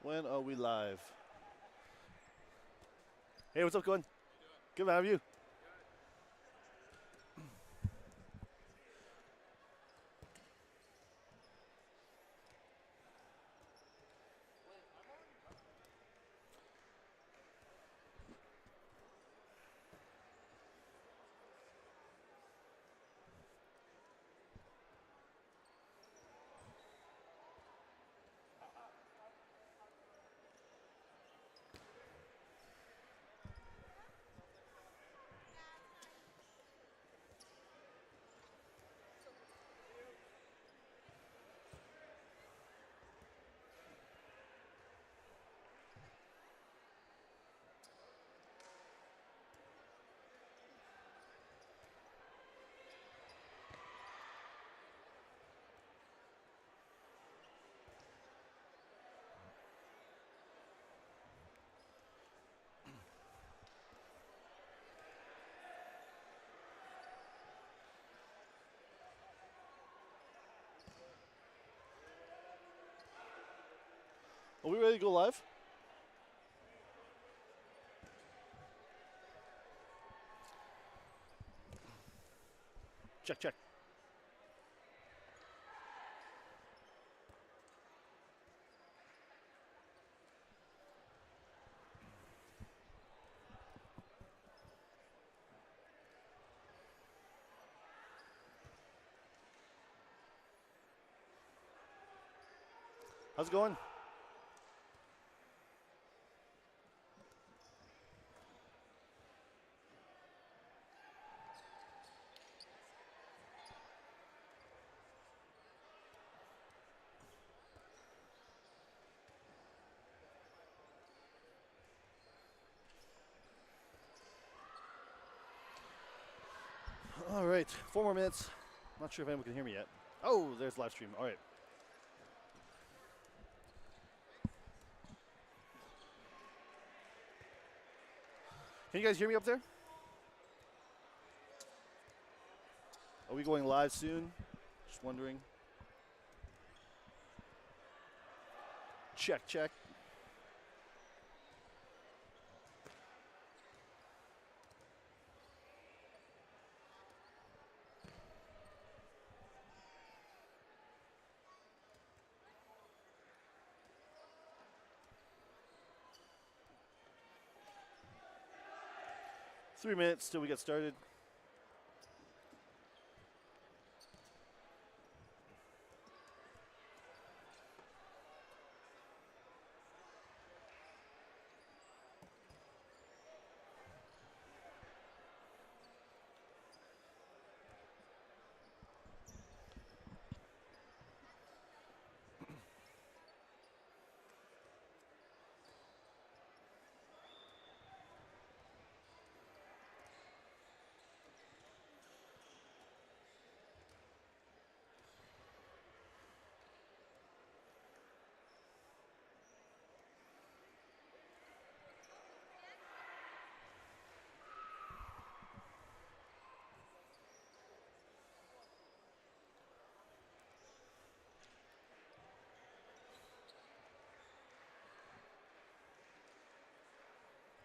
When are we live? Hey, what's up, going? Good, man. How are you? Are we ready to go live? Check, check. How's it going? All right, 4 more minutes. Not sure if anyone can hear me yet. Oh, there's live stream. All right. Can you guys hear me up there? Are we going live soon? Just wondering. Check, check. Three minutes till we get started.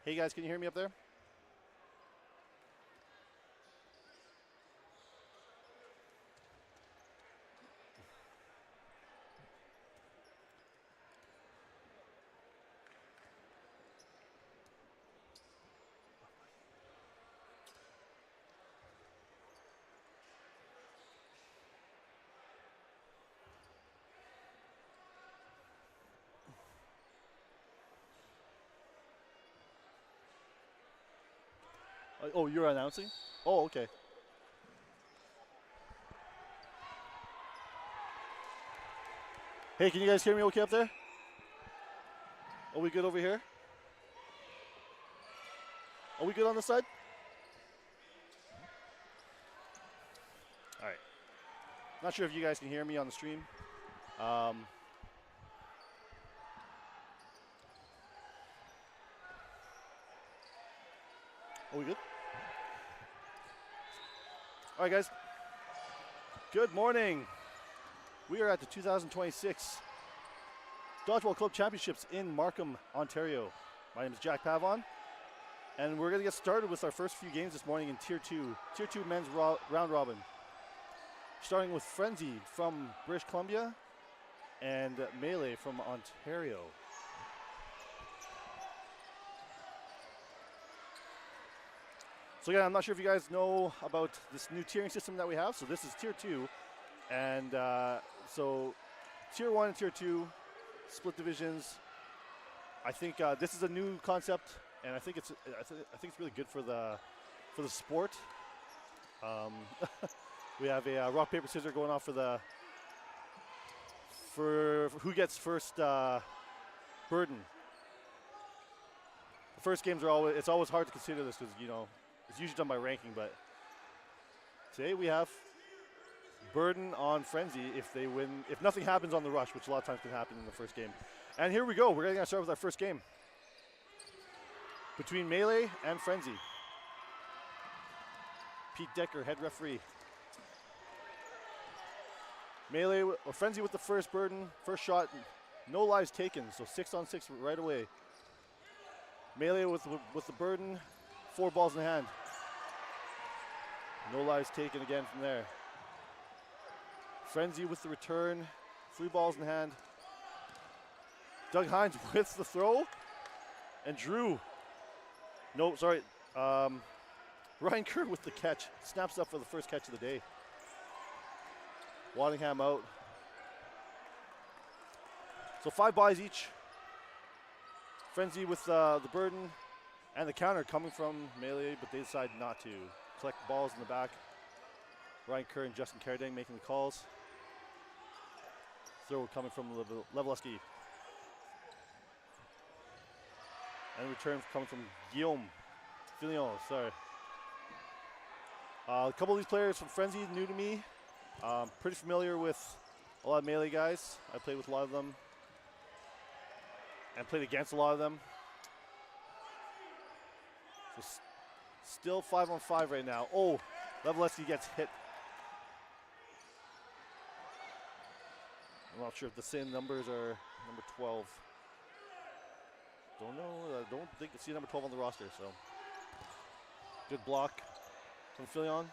Hey guys, can you hear me up there? Oh, you're announcing? Oh, okay. Hey, can you guys hear me okay up there? Are we good over here? Are we good on this side? All right. Not sure if you guys can hear me on the stream. Are we good? All right, guys. Good morning. We are at the 2026 Dodgeball Club Championships in Markham, Ontario. My name is Jack Pavon, and we're going to get started with our first few games this morning in Tier 2. Tier 2 men's round robin. Starting with Frenzy from British Columbia and Melee from Ontario. So again, I'm not sure if you guys know about this new tiering system that we have. So this is Tier 2, and so Tier 1 and Tier 2, split divisions. I think this is a new concept, and I think it's really good for the sport. We have a rock paper scissors going off for who gets first burden. The first games are it's always hard to consider this because it's usually done by ranking, but today we have burden on Frenzy if they win, if nothing happens on the rush, which a lot of times can happen in the first game. And here we go. We're going to start with our first game between Melee and Frenzy. Pete Decker, head referee. Melee or Frenzy with the first burden, first shot, no lives taken, so 6-on-6 right away. Melee with the burden, 4 balls in hand. No lives taken again from there. Frenzy with the return, 3 balls in hand. Doug Hines with the throw, and Drew. No, sorry. Ryan Kerr with the catch. Snaps up for the first catch of the day. Waddingham out. So 5 buys each. Frenzy with the burden and the counter coming from Melee, but they decide not to. Collect balls in the back. Ryan Kerr and Justin Cardang making the calls. Throw coming from Leveluski. And return coming from Guillaume Fillon, sorry. A couple of these players from Frenzy, new to me. Pretty familiar with a lot of Melee guys. I played with a lot of them and played against a lot of them. So still 5-on-5 right now. Oh, Leveluski gets hit. I'm not sure if the same numbers are number 12. Don't know. I don't think I see number 12 on the roster, so. Good block from Fillon.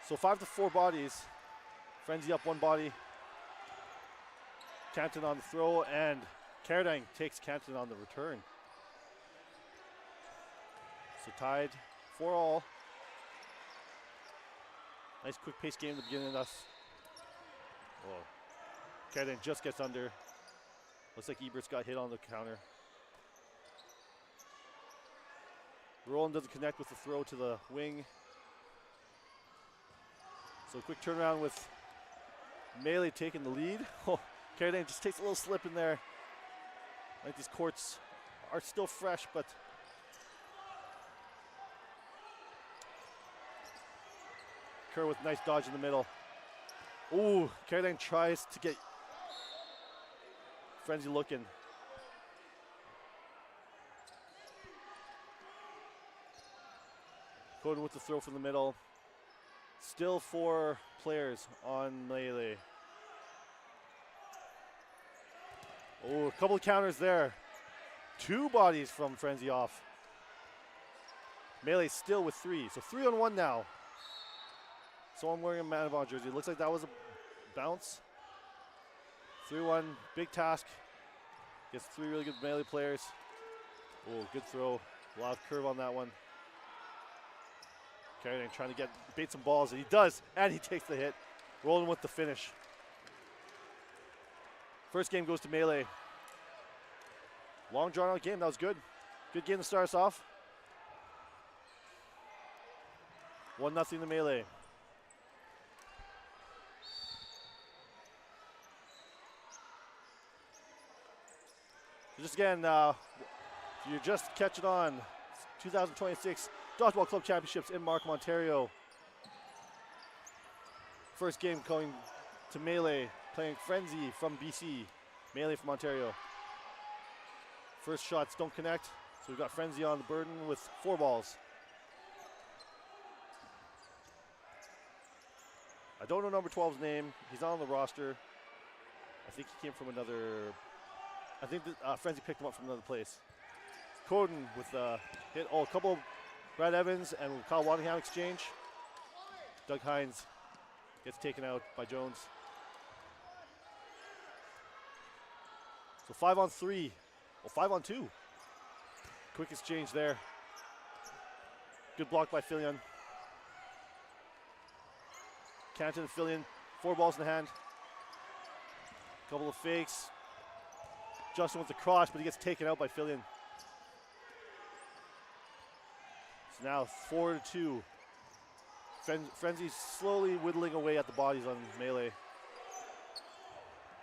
So 5-4 bodies. Frenzy up 1 body. Canton on the throw, and Cardang takes Canton on the return. So tied 4-all. Nice quick pace game at the beginning of this. Whoa. Cardang just gets under. Looks like Ebert's got hit on the counter. Roland doesn't connect with the throw to the wing. So quick turnaround with Melee taking the lead. Oh, Cardang just takes a little slip in there. I think these courts are still fresh, but Kerr with nice dodge in the middle. Ooh, Cardang tries to get Frenzy looking. Coden with the throw from the middle. Still 4 players on Melee. Oh, a couple of counters there. 2 bodies from Frenzy off. Melee still with 3, so 3-on-1 now. So I'm wearing a Manavon jersey. Looks like that was a bounce. 3-1, big task. Gets 3 really good Melee players. Oh, good throw. A lot of curve on that one. Cardang trying to bait some balls, and he does, and he takes the hit. Rolling with the finish. First game goes to Melee. Long drawn out game, that was good. Good game to start us off. 1-0 to Melee. Just again, if you're just catching on, 2026 Dodgeball Club Championships in Markham, Ontario. First game going to Melee, playing Frenzy from BC, Melee from Ontario. First shots don't connect, so we've got Frenzy on the burden with 4 balls. I don't know number 12's name. He's not on the roster. I think he came from another. I think Frenzy picked him up from another place. Coden with the hit. Oh, a couple of Brad Evans and Kyle Waddingham exchange. Doug Hines gets taken out by Jones. So 5-on-3. Well, 5-on-2. Quick exchange there. Good block by Fillion. Canton and Fillion. 4 balls in the hand. Couple of fakes. Justin with the cross, but he gets taken out by Fillion. So now 4-2. Frenzy slowly whittling away at the bodies on melee.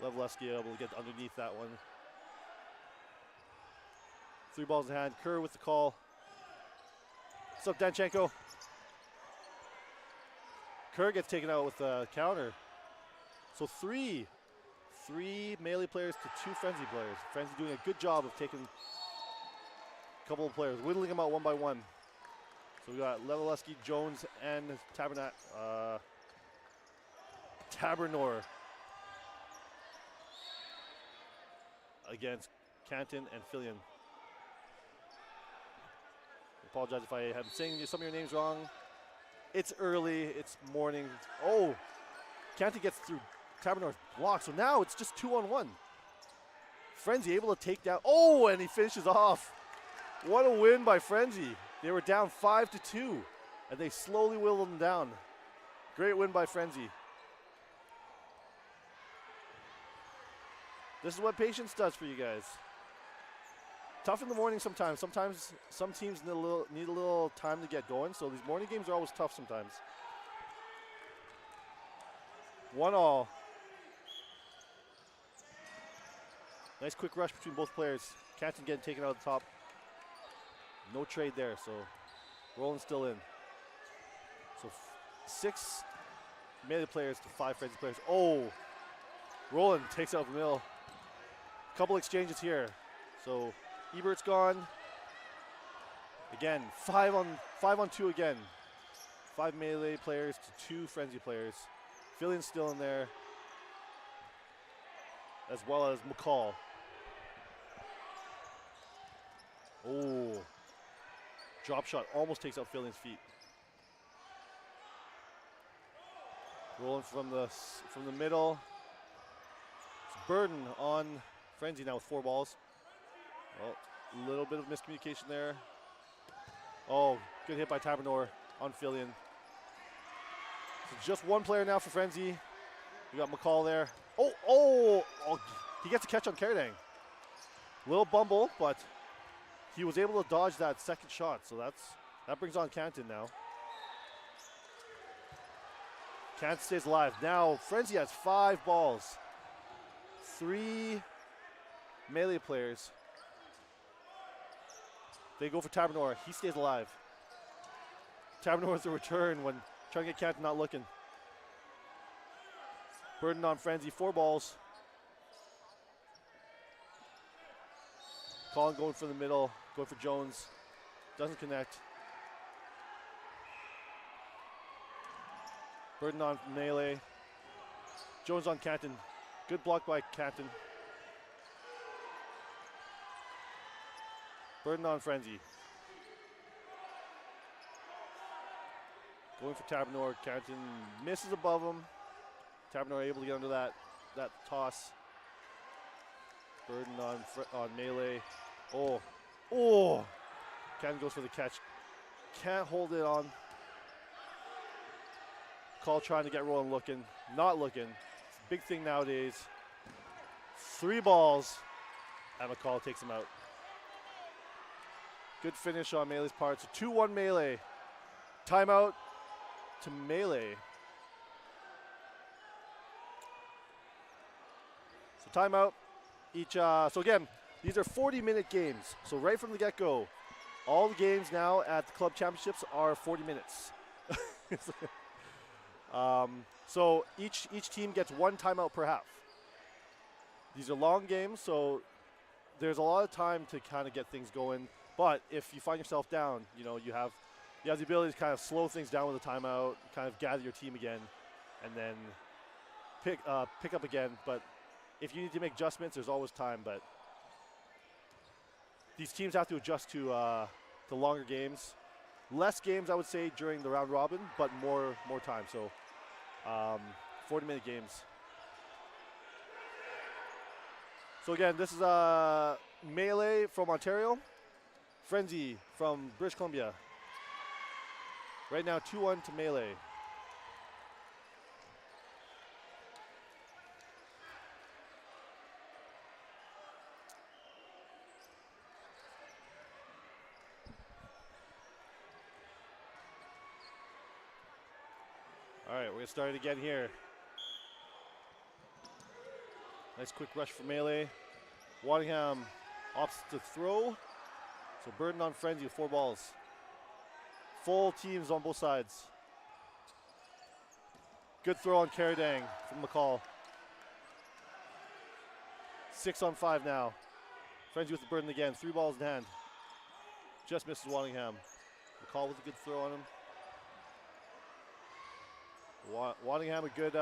Levleski able to get underneath that one. 3 balls in hand. Kerr with the call. What's up, Danchenko? Kerr gets taken out with a counter. So three melee players to 2 Frenzy players. Frenzy doing a good job of taking a couple of players, whittling them out one by one. So we got Leveleski, Jones, and Tabernor against Canton and Fillion. I apologize if I am saying some of your names wrong. It's early, it's morning. Oh, Canton gets through Tabernor's block, so now it's just 2-on-1. Frenzy able to take down, oh, and he finishes off. What a win by Frenzy. They were down 5-2, and they slowly whittled them down. Great win by Frenzy. This is what patience does for you guys. Tough in the morning sometimes. Sometimes some teams need a little time to get going, so these morning games are always tough sometimes. 1-all. Nice quick rush between both players. Canton getting taken out of the top. No trade there, so Roland's still in. So 6 melee players to 5 Frenzy players. Oh, Roland takes out the middle. Couple exchanges here. So Ebert's gone. Again, 5-on-2 again. 5 melee players to 2 Frenzy players. Fillion's still in there, as well as McCall. Oh, drop shot almost takes out Fillion's feet. Rolling from the middle. It's Burden on Frenzy now with 4 balls. Well, a little bit of miscommunication there. Oh, good hit by Tabernor on Fillion. So just 1 player now for Frenzy. We got McCall there. Oh, he gets a catch on Caradang. Little bumble, but he was able to dodge that second shot, so that brings on Canton now. Canton stays alive. Now Frenzy has 5 balls. 3 melee players. They go for Tabernor. He stays alive. Tabernor with the return when trying to get Canton not looking. Burden on Frenzy. 4 balls. Colin going for the middle. Going for Jones. Doesn't connect. Burden on melee. Jones on Canton. Good block by Canton. Burden on Frenzy. Going for Tabernor. Canton misses above him. Tabernor able to get under that toss. Burden on melee. Oh! Canton goes for the catch. Can't hold it on. Call trying to get Roland looking. Not looking. It's a big thing nowadays. 3 balls. And McCall takes him out. Good finish on Melee's part. So 2-1 melee. Timeout to melee. So timeout. So again, these are 40-minute games. So right from the get-go, all the games now at the club championships are 40 minutes. So each team gets 1 timeout per half. These are long games, so there's a lot of time to kind of get things going. But if you find yourself down, you have the ability to kind of slow things down with a timeout, kind of gather your team again, and then pick up again. But if you need to make adjustments, there's always time. But these teams have to adjust to longer games. Less games, I would say, during the round robin, but more time. So 40-minute games. So again, this is Melee from Ontario, Frenzy from British Columbia. Right now, 2-1 to Melee. All right, we're going to start it again here. Nice quick rush for Melee. Waddingham opts to throw. So burden on Frenzy with 4 balls. Full teams on both sides. Good throw on Caradang from McCall. 6 on 5 now. Frenzy with the burden again. 3 balls in hand. Just misses Waddingham. McCall with a good throw on him. Waddingham, a good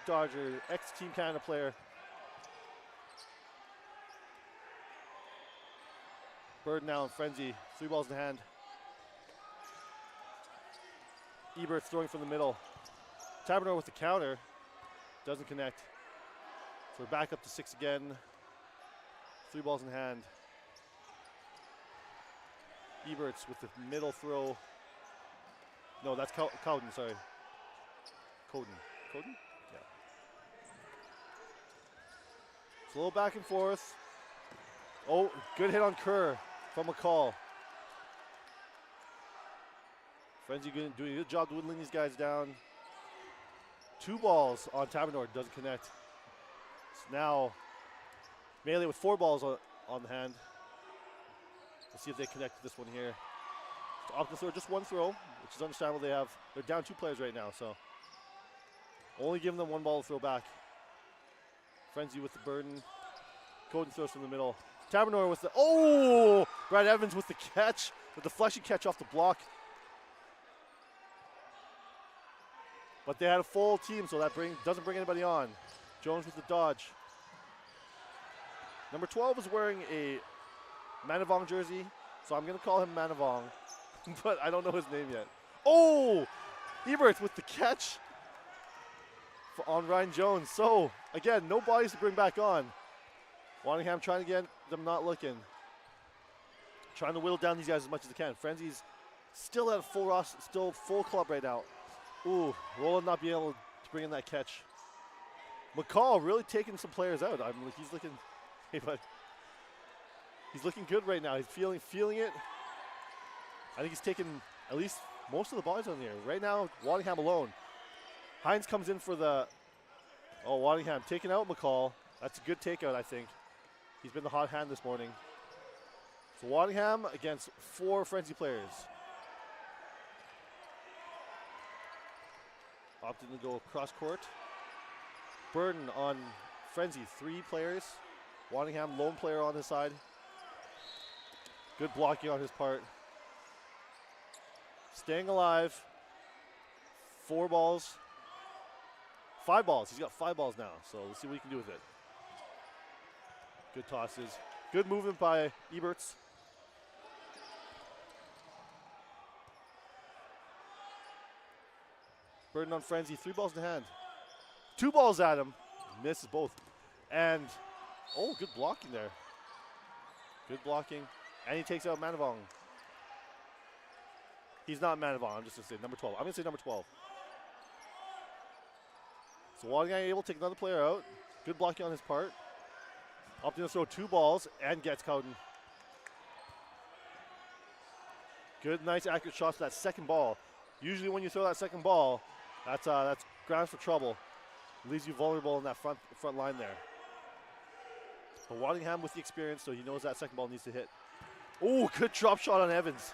dodger, ex-Team Canada player. Bird now in Frenzy, 3 balls in hand. Ebert's throwing from the middle. Tabernor with the counter, doesn't connect. So we're back up to 6 again. 3 balls in hand. Eberts with the middle throw. No, that's Cowden, sorry. Coden? Yeah. It's a little back and forth. Oh, good hit on Kerr from McCall. Frenzy doing a good job whittling these guys down. 2 balls on Tabernor, doesn't connect. So now, Melee with 4 balls on the hand. Let's see if they connect this one here. So opt to throw just 1 throw, which is understandable. They're down 2 players right now, so only giving them 1 ball to throw back. Frenzy with the burden. Coden throws from the middle. Tabernor with the, oh! Brad Evans with the catch, with the fleshy catch off the block. But they had a full team, so that doesn't bring anybody on. Jones with the dodge. Number 12 is wearing a Manavong jersey, so I'm going to call him Manavong, but I don't know his name yet. Oh! Ebert with the catch on Ryan Jones. So, again, no bodies to bring back on. Waddingham trying to get them not looking. Trying to whittle down these guys as much as they can. Frenzy's still at a full roster, still full club right now. Ooh, Roland not being able to bring in that catch. McCall really taking some players out. He's looking, hey bud, he's looking good right now. He's feeling it. I think he's taking at least most of the bodies on here. Right now, Waddingham alone. Hines comes in for the, oh, Waddingham taking out McCall. That's a good takeout, I think. He's been the hot hand this morning. So Waddingham against 4 Frenzy players. Opting to go cross court. Burden on Frenzy, 3 players. Waddingham, lone player on his side. Good blocking on his part. Staying alive. 4 balls. 5 balls. He's got 5 balls now, so let's see what he can do with it. Good tosses. Good movement by Eberts. Burden on Frenzy, 3 balls in hand. 2 balls at him. Misses both. And, oh, good blocking there. Good blocking. And he takes out Manavong. He's not Manavong, I'm just going to say number 12. I'm going to say number 12. So Waddingham able to take another player out. Good blocking on his part. Opting to throw 2 balls and gets Cowden. Good, nice, accurate shots for that second ball. Usually when you throw that second ball, that's grounds for trouble. Leaves you vulnerable in that front line there. But Waddingham with the experience, so he knows that second ball needs to hit. Oh, good drop shot on Evans.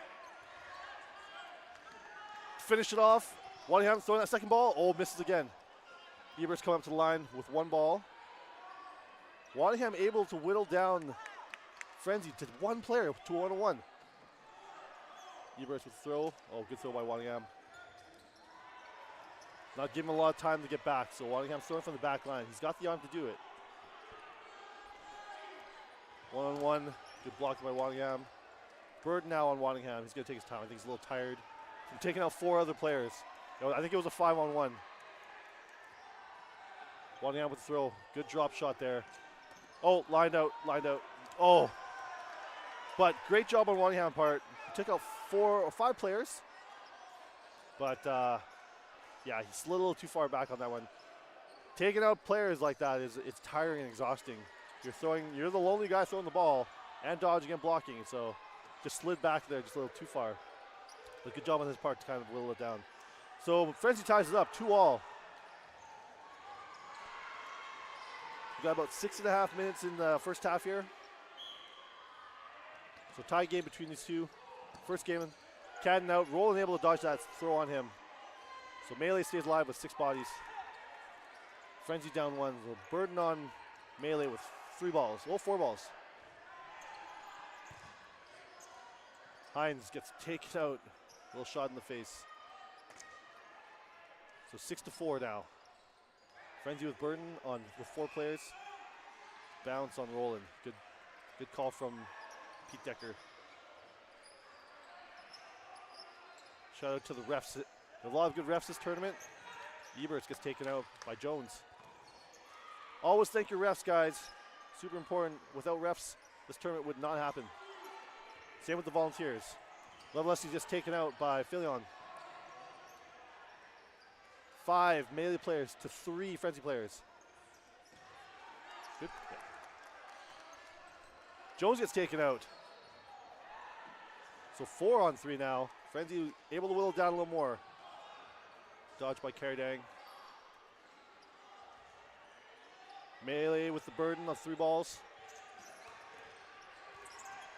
Finish it off. Waddingham throwing that second ball. Oh, misses again. Ebert's coming up to the line with 1 ball. Waddingham able to whittle down Frenzy to 1 player to 1-1. Eberts with the throw. Oh, good throw by Waddingham. Not giving him a lot of time to get back, so Waddingham's throwing from the back line. He's got the arm to do it. 1-on-1. Good block by Waddingham. Bird now on Waddingham. He's going to take his time. I think he's a little tired from taking out 4 other players. I think it was a 5-on-1. Waddingham with the throw. Good drop shot there. Oh, lined out. Oh. But great job on Waddingham's part. He took out 4 or 5 players. But, yeah, he slid a little too far back on that one. Taking out players like that it's tiring and exhausting. You're the lonely guy throwing the ball and dodging and blocking. So just slid back there just a little too far. But good job on his part to kind of whittle it down. So Frenzy ties it up, 2-all. We've got about 6.5 minutes in the first half here. So tie game between these two. First game, Cadden out, Roland able to dodge that throw on him. So Melee stays alive with 6 bodies. Frenzy down 1. So Burden on Melee with 3 balls, 4 balls. Hines gets taken out, a little shot in the face. So 6-4 now. Frenzy with Burden on with 4 players. Bounce on Roland. Good call from Pete Decker. Shout out to the refs. There's a lot of good refs this tournament. Eberts gets taken out by Jones. Always thank your refs, guys. Super important. Without refs, this tournament would not happen. Same with the volunteers. Levelesky just taken out by Filion. 5 Melee players to 3 Frenzy players. Good. Yeah. Jones gets taken out. So 4 on 3 now. Frenzy able to whittle down a little more. Dodged by Caradang. Melee with the Burden on 3 balls.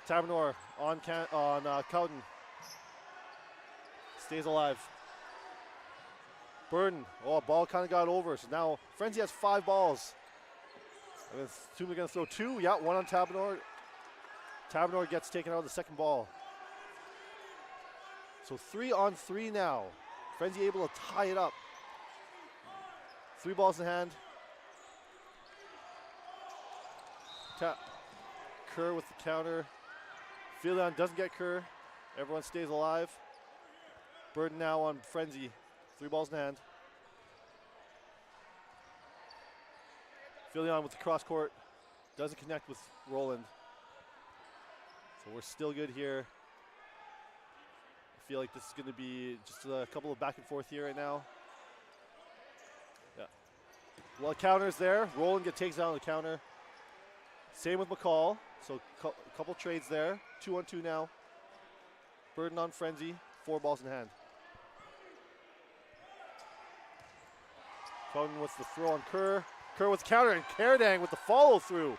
Tabernor on Cowden. Stays alive. Burden. Oh, ball kind of got over. So now Frenzy has 5 balls. I assume they're going to throw 2. Yeah, 1 on Tabernor. Tabernor gets taken out of the second ball. So 3 on 3 now. Frenzy able to tie it up. 3 balls in hand. Kerr with the counter. Filion doesn't get Kerr. Everyone stays alive. Burden now on Frenzy. 3 balls in hand. Filion with the cross court. Doesn't connect with Roland. So we're still good here. I feel like this is going to be just a couple of back and forth here right now. Yeah. A lot of counters there. Roland takes out on the counter. Same with McCall. So a couple trades there. 2 on 2 now. Burden on Frenzy. 4 balls in hand. Coden with the throw on Kerr. Kerr with the counter and Caradang with the follow through.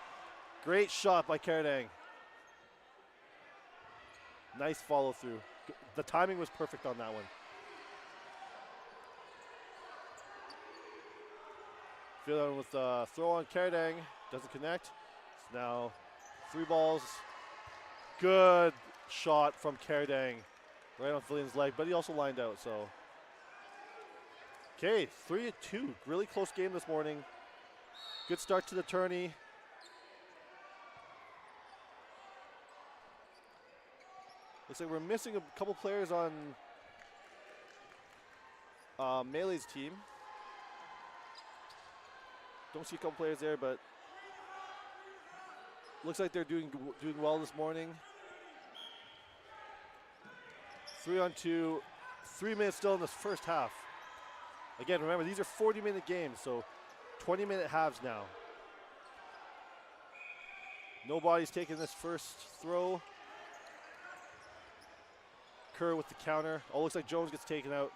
Great shot by Caradang. Nice follow through. The timing was perfect on that one. Filion with the throw on Caradang. Doesn't connect. So now 3 balls. Good shot from Caradang. Right on Filion's leg, but he also lined out, so. Okay, 3-2. Really close game this morning. Good start to the tourney. Looks like we're missing a couple players on Melee's team. Don't see a couple players there, but looks like they're doing well this morning. 3 on 2. 3 minutes still in this first half. Again, remember, these are 40-minute games, so 20-minute halves now. Nobody's taking this first throw. Kerr with the counter. Oh, looks like Jones gets taken out.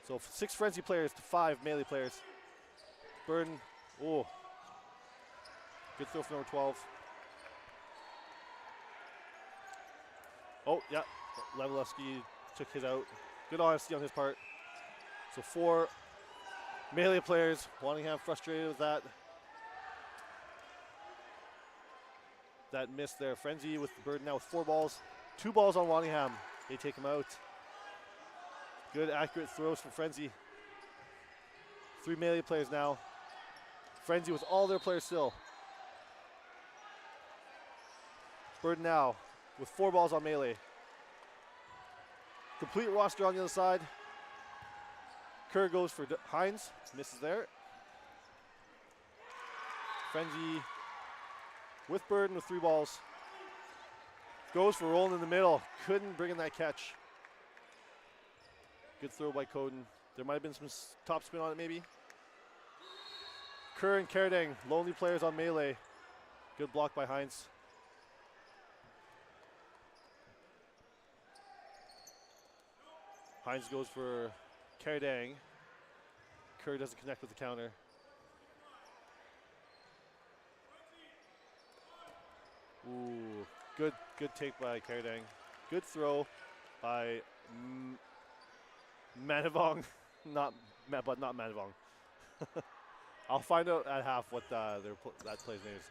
So 6 Frenzy players to 5 Melee players. Burden. Oh. Good throw for number 12. Oh, yeah. Levelewski took his out. Good honesty on his part. So 4 Melee players. Waddingham frustrated with that. That miss there. Frenzy with the Burden now with 4 balls. 2 balls on Waddingham. They take him out. Good accurate throws from Frenzy. 3 Melee players now. Frenzy with all their players still. Burden now with 4 balls on melee. Complete roster on the other side. Kerr goes for Hines, misses there. Frenzy with Burden with 3 balls. Goes for Roland in the middle. Couldn't bring in that catch. Good throw by Coden. There might have been some top spin on it maybe. Kerr and Kerdang, lonely players on melee. Good block by Hines. Hines goes for Kerdang. Kerr doesn't connect with the counter. Ooh, good take by Kerdang. Good throw by Manavong. Not Manavong. I'll find out at half what that play's name is.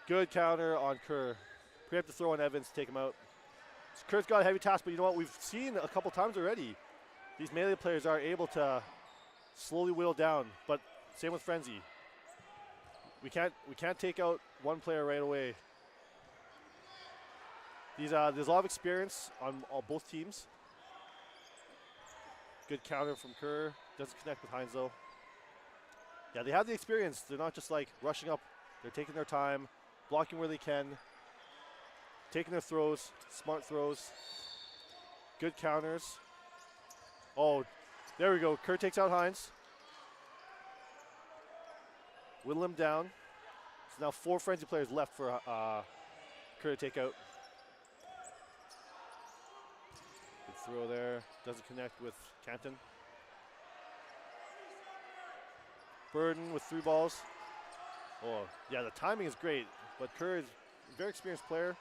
Good counter on Kerr. We have to throw on Evans to take him out. So Kerr's got a heavy task, but you know what? We've seen a couple times already. These melee players are able to slowly whittle down, but same with Frenzy. We can't take out one player right away. There's a lot of experience on both teams. Good counter from Kerr. Doesn't connect with Hines though. Yeah, they have the experience. They're not just like rushing up. They're taking their time, blocking where they can, taking their throws, smart throws. Good counters. Oh, there we go. Kerr takes out Hines. Whittle him down. So now 4 Frenzy players left for Kerr to take out. Good throw there. Doesn't connect with Canton. Burden with 3 balls. Oh, yeah, the timing is great, but Kerr is a very experienced player,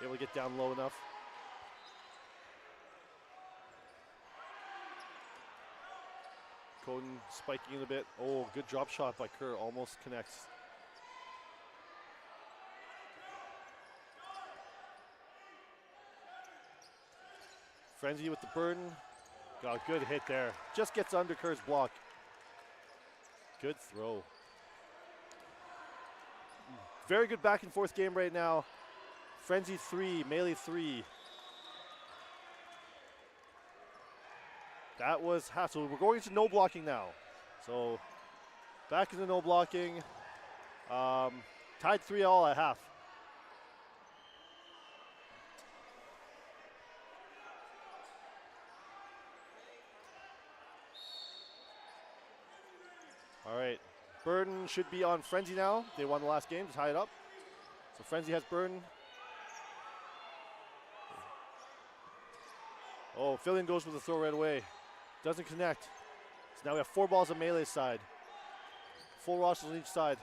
able to get down low enough. Coden spiking in a bit. Oh, good drop shot by Kerr, almost connects. Frenzy with the burden. Got a good hit there. Just gets under Kerr's block. Good throw. Very good back and forth game right now. Frenzy 3, melee 3. That was half. So we're going into no blocking now. So back into no blocking. Tied 3-all at half. All right, Burden should be on Frenzy now. They won the last game to tie it up. So Frenzy has Burden. Oh, Fillion goes with the throw right away. Doesn't connect. So now we have 4 balls on melee side. 4 rosters on each side.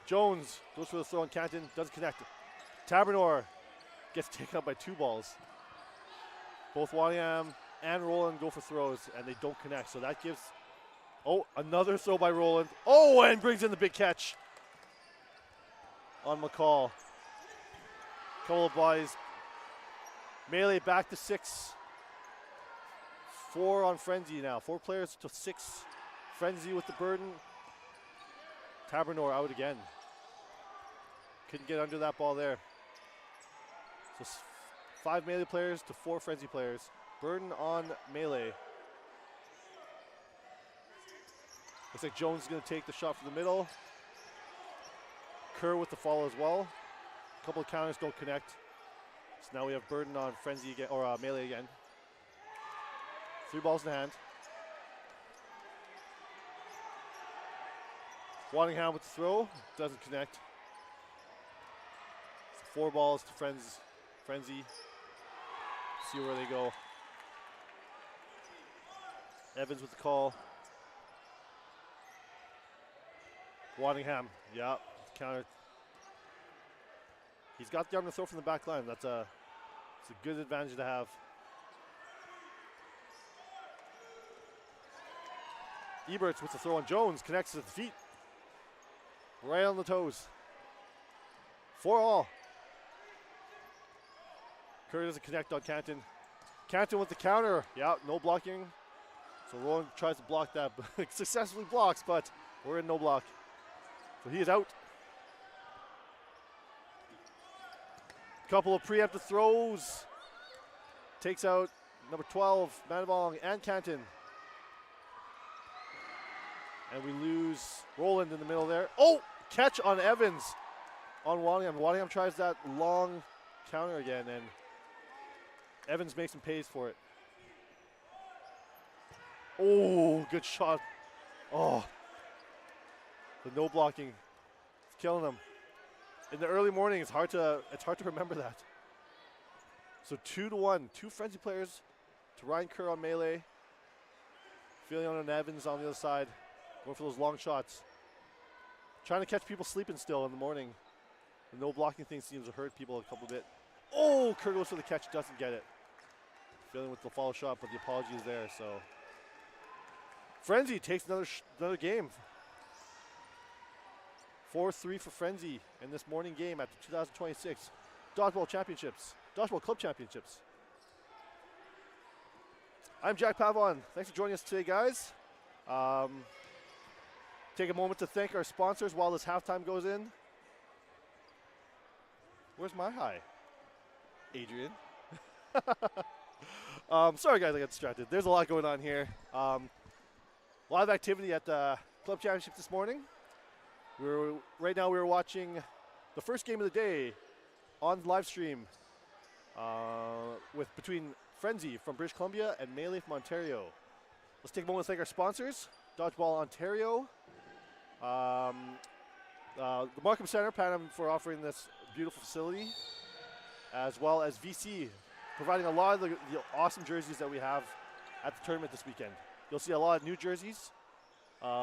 Jones goes for the throw on Canton. Doesn't connect. Tabernor gets taken up by 2 balls. Both Wanyam and Roland go for throws, and they don't connect. So that gives... Oh, another throw by Roland. Oh, and brings in the big catch on McCall. Couple of buys. Melee back to 6. 4 on Frenzy now. 4 players to 6. Frenzy with the burden. Tabernor out again. Couldn't get under that ball there. So 5 melee players to 4 Frenzy players. Burden on melee. Looks like Jones is going to take the shot from the middle. Kerr with the follow as well. A couple of counters don't connect. So now we have Burden on Frenzy again, or melee again. 3 balls in the hand. Waddingham with the throw. Doesn't connect. So 4 balls to Frenzy. See where they go. Evans with the call. Waddingham, yeah, counter. He's got the arm to throw from the back line. It's a good advantage to have. Eberts with the throw on Jones, connects to the feet. Right on the toes. 4-all. Kerr doesn't connect on Canton. Canton with the counter. Yeah, no blocking. So Roland tries to block that, but successfully blocks, but we're in no block. So he is out. Couple of preemptive throws. Takes out number 12, Manavong and Canton. And we lose Roland in the middle there. Oh, catch on Evans on Waddingham. Waddingham tries that long counter again, and Evans makes him pays for it. Oh, good shot. Oh, the no blocking. It's killing him. In the early morning, it's hard to remember that. So 2-1, two frenzy players to Ryan Kerr on melee. Filion and Evans on the other side, going for those long shots. Trying to catch people sleeping still in the morning. The no blocking thing seems to hurt people a couple bit. Oh, Kerr goes for the catch, doesn't get it. Filion with the follow shot, but the apology is there, so. Frenzy takes another game. 4-3 for Frenzy in this morning game at the 2026 Dodgeball Championships, Dodgeball Club Championships. I'm Jack Pavon. Thanks for joining us today, guys. Take a moment to thank our sponsors while this halftime goes in. Where's my hi? Adrian. Sorry, guys, I got distracted. There's a lot going on here. A lot of activity at the Club Championship this morning. Right now we're watching the first game of the day on live stream between Frenzy from British Columbia and Melee from Ontario. Let's take a moment to thank our sponsors, Dodgeball Ontario, the Markham Center, Panam, for offering this beautiful facility, as well as VC, providing a lot of the awesome jerseys that we have at the tournament this weekend. You'll see a lot of new jerseys,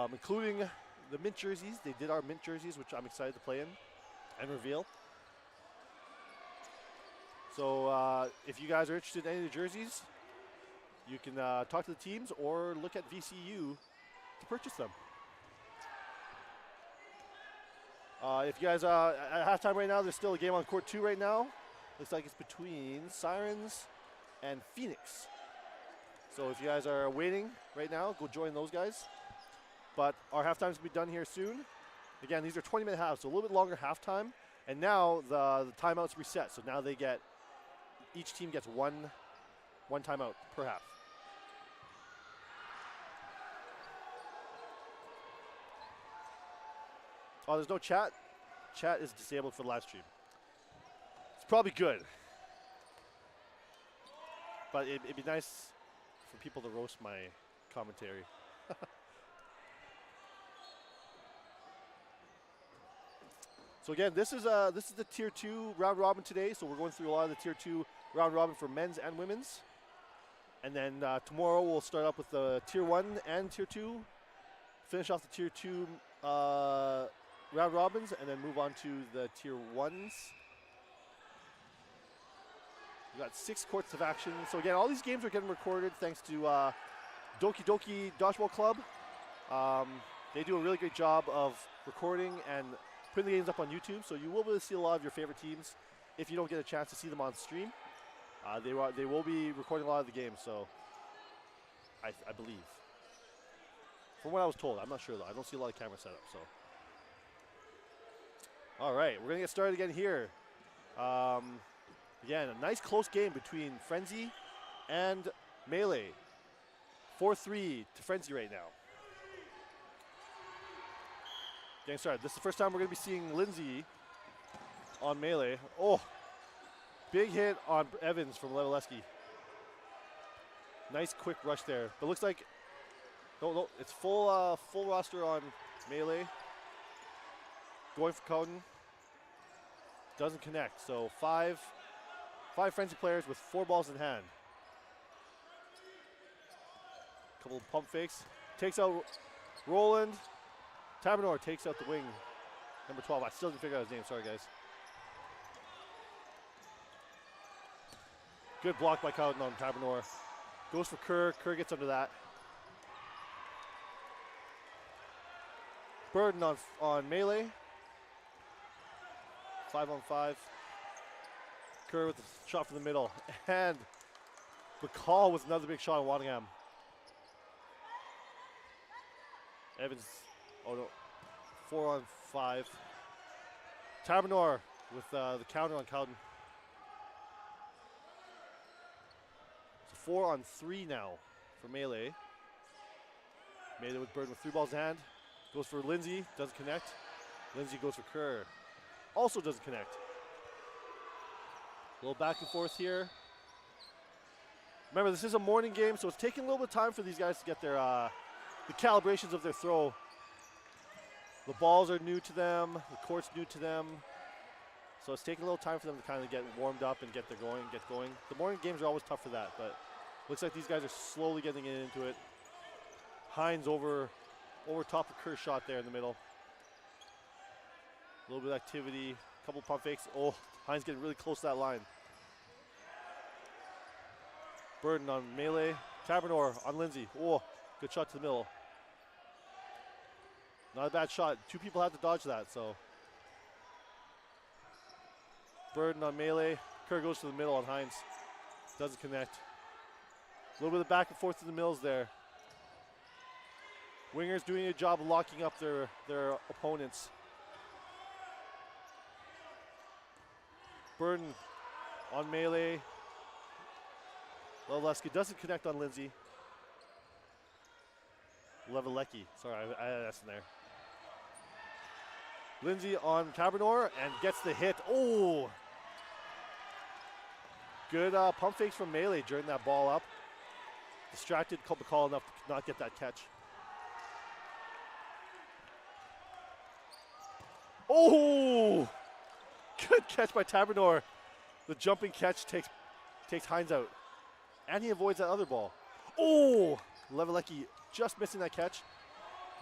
including the mint jerseys. They did our mint jerseys, which I'm excited to play in and reveal. So if you guys are interested in any of the jerseys, you can talk to the teams or look at VCU to purchase them. If you guys at halftime right now, there's still a game on court 2 right now. Looks like it's between Sirens and Phoenix. So if you guys are waiting right now, go join those guys. But our halftime's gonna be done here soon. Again, these are 20-minute halves, so a little bit longer halftime. And now the timeouts reset, so now each team gets one timeout per half. Oh, there's no chat. Chat is disabled for the live stream. It's probably good, but it'd be nice for people to roast my commentary. So again, this is the Tier 2 round robin today. So we're going through a lot of the Tier 2 round robin for men's and women's. And then tomorrow we'll start up with the Tier 1 and Tier 2. Finish off the Tier 2 round robins and then move on to the Tier 1s. We got 6 courts of action. So again, all these games are getting recorded thanks to Doki Doki Dodgeball Club. They do a really great job of recording and putting the games up on YouTube, so you will be able to see a lot of your favorite teams if you don't get a chance to see them on stream. They will be recording a lot of the games, so I believe. From what I was told, I'm not sure though. I don't see a lot of camera set up, so. All right, we're gonna get started again here. Again, a nice close game between Frenzy and Melee. 4-3 to Frenzy right now. Getting started. This is the first time we're going to be seeing Lindsay on Melee. Oh, big hit on Evans from Levaleski. Nice quick rush there. But looks like, no, it's full roster on Melee. Going for Cowden. Doesn't connect. So five Frenzy players with 4 balls in hand. Couple of pump fakes. Takes out Roland. Tabernor takes out the wing, number 12. I still didn't figure out his name. Sorry, guys. Good block by Cowden on Tabernor. Goes for Kerr. Kerr gets under that. Burden on Melee. 5-on-5. Kerr with the shot from the middle. And McCall with another big shot on Waddingham. Evans. Oh no, 4-on-5. Tabernor with the counter on Cowden. 4-on-3 now for Melee. Melee with Burden with 3 balls in hand. Goes for Lindsay, doesn't connect. Lindsay goes for Kerr, also doesn't connect. A little back and forth here. Remember, this is a morning game, so it's taking a little bit of time for these guys to get their the calibrations of their throw. The balls are new to them, the court's new to them. So it's taking a little time for them to kind of get warmed up and get going. The morning games are always tough for that, but looks like these guys are slowly getting into it. Hines over top of Kerr's shot there in the middle. A little bit of activity, a couple pump fakes. Oh, Hines getting really close to that line. Burden on Melee. Tabernor on Lindsay. Oh, good shot to the middle. Not a bad shot. 2 people had to dodge that, so. Burden on Melee. Kerr goes to the middle on Hines. Doesn't connect. A little bit of back and forth to the mills there. Wingers doing a job of locking up their opponents. Burden on Melee. Levelecki doesn't connect on Lindsay. Levelecki, sorry, I had S in there. Lindsay on Tabernor and gets the hit. Oh! Good pump fakes from Melee during that ball up. Distracted McCall enough to not get that catch. Oh! Good catch by Tabernor. The jumping catch takes Hines out. And he avoids that other ball. Oh! Levelecki just missing that catch.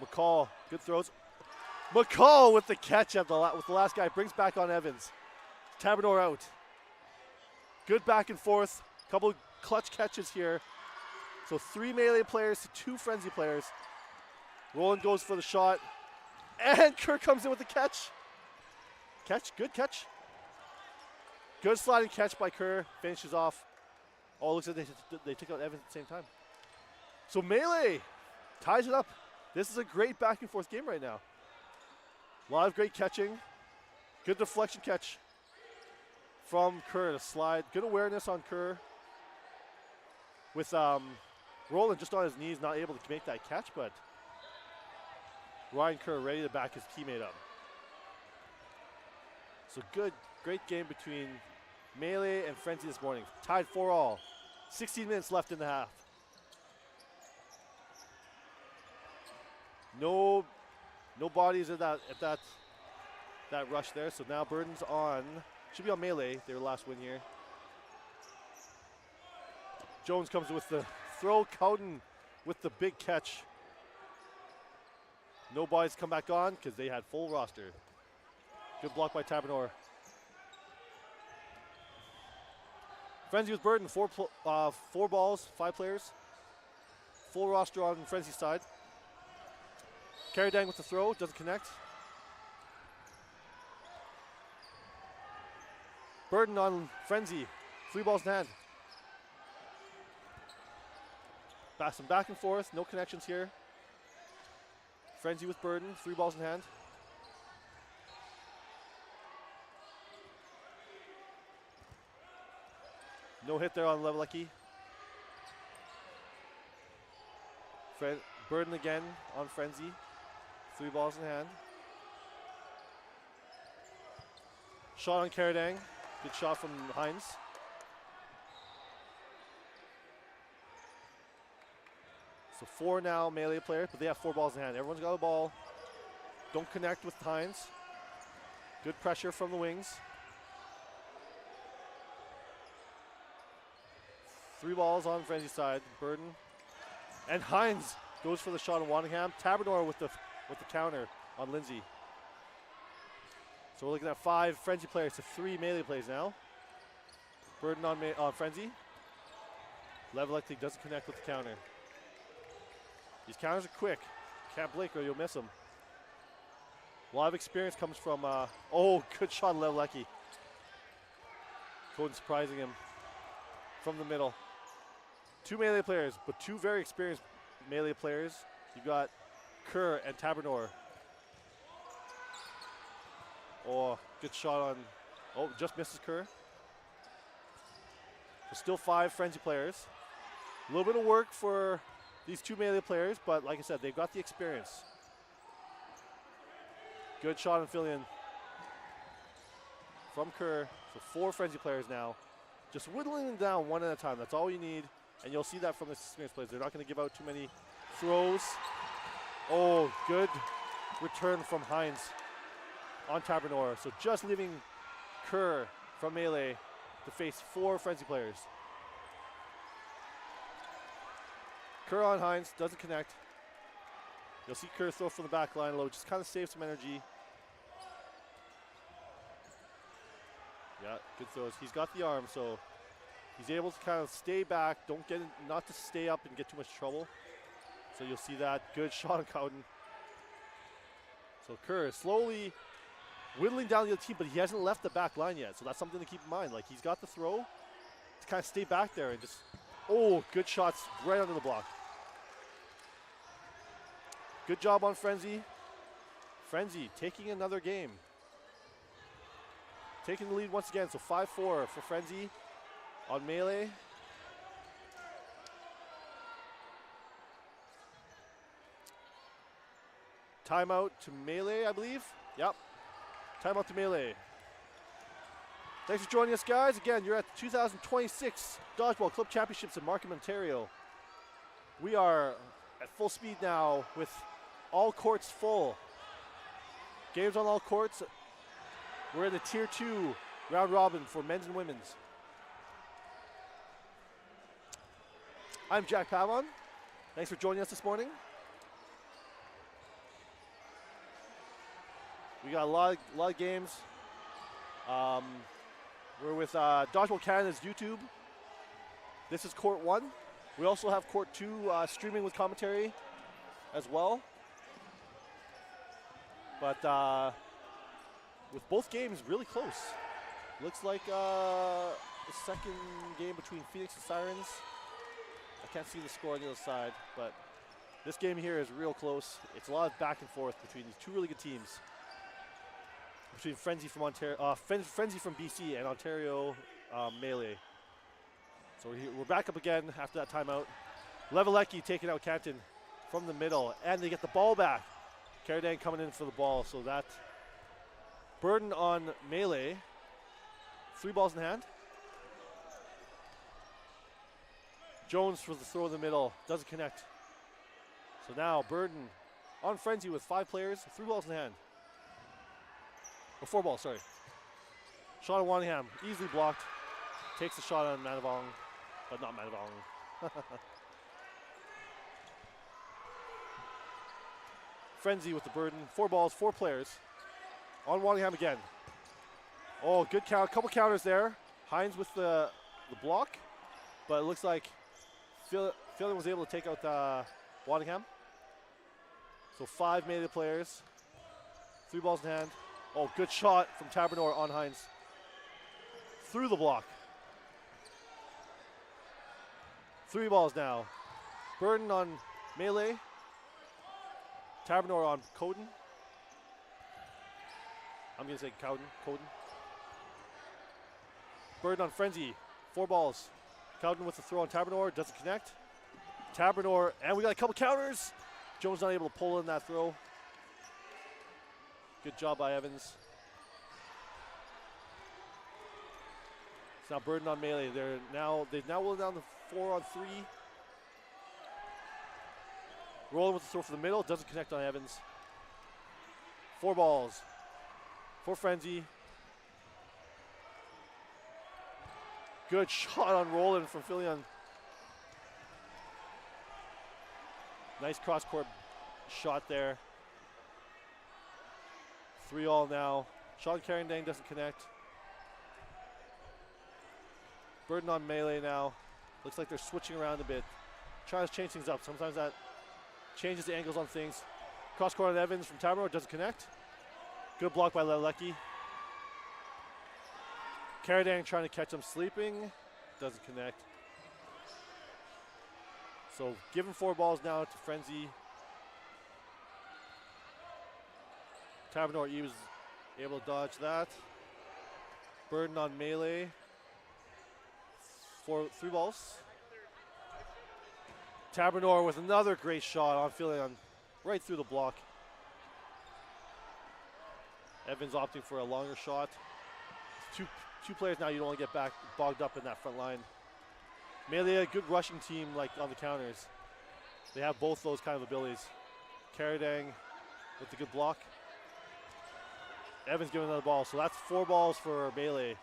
McCall, good throws. McCall with the catch with the last guy. Brings back on Evans. Tabernor out. Good back and forth. Couple clutch catches here. So 3 Melee players to 2 Frenzy players. Roland goes for the shot. And Kerr comes in with the catch. Good catch. Good sliding catch by Kerr. Finishes off. Oh, it looks like they took out Evans at the same time. So Melee ties it up. This is a great back and forth game right now. A lot of great catching. Good deflection catch from Kerr to slide. Good awareness on Kerr. With Roland just on his knees, not able to make that catch, but Ryan Kerr ready to back his teammate up. So great game between Melee and Frenzy this morning. Tied 4-all. 16 minutes left in the half. No bodies at that rush there. So now Burden's on. Should be on Melee. Their last win here. Jones comes with the throw. Cowden with the big catch. No bodies come back on because they had full roster. Good block by Tabernor. Frenzy with Burden, 4 balls, 5 players. Full roster on Frenzy's side. Caradang with the throw, doesn't connect. Burden on Frenzy, 3 balls in hand. Some back and forth, no connections here. Frenzy with Burden, 3 balls in hand. No hit there on Levelecki. Burden again on Frenzy. 3 balls in hand. Shot on Caradang. Good shot from Hines. So 4 now Melee players, but they have 4 balls in hand. Everyone's got a ball. Don't connect with Hines. Good pressure from the wings. 3 balls on Frenzy's side. Burden. And Hines goes for the shot on Waddingham. Tabernor with the counter on Lindsay. So we're looking at 5 Frenzy players to 3 Melee players now. Burden on Frenzy. Levelecki doesn't connect with the counter. These counters are quick. Can't blink or you'll miss them. A lot of experience comes from, good shot on Levelecki. Coden surprising him from the middle. 2 Melee players, but 2 very experienced Melee players. You've got Kerr and Tabernor. Oh, good shot on, just misses Kerr. So still 5 Frenzy players. A little bit of work for these two melee players, but like I said, they've got the experience. Good shot on Fillion from Kerr. So 4 frenzy players now. Just whittling them down one at a time. That's all you need. And you'll see that from the experienced players. They're not going to give out too many throws. Oh, good return from Hines on Tabernor. So just leaving Kerr from melee to face 4 frenzy players. Kerr on Hines, doesn't connect. You'll see Kerr throw from the back line low, just kind of save some energy. Yeah, good throws. He's got the arm, so he's able to kind of stay back, not to stay up and get too much trouble. So you'll see that. Good shot on Cowden. So Kerr is slowly whittling down the other team, but he hasn't left the back line yet. So that's something to keep in mind. Like, he's got the throw to kind of stay back there and just, oh, good shots right under the block. Good job on Frenzy. Frenzy taking another game. Taking the lead once again, so 5-4 for Frenzy on melee. Timeout to melee, I believe. Yep. Timeout to melee. Thanks for joining us, guys. Again, you're at the 2026 Dodgeball Club Championships in Markham, Ontario. We are at full speed now with all courts full. Games on all courts. We're in the Tier 2 round robin for men's and women's. I'm Jack Pavon. Thanks for joining us this morning. We got a lot of games. We're with Dodgeball Canada's YouTube. This is Court 1. We also have Court 2 streaming with commentary as well. But with both games really close. Looks like the second game between Phoenix and Sirens. I can't see the score on the other side, but this game here is real close. It's a lot of back and forth between these two really good teams. Between Frenzy from Ontario, Frenzy from BC and Ontario Melee. So we're back up again after that timeout. Levelecki taking out Canton from the middle, and they get the ball back. Carradine coming in for the ball, so that burden on Melee. 3 balls in hand. Jones for the throw in the middle, doesn't connect. So now Burden on Frenzy with 5 players, 3 balls in hand. Or 4 balls, sorry. Shot on Waningham, easily blocked. Takes the shot on Manavong, but not Manavong. Frenzy with the burden, 4 balls, 4 players. On Waningham again. Oh, good count, couple counters there. Hines with the block, but it looks like Philly was able to take out Waningham. So 5 melee players, 3 balls in hand. Oh, good shot from Tabernor on Hines. Through the block. 3 balls now. Burden on melee. Tabernor on Coden. I'm going to say Coden. Burden on Frenzy. 4 balls. Cowden with the throw on Tabernor. Doesn't connect. Tabernor, and we got a couple counters. Jones not able to pull in that throw. Good job by Evans. It's now Burden on melee. They've now rolled down to 4 on 3. Rolling with the throw for the middle. Doesn't connect on Evans. 4 balls. For Frenzy. Good shot on Roland from Filion. Nice cross-court shot there. 3-all now. Sean Carrington doesn't connect. Burden on melee now. Looks like they're switching around a bit. Trying to change things up. Sometimes that changes the angles on things. Cross-court on Evans from Tabernor doesn't connect. Good block by Lelecki. Carradine trying to catch him sleeping. Doesn't connect. So given 4 balls now to Frenzy. Tabernor, he was able to dodge that. Burden on melee. 3 balls. Tabernor with another great shot on feeling on right through the block. Evans opting for a longer shot. Two players now, you don't want to get back bogged up in that front line. Melee, a good rushing team like on the counters. They have both those kind of abilities. Caradang with the good block. Evans giving another ball, so that's 4 balls for Melee.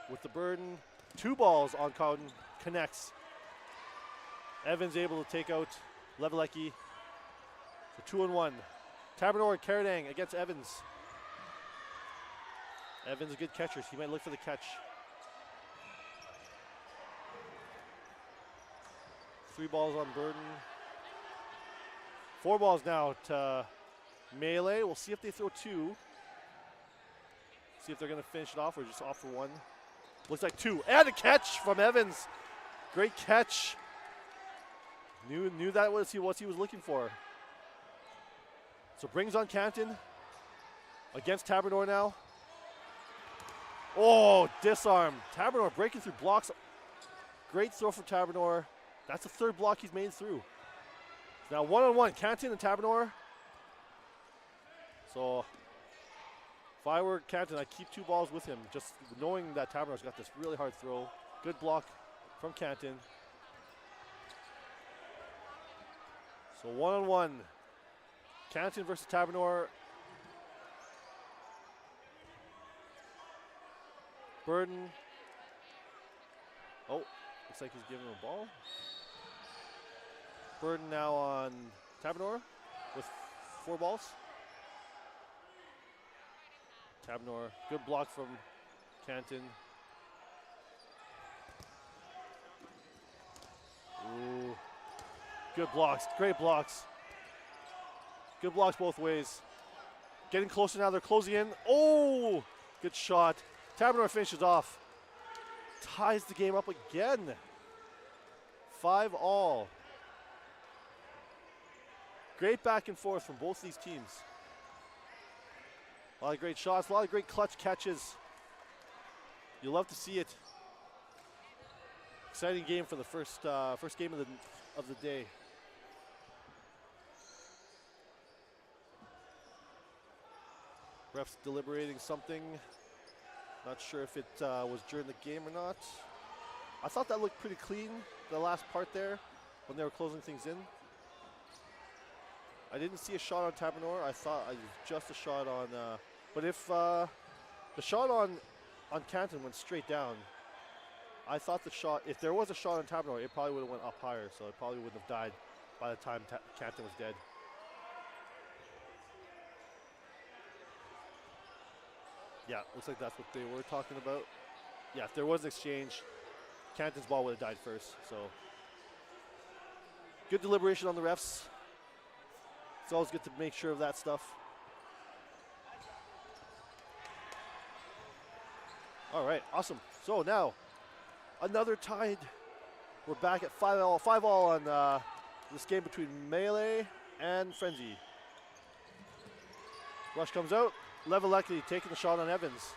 With the burden, 2 balls on Cowden, connects. Evans able to take out Levelecki. So 2-1. Tabernor and Caradang against Evans. Evans a good catcher, so he might look for the catch. 3 balls on Burden. 4 balls now to Melee. We'll see if they throw 2. See if they're going to finish it off or just off for 1. Looks like 2. And a catch from Evans. Great catch. Knew that was what he was looking for. So brings on Canton against Tabernor now. Oh, disarm. Tabernor breaking through blocks. Great throw from Tabernor. That's the 3rd block he's made through. Now 1-on-1, Canton and Tabernor. So if I were Canton, I'd keep 2 balls with him, just knowing that Tabernor's got this really hard throw. Good block from Canton. So 1-on-1. Canton versus Tabernor. Burden. Oh, looks like he's giving him a ball. Burden now on Tabernor with 4 balls. Tabernor, good block from Canton. Ooh, good blocks, great blocks. Good blocks both ways. Getting closer now, they're closing in. Oh, good shot. Tabernor finishes off. Ties the game up again. 5-all. Great back and forth from both these teams. A lot of great shots, a lot of great clutch catches. You love to see it. Exciting game for the first game of the day. Refs deliberating something. Not sure if it was during the game or not. I thought that looked pretty clean, the last part there, when they were closing things in. I didn't see a shot on Tabernor. I thought it was just a shot on, but if the shot on Canton went straight down, I thought the shot, if there was a shot on Tabernor, it probably would have went up higher, so it probably wouldn't have died by the time Canton was dead. Yeah, looks like that's what they were talking about. Yeah, if there was an exchange, Canton's ball would have died first, so. Good deliberation on the refs. It's always good to make sure of that stuff. All right, awesome. So now, another tied. We're back at 5-all. 5-all on this game between Melee and Frenzy. Rush comes out. Levelecki taking the shot on Evans.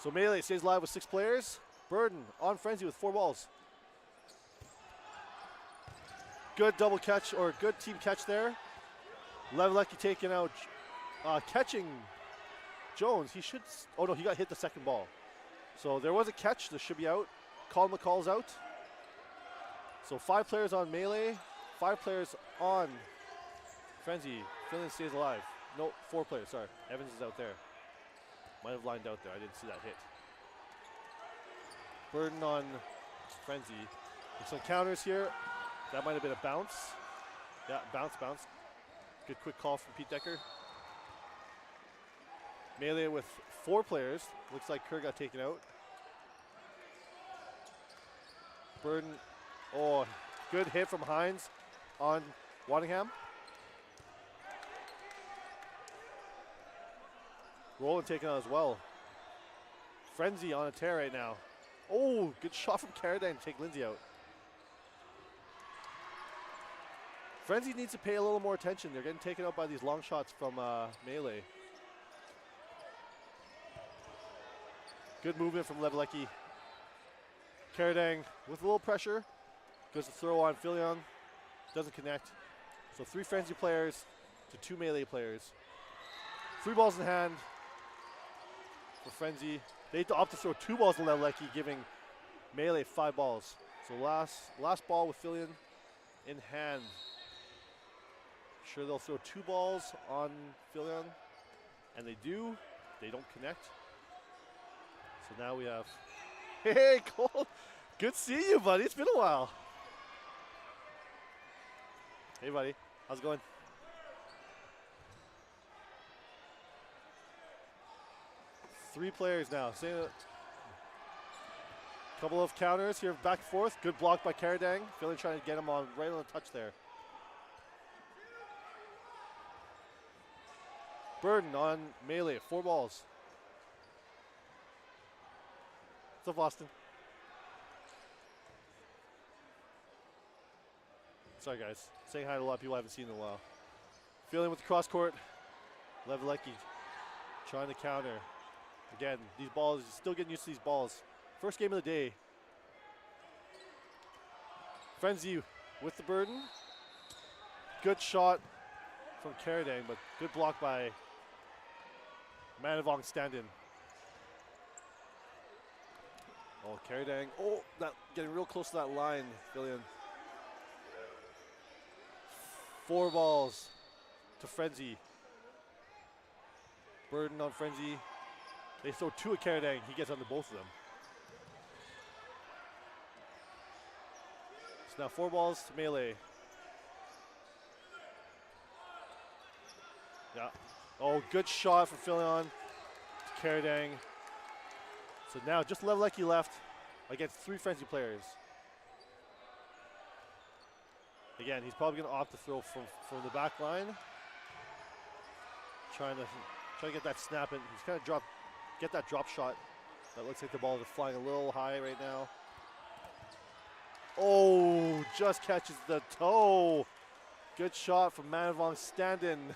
So Melee stays live with 6 players. Burden on Frenzy with 4 balls. Good double catch, or good team catch there. Levelecki taking out, catching Jones. He should, oh no, he got hit the second ball. So there was a catch, this should be out. Colin McCall's out. So 5 players on Melee, 5 players on Frenzy. Finland stays alive. No, 4 players, sorry. Evans is out there. Might have lined out there, I didn't see that hit. Burden on Frenzy. There's some counters here. That might have been a bounce. Yeah, bounce. Good quick call from Pete Decker. Melee with 4 players. Looks like Kerr got taken out. Burden, oh, good hit from Hines on Waddingham. Roland taken out as well. Frenzy on a tear right now. Oh, good shot from Caradine to take Lindsay out. Frenzy needs to pay a little more attention. They're getting taken out by these long shots from Melee. Good movement from Levelecki. Caradang with a little pressure. Goes to throw on Filion. Doesn't connect. So 3 frenzy players to 2 melee players. 3 balls in hand for Frenzy. They opt to throw 2 balls in Levelecki, giving melee 5 balls. So last ball with Filion in hand. Sure, they'll throw 2 balls on Filion, and they do. They don't connect. So now we have, hey, Cole, good seeing you, buddy. It's been a while. Hey, buddy, how's it going? Three players now. Couple of counters here, back and forth. Good block by Caradang. Filion trying to get him on right on the touch there. Burden on melee, 4 balls. What's up, Austin? Sorry, guys. Saying hi to a lot of people I haven't seen in a while. Filion with the cross court. Levelecki trying to counter. Again, these balls, still getting used to these balls. First game of the day. Frenzy with the burden. Good shot from Caradang, but good block by Manavong stand-in. Oh, Caradang. Oh, getting real close to that line, Filion. 4 balls to Frenzy. Burden on Frenzy. They throw 2 at Caradang. He gets under both of them. So now 4 balls to melee. Yeah. Oh, good shot from Filion to Caradang. So now just Levelecki left against 3 Frenzy players. Again, he's probably going to opt to throw from the back line. Trying to get that snap in. He's kind of get that drop shot. That looks like the ball is flying a little high right now. Oh, just catches the toe. Good shot from Manavong stand-in.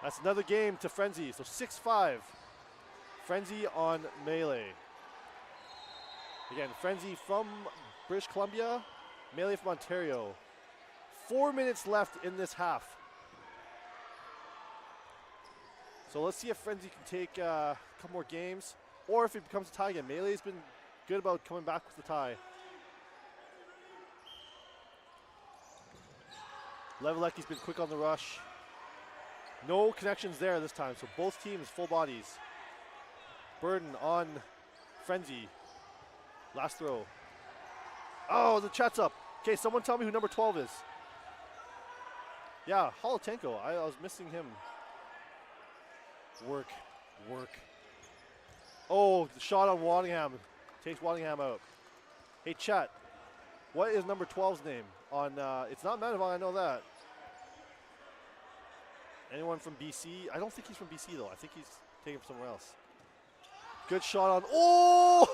That's another game to Frenzy. So 6-5. Frenzy on melee. Again, Frenzy from British Columbia, melee from Ontario. 4 minutes left in this half. So let's see if Frenzy can take a couple more games, or if it becomes a tie again. Melee's been good about coming back with the tie. Levelecki's been quick on the rush. No connections there this time, so both teams full bodies. Burden on Frenzy. Last throw. Oh, the chat's up. Okay, someone tell me who number 12 is. Yeah, Holotenko. I was missing him. Work. Oh, the shot on Waddingham. Takes Waddingham out. Hey, chat. What is number 12's name? On it's not Manavong, I know that. Anyone from BC? I don't think he's from BC, though. I think he's taken from somewhere else. Good shot on. Oh!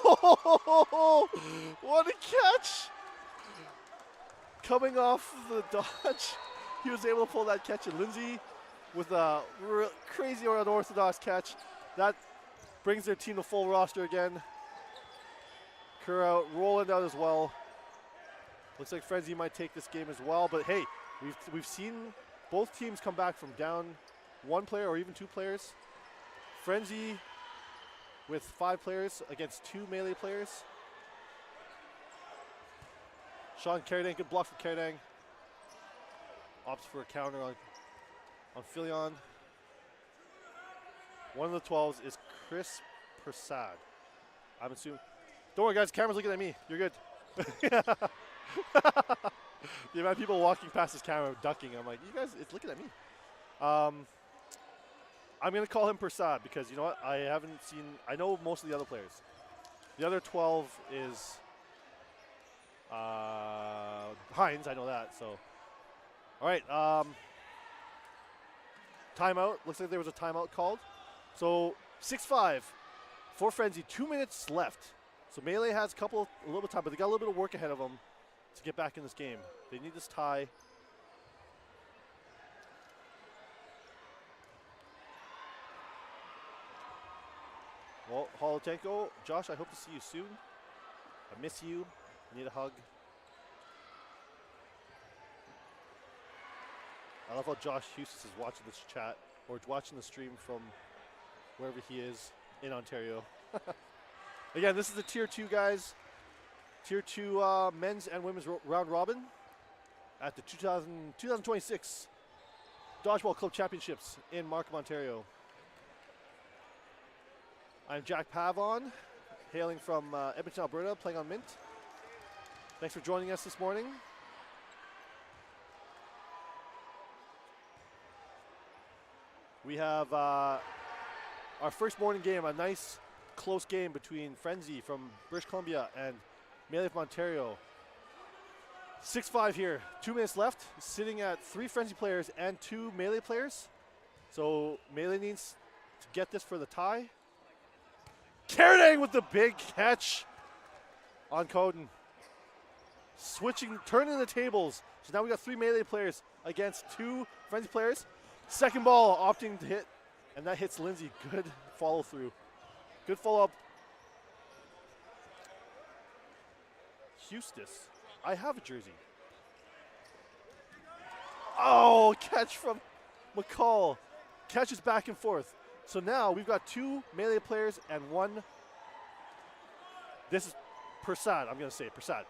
What a catch! Coming off the dodge, he was able to pull that catch. And Lindsay with a crazy unorthodox catch. That brings their team to full roster again. Kerr out, Roland out as well. Looks like Frenzy might take this game as well. But hey, we've seen both teams come back from down 1 player or even 2 players. Frenzy with 5 players against 2 melee players. Sean Caradang, good block from Caradang. Opts for a counter on Filion. One of the 12s is Chris Prasad. I'm assuming. Don't worry, guys. Camera's looking at me. You're good. The amount of people walking past this camera ducking. I'm like, you guys, it's looking at me. I'm going to call him Prasad because, you know what? I know most of the other players. The other 12 is Hines. I know that. So, all right. Timeout. Looks like there was a timeout called. So 6-5 for Frenzy. 2 minutes left. So Melee has a little bit of time, but they got a little bit of work ahead of them to get back in this game. They need this tie. Well, Holotenko, Josh, I hope to see you soon. I miss you. I need a hug. I love how Josh Hustis is watching this chat or watching the stream from wherever he is in Ontario. Again, this is the Tier 2, guys. Tier 2 men's and women's round robin at the 2026 Dodgeball Club Championships in Markham, Ontario. I'm Jack Pavon, hailing from Edmonton, Alberta, playing on Mint. Thanks for joining us this morning. We have our first morning game, a nice close game between Frenzy from British Columbia and Melee from Ontario. 6-5 here, 2 minutes left, sitting at 3 Frenzy players and 2 Melee players. So Melee needs to get this for the tie. Carradine with the big catch on Coden. Switching, turning the tables. So now we got 3 Melee players against 2 Frenzy players. Second ball opting to hit, and that hits Lindsay. Good follow through. Good follow up. Hustis, I have a jersey. Oh, catch from McCall. Catches back and forth. So now we've got 2 Melee players and 1. This is Persad, I'm going to say Persad.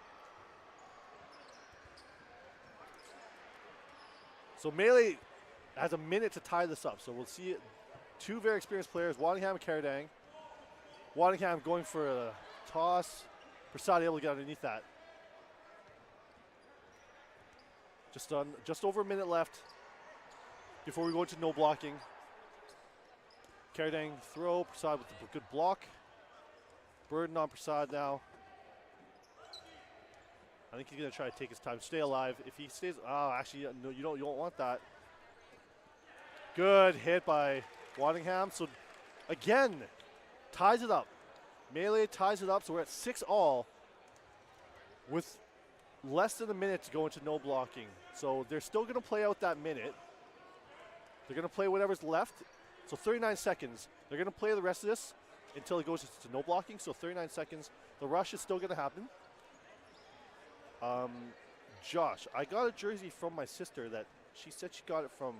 So Melee has a minute to tie this up. So we'll see 2 very experienced players, Waddingham and Carradine. Waddingham going for a toss. Persad able to get underneath that. Just over a minute left before we go into no blocking. Carradine throw, Persad with a good block. Burden on Persad now. I think he's going to try to take his time, stay alive. If he stays, actually, no, you don't want that. Good hit by Waddingham. So again, ties it up. Melee ties it up, so we're at 6-all with less than a minute to go into no blocking. So they're still going to play out that minute. They're going to play whatever's left. So 39 seconds. They're going to play the rest of this until it goes to no blocking. So 39 seconds. The rush is still going to happen. Josh, I got a jersey from my sister that she said she got it from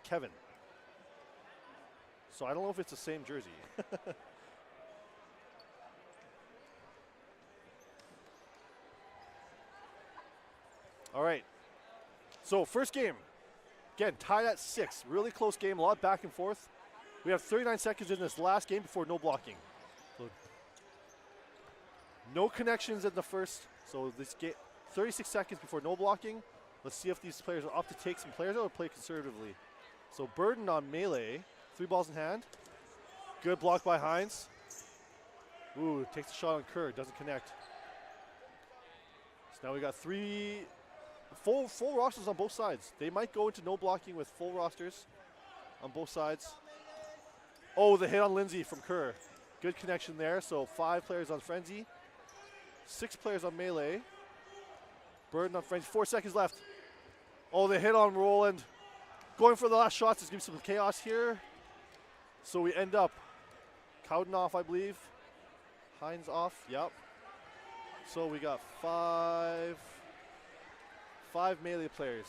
Kevin. So I don't know if it's the same jersey. All right. So first game. Again, tied at 6. Really close game, a lot back and forth. We have 39 seconds in this last game before no blocking. So no connections in the first. So this game, 36 seconds before no blocking. Let's see if these players are up to take some players out or play conservatively. So Burden on Melee, 3 balls in hand. Good block by Hines. Ooh, takes a shot on Kerr, doesn't connect. So now we got 3 full rosters on both sides. They might go into no blocking with full rosters on both sides. Oh, the hit on Lindsay from Kerr. Good connection there. So 5 players on Frenzy, 6 players on Melee. Burden on Frenzy, 4 seconds left. Oh, the hit on Roland. Going for the last shots is going to be some chaos here. So we end up Cowden off, I believe. Hines off, yep. So we got 5 Melee players,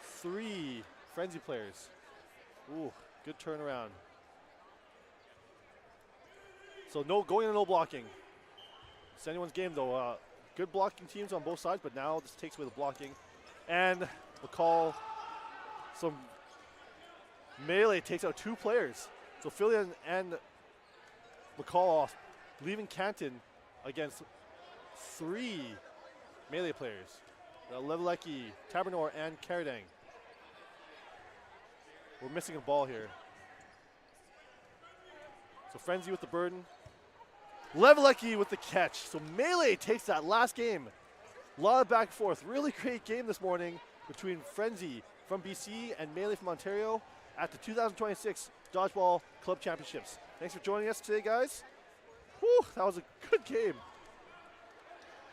3 Frenzy players. Ooh, good turnaround. So going to no blocking. It's anyone's game though. Good blocking teams on both sides, but now this takes away the blocking. And McCall, some Melee takes out 2 players. So Fillion and McCall off, leaving Canton against 3 Melee players. Levelecki, Tabernor, and Carradine. We're missing a ball here. So Frenzy with the burden. Levelecki with the catch. So Melee takes that last game. A lot of back and forth. Really great game this morning between Frenzy from BC and Melee from Ontario at the 2026 Dodgeball Club Championships. Thanks for joining us today, guys. Whew, that was a good game.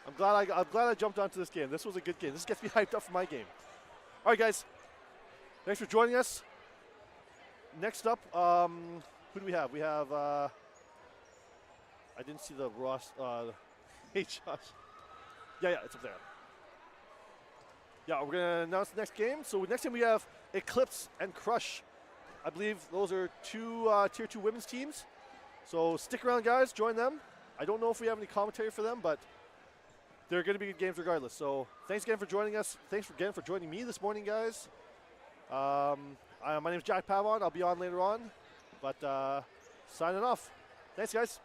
I'm glad I jumped onto this game. This was a good game. This gets me hyped up for my game. All right, guys. Thanks for joining us. Next up, Who do we have? We have, I didn't see the Ross, hey Josh. Yeah, it's up there. Yeah, we're gonna announce the next game. So next game we have Eclipse and Crush. I believe those are two Tier 2 women's teams. So stick around, guys, join them. I don't know if we have any commentary for them, but they're gonna be good games regardless. So thanks again for joining us. Thanks again for joining me this morning, guys. My name is Jack Pavon. I'll be on later on, but signing off. Thanks, guys.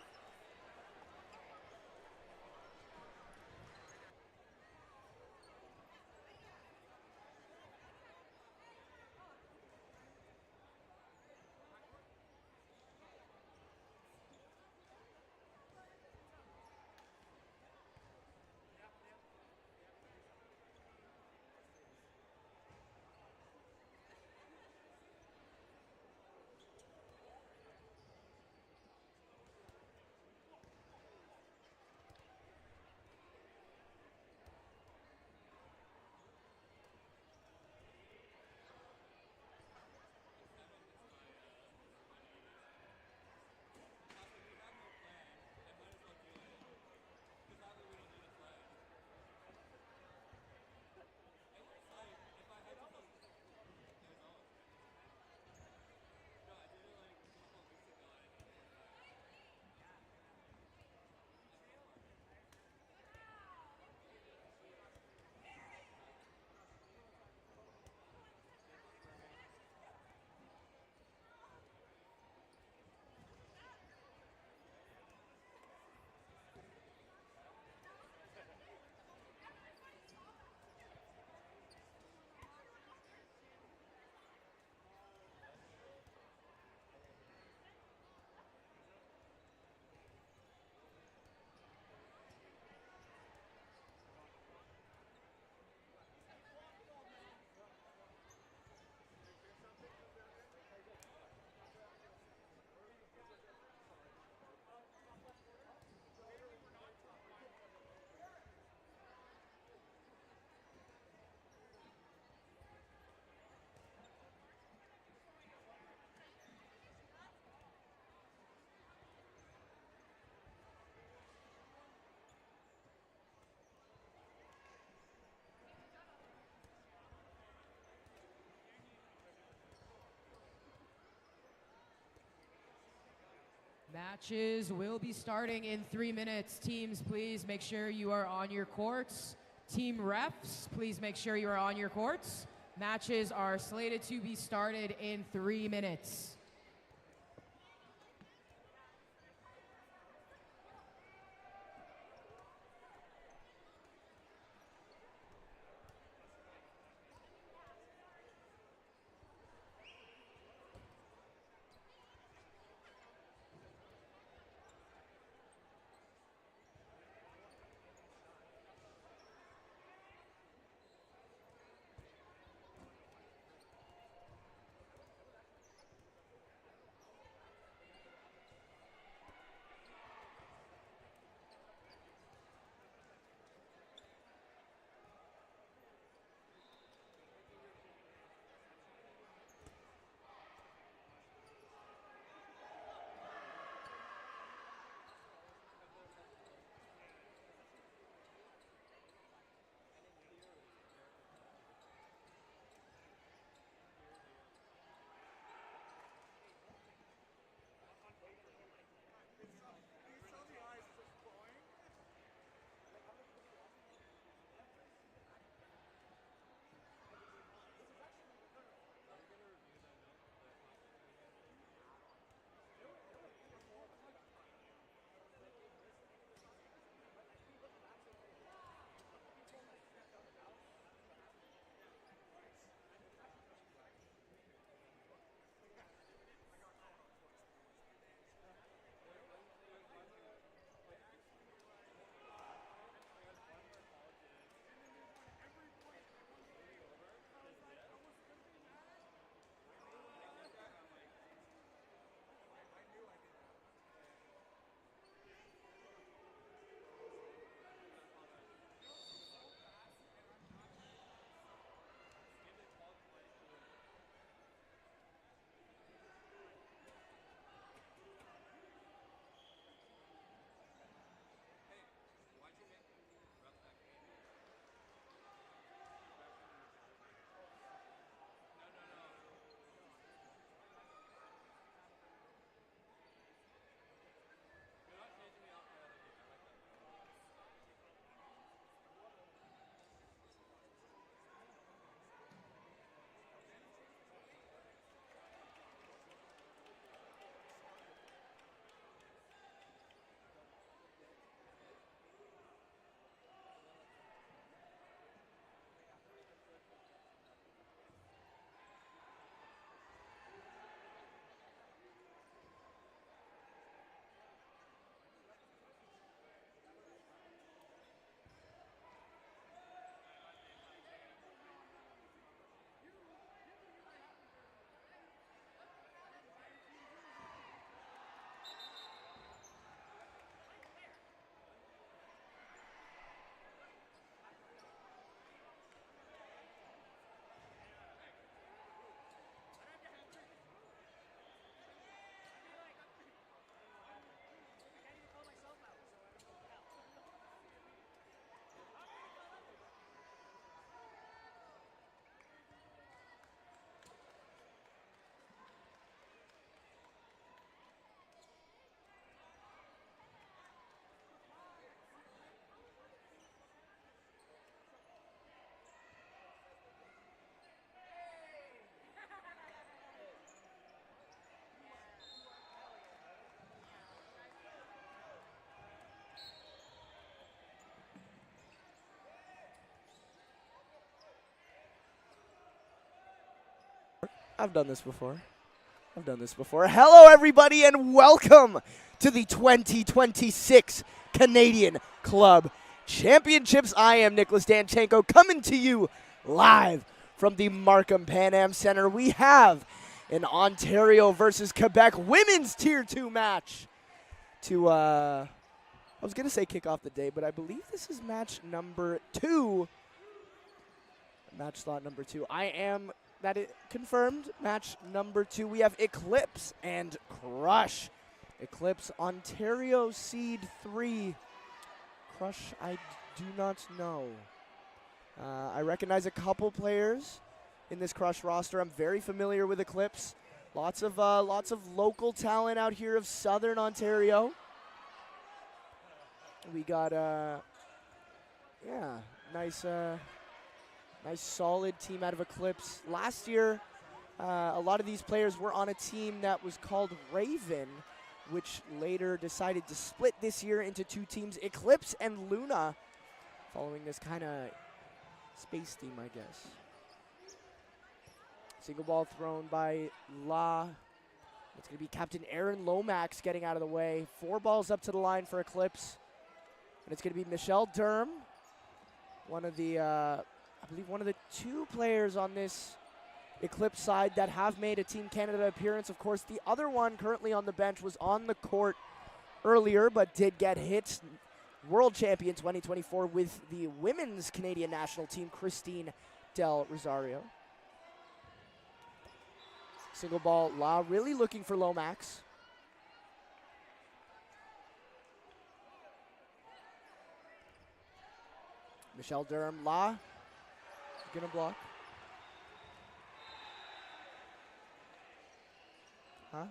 Matches will be starting in 3 minutes. Teams, please make sure you are on your courts. Team refs, please make sure you are on your courts. Matches are slated to be started in 3 minutes. I've done this before. Hello, everybody, and welcome to the 2026 Canadian Club Championships. I am Nicholas Danchenko, coming to you live from the Markham Pan Am Center. We have an Ontario versus Quebec women's Tier 2 match to, I was going to say kick off the day, but I believe this is match number 2. Match slot number 2. That is confirmed. Match number 2. We have Eclipse and Crush. Eclipse, Ontario Seed 3. Crush, I do not know. I recognize a couple players in this Crush roster. I'm very familiar with Eclipse. Lots of local talent out here of Southern Ontario. We got nice solid team out of Eclipse. Last year, a lot of these players were on a team that was called Raven, which later decided to split this year into 2 teams, Eclipse and Luna, following this kind of space theme, I guess. Single ball thrown by La. It's going to be Captain Aaron Lomax getting out of the way. 4 balls up to the line for Eclipse. And it's going to be Michelle Durham, one of the, I believe one of the 2 players on this Eclipse side that have made a Team Canada appearance. Of course, the other one currently on the bench was on the court earlier, but did get hit. World champion 2024 with the women's Canadian national team, Christine Del Rosario. Single ball, La really looking for Lomax. Michelle Durham, La, gonna block. Huh?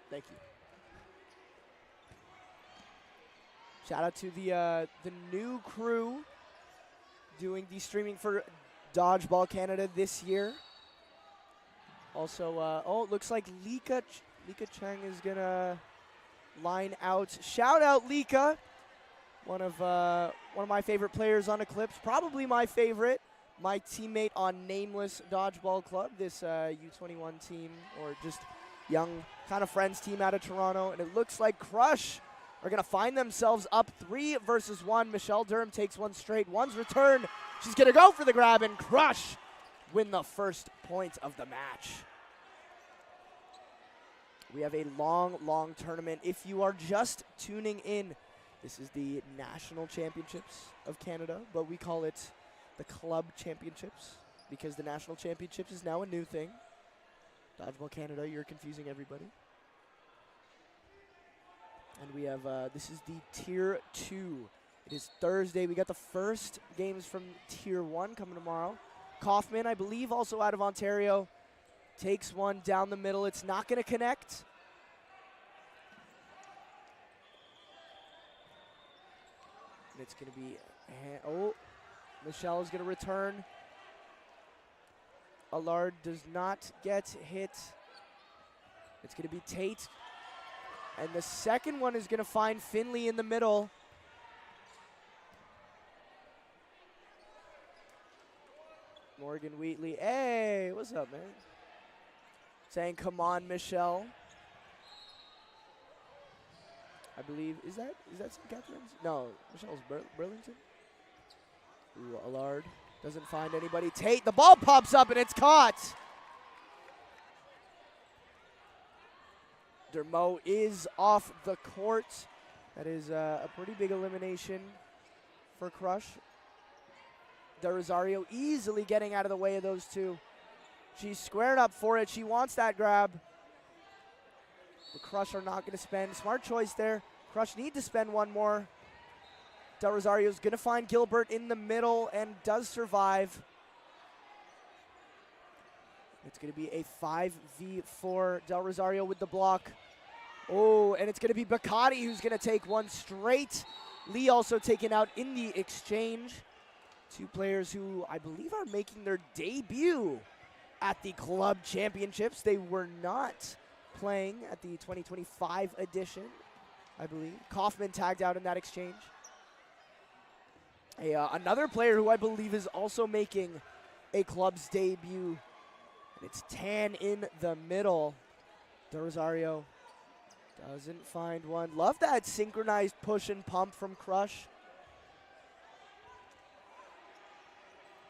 Thank you. Shout out to the new crew doing the streaming for Dodgeball Canada this year. Also, it looks like Lika Cheng is gonna line out. Shout out Lika, one of my favorite players on Eclipse, probably my favorite. My teammate on Nameless Dodgeball Club, this U21 team, or just young kind of friends team out of Toronto. And it looks like Crush are gonna find themselves up 3 versus 1. Michelle Durham takes one straight. One's returned. She's gonna go for the grab, and Crush win the first point of the match. We have a long tournament. If you are just tuning in, this is the National Championships of Canada, but we call it the Club Championships because the National Championships is now a new thing. Dodgeball Canada, you're confusing everybody. And we have, this is the Tier 2. It is Thursday. We got the first games from Tier 1 coming tomorrow. Kaufman, I believe, also out of Ontario, takes one down the middle. It's not going to connect. And it's going to be, Michelle is going to return. Allard does not get hit. It's going to be Tate. And the second one is going to find Finley in the middle. Morgan Wheatley, hey, what's up, man? Saying, come on, Michelle. I believe, is that St. Catharines? No, Michelle's Burlington. Ooh, Allard doesn't find anybody. Tate, the ball pops up and it's caught. Dermot is off the court. That is a pretty big elimination for Crush. Del Rosario easily getting out of the way of those 2. She's squared up for it. She wants that grab. The Crush are not going to spend. Smart choice there. Crush need to spend one more. Del Rosario's going to find Gilbert in the middle and does survive. It's going to be a 5v4. Del Rosario with the block. Oh, and it's going to be Bacati who's going to take one straight. Lee also taken out in the exchange. 2 players who I believe are making their debut at the Club Championships. They were not playing at the 2025 edition, I believe. Kaufman tagged out in that exchange. Another player who I believe is also making a club's debut, and it's Tan in the middle. De Rosario doesn't find one. Love that synchronized push and pump from Crush.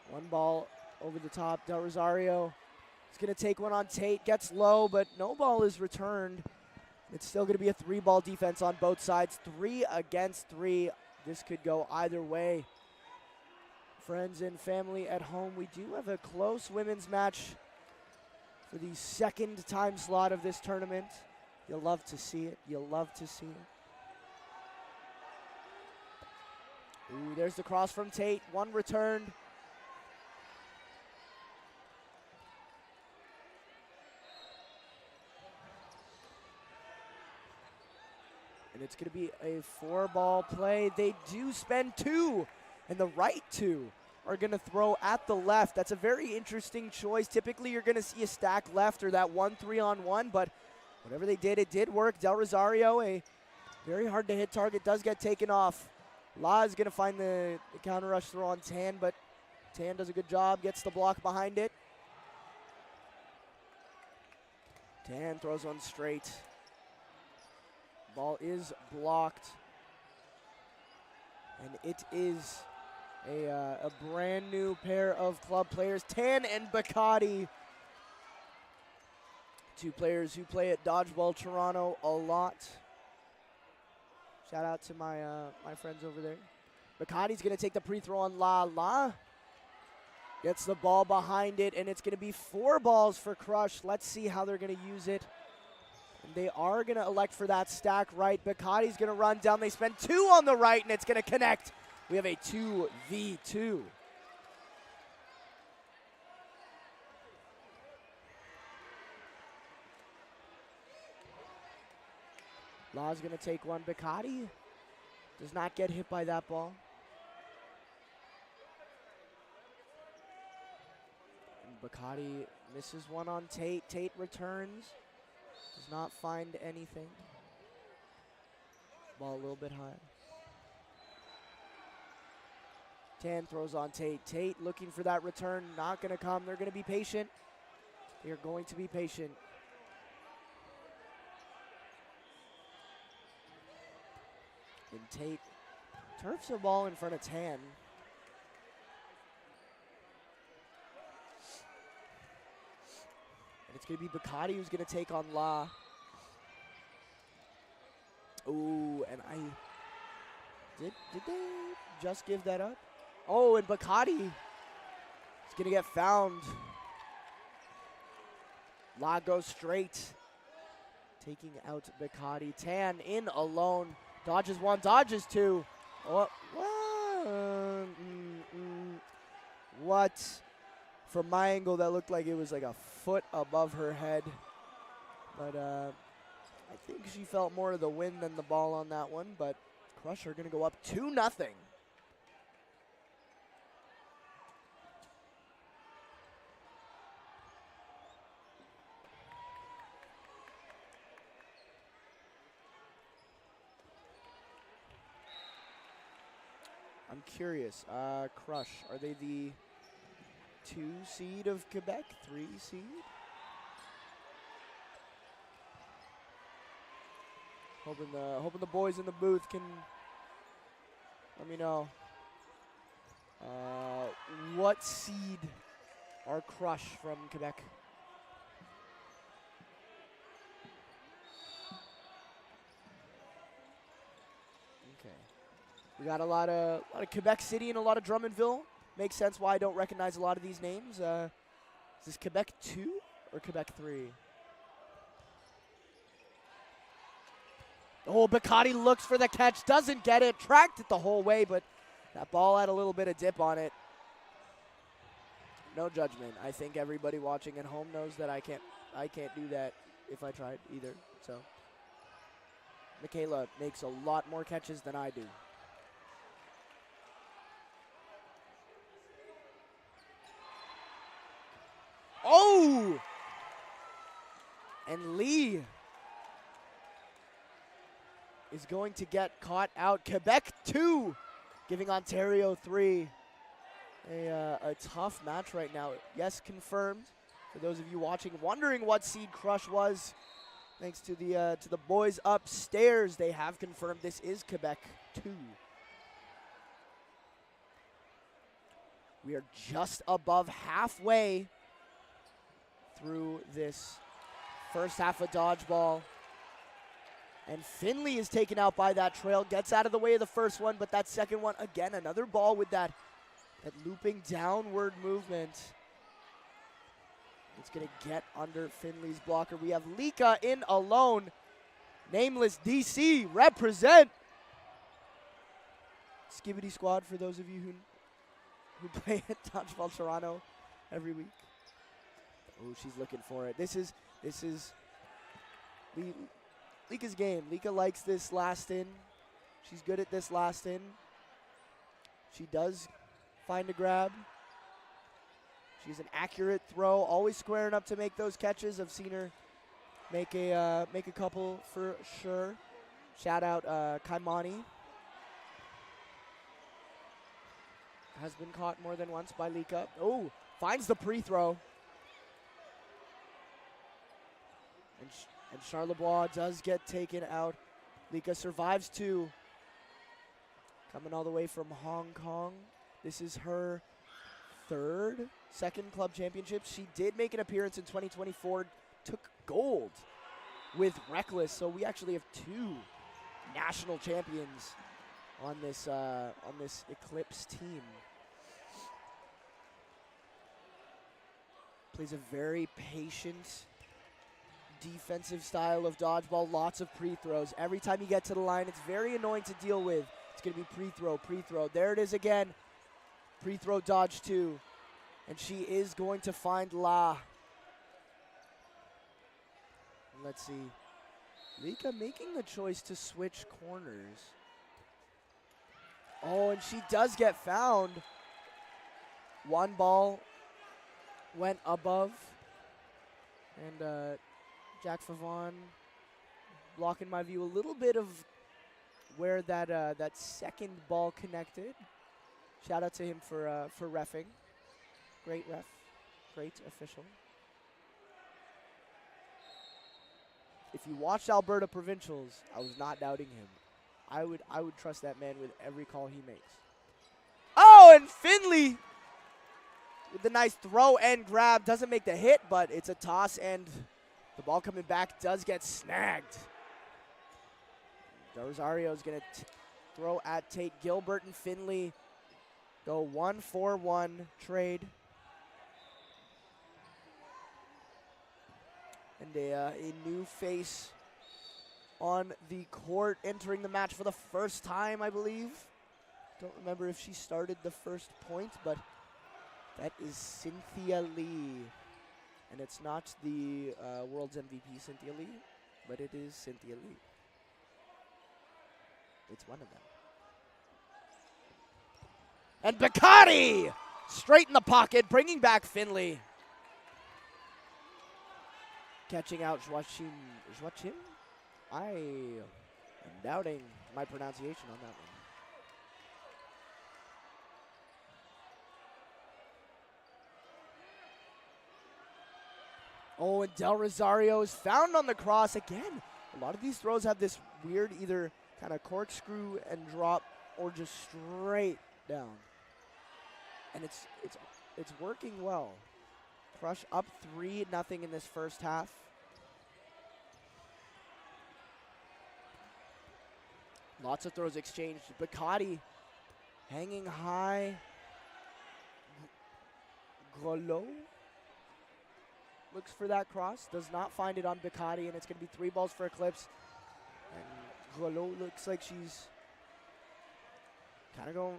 One ball over the top. Del Rosario is going to take one on Tate. Gets low, but no ball is returned. It's still going to be a 3-ball defense on both sides. 3 against 3. This could go either way. Friends and family at home, we do have a close women's match for the second time slot of this tournament. You'll love to see it. You'll love to see it. Ooh, there's the cross from Tate. One returned. And it's going to be a 4-ball play. They do spend 2, and the right 2 are going to throw at the left. That's a very interesting choice. Typically, you're going to see a stack left or that 1 3-on-1, but whatever they did, it did work. Del Rosario, a very hard to hit target, does get taken off. La is going to find the counter rush throw on Tan, but Tan does a good job, gets the block behind it. Tan throws one straight. Ball is blocked. And it is a brand new pair of club players, Tan and Bacardi. 2 players who play at Dodgeball Toronto a lot. Shout out to my my friends over there. Bacardi's going to take the pre-throw on La. La gets the ball behind it, and it's going to be 4 balls for Crush. Let's see how they're going to use it. And they are going to elect for that stack right. Bacardi's going to run down. They spend 2 on the right, and it's going to connect. We have a 2v2. La's going to take one. Bacardi does not get hit by that ball. And Bacardi misses one on Tate. Tate returns. Does not find anything. Ball a little bit high. Tan throws on Tate. Tate looking for that return. Not going to come. They're going to be patient. They are going to be patient. And Tate turfs a ball in front of Tan. And it's going to be Bacardi who's going to take on La. Ooh, and did they just give that up? Oh, and Bacardi is going to get found. La goes straight, taking out Bacardi. Tan in alone. Dodges 1, dodges 2. Oh, what? From my angle, that looked like it was like a foot above her head. But I think she felt more of the wind than the ball on that one. But Crusher going to go up 2-0. I'm curious. Crush, are they the 2 seed of Quebec? 3 seed? Hoping the boys in the booth can let me know. What seed are Crush from Quebec? Okay. We got a lot of Quebec City and a lot of Drummondville. Makes sense why I don't recognize a lot of these names. Is this Quebec 2 or Quebec 3? Oh, Bacardi looks for the catch, doesn't get it, tracked it the whole way, but that ball had a little bit of dip on it. No judgment. I think everybody watching at home knows that I can't do that if I tried either. So Michaela makes a lot more catches than I do. Oh! And Lee is going to get caught out. Quebec 2, giving Ontario 3. A tough match right now. Yes, confirmed. For those of you watching, wondering what seed crush was, thanks to the boys upstairs, they have confirmed this is Quebec 2. We are just above halfway through this first half of dodgeball. And Finley is taken out by that trail, gets out of the way of the first one, but that second one, again, another ball with that looping downward movement. It's going to get under Finley's blocker. We have Lika in alone. Nameless DC represent. Skibidi Squad for those of you who play at Dodgeball Toronto every week. Oh, she's looking for it. This is Lika's game. Lika likes this last in. She's good at this last in. She does find a grab. She's an accurate throw, always squaring up to make those catches. I've seen her make a couple for sure. Shout out Kaimani. Has been caught more than once by Lika. Oh, finds the pre-throw. And Charlebois does get taken out. Lika survives 2. Coming all the way from Hong Kong. This is her second club championship. She did make an appearance in 2024, took gold with Reckless. So we actually have 2 national champions on this Eclipse team. Plays a very patient defensive style of dodgeball, lots of pre-throws. Every time you get to the line, it's very annoying to deal with. It's going to be pre-throw. There it is again. Pre-throw dodge 2. And she is going to find La. Let's see. Lika making the choice to switch corners. Oh, and she does get found. One ball went above. And Jack Favon blocking my view a little bit of where that second ball connected. Shout out to him for reffing. Great ref, great official. If you watched Alberta Provincials, I was not doubting him. I would trust that man with every call he makes. Oh, and Finley with the nice throw and grab. Doesn't make the hit, but it's a toss, and the ball coming back does get snagged. Rosario is going to throw at Tate. Gilbert and Finley go 1-4-1 trade. And a new face on the court, entering the match for the first time, I believe. Don't remember if she started the first point, but that is Cynthia Lee. And it's not the world's MVP Cynthia Lee, but it is Cynthia Lee. It's one of them. And Bacardi straight in the pocket, bringing back Finley. Catching out Joachim. I am doubting my pronunciation on that one. Oh, and Del Rosario is found on the cross again. A lot of these throws have this weird either kind of corkscrew and drop or just straight down. And it's working well. Crush up 3-0 in this first half. Lots of throws exchanged. Bacardi hanging high. Grolot looks for that cross. Does not find it on Bacardi, and it's going to be 3 balls for Eclipse. And Grolot looks like she's kind of going.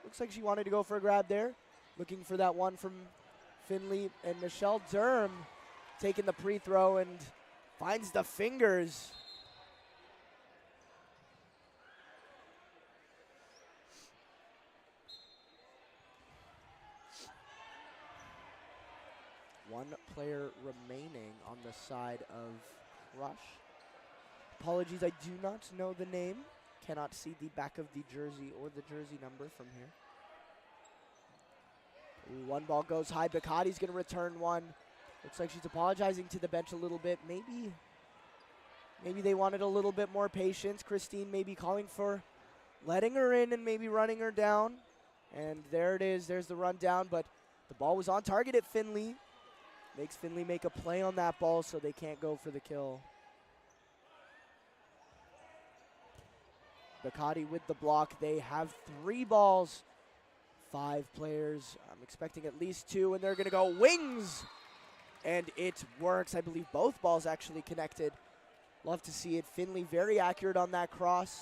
Looks like she wanted to go for a grab there. Looking for that one from Finley, and Michelle Durham taking the pre-throw and finds the fingers. One player remaining on the side of Rush. Apologies, I do not know the name. Cannot see the back of the jersey or the jersey number from here. Ooh, one ball goes high. Bacati's going to return one. Looks like she's apologizing to the bench a little bit. Maybe they wanted a little bit more patience. Christine maybe calling for letting her in and maybe running her down. And there it is. There's the run down, but the ball was on target at Finley. Makes Finley make a play on that ball so they can't go for the kill. Bacati with the block. They have 3 balls, 5 players. I'm expecting at least 2, and they're going to go wings. And it works. I believe both balls actually connected. Love to see it. Finley very accurate on that cross.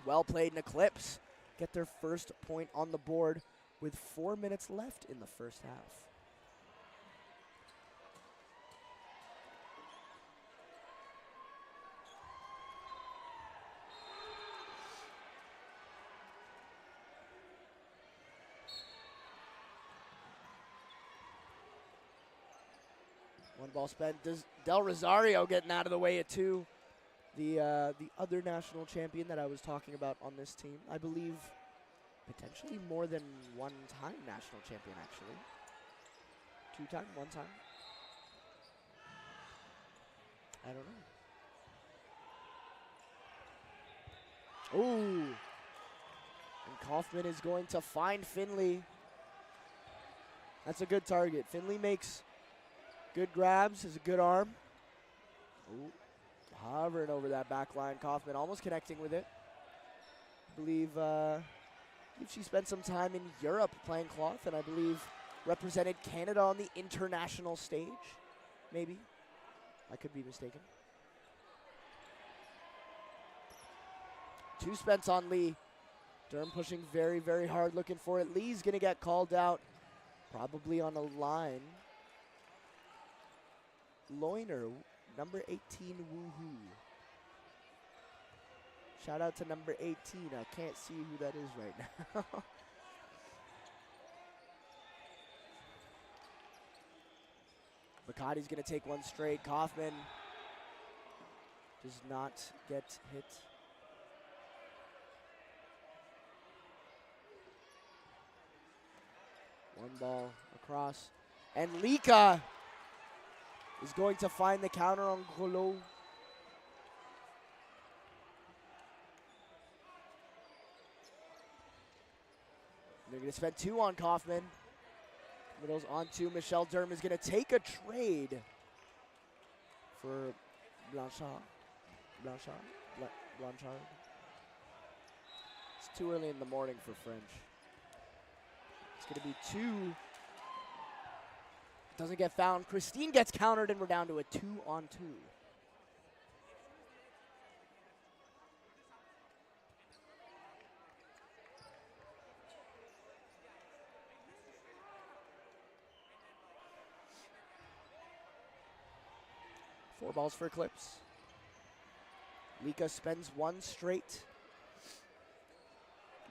Well played in Eclipse. Get their first point on the board with 4 minutes left in the first half. One ball spent. Del Rosario getting out of the way at 2. The other national champion that I was talking about on this team. I believe potentially more than 1-time national champion, actually. 2-time, 1-time? I don't know. Ooh. And Kaufman is going to find Finley. That's a good target. Finley makes good grabs, has a good arm. Ooh. Hovering over that back line. Kaufman almost connecting with it. I believe she spent some time in Europe playing cloth, and I believe represented Canada on the international stage. Maybe. I could be mistaken. 2 spents on Lee. Durham pushing very, very hard, looking for it. Lee's going to get called out, probably on a line. Loiner, number 18, woohoo. Shout out to number 18. I can't see who that is right now. Bacati's going to take one straight. Kaufman does not get hit. One ball across. And Lika is going to find the counter on Golo. They're going to spend 2 on Kaufman. Middle's on 2. Michelle Durham is going to take a trade for Blanchard. Blanchard. It's too early in the morning for French. It's going to be 2. Doesn't get found. Christine gets countered, and we're down to a 2-on-2. Four balls for Eclipse. Lika spends 1 straight.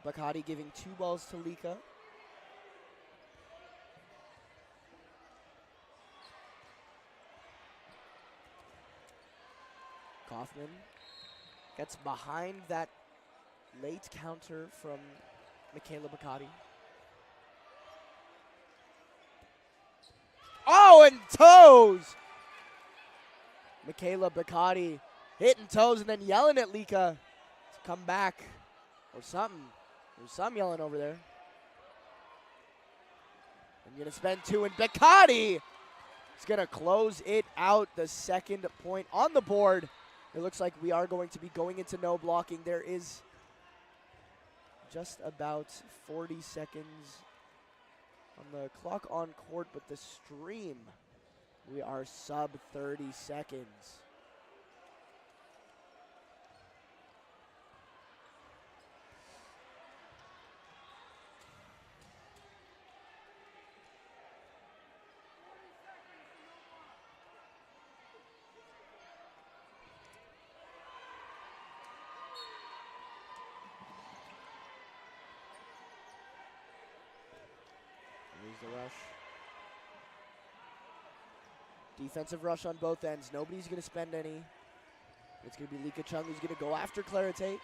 Bacati giving 2 balls to Lika. Kaufman gets behind that late counter from Michaela Bacati. Oh, and toes! Michaela Bacati hitting toes and then yelling at Lika to come back or something. There's some yelling over there. I'm going to spend 2, and Bacati is going to close it out. The second point on the board. It looks like we are going to be going into no blocking. There is just about 40 seconds on the clock on court, but the stream, we are sub 30 seconds. The rush. Defensive rush on both ends. Nobody's going to spend any. It's going to be Lika Chung who's going to go after Clarite.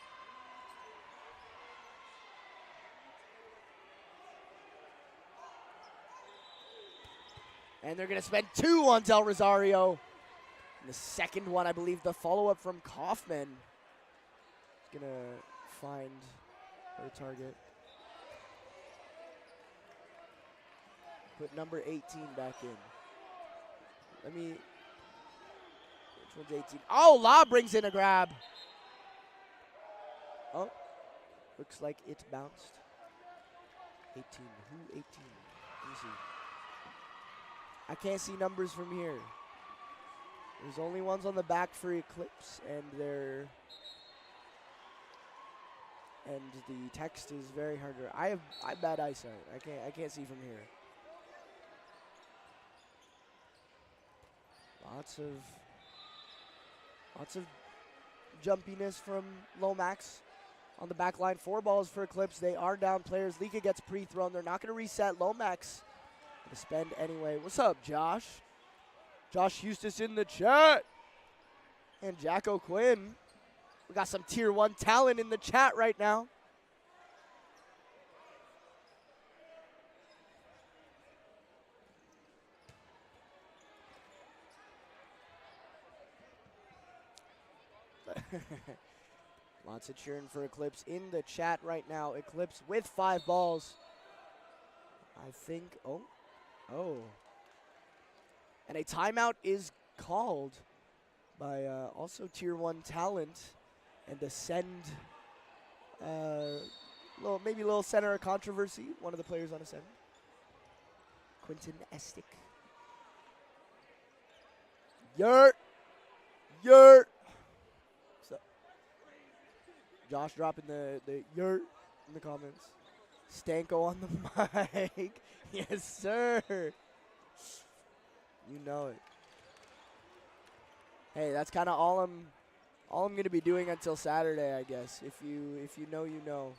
And they're going to spend 2 on Del Rosario. And the second one, I believe, the follow-up from Kaufman is going to find her target. Put number 18 back in. Which one's 18? Oh, La brings in a grab. Oh, looks like it bounced. 18, who 18? Let me see. I can't see numbers from here. There's only ones on the back for Eclipse, and the text is very hard to. I have bad eyesight. I can't see from here. Lots of jumpiness from Lomax on the back line. 4 balls for Eclipse. They are down players. Lika gets pre-thrown. They're not going to reset. Lomax going to spend anyway. What's up, Josh? Josh Eustace in the chat. And Jack O'Quinn. We got some tier 1 talent in the chat right now. Lots of cheering for Eclipse in the chat right now. Eclipse with 5 balls. I think, oh. And a timeout is called by also tier 1 talent. And to send maybe a little center of controversy. One of the players on a send. Quentin Estick. Yurt. Josh dropping the yurt in the comments. Stanko on the mic. Yes, sir. You know it. Hey, that's kind of all I'm going to be doing until Saturday, I guess. If you know, you know.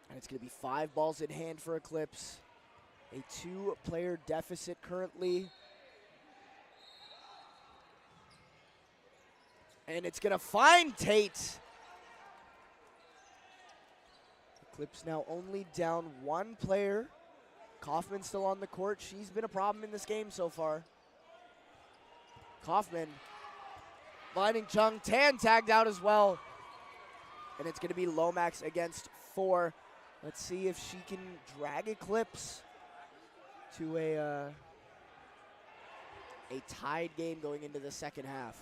And it's going to be 5 balls in hand for Eclipse. A 2-player deficit currently. And it's going to find Tate. Eclipse now only down 1 player. Kaufman still on the court. She's been a problem in this game so far. Kaufman finding Chung. Tan tagged out as well. And it's going to be Lomax against 4. Let's see if she can drag Eclipse to a tied game going into the second half.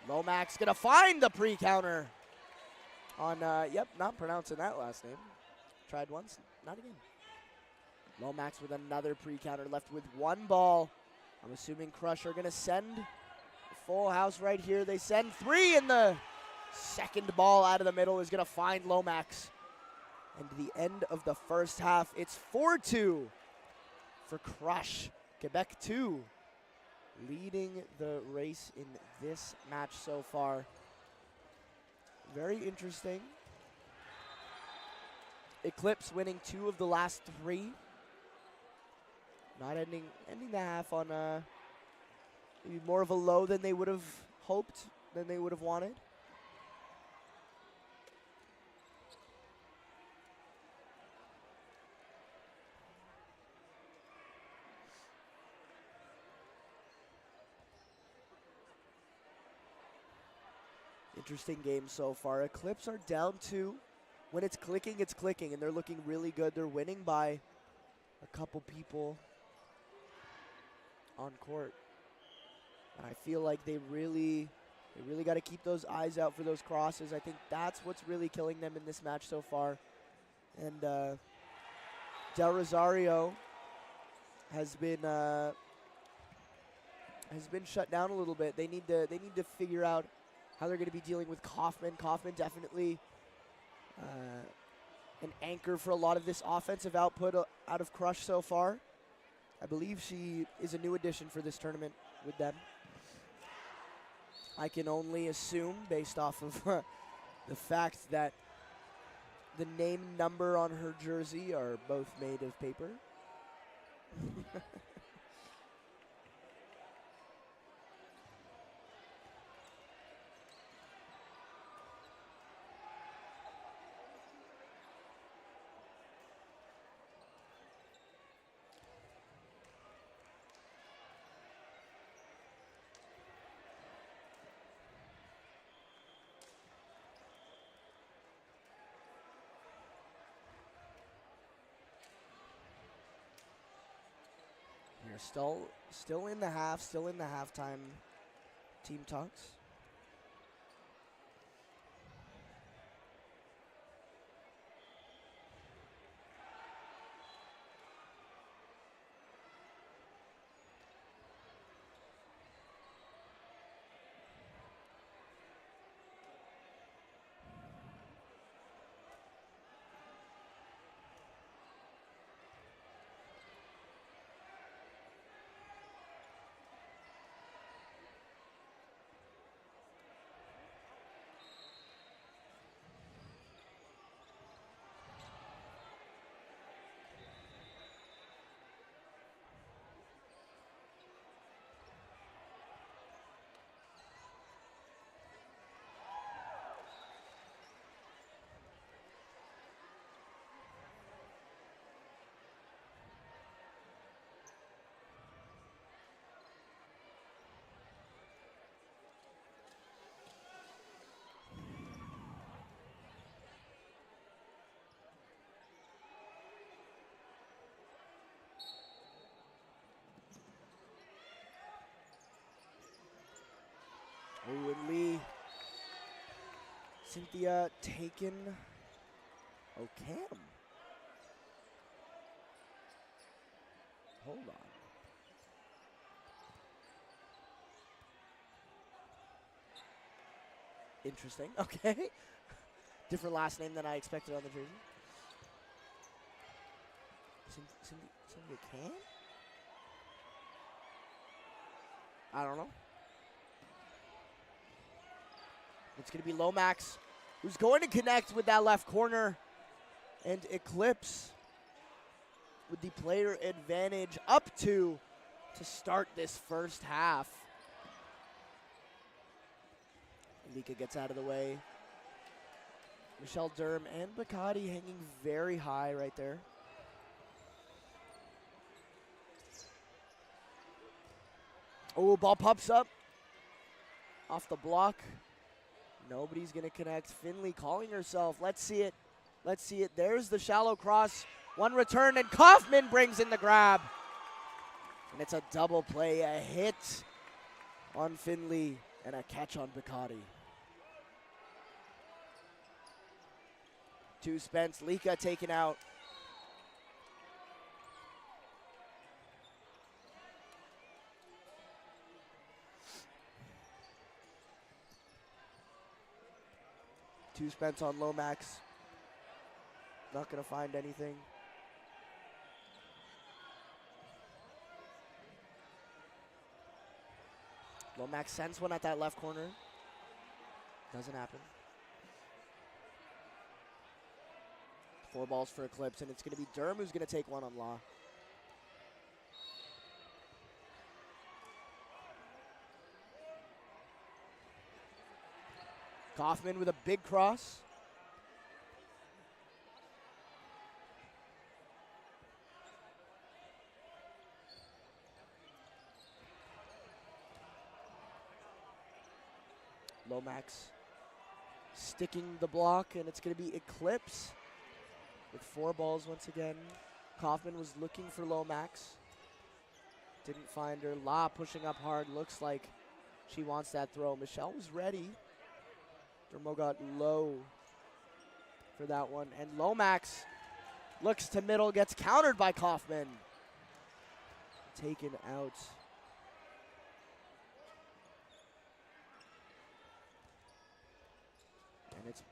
Lomax gonna find the pre-counter on, not pronouncing that last name. Tried once, not again. Lomax with another pre-counter, left with 1 ball. I'm assuming Crush are gonna send full house right here. They send 3, and the second ball out of the middle is going to find Lomax. And to the end of the first half, it's 4-2 for Crush. Quebec 2 leading the race in this match so far. Very interesting. Eclipse winning 2 of the last 3. Not ending the half on maybe more of a low than they would have hoped, than they would have wanted. Interesting game so far. Eclipse are down 2. When it's clicking, and they're looking really good. They're winning by a couple people on court. I feel like they really got to keep those eyes out for those crosses. I think that's what's really killing them in this match so far. And Del Rosario has been shut down a little bit. They need to figure out how they're going to be dealing with Kaufman. Kaufman definitely an anchor for a lot of this offensive output out of Crush so far. I believe she is a new addition for this tournament with them. I can only assume, based off of the fact that the name and number on her jersey are both made of paper. We're still in the halftime team talks. Oh, and Lee. Cynthia taken. Oh, Cam. Hold on. Interesting. Okay. Different last name than I expected on the jersey. Cynthia Cam? I don't know. It's going to be Lomax, who's going to connect with that left corner. And Eclipse with the player advantage up to start this first half. Lika gets out of the way. Michelle Durham and Bacardi hanging very high right there. Oh, ball pops up off the block. Nobody's going to connect. Finley calling herself. Let's see it. Let's see it. There's the shallow cross. One return, and Kaufman brings in the grab. And it's a double play, a hit on Finley, and a catch on Bacardi. Two Spence. Lika taken out. Two Spence on Lomax. Not going to find anything. Lomax sends one at that left corner. Doesn't happen. 4 balls for Eclipse, and it's going to be Durham who's going to take one on Law. Kaufman with a big cross. Lomax sticking the block, and it's going to be Eclipse with 4 balls once again. Kaufman was looking for Lomax. Didn't find her. La pushing up hard. Looks like she wants that throw. Michelle was ready. Dermo got low for that one. And Lomax looks to middle, gets countered by Kaufman. Taken out. And it's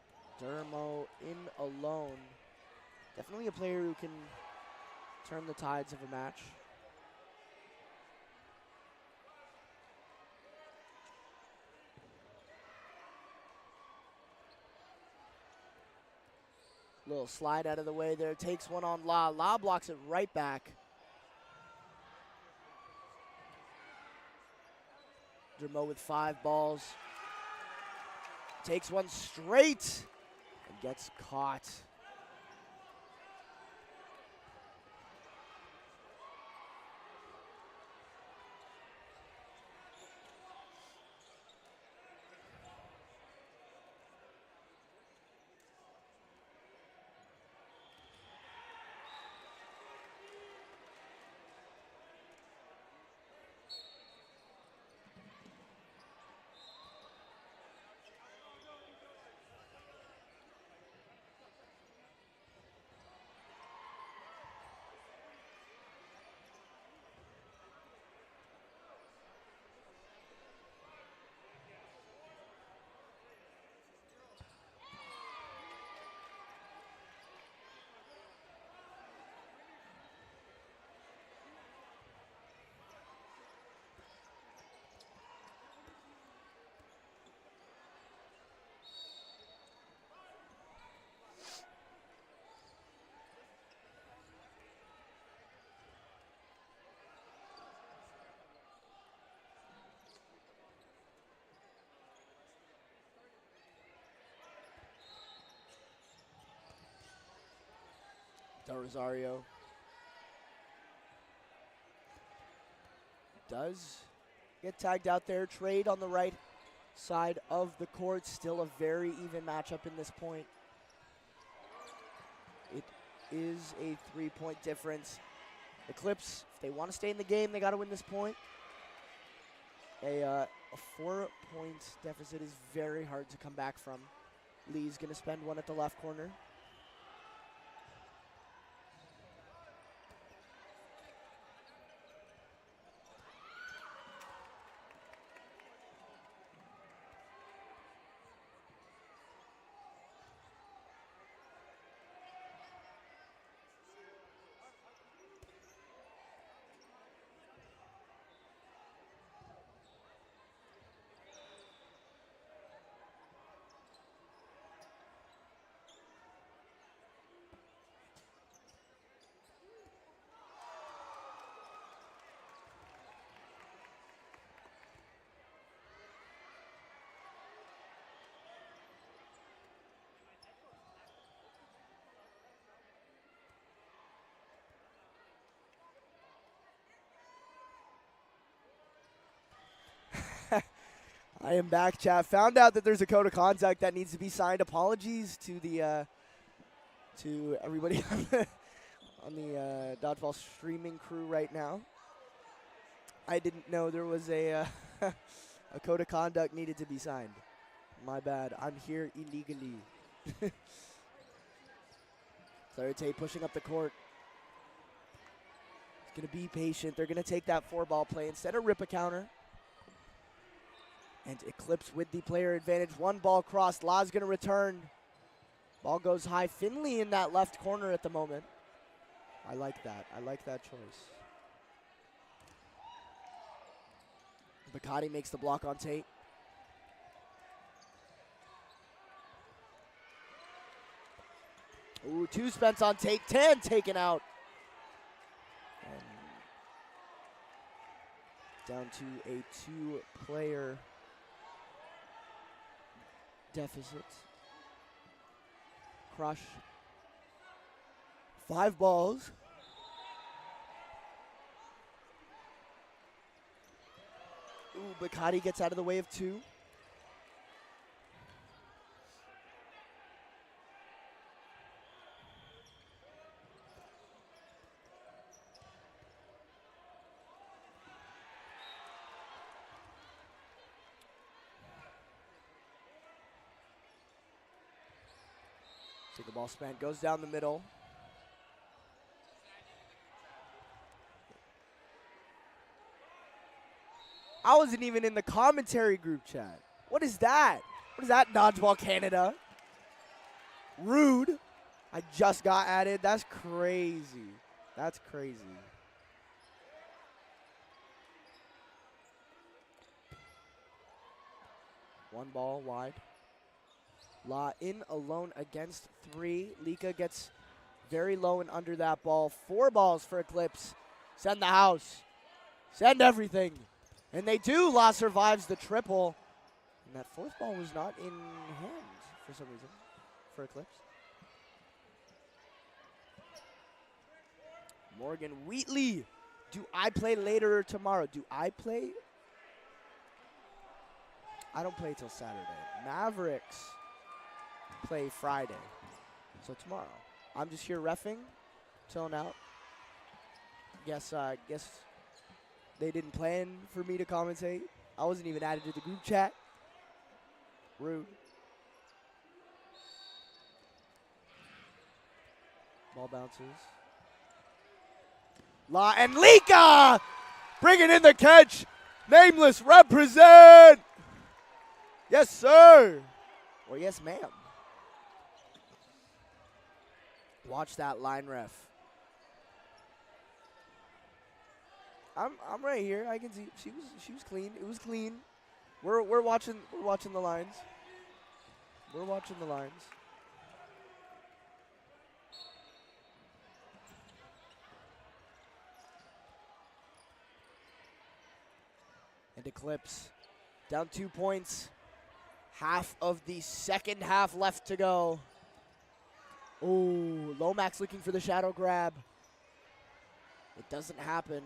Dermo in alone. Definitely a player who can turn the tides of a match. Little slide out of the way there. Takes one on La. La blocks it right back. Dermot with 5 balls. Takes one straight and gets caught. Rosario does get tagged out there. Trade on the right side of the court. Still a very even matchup in this point. It is a 3-point difference. Eclipse, if they want to stay in the game, they got to win this point. A 4-point deficit is very hard to come back from. Lee's going to spend one at the left corner. I am back, chat. Found out that there's a code of conduct that needs to be signed. Apologies to the to everybody on the Dodgeball streaming crew right now. I didn't know there was a a code of conduct needed to be signed. My bad. I'm here illegally. Clarete pushing up the court. He's going to be patient. They're going to take that 4-ball play instead of rip a counter. And Eclipse with the player advantage. 1 ball crossed. La's going to return. Ball goes high. Finley in that left corner at the moment. I like that. I like that choice. Bacati makes the block on Tate. Ooh, 2 spents on Tate. 10 taken out. And down to a 2-player deficit. Crush. 5 balls. Ooh, Bacati gets out of the way of 2. Take the ball spent, goes down the middle. I wasn't even in the commentary group chat. What is that? What is that, Dodgeball Canada? Rude. I just got added. That's crazy. That's crazy. One ball wide. La in alone against 3. Lika gets very low and under that ball. 4 balls for Eclipse. Send the house. Send everything. And they do. La survives the triple. And that 4th ball was not in hand for some reason for Eclipse. Morgan Wheatley. Do I play later or tomorrow? Do I play? I don't play till Saturday. Mavericks play Friday. So tomorrow. I'm just here reffing, chilling out. Guess they didn't plan for me to commentate. I wasn't even added to the group chat. Rude. Ball bounces. La and Lika bringing in the catch. Nameless represent. Yes, sir. Or yes, ma'am. Watch that line ref. I'm right here. I can see she was clean. It was clean. We're watching the lines. We're watching the lines. And Eclipse down 2 points. Half of the second half left to go. Oh, Lomax looking for the shadow grab. It doesn't happen.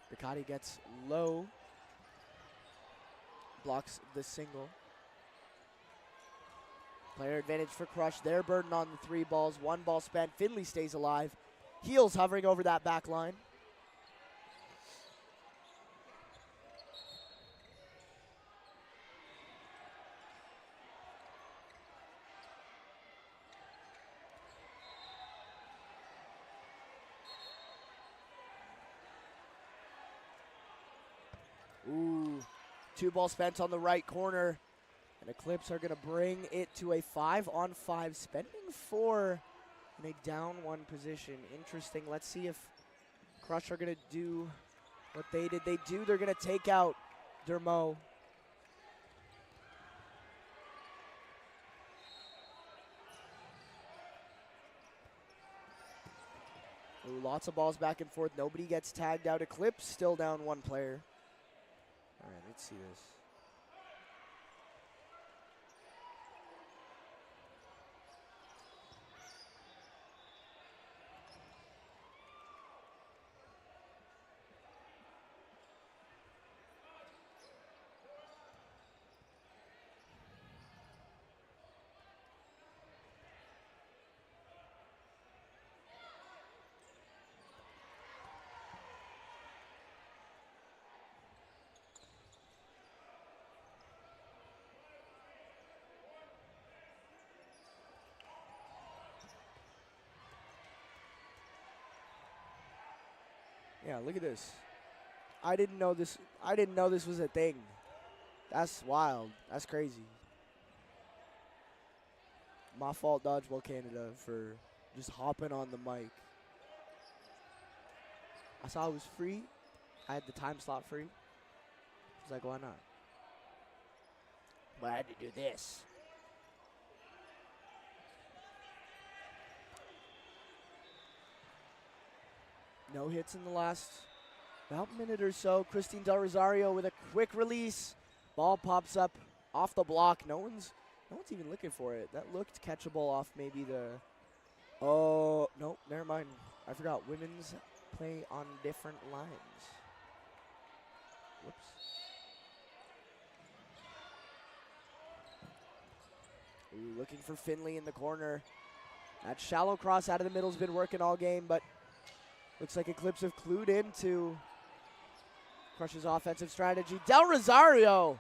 Ducati gets low. Blocks the single. Player advantage for Crush. Their burden on the 3 balls. 1 ball spent. Finley stays alive. Heels hovering over that back line. Ooh, 2 ball spent on the right corner. And Eclipse are going to bring it to a 5-on-5, spending 4 in a down 1 position. Interesting. Let's see if Crush are going to do what they did. They're going to take out Dermo. Ooh, lots of balls back and forth. Nobody gets tagged out. Eclipse still down 1 player. All right, let's see this. Yeah, look at this. I didn't know this was a thing. That's wild. That's crazy. My fault, Dodgeball Canada, for just hopping on the mic. I saw it was free. I had the time slot free. I was like, why not? But I had to do this. No hits in the last about minute or so. Christine Del Rosario with a quick release. Ball pops up off the block. No one's even looking for it. That looked catchable off maybe the. Oh no, never mind. I forgot. Women's play on different lines. Whoops. Ooh, looking for Finley in the corner. That shallow cross out of the middle has been working all game, but. Looks like Eclipse have clued into Crush's offensive strategy. Del Rosario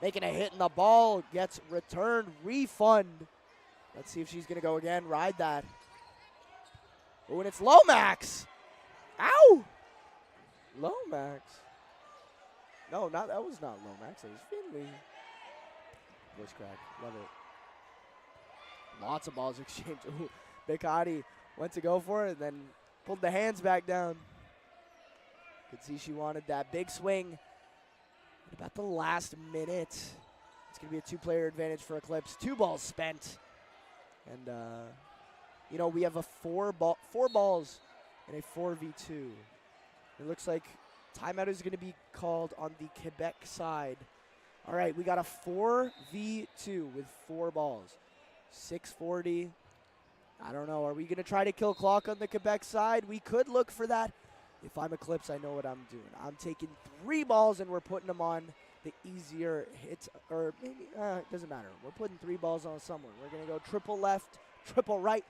making a hit, and the ball gets returned. Refund. Let's see if she's going to go again. Ride that. Oh, and it's Lomax. Ow! Lomax. No, that was not Lomax. It was Finley. voice crack. Love it. Lots of balls exchanged. Ooh, Bikati went to go for it and then pulled the hands back down. Could see she wanted that big swing. At about the last minute. It's going to be a two-player advantage for Eclipse. 2 balls spent. And, you know, we have a 4 balls in a 4v2. It looks like timeout is going to be called on the Quebec side. All right, we got a 4v2 with 4 balls. 6:40. I don't know. Are we going to try to kill clock on the Quebec side? We could look for that. If I'm Eclipse, I know what I'm doing. I'm taking 3 balls and we're putting them on the easier hits. Or maybe, it doesn't matter. We're putting 3 balls on someone. We're going to go triple left, triple right.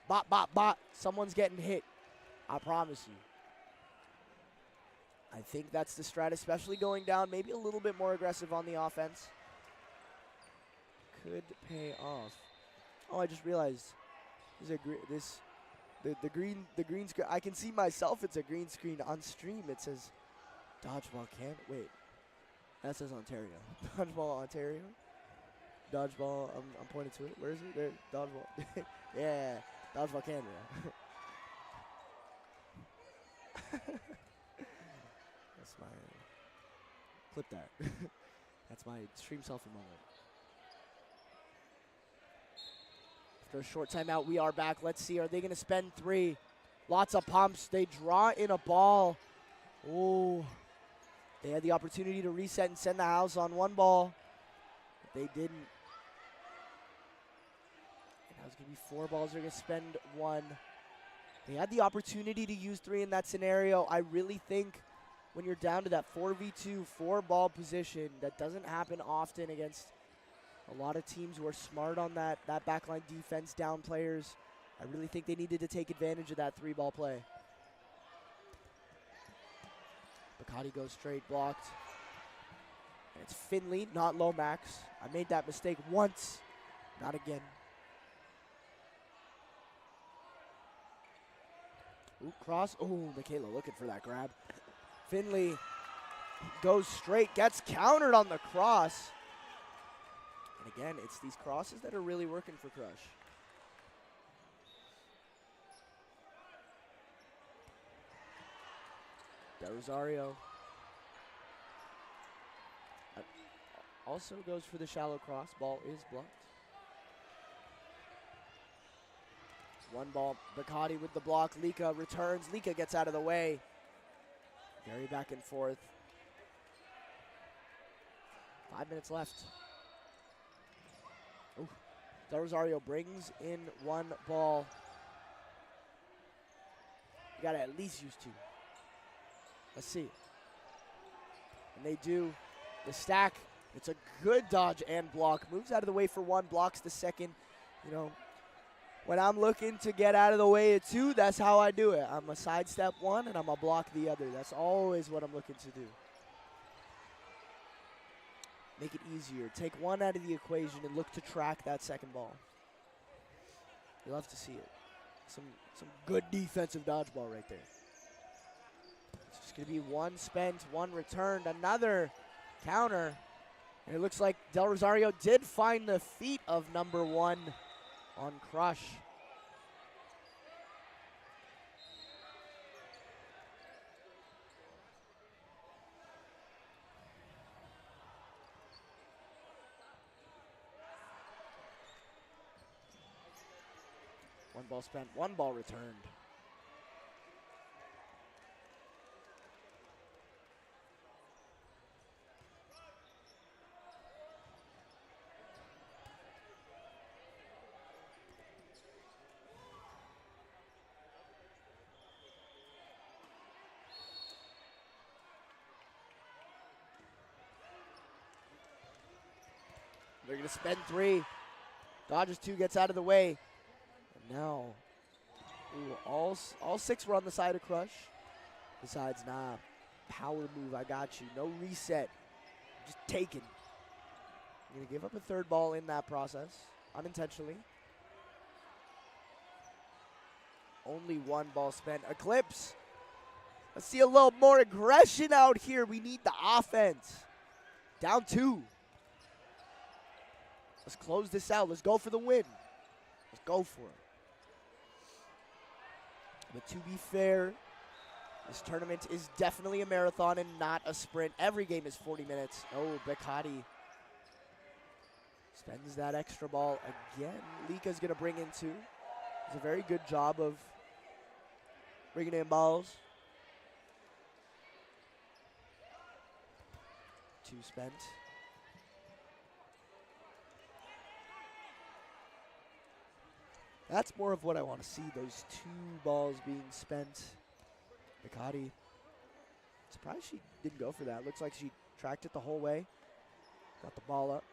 Bot, bot, bot. Someone's getting hit. I promise you. I think that's the strat, especially going down. Maybe a little bit more aggressive on the offense. Could pay off. Oh, I just realized the green screen. I can see myself. It's a green screen on stream. It says Dodgeball can. Wait, that says Ontario. Dodgeball Ontario. Dodgeball. I'm pointing to it. Where is it? There. Dodgeball. Yeah. Dodgeball Canada. That's my clip that. That's my stream selfie moment. After a short timeout, we are back. Let's see. Are they going to spend 3? Lots of pumps. They draw in a ball. Oh. They had the opportunity to reset and send the house on 1 ball. But they didn't. And now it's going to be 4 balls. They're going to spend 1. They had the opportunity to use 3 in that scenario. I really think when you're down to that 4v2, 4-ball position, that doesn't happen often against a lot of teams who are smart on that backline defense, down players. I really think they needed to take advantage of that 3-ball play. Bikati goes straight, blocked. And it's Finley, not Lomax. I made that mistake once, not again. Ooh, cross. Oh, Michaela looking for that grab. Finley goes straight, gets countered on the cross. And again, it's these crosses that are really working for Crush. Del Rosario also goes for the shallow cross. Ball is blocked. 1 ball. Bikati with the block. Lika returns. Lika gets out of the way. Very back and forth. 5 minutes left. Ooh. Del Rosario brings in 1 ball. You gotta at least use 2. Let's see. And they do. The stack. It's a good dodge and block. Moves out of the way for 1. Blocks the second. You know, when I'm looking to get out of the way of 2, that's how I do it. I'm a sidestep 1 and I'm a block the other. That's always what I'm looking to do. Make it easier. Take 1 out of the equation and look to track that second ball. You love to see it. Some good defensive dodgeball right there. It's just going to be 1 spent, 1 returned, another counter. And it looks like Del Rosario did find the feet of number 1 on Crush. One ball spent, 1 ball returned. They're going to spend 3. Dodgers 2 gets out of the way. And now, ooh, all 6 were on the side of Crush. Besides, nah, power move, I got you. No reset, just taken. I'm going to give up a 3rd ball in that process, unintentionally. Only 1 ball spent. Eclipse. Let's see a little more aggression out here. We need the offense. Down 2. Let's close this out. Let's go for the win. Let's go for it. But to be fair, this tournament is definitely a marathon and not a sprint. Every game is 40 minutes. Oh, Bekati spends that extra ball again. Lika's going to bring in two. Does a very good job of bringing in balls. Two spent. That's more of what I want to see, those two balls being spent. Bekati, surprised she didn't go for that. Looks like she tracked it the whole way. Got the ball up.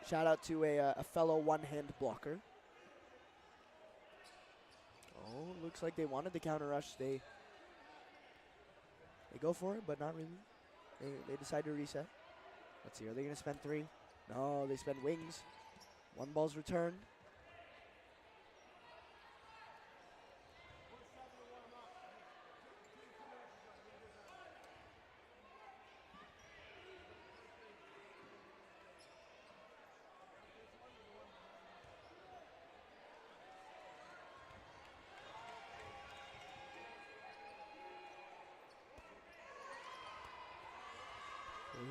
Shout out to a fellow one-hand blocker. Oh, looks like they wanted the counter rush. They go for it, but not really. They decide to reset. Let's see, are they going to spend three? No, they spend wings. One ball's returned.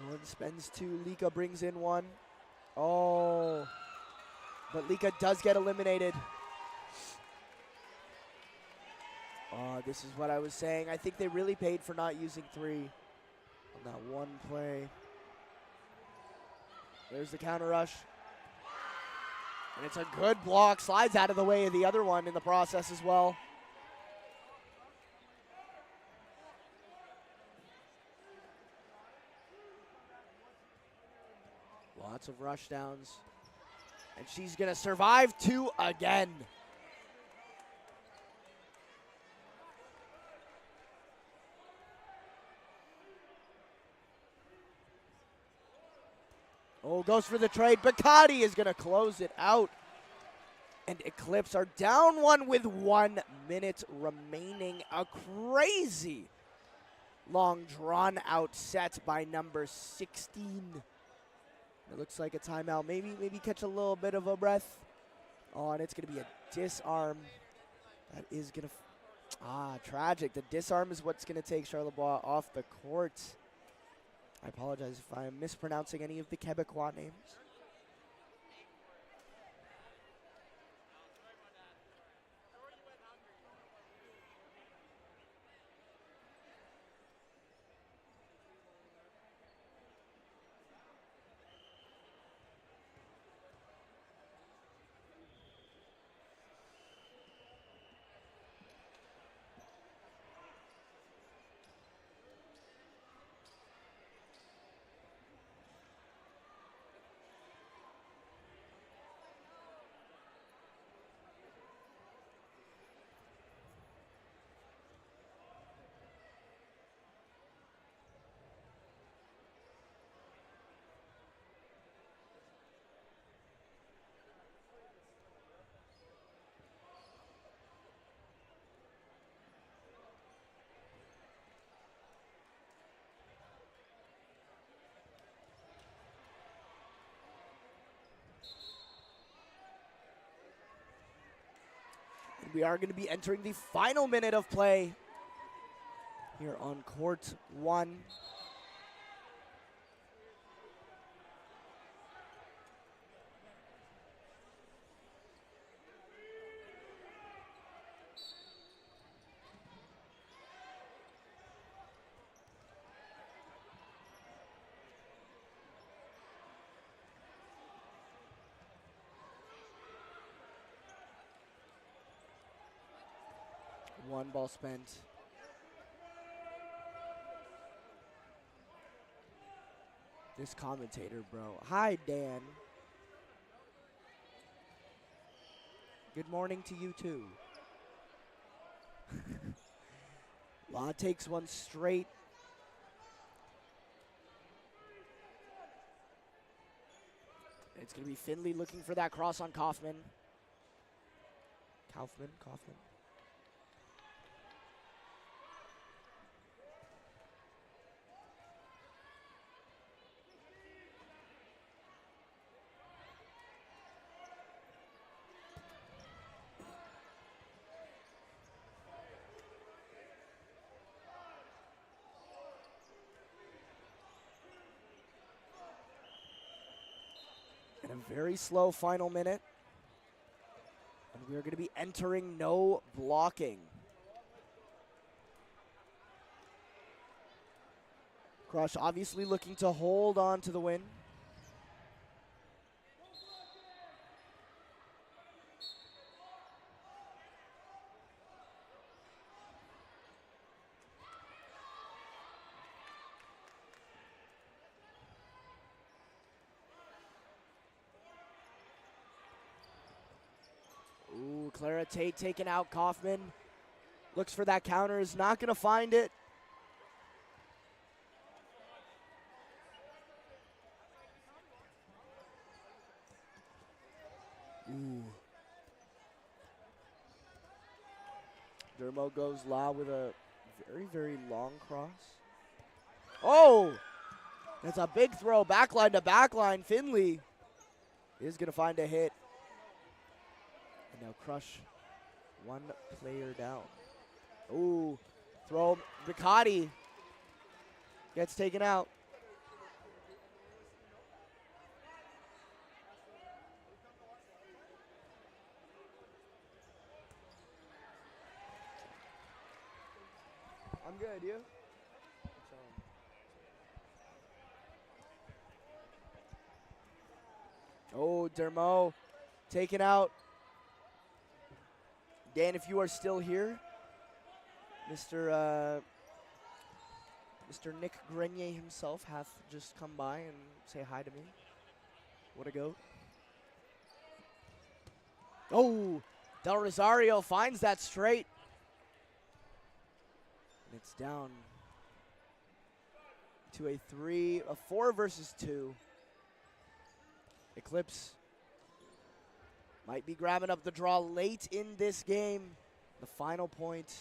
One spends two. Lika brings in one. Oh. But Lika does get eliminated. Oh, this is what I was saying. I think they really paid for not using three on that one play. There's the counter rush. And it's a good block. Slides out of the way of the other one in the process as well. Lots of rush downs. And she's going to survive two again. Oh, goes for the trade. Bekati is going to close it out. And Eclipse are down one with 1 minute remaining. A crazy long drawn out set by number 16. It looks like a timeout. Maybe catch a little bit of a breath. Oh, and it's going to be a disarm. That is going to... tragic. The disarm is what's going to take Charlebois off the court. I apologize if I'm mispronouncing any of the Quebecois names. We are going to be entering the final minute of play here on court 1. One ball spent. This commentator, bro. Hi, Dan. Good morning to you, too. Law takes one straight. It's going to be Finley looking for that cross on Kaufman. Kaufman. Very slow final minute. And we're going to be entering no blocking. Crush obviously looking to hold on to the win. Ooh, Clara Tate taking out Kaufman. Looks for that counter, is not going to find it. Ooh. Dermo goes La with a very, very long cross. Oh! That's a big throw, backline to backline. Finley is going to find a hit. And now Crush, one player down. Ooh, throw, Riccati gets taken out. I'm good, you? Oh, Dermo taken out. Dan, if you are still here, Mr. Nick Grenier himself hath just come by and say hi to me. What a goat. Oh, Del Rosario finds that straight. And it's down to a 4 versus 2. Eclipse might be grabbing up the draw late in this game. The final point.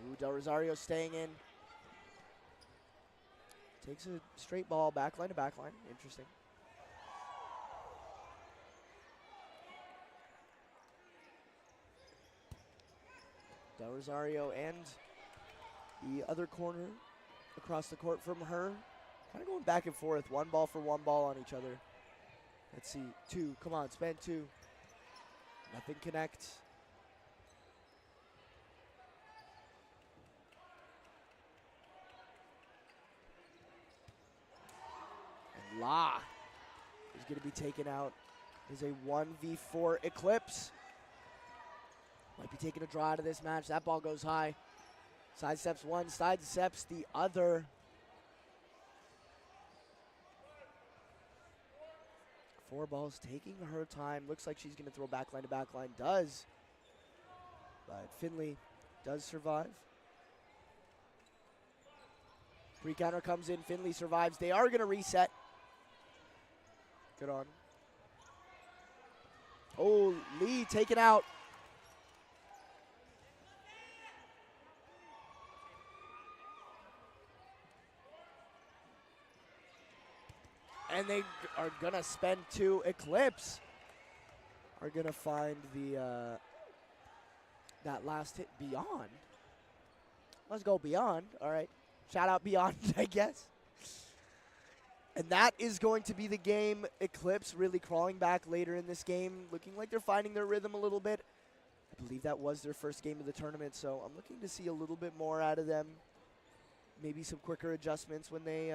Ooh, Del Rosario staying in. Takes a straight ball, backline to backline. Interesting. Del Rosario and the other corner across the court from her. Kind of going back and forth. One ball for one ball on each other. Let's see. 2. Come on, spend 2. Nothing connects. And La is going to be taken out. Is a 1v4 Eclipse. Might be taking a draw out of this match. That ball goes high. Sidesteps one, sidesteps the other. Four balls, taking her time. Looks like she's going to throw backline to backline. Does. But Finley does survive. Pre-counter comes in. Finley survives. They are going to reset. Good on. Oh, Lee taken out. And they are going to spend 2. Eclipse are going to find the that last hit Beyond. Let's go Beyond. All right. Shout out Beyond, I guess. And that is going to be the game. Eclipse really crawling back later in this game, looking like they're finding their rhythm a little bit. I believe that was their first game of the tournament, so I'm looking to see a little bit more out of them. Maybe some quicker adjustments when they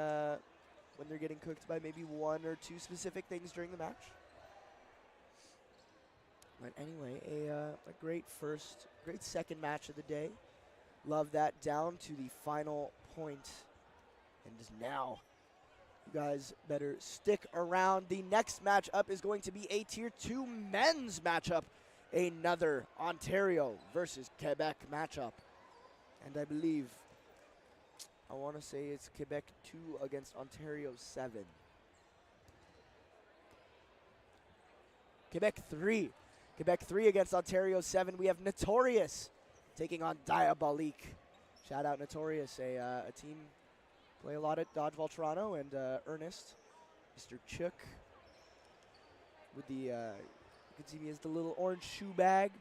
when they're getting cooked by maybe 1 or 2 specific things during the match. But anyway, a great second match of the day. Love that, down to the final point. And just now, you guys better stick around. The next matchup is going to be a Tier 2 men's matchup. Another Ontario versus Quebec matchup. And I believe, I want to say it's Quebec 2 against Ontario 7. Quebec 3. Quebec 3 against Ontario 7. We have Notorious taking on Diabolique. Shout out Notorious, a team play a lot at Dodgeball Toronto, and Ernest, Mr. Chook, with the, you can see me as the little orange shoe bag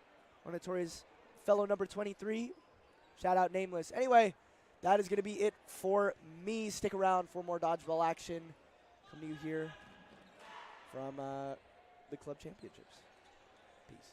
on Notorious fellow number 23. Shout out Nameless. Anyway, that is going to be it for me. Stick around for more dodgeball action. Come to you here from the club championships. Peace.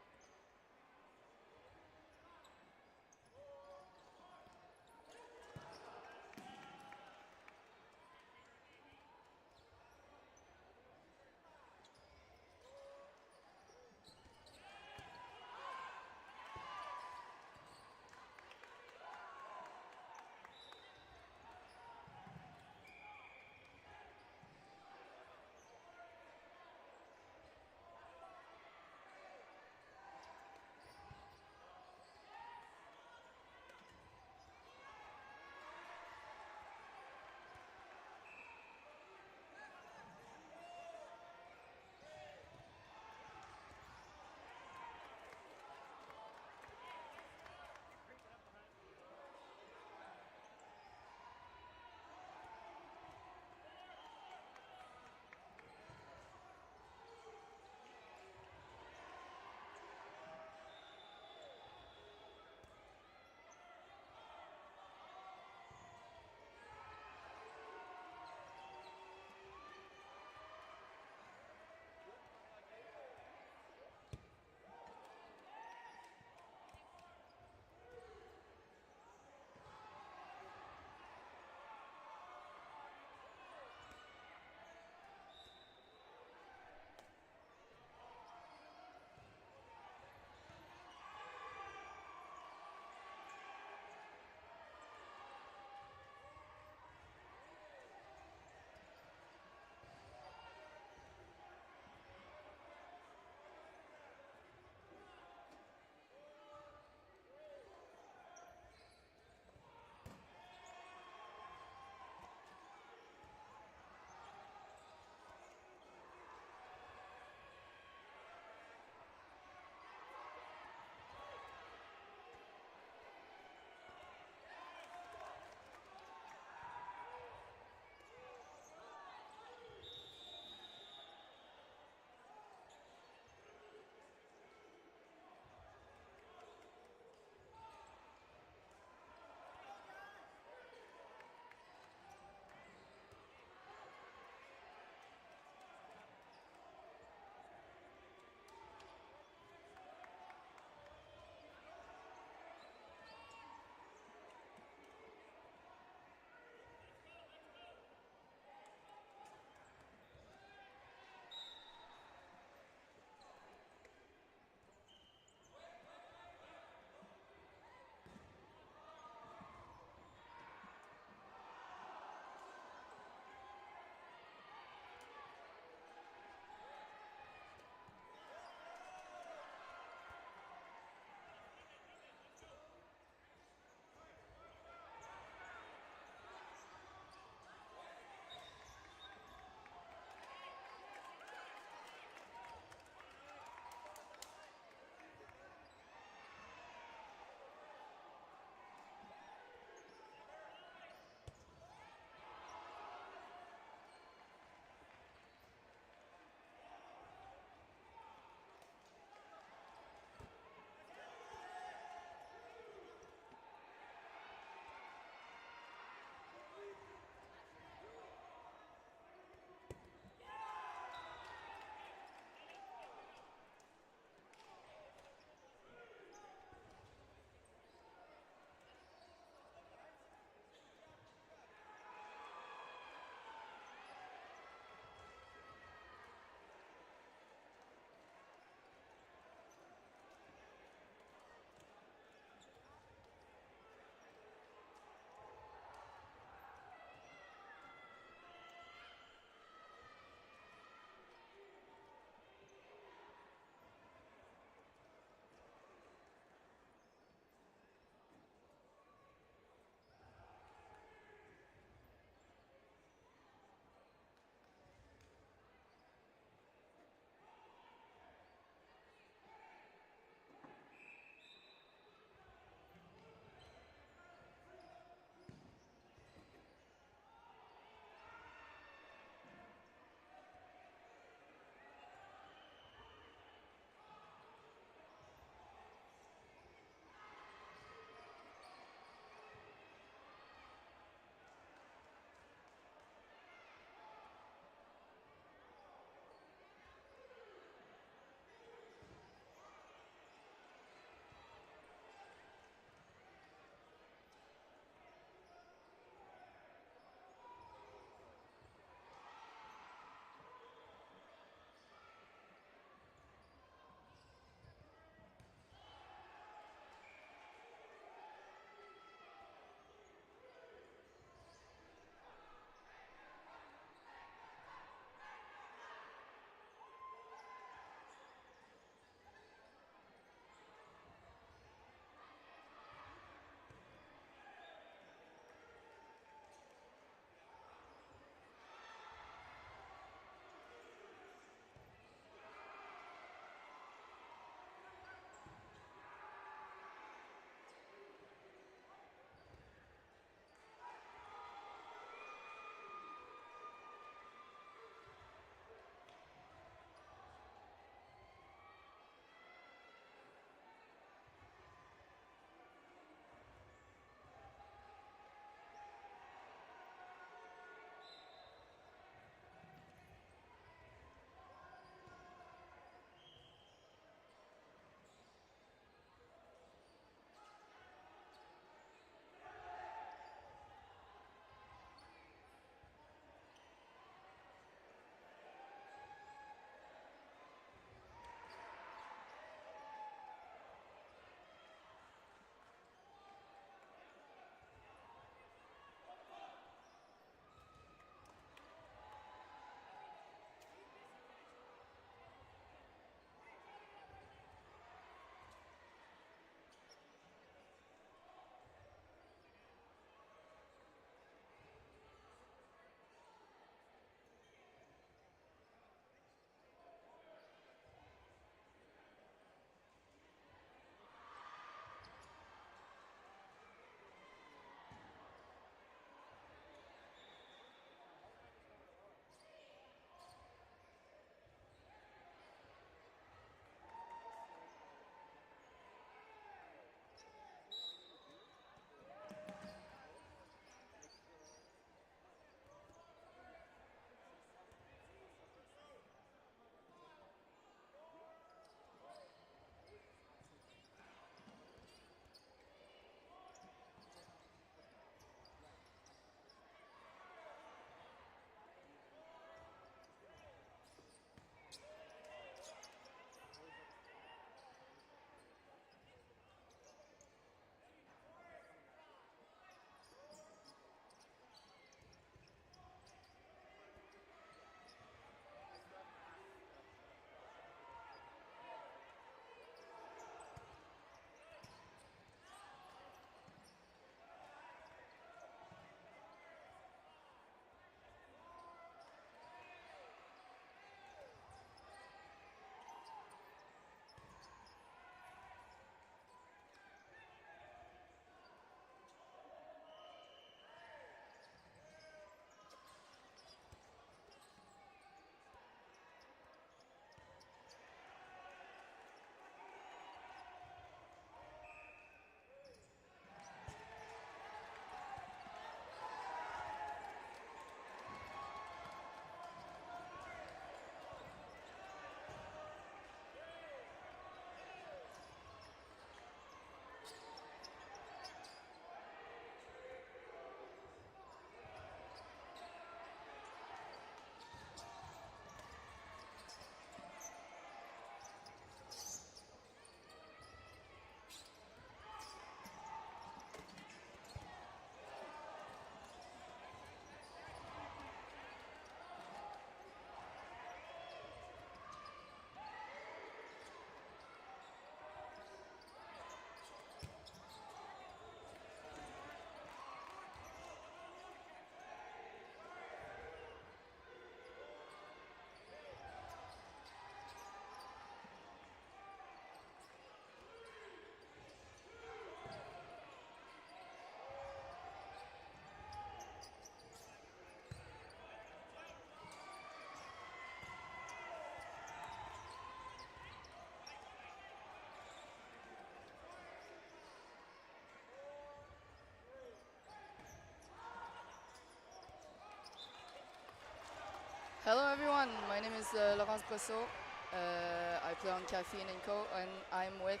Hello everyone, my name is Laurence Bressot. I play on Caffeine & Co. and I'm with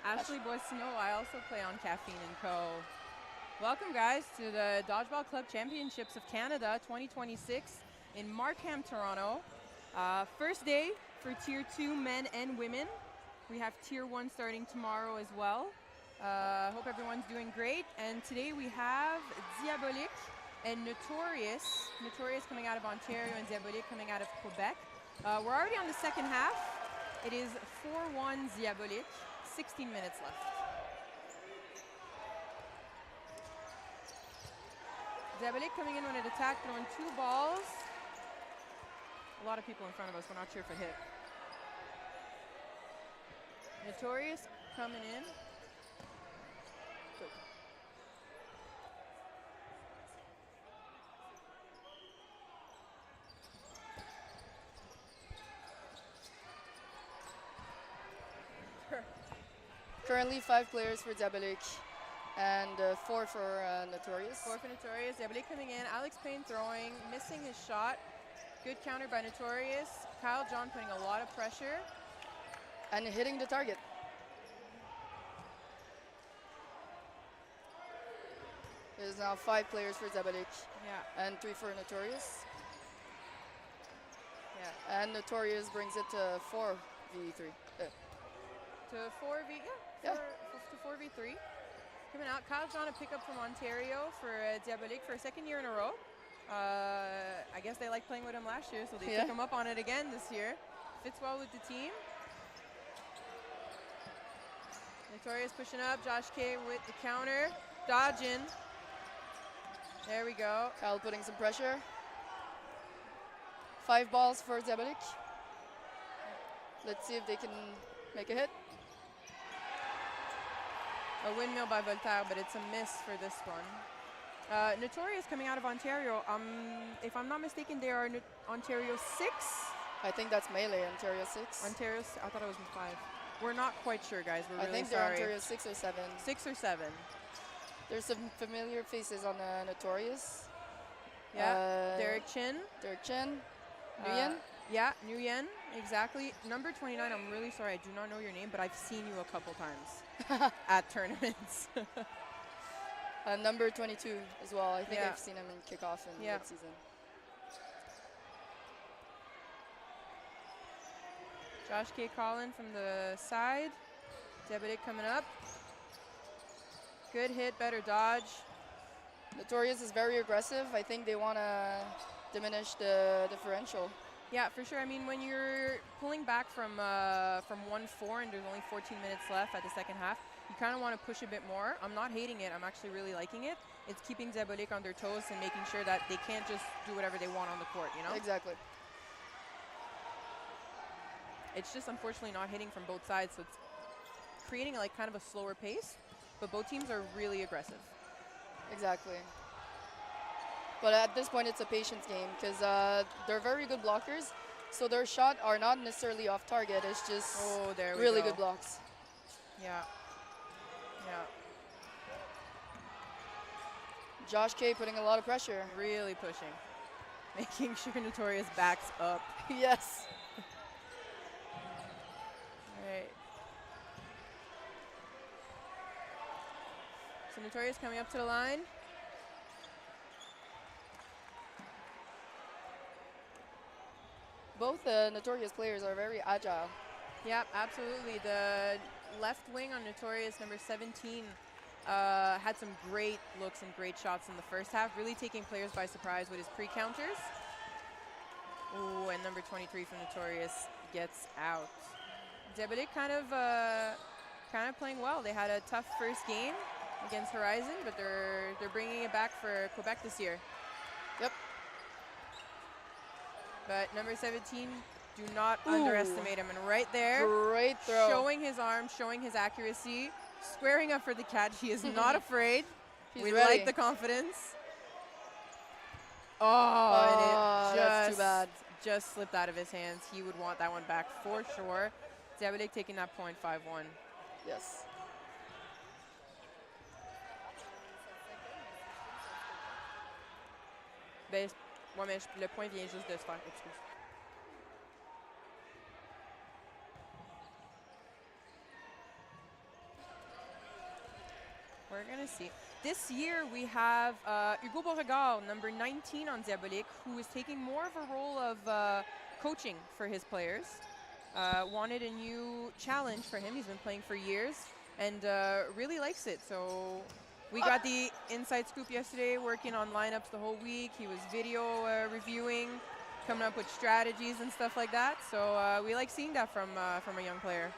Ashley Boissino. I also play on Caffeine & Co. Welcome guys to the Dodgeball Club Championships of Canada 2026 in Markham, Toronto. First day for Tier 2 men and women. We have Tier 1 starting tomorrow as well. Hope everyone's doing great. And today we have Diabolique and Notorious. Notorious coming out of Ontario and Diabolique coming out of Quebec. We're already on the second half. It is 4-1 Diabolique, 16 minutes left. Diabolique coming in on an attack, throwing 2 balls. A lot of people in front of us, we're not sure if it hit. Notorious coming in. currently 5 players for Diabolique and 4 for Notorious. 4 for Notorious. Diabolique coming in. Alex Payne throwing, missing his shot. Good counter by Notorious. Kyle John putting a lot of pressure. And hitting the target. There's now 5 players for Diabolique. Yeah. And 3 for Notorious. Yeah. And Notorious brings it to 4v3. To 4v, Yeah. To 4v3. Coming out, Kyle John a pickup from Ontario for Diabolique for a 2nd year in a row. I guess they liked playing with him last year, so they took him up on it again this year. Fits well with the team. Notorious pushing up, Josh K with the counter, dodging. There we go. Kyle putting some pressure. 5 balls for Diabolique. Let's see if they can make a hit. A windmill by Voltaire, but it's a miss for this one. Notorious coming out of Ontario. If I'm not mistaken, they are Ontario 6. I think that's Melee, Ontario 6. Ontario, I thought it was 5. We're not quite sure, guys. We're I really think sorry. they're Ontario 6 or 7. 6 or 7. There's some familiar faces on Notorious. Yeah, Derek Chin. Derek Chin. Nguyen. Yeah, Nguyen, exactly. Number 29, I'm really sorry, I do not know your name, but I've seen you a couple times at tournaments. Number 22 as well. I think Yeah. I've seen him in kickoff in mid-season. Josh K. Collin from the side. Diabolique coming up. Good hit, better dodge. Notorious is very aggressive. I think they want to diminish the differential. Yeah, for sure. I mean, when you're pulling back from 1-4 and there's only 14 minutes left at the second half, you kind of want to push a bit more. I'm not hating it. I'm actually really liking it. It's keeping Diabolique on their toes and making sure that they can't just do whatever they want on the court, you know? Exactly. It's just unfortunately not hitting from both sides, so it's creating like kind of a slower pace, but both teams are really aggressive. Exactly. But at this point, it's a patience game because they're very good blockers. So their shot are not necessarily off target. It's just really good blocks. Yeah. Yeah. Josh K putting a lot of pressure. Really pushing. Making sure Notorious backs up. Yes. All right. So Notorious coming up to the line. Both Notorious players are very agile. Yep, absolutely. The left wing on Notorious, number 17, had some great looks and great shots in the first half, really taking players by surprise with his pre-counters. Ooh, and number 23 from Notorious gets out. Diabolique kind of playing well. They had a tough first game against Horizon, but they're bringing it back for Quebec this year. Yep. But number 17, do not underestimate him. And right there, great throw. Showing his arm, showing his accuracy, squaring up for the catch. He is not afraid. He's we ready. like the confidence. Oh, and it that's too bad. just slipped out of his hands. He would want that one back for sure. Diabolique taking that point 5-1. Yes. Ouais, mais le point vient juste de se faire. Excuse. We're going to see. This year we have Hugo Beauregard, number 19 on Diabolique, who is taking more of a role of coaching for his players. Wanted a new challenge for him. He's been playing for years and really likes it. So we got the inside scoop yesterday, working on lineups the whole week. He was video reviewing, coming up with strategies and stuff like that. So we like seeing that from a young player.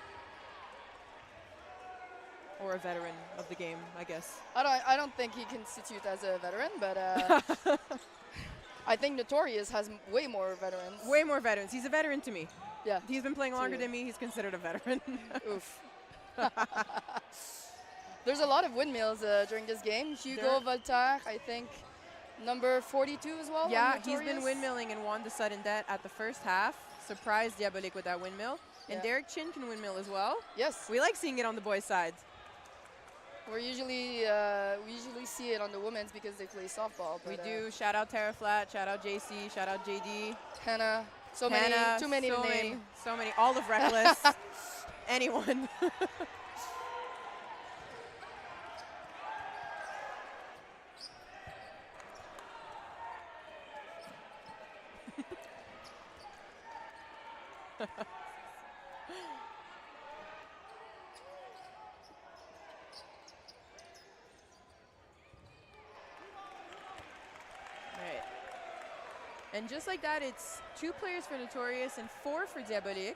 Or a veteran of the game, I guess. I don't think he constitutes as a veteran, but I think Notorious has way more veterans. Way more veterans. He's a veteran to me. Yeah. He's been playing longer than me. He's considered a veteran. Oof. There's a lot of windmills during this game. Hugo Voltaire, I think, number 42 as well. Yeah, he's been windmilling and won the sudden death at the first half. Surprised Diabolique with that windmill. And Derek Chin can windmill as well. Yes. We like seeing it on the boys' side. We usually see it on the women's because they play softball. We do. Shout out Tara Flat. Shout out JC. Shout out JD. Hannah. Too many to name. So many. All of Reckless. Anyone. And just like that, it's 2 players for Notorious and 4 for Diabolique.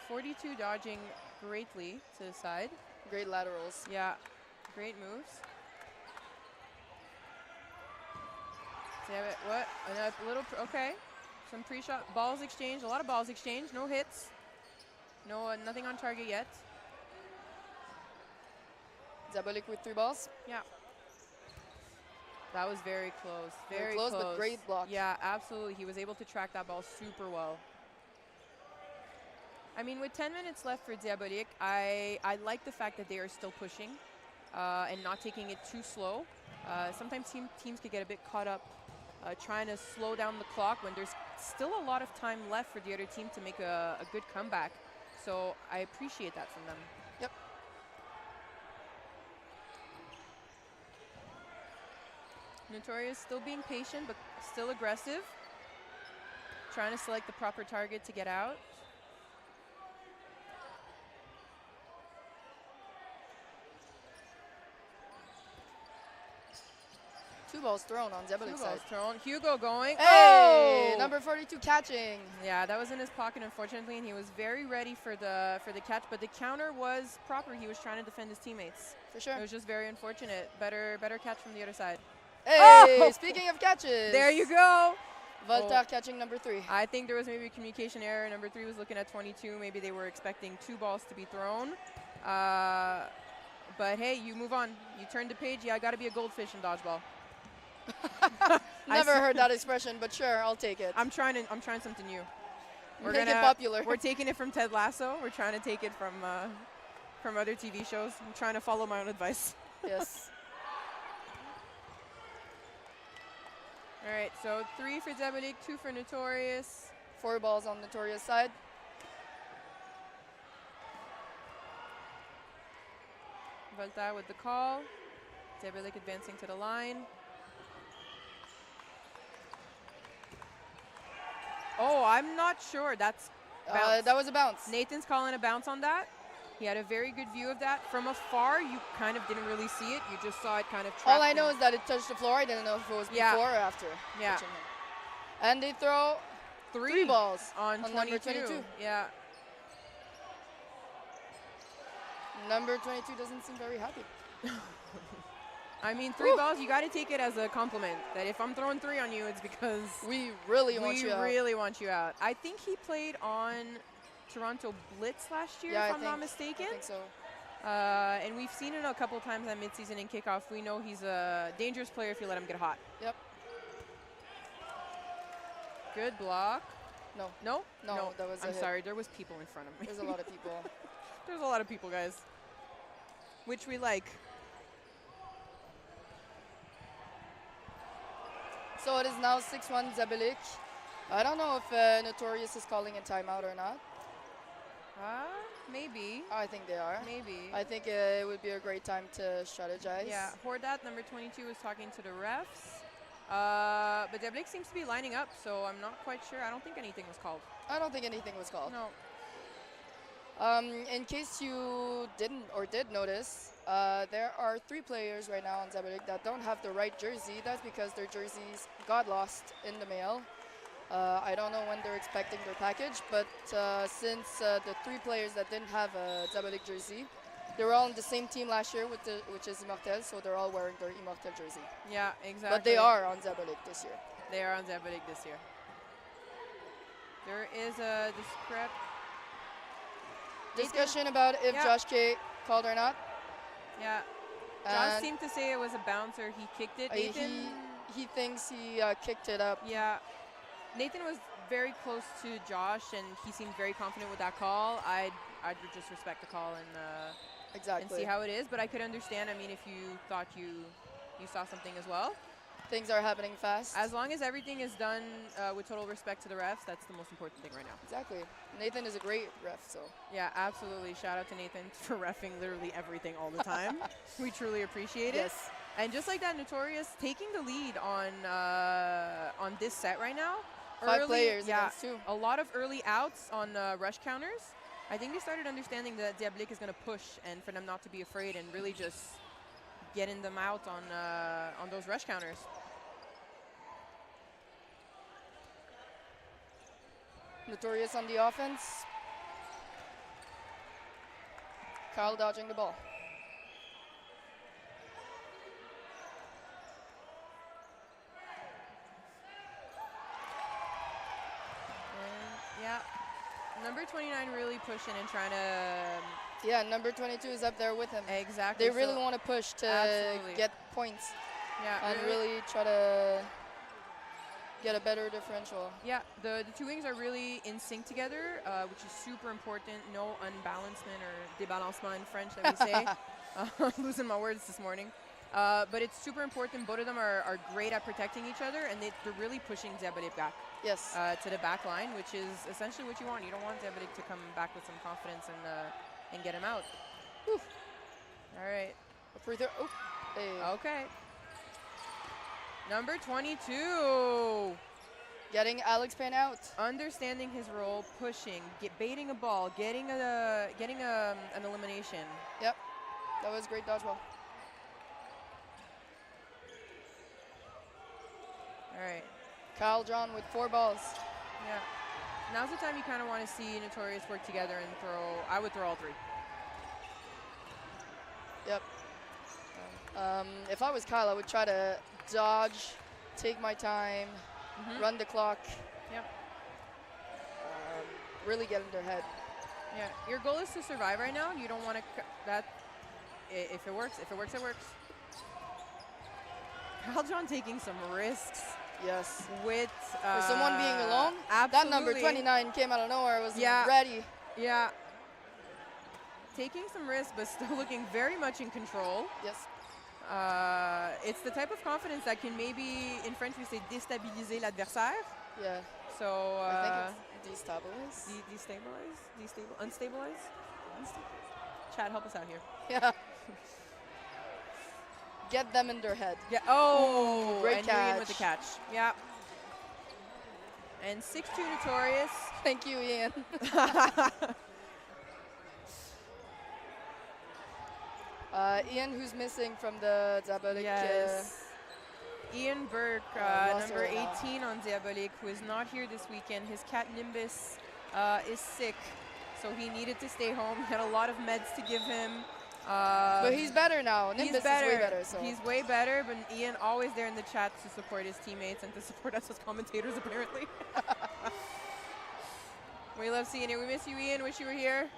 42 dodging greatly to the side. Great laterals. Yeah, great moves. What? A little, okay. Some pre-shot balls exchange, a lot of balls exchange, no hits. No, nothing on target yet. Diabolique with 3 balls. Yeah. That was very close. Very close, but great block. Yeah, absolutely. He was able to track that ball super well. I mean, with 10 minutes left for Diabolique, I like the fact that they are still pushing and not taking it too slow. Sometimes teams could get a bit caught up trying to slow down the clock when there's still a lot of time left for the other team to make a good comeback. So I appreciate that from them. Yep. Notorious still being patient, but still aggressive. Trying to select the proper target to get out. Two balls thrown on Diabolique side. Thrown. Hugo going. Hey, number 42 catching. Yeah, that was in his pocket, unfortunately, and he was very ready for the catch. But the counter was proper. He was trying to defend his teammates. For sure. It was just very unfortunate. Better catch from the other side. Hey, speaking of catches. There you go. Voltaire catching number 3. I think there was maybe a communication error. Number 3 was looking at 22. Maybe they were expecting 2 balls to be thrown. But hey, you move on. You turn the page. Yeah, I got to be a goldfish in dodgeball. Never heard that expression, but sure, I'll take it. I'm trying something new. Make it popular. We're taking it from Ted Lasso. We're trying to take it from other TV shows. I'm trying to follow my own advice. Yes. All right, so 3 for Diabolique, 2 for Notorious. 4 balls on Notorious side. Voltaire with the call. Diabolique advancing to the line. Oh, I'm not sure. That's bounce. That was a bounce. Nathan's calling a bounce on that. He had a very good view of that. From afar, you kind of didn't really see it. You just saw it kind of trapped. All I know is that it touched the floor. I didn't know if it was before or after. Yeah. And they throw 3 balls on number 22. Yeah. Number 22 doesn't seem very happy. I mean, 3 balls, you got to take it as a compliment. That if I'm throwing 3 on you, it's because we really want you out. We really want you out. I think he played on Toronto Blitz last year, if I'm not mistaken. I think so. And we've seen it a couple times on midseason and kickoff. We know he's a dangerous player if you let him get hot. Yep. Good block. No. No? No, that was I'm sorry, there was people in front of me. There's a lot of people. There's a lot of people, guys. Which we like. So it is now 6-1 Zabelik. I don't know if Notorious is calling a timeout or not. Maybe. I think they are. Maybe. I think it would be a great time to strategize. Yeah, Hordat, number 22, was talking to the refs. But Zabelik seems to be lining up, so I'm not quite sure. I don't think anything was called. I don't think anything was called. No. In case you didn't or did notice, there are 3 players right now on Zabelik that don't have the right jersey. That's because their jerseys got lost in the mail. I don't know when they're expecting their package, but since the 3 players that didn't have a Zabelik jersey, they were all on the same team last year, which is Immortel, so they're all wearing their Immortel jersey. Yeah, exactly. But they are on Zabelik this year. They are on Zabelik this year. There is a discussion about if Josh K called or not. Yeah. Josh seemed to say it was a bouncer. He kicked it. Nathan, he thinks he kicked it up. Yeah. Nathan was very close to Josh, and he seemed very confident with that call. I'd just respect the call and see how it is. But I could understand. I mean, if you thought you saw something as well. Things are happening fast. As long as everything is done with total respect to the refs, that's the most important thing right now. Exactly. Nathan is a great ref, so. Yeah, absolutely. Shout out to Nathan for reffing literally everything all the time. We truly appreciate it. Yes. And just like that, Notorious taking the lead on this set right now. 5 players against 2. A lot of early outs on rush counters. I think they started understanding that Zabelik is going to push, and for them not to be afraid and really just getting them out on those rush counters. Notorious on the offense. Kyle dodging the ball. Yeah, number 29 really pushing and trying to. Yeah, number 22 is up there with him. Exactly. They really want to push to get points. Yeah, and really try to get a better differential. Yeah, the 2 wings are really in sync together, which is super important. No unbalancement or débalancement in French that we say. I'm losing my words this morning. But it's super important. Both of them are great at protecting each other, and they're really pushing Zabelik back. Yes. To the back line, which is essentially what you want. You don't want Zabelik to come back with some confidence and get him out. Whew. All right. Oh, hey. Okay. Number 22. Getting Alex Payne out. Understanding his role, pushing, baiting a ball, getting an elimination. Yep. That was great dodgeball. All right. Kyle John with 4 balls. Yeah. Now's the time you kind of want to see Notorious work together and throw. I would throw all 3. Yep. If I was Kyle, I would try to dodge, take my time, run the clock. Yep. Really get in their head. Yeah. Your goal is to survive right now. You don't want to that. If it works, it works. Kyle John taking some risks. Yes. With for someone being alone. Absolutely. That number 29 came out of nowhere. Was ready. Yeah. Taking some risks, but still looking very much in control. Yes. It's the type of confidence that can maybe, in French we say, déstabiliser l'adversaire. Yeah. So I think it's destabilize. Unstabilize. Chad, help us out here. Yeah. Get them in their head. Yeah. Oh, great and catch. Ian with the catch. Yeah. And 6-2 Notorious. Thank you, Ian. Ian, who's missing from the Zabelik. Yes. Ian Burke, number 18 on Zabelik, who is not here this weekend. His cat Nimbus is sick, so he needed to stay home. He had a lot of meds to give him. But he's better now. Nimbus is way better. So. He's way better, but Ian always there in the chat to support his teammates and to support us as commentators, apparently. We love seeing it. We miss you, Ian. Wish you were here.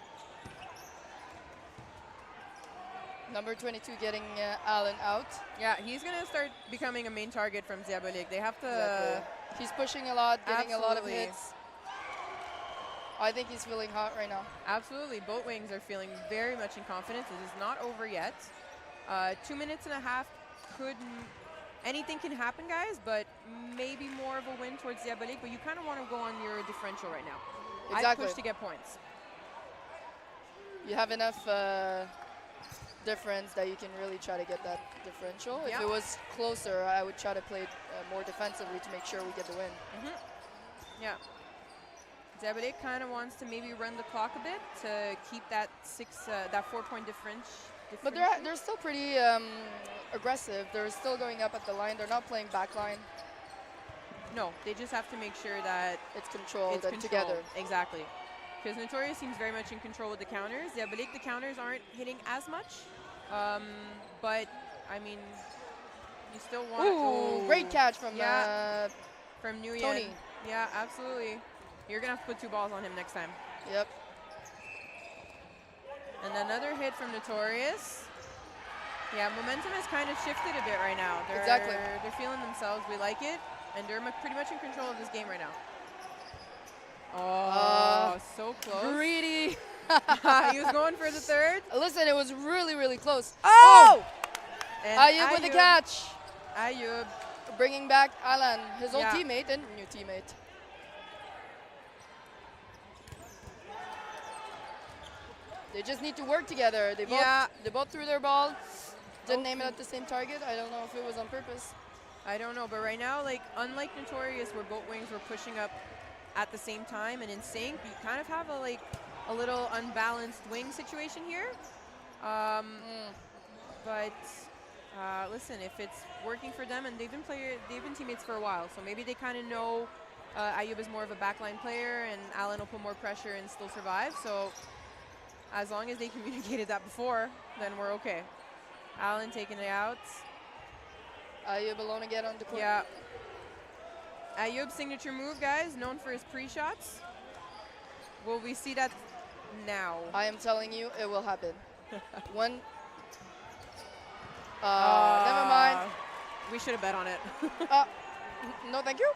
Number 22 getting Allen out. Yeah, he's going to start becoming a main target from Zabelik. They have to... Exactly. He's pushing a lot, getting a lot of hits. I think he's feeling hot right now. Absolutely. Both wings are feeling very much in confidence. It is not over yet. 2 minutes and a half could anything can happen, guys, but maybe more of a win towards Diabolique, but you kind of want to go on your differential right now. Exactly. I'd push to get points. You have enough difference that you can really try to get that differential. Yeah. If it was closer, I would try to play more defensively to make sure we get the win. Yeah. Diabolique kind of wants to maybe run the clock a bit to keep that 4-point difference. But they're still pretty aggressive. They're still going up at the line. They're not playing back line. No, they just have to make sure that It's controlled it's and together. Exactly. Because Notorious seems very much in control with the counters. Diabolique, the counters aren't hitting as much. But, I mean, you still want Ooh, great catch from from Nguyen. Tony. Yeah, absolutely. You're going to have to put 2 balls on him next time. Yep. And another hit from Notorious. Yeah, momentum has kind of shifted a bit right now. Exactly. They're feeling themselves. We like it. And they're pretty much in control of this game right now. Oh, so close. Greedy. He was going for the third. Listen, it was really, really close. Oh! And Ayub with the catch. Ayub. Bringing back Alan, his old Yeah. teammate and new teammate. They just need to work together. They both threw their ball. Didn't aim it at the same target. I don't know if it was on purpose. I don't know, but right now, like, unlike Notorious, where both wings were pushing up at the same time and in sync, you kind of have a little unbalanced wing situation here. But listen, if it's working for them, and they've been teammates for a while, so maybe they kind of know Ayub is more of a backline player, and Alan will put more pressure and still survive. So as long as they communicated that before, then we're okay. Alan taking it out. Ayub alone again on the court. Yeah. Ayub's signature move, guys, known for his pre-shots. Will we see that now? I am telling you, it will happen. One. Uh, Never mind. We should have bet on it. No, thank you.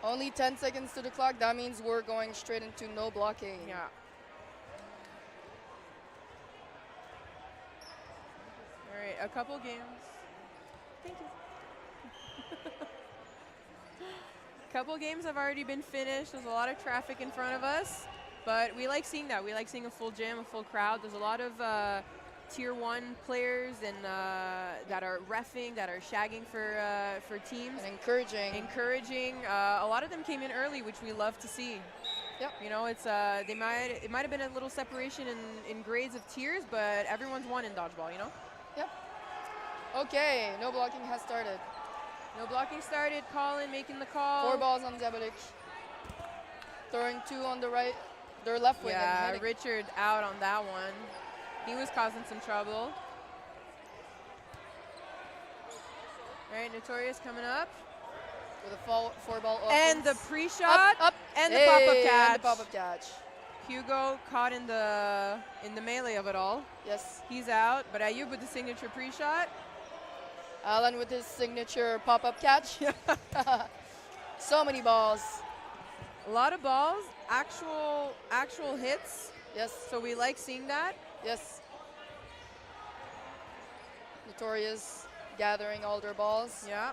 Only 10 seconds to the clock. That means we're going straight into no blocking. Yeah. All right, a couple games. Thank you. Couple games have already been finished. There's a lot of traffic in front of us, but we like seeing that. We like seeing a full gym, a full crowd. There's a lot of Tier 1 players and that are reffing, that are shagging for teams. And encouraging. A lot of them came in early, which we love to see. Yep. You know, it might have been a little separation in grades of tiers, but everyone's won in dodgeball, you know? Yep. Okay, no blocking has started. No blocking started. Colin making the call. 4 balls on Diabolique. Throwing 2 on the right, their left wing. Yeah, And hitting. Richard out on that one. He was causing some trouble. All right, Notorious coming up. With a 4-ball offense. And the pre-shot. Up. And the pop-up catch. And the pop-up catch. Hugo caught in the melee of it all. Yes. He's out, but Ayub with the signature pre-shot. Alan with his signature pop-up catch. So many balls. A lot of balls, actual hits. Yes. So we like seeing that. Yes. Notorious gathering all their balls. Yeah.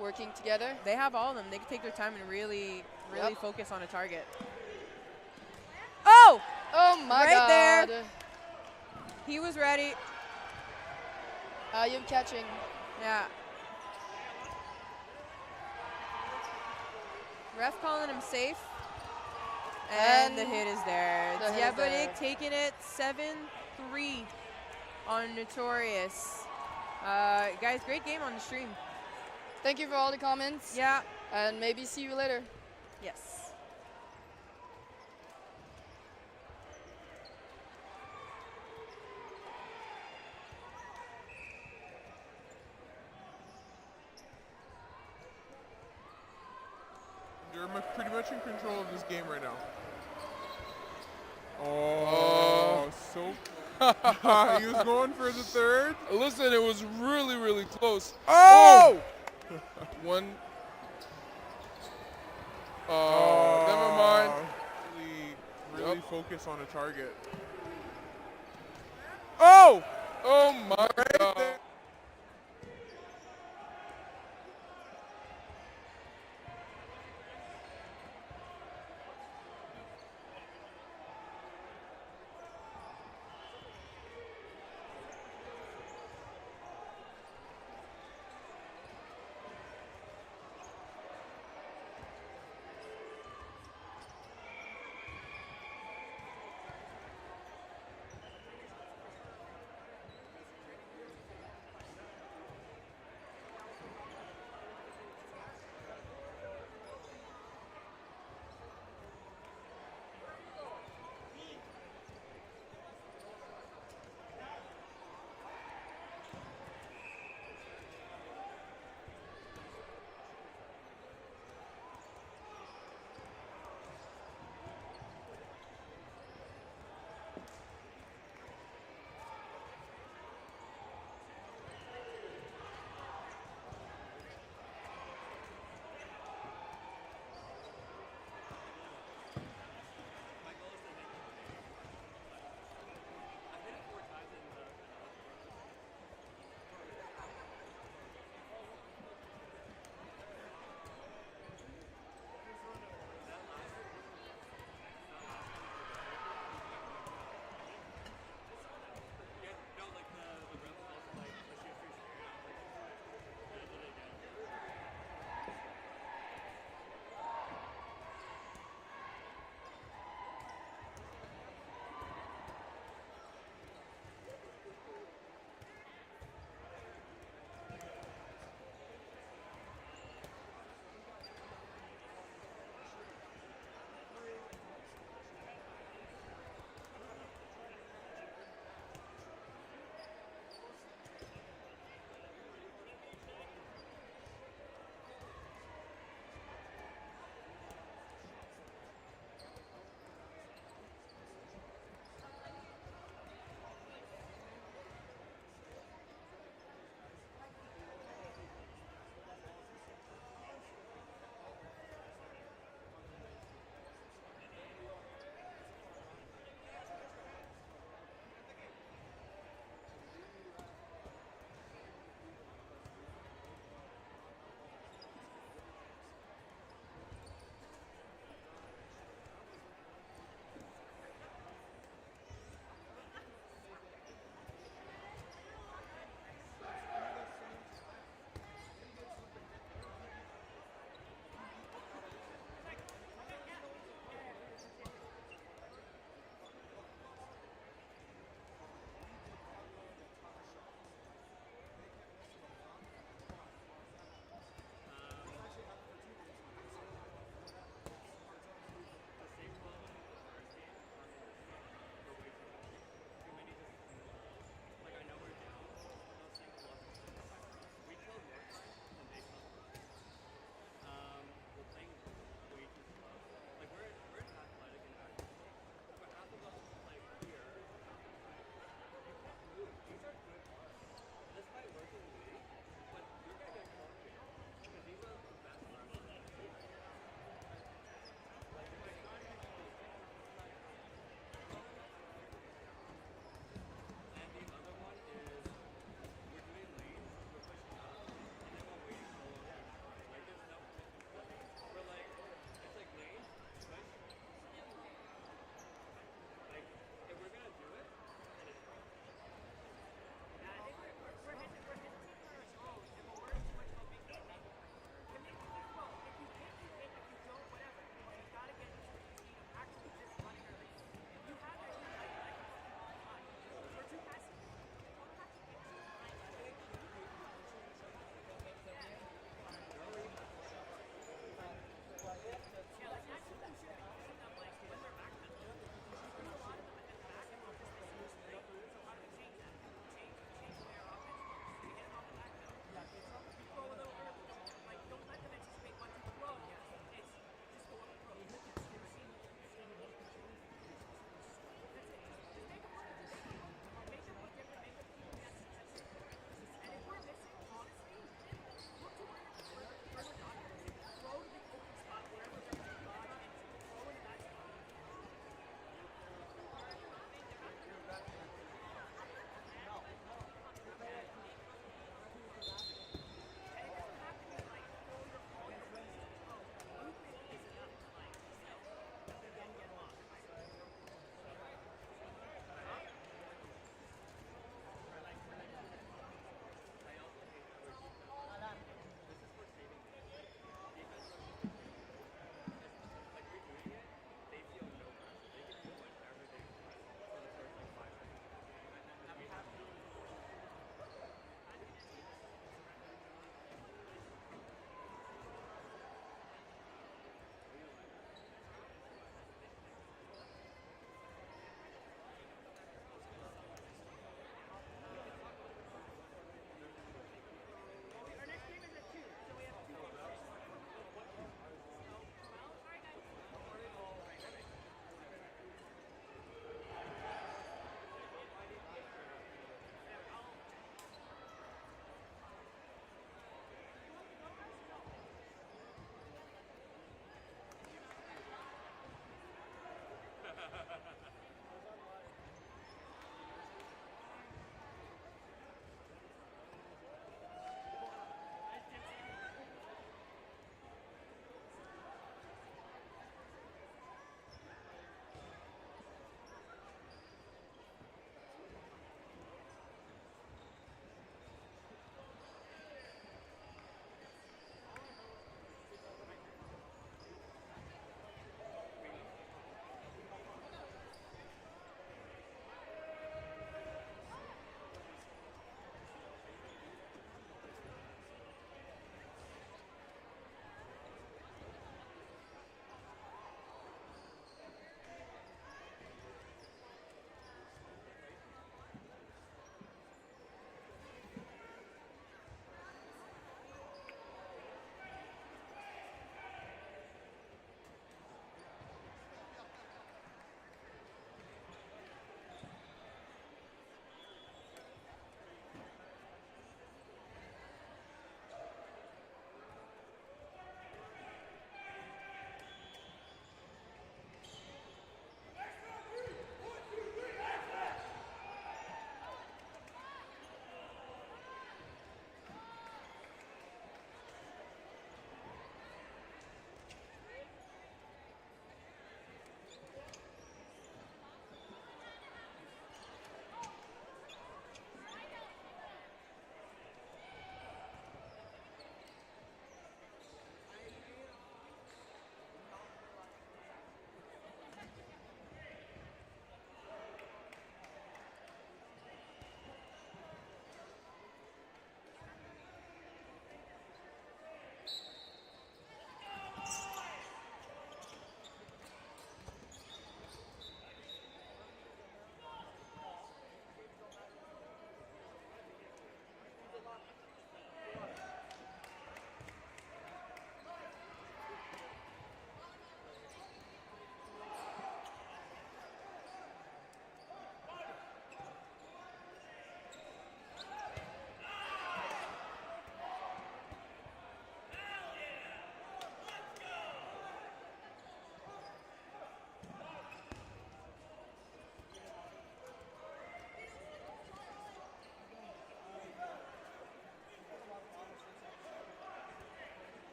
Working together. They have all of them. They can take their time and really focus on a target. Oh! Oh my right God. There. He was ready. Ayub catching. Yeah. Ref calling him safe. And the hit is there. Diabolique taking it 7-3 on Notorious. Guys, great game on the stream. Thank you for all the comments. Yeah. And maybe see you later. Yes. They're pretty much in control of this game right now. Oh, so he was going for the third. Listen, it was really, really close. Oh! One. Never mind. Really Yep. focus on a target. Oh! Oh my Right God. there.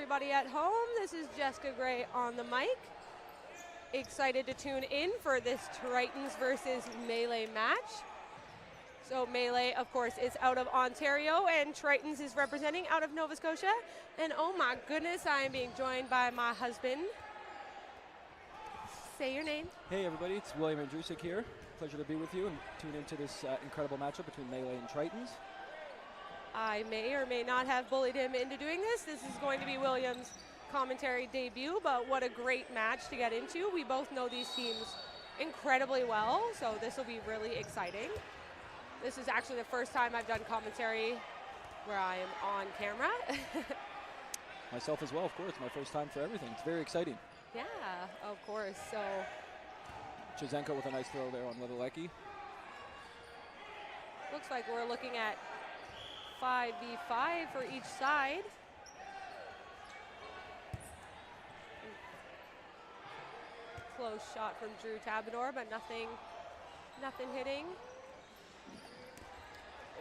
everybody at home. This is Jessica Gray on the mic. Excited to tune in for this Tritons versus Melee match. So Melee, of course, is out of Ontario, and Tritons is representing out of Nova Scotia. And oh my goodness, I am being joined by my husband. Say your name. Hey everybody, it's William Andrusik here. Pleasure to be with you and tune into this incredible matchup between Melee and Tritons. I may or may not have bullied him into doing this. This is going to be William's commentary debut, but what a great match to get into. We both know these teams incredibly well, so this will be really exciting. This is actually the first time I've done commentary where I am on camera. Myself as well, of course, my first time for everything. It's very exciting. Yeah, of course. So Chizenko with a nice throw there on Levelecki. looks like we're looking at 5v5 for each side. Close shot from Drew Tabador, but nothing hitting.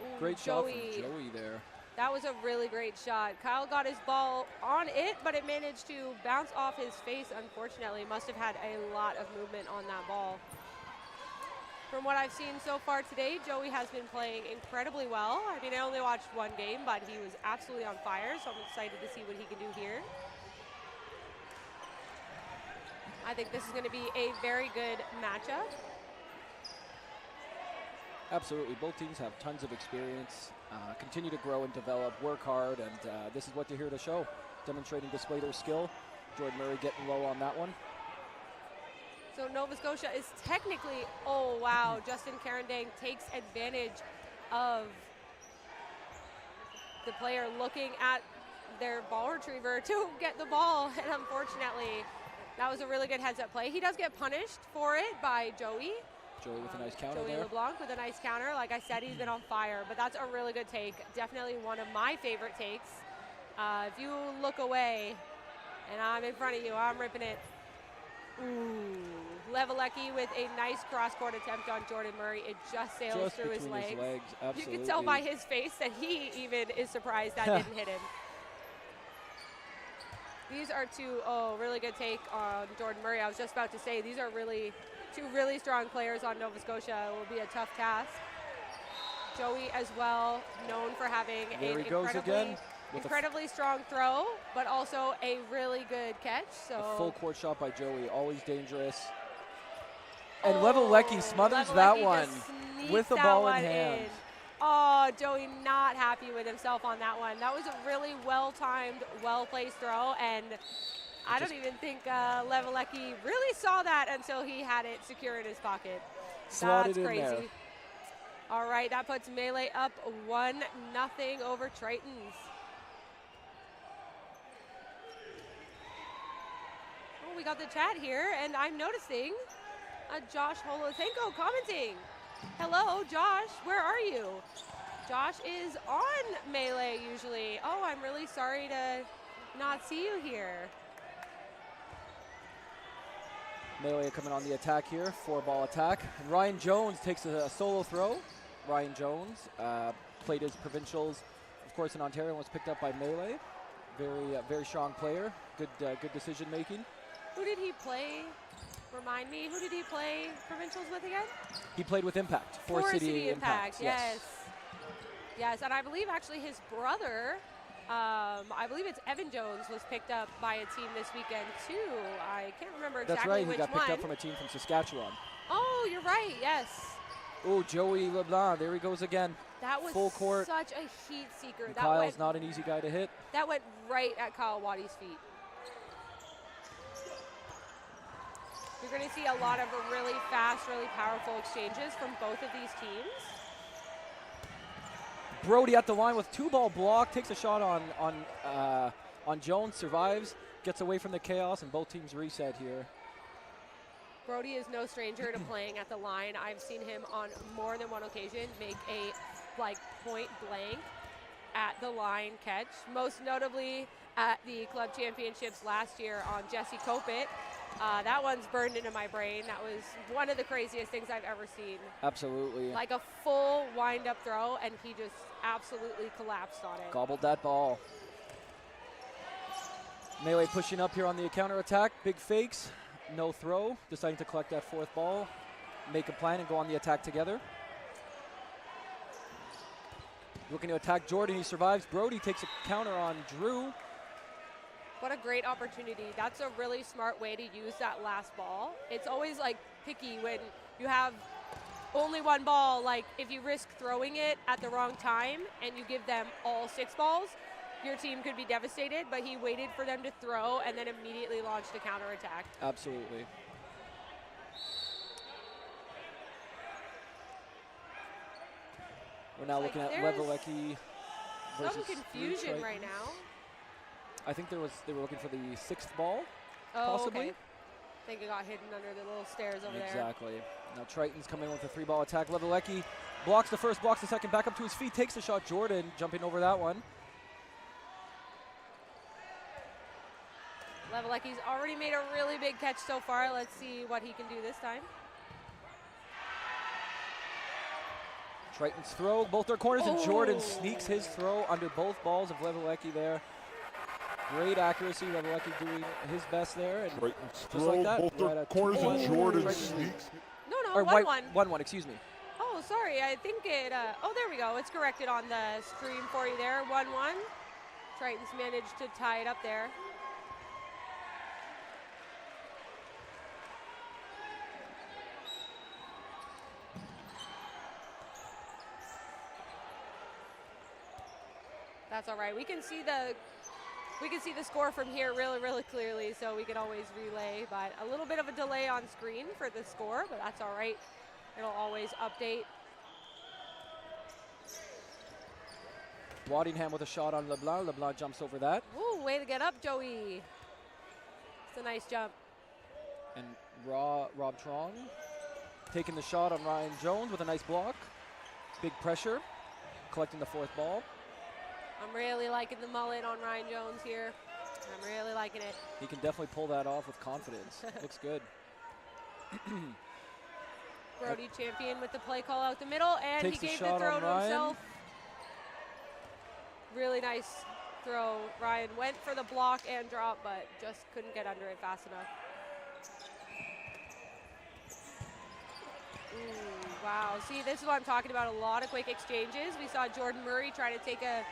Ooh, Great shot from Joey there. That was a really great shot. Kyle got his ball on it, but it managed to bounce off his face, unfortunately. Must have had a lot of movement on that ball. From what I've seen so far today, Joey has been playing incredibly well. I mean, I only watched one game, but he was absolutely on fire, so I'm excited to see what he can do here. I think this is going to be a very good matchup. Absolutely, both teams have tons of experience, continue to grow and develop, work hard, and this is what they're here to show. Demonstrating, display their skill. Jordan Murray getting low on that one. So Nova Scotia is technically, oh wow, Justin Carandang takes advantage of the player looking at their ball retriever to get the ball, and unfortunately, that was a really good heads-up play. He does get punished for it by Joey. Joey with a nice counter Joey there. LeBlanc with a nice counter. Like I said, he's been on fire, but that's a really good take. Definitely one of my favorite takes. If you look away and I'm in front of you, I'm ripping it. Ooh. Levelecki with a nice cross-court attempt on Jordan Murray. It just sails through his legs. Absolutely. You can tell by his face that he even is surprised that didn't hit him. These are really good take on Jordan Murray. I was just about to say, these are two really strong players on Nova Scotia. It will be a tough task. Joey as well, known for having an incredibly strong throw, but also a really good catch. So a full court shot by Joey, always dangerous. And Levelecki smothers that one with the ball in hand. Oh, Joey not happy with himself on that one. That was a really well-timed, well-placed throw, and I don't even think Levelecki really saw that until he had it secure in his pocket. Slotted That's crazy. in there. All right, that puts Melee up 1-0 over Tritons. Oh, we got the chat here, and I'm noticing Josh Holotenko commenting. Hello, Josh, where are you? Josh is on Melee usually. Oh, I'm really sorry to not see you here. Melee coming on the attack here, 4-ball attack. And Ryan Jones takes a solo throw. Ryan Jones played his provincials, of course, in Ontario, and was picked up by Melee. Very strong player. Good decision making. Who did he play? Remind me, who did he play provincials with again? He played with Impact. Forest City Impact, yes. Yes, and I believe actually his brother, I believe it's Evan Jones, was picked up by a team this weekend too. I can't remember exactly That's right, which he got one. picked up from a team from Saskatchewan. Oh, you're right, yes. Oh, Joey LeBlanc, there he goes again. That was full court. Such a heat seeker. And That Kyle's not an easy guy to hit. That went right at Kyle Waddy's feet. You're going to see a lot of really fast, really powerful exchanges from both of these teams. Brody at the line with 2-ball block, takes a shot on Jones, survives, gets away from the chaos, and both teams reset here. Brody is no stranger to playing at the line. I've seen him on more than one occasion make a point blank at the line catch, most notably at the club championships last year on Jesse Kopit. That one's burned into my brain. That was one of the craziest things I've ever seen. Absolutely. Like a full wind-up throw, and he just absolutely collapsed on it. Gobbled that ball. Melee pushing up here on the counter attack. Big fakes, no throw. Deciding to collect that 4th ball, make a plan, and go on the attack together. Looking to attack Jordan, he survives. Brody takes a counter on Drew. What a great opportunity. That's a really smart way to use that last ball. It's always like picky when you have only one ball. Like if you risk throwing it at the wrong time and you give them all 6 balls, your team could be devastated, but he waited for them to throw and then immediately launched a counterattack. Absolutely. We're now looking at Levelecki versus some confusion right now. I think they were looking for the 6th ball, Oh, possibly. okay. I think it got hidden under the little stairs over there. Exactly. Now Triton's coming with a 3-ball attack. Levelecki blocks the first, blocks the second, back up to his feet, takes the shot. Jordan jumping over that one. Levelecki's already made a really big catch so far. Let's see what he can do this time. Triton's throw, both their corners, and Jordan sneaks his throw under both balls of Levelecki there. Great accuracy, Levelecki doing his best there. And Triton's just like that, both their corners, and Jordan sneaks. No, or 1-1. 1-1, excuse me. Oh, sorry. I think it, oh, there we go. It's corrected on the stream for you there. 1-1. Triton's managed to tie it up there. That's all right. We can see the score from here really, really clearly, so we can always relay. But a little bit of a delay on screen for the score, but that's all right. It'll always update. Waddingham with a shot on LeBlanc. LeBlanc jumps over that. Ooh, way to get up, Joey. It's a nice jump. And Rob Trong taking the shot on Ryan Jones with a nice block. Big pressure, collecting the 4th ball. I'm really liking the mullet on Ryan Jones here. I'm really liking it. He can definitely pull that off with confidence. Looks good. Brody Champion with the play call out the middle, and Takes he gave the the shot throw on to Ryan. himself. Really nice throw. Ryan went for the block and drop, but just couldn't get under it fast enough. Ooh, wow. See, this is what I'm talking about. A lot of quick exchanges. We saw Jordan Murray try to take a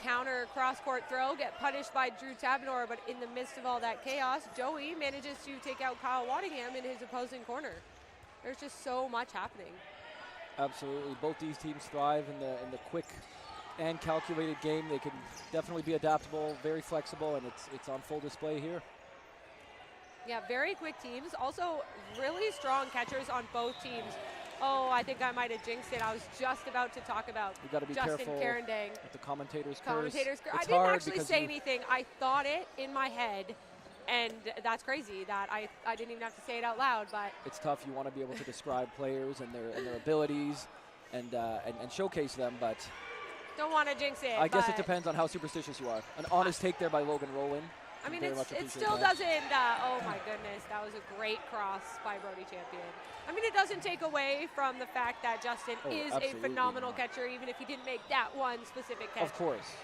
counter cross-court throw, get punished by Drew Tabnor, but in the midst of all that chaos, Joey manages to take out Kyle Waddingham in his opposing corner. There's just so much happening. Absolutely. Both these teams thrive in the quick and calculated game. They can definitely be adaptable, very flexible, and it's on full display here. Yeah, very quick teams. Also, really strong catchers on both teams. Oh, I think I might have jinxed it. I was just about to talk about You got to be Justin careful Carandang. with the commentators' curse. Commentators curse. I It's didn't hard actually because say anything. I thought it in my head, and that's crazy that I didn't even have to say it out loud. But it's tough. You want to be able to describe players and their abilities and showcase them, but don't want to jinx it. I guess it but depends on how superstitious you are. An honest take there by Logan Rowland. I mean, Very much it appreciate still that. doesn't, oh my goodness, that was a great cross by Brody Champion. I mean, it doesn't take away from the fact that Justin is a absolutely. phenomenal catcher, even if he didn't make that one specific catch. Of course.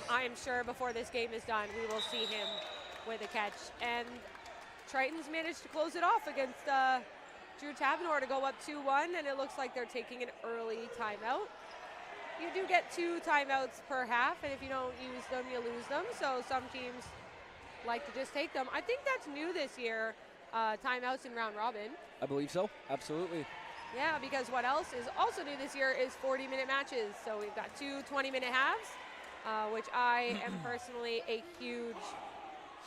I am sure before this game is done, we will see him with a catch. And Triton's managed to close it off against Drew Tabnor to go up 2-1, and it looks like they're taking an early timeout. You do get 2 timeouts per half, and if you don't use them, you lose them. So some teams like to just take them. I think that's new this year, timeouts in round robin. I believe so. Absolutely. Yeah, because what else is also new this year is 40-minute matches. So we've got 2 20-minute halves, which I am personally a huge,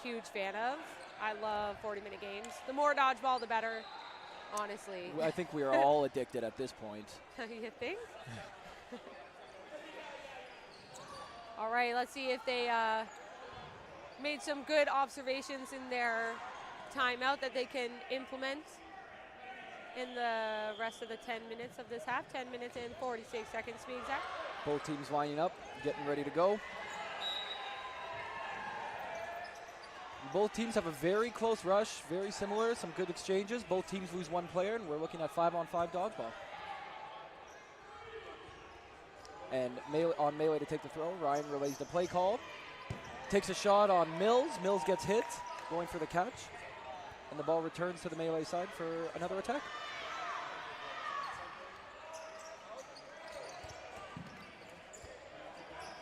huge fan of. I love 40-minute games. The more dodgeball, the better, honestly. I think we are all addicted at this point. You think? All right, let's see if they made some good observations in their timeout that they can implement in the rest of the 10 minutes of this half. 10 minutes and 46 seconds to be exact. Both teams lining up, getting ready to go. Both teams have a very close rush, very similar, some good exchanges. Both teams lose 1 player, and we're looking at 5-on-5 dodgeball. And on Melee to take the throw, Ryan relays the play call. Takes a shot on Mills. Mills gets hit, going for the catch. And the ball returns to the melee side for another attack.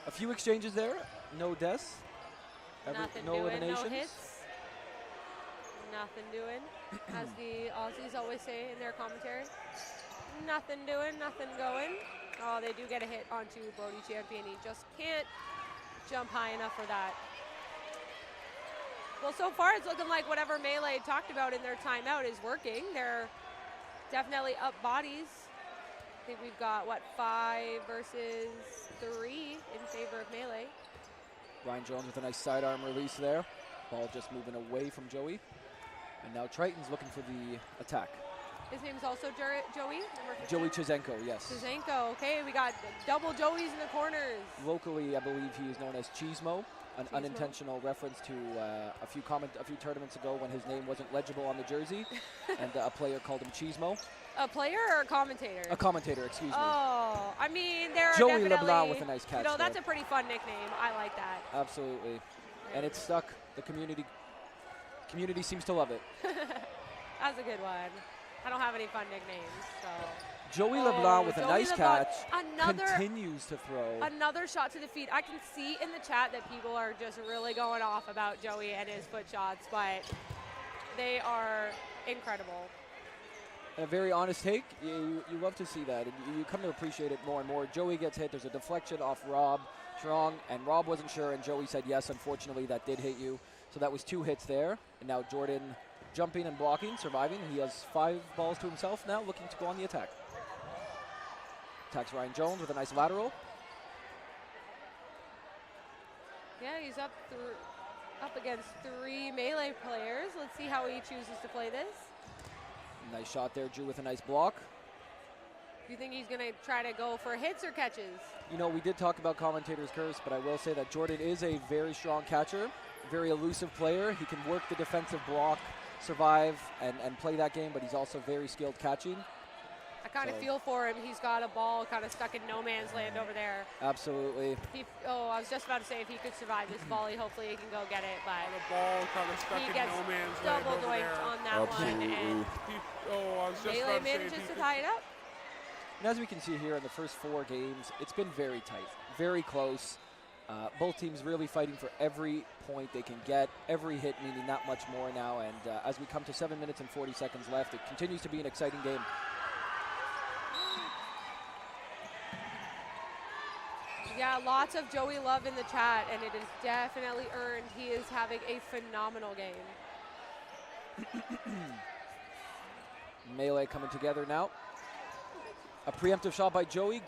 A few exchanges there. No deaths. Nothing no doing, eliminations. no hits. Nothing doing, as the Aussies always say in their commentary. Nothing doing, nothing going. Oh, they do get a hit onto Brody Champion. He just can't jump high enough for that. Well, so far it's looking like whatever Melee talked about in their timeout is working. They're definitely up bodies. I think we've got, what, 5 versus 3 in favor of Melee. Ryan Jones with a nice sidearm release there. Ball just moving away from Joey. And now Triton's looking for the attack. His name's also Joey? Number 15? Joey Chizenko, yes. Chizenko, okay, we got double Joeys in the corners. Locally, I believe he is known as Cheesemo, an unintentional reference to a few tournaments ago when his name wasn't legible on the jersey, and a player called him Cheesemo. A player or a commentator? A commentator, excuse me. Oh, I mean, there are Joey definitely, LeBlanc with a nice catch. You know, that's there. a pretty fun nickname. I like that. Absolutely, and it's stuck. The community seems to love it. That's a good one. I don't have any fun nicknames, so. Joey LeBlanc with a Joey nice LeBlanc, catch, continues to throw. Another shot to the feet. I can see in the chat that people are just really going off about Joey and his foot shots, but they are incredible. And a very honest take. You love to see that, and you come to appreciate it more and more. Joey gets hit. There's a deflection off Rob Strong, and Rob wasn't sure, and Joey said, yes, unfortunately, that did hit you. So that was 2 hits there, and now Jordan jumping and blocking, surviving. He has 5 balls to himself now, looking to go on the attack. Attacks Ryan Jones with a nice lateral. Yeah, he's up against 3 Melee players. Let's see how he chooses to play this. Nice shot there, Drew with a nice block. Do you think he's going to try to go for hits or catches? You know, we did talk about commentator's curse, but I will say that Jordan is a very strong catcher, very elusive player. He can work the defensive block, survive, and play that game, but he's also very skilled catching. I kind of feel for him. He's got a ball kind of stuck in no man's land over there. Absolutely. I was just about to say if he could survive this volley, hopefully he can go get it, but The ball kind of stuck he in gets no man's land double over doinked there. on that one, and I was just Melee about to say manages to tie it up. And as we can see here in the first 4 games, it's been very tight, very close. Both teams really fighting for every point they can get, every hit meaning that much more now. And as we come to 7 minutes and 40 seconds left, it continues to be an exciting game. Yeah, lots of Joey love in the chat, and it is definitely earned. He is having a phenomenal game. Melee coming together now. A preemptive shot by Joey.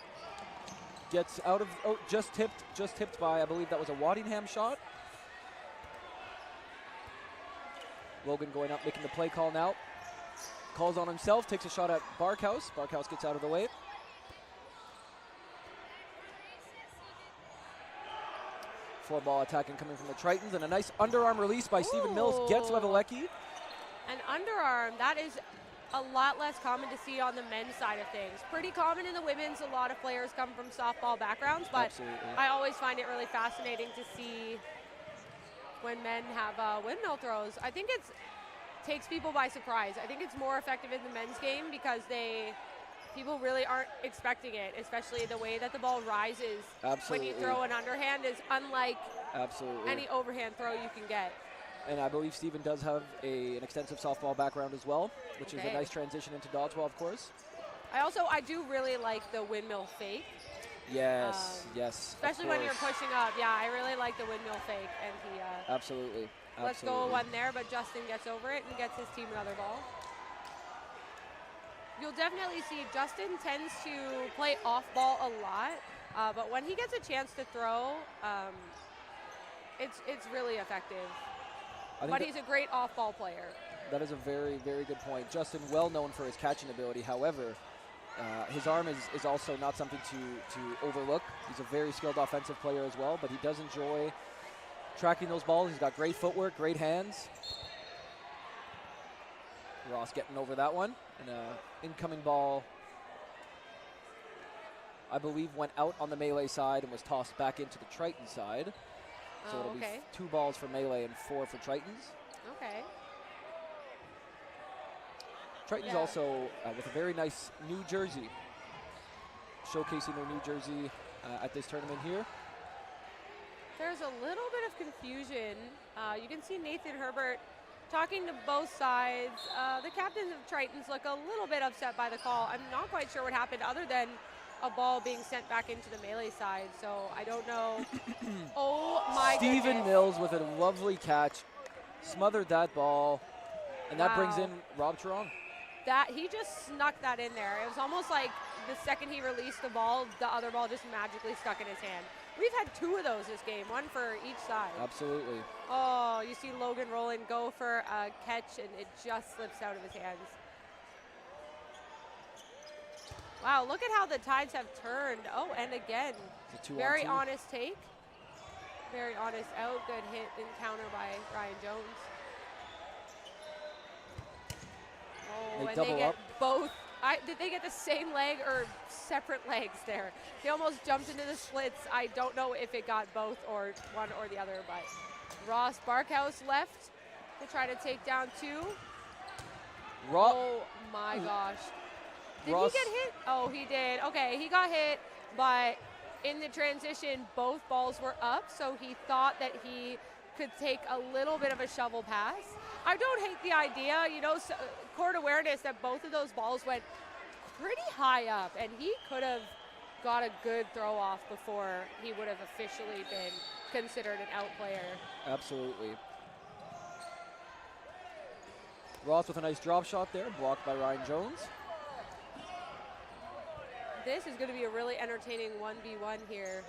Gets out of, just tipped by, I believe that was a Waddingham shot. Logan going up, making the play call now. Calls on himself, takes a shot at Barkhouse. Barkhouse gets out of the way. Four-ball attacking coming from the Tritons, and a nice underarm release by Stephen Mills. Gets Levelecki. An underarm, that is a lot less common to see on the men's side of things. Pretty common in the women's. A lot of players come from softball backgrounds, but Absolutely. I always find it really fascinating to see when men have windmill throws. I think it takes people by surprise. I think it's more effective in the men's game because people really aren't expecting it, especially the way that the ball rises. Absolutely. When you throw an underhand is unlike Absolutely. any overhand throw you can get. And I believe Stephen does have an extensive softball background as well, which is a Okay. nice transition into dodgeball, of course. I do really like the windmill fake. Yes, yes. Especially when you're pushing up. Yeah, I really like the windmill fake. And he Absolutely. lets go of one there, but Justin gets over it and gets his team another ball. You'll definitely see Justin tends to play off ball a lot, but when he gets a chance to throw, it's really effective. But he's a great off ball player. That is a very, very good point. Justin, well known for his catching ability. However, his arm is also not something to overlook. He's a very skilled offensive player as well, but he does enjoy tracking those balls. He's got great footwork, great hands. Ross getting over that one. And incoming ball, I believe, went out on the Melee side and was tossed back into the Triton side. So it'll okay. be 2 balls for Melee and 4 for Tritons. Okay. Tritons Yeah. also with a very nice new jersey, showcasing their new jersey at this tournament here. There's a little bit of confusion. You can see Nathan Herbert talking to both sides. The captains of Tritons look a little bit upset by the call. I'm not quite sure what happened other than a ball being sent back into the Melee side, so I don't know. Oh my Stephen goodness. Mills with a lovely catch, smothered that ball, and that brings Wow. in Rob Turon. That he just snuck that in there. It was almost like the second he released the ball, the other ball just magically stuck in his hand. We've had 2 of those this game, 1 for each side. Absolutely. Oh, you see Logan Rowland go for a catch and it just slips out of his hands. Wow, look at how the tides have turned. Oh, and again, It's a 2-on-2. very honest take. Very honest out. Good hit and counter by Ryan Jones. Oh, They and double they get up. both. Did they get the same leg or separate legs there? They almost jumped into the splits. I don't know if it got both or one or the other, but Ross Barkhouse left to try to take down 2. Oh my gosh. Did Ross- he get hit? Oh, he did. Okay, he got hit, but in the transition, both balls were up, so he thought that he could take a little bit of a shovel pass. I don't hate the idea, you know, court awareness that both of those balls went pretty high up, and he could have got a good throw off before he would have officially been considered an out player. Absolutely. Ross with a nice drop shot there, blocked by Ryan Jones. This is going to be a really entertaining 1v1 here.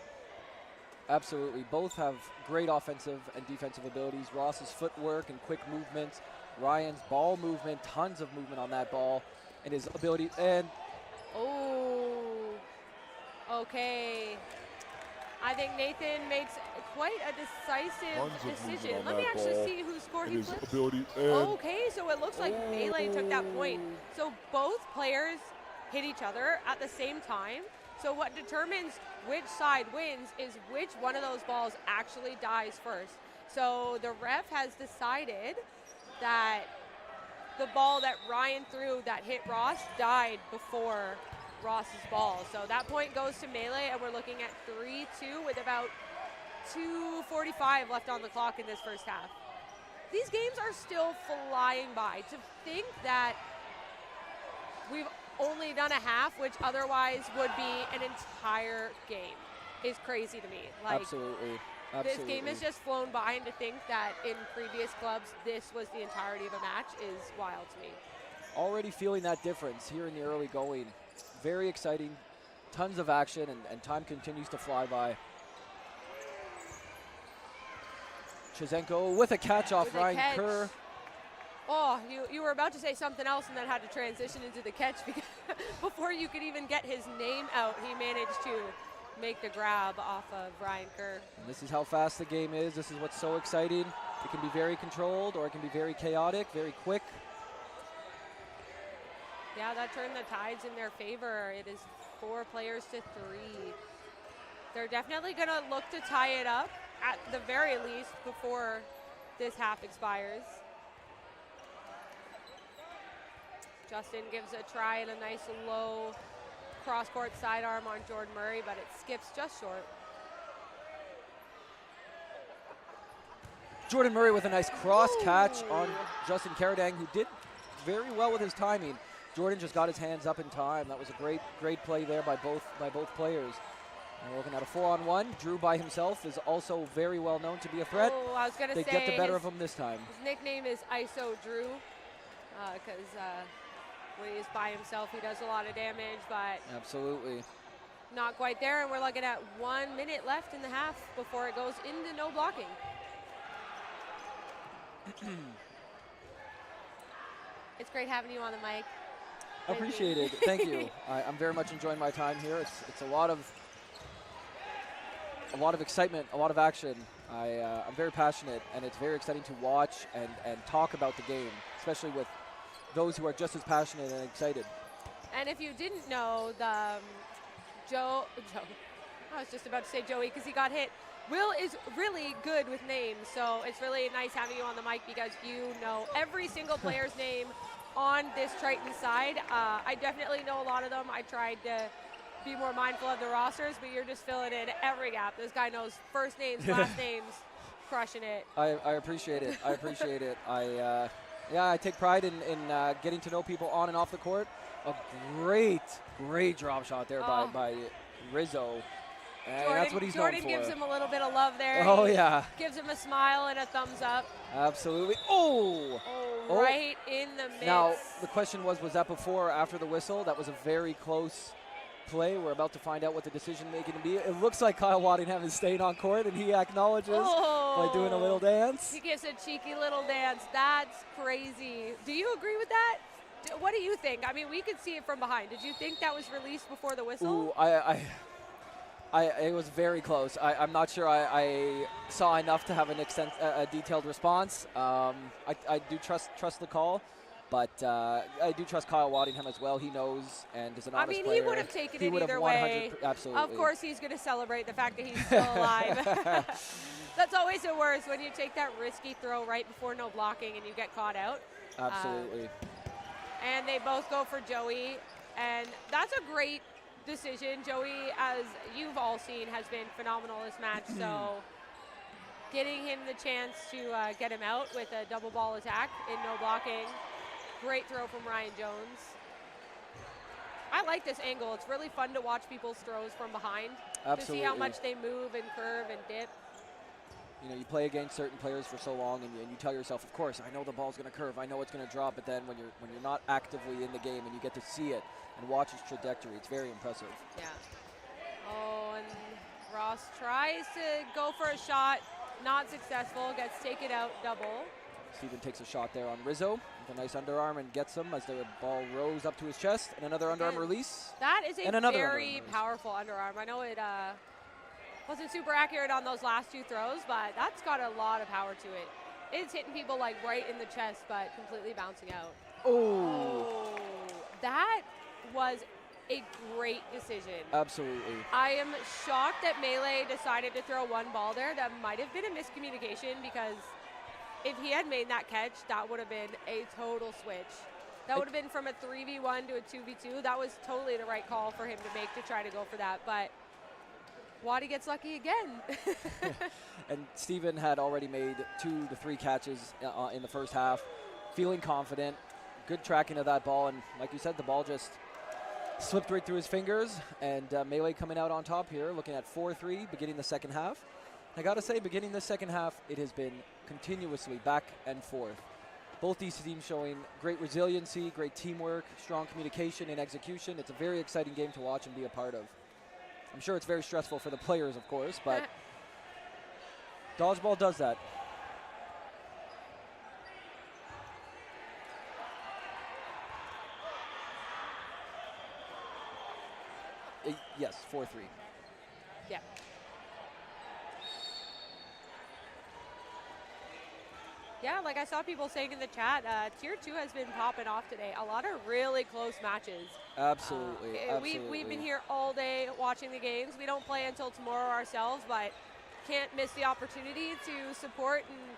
Absolutely. Both have great offensive and defensive abilities. Ross's footwork and quick movement. Ryan's ball movement, tons of movement on that ball. And his ability, and Oh, okay. I think Nathan makes quite a decisive Tons of movement decision. on Let me that actually ball see whose score and he his flipped. ability. And Okay, so it looks like Melee took that point. So both players hit each other at the same time. So what determines which side wins is which one of those balls actually dies first. So the ref has decided that the ball that Ryan threw that hit Ross died before Ross's ball. So that point goes to Melee, and we're looking at 3-2 with about 2:45 left on the clock in this first half. These games are still flying by. To think that we've only done a half, which otherwise would be an entire game, is crazy to me. Like, absolutely. this game has just flown by, and to think that in previous clubs this was the entirety of a match is wild to me. Already feeling that difference here in the early going. Very exciting, tons of action, and time continues to fly by. Chizenko with a catch off With a Ryan catch. Kerr. Oh, you were about to say something else and then had to transition into the catch because before you could even get his name out, he managed to make the grab off of Ryan Kerr. And this is how fast the game is. This is what's so exciting. It can be very controlled, or it can be very chaotic, very quick. Yeah, that turned the tides in their favor. It is 4 players to 3. They're definitely going to look to tie it up at the very least before this half expires. Justin gives a try and a nice low cross-court sidearm on Jordan Murray, but it skips just short. Jordan Murray with a nice cross catch on Justin Karadang, who did very well with his timing. Jordan just got his hands up in time. That was a great play there by both players. And we're looking at a 4-on-1. Drew by himself is also very well known to be a threat. Oh, I was going to say They get the better of him this time. His nickname is ISO Drew because when he's by himself, he does a lot of damage, but Absolutely. not quite there. And we're looking at 1 minute left in the half before it goes into no blocking. It's great having you on the mic. Thank you. Appreciate it. Thank you. I'm very much enjoying my time here. It's a lot of excitement, a lot of action. I'm very passionate, and it's very exciting to watch and talk about the game, especially with those who are just as passionate and excited. And if you didn't know, the Joe, I was just about to say Joey because he got hit. Will is really good with names, so it's really nice having you on the mic because you know every single player's name on this Triton side. I definitely know a lot of them. I tried to be more mindful of the rosters, but you're just filling in every gap. This guy knows first names, last names, crushing it. I appreciate it. I appreciate it. I take pride in getting to know people on and off the court. A great drop shot there by Rizzo. And that's what he's known for. Jordan gives him a little bit of love there. Oh, He yeah. Gives him a smile and a thumbs up. Absolutely. Oh! Right in the midst. Now, the question was that before or after the whistle? That was a very close play. We're about to find out what the decision-making will be. It looks like Kyle Waddingham is staying on court, and he acknowledges by doing a little dance. He gives a cheeky little dance. That's crazy. Do you agree with that? What do you think? I mean, we could see it from behind. Did you think that was released before the whistle? Ooh, it was very close. I'm not sure I saw enough to have a detailed response. I do trust the call, but I do trust Kyle Waddingham as well. He knows and is an honest player. He would have taken it either way. Absolutely. Of course, he's going to celebrate the fact that he's still alive. That's always the worst when you take that risky throw right before no blocking and you get caught out. Absolutely. And they both go for Joey, and that's a great decision. Joey, as you've all seen, has been phenomenal this match, so getting him the chance to get him out with a double ball attack in no blocking. Great throw from Ryan Jones. I like this angle. It's really fun to watch people's throws from behind. Absolutely. To see how much they move and curve and dip. You know, you play against certain players for so long, and you tell yourself, of course, I know the ball's going to curve, I know it's going to drop, but then when you're not actively in the game and you get to see it and watch its trajectory, it's very impressive. Yeah. Oh, and Ross tries to go for a shot, not successful, gets taken out double. Steven takes a shot there on Rizzo with a nice underarm and gets him as the ball rose up to his chest, and another underarm release. That is a and very powerful underarm. I know it wasn't super accurate on those last two throws, but that's got a lot of power to it. It's hitting people like right in the chest, but completely bouncing out. Oh, that was a great decision. Absolutely. I am shocked that Melee decided to throw one ball there. That might have been a miscommunication because if he had made that catch, that would have been a total switch. That would have been from a 3v1 to a 2v2. That was totally the right call for him to make to try to go for that, but Waddy gets lucky again. And Steven had already made 2 to 3 catches in the first half, feeling confident, good tracking of that ball, and like you said, the ball just slipped right through his fingers, and Melee coming out on top here, looking at 4-3, beginning the second half. I gotta say, beginning the second half, it has been continuously back and forth. Both these teams showing great resiliency, great teamwork, strong communication and execution. It's a very exciting game to watch and be a part of. I'm sure it's very stressful for the players, of course, but Dodgeball does that. Yes, 4-3. Yeah. Yeah, like I saw people saying in the chat, Tier 2 has been popping off today. A lot of really close matches. Absolutely, absolutely. We've been here all day watching the games. We don't play until tomorrow ourselves, but can't miss the opportunity to support and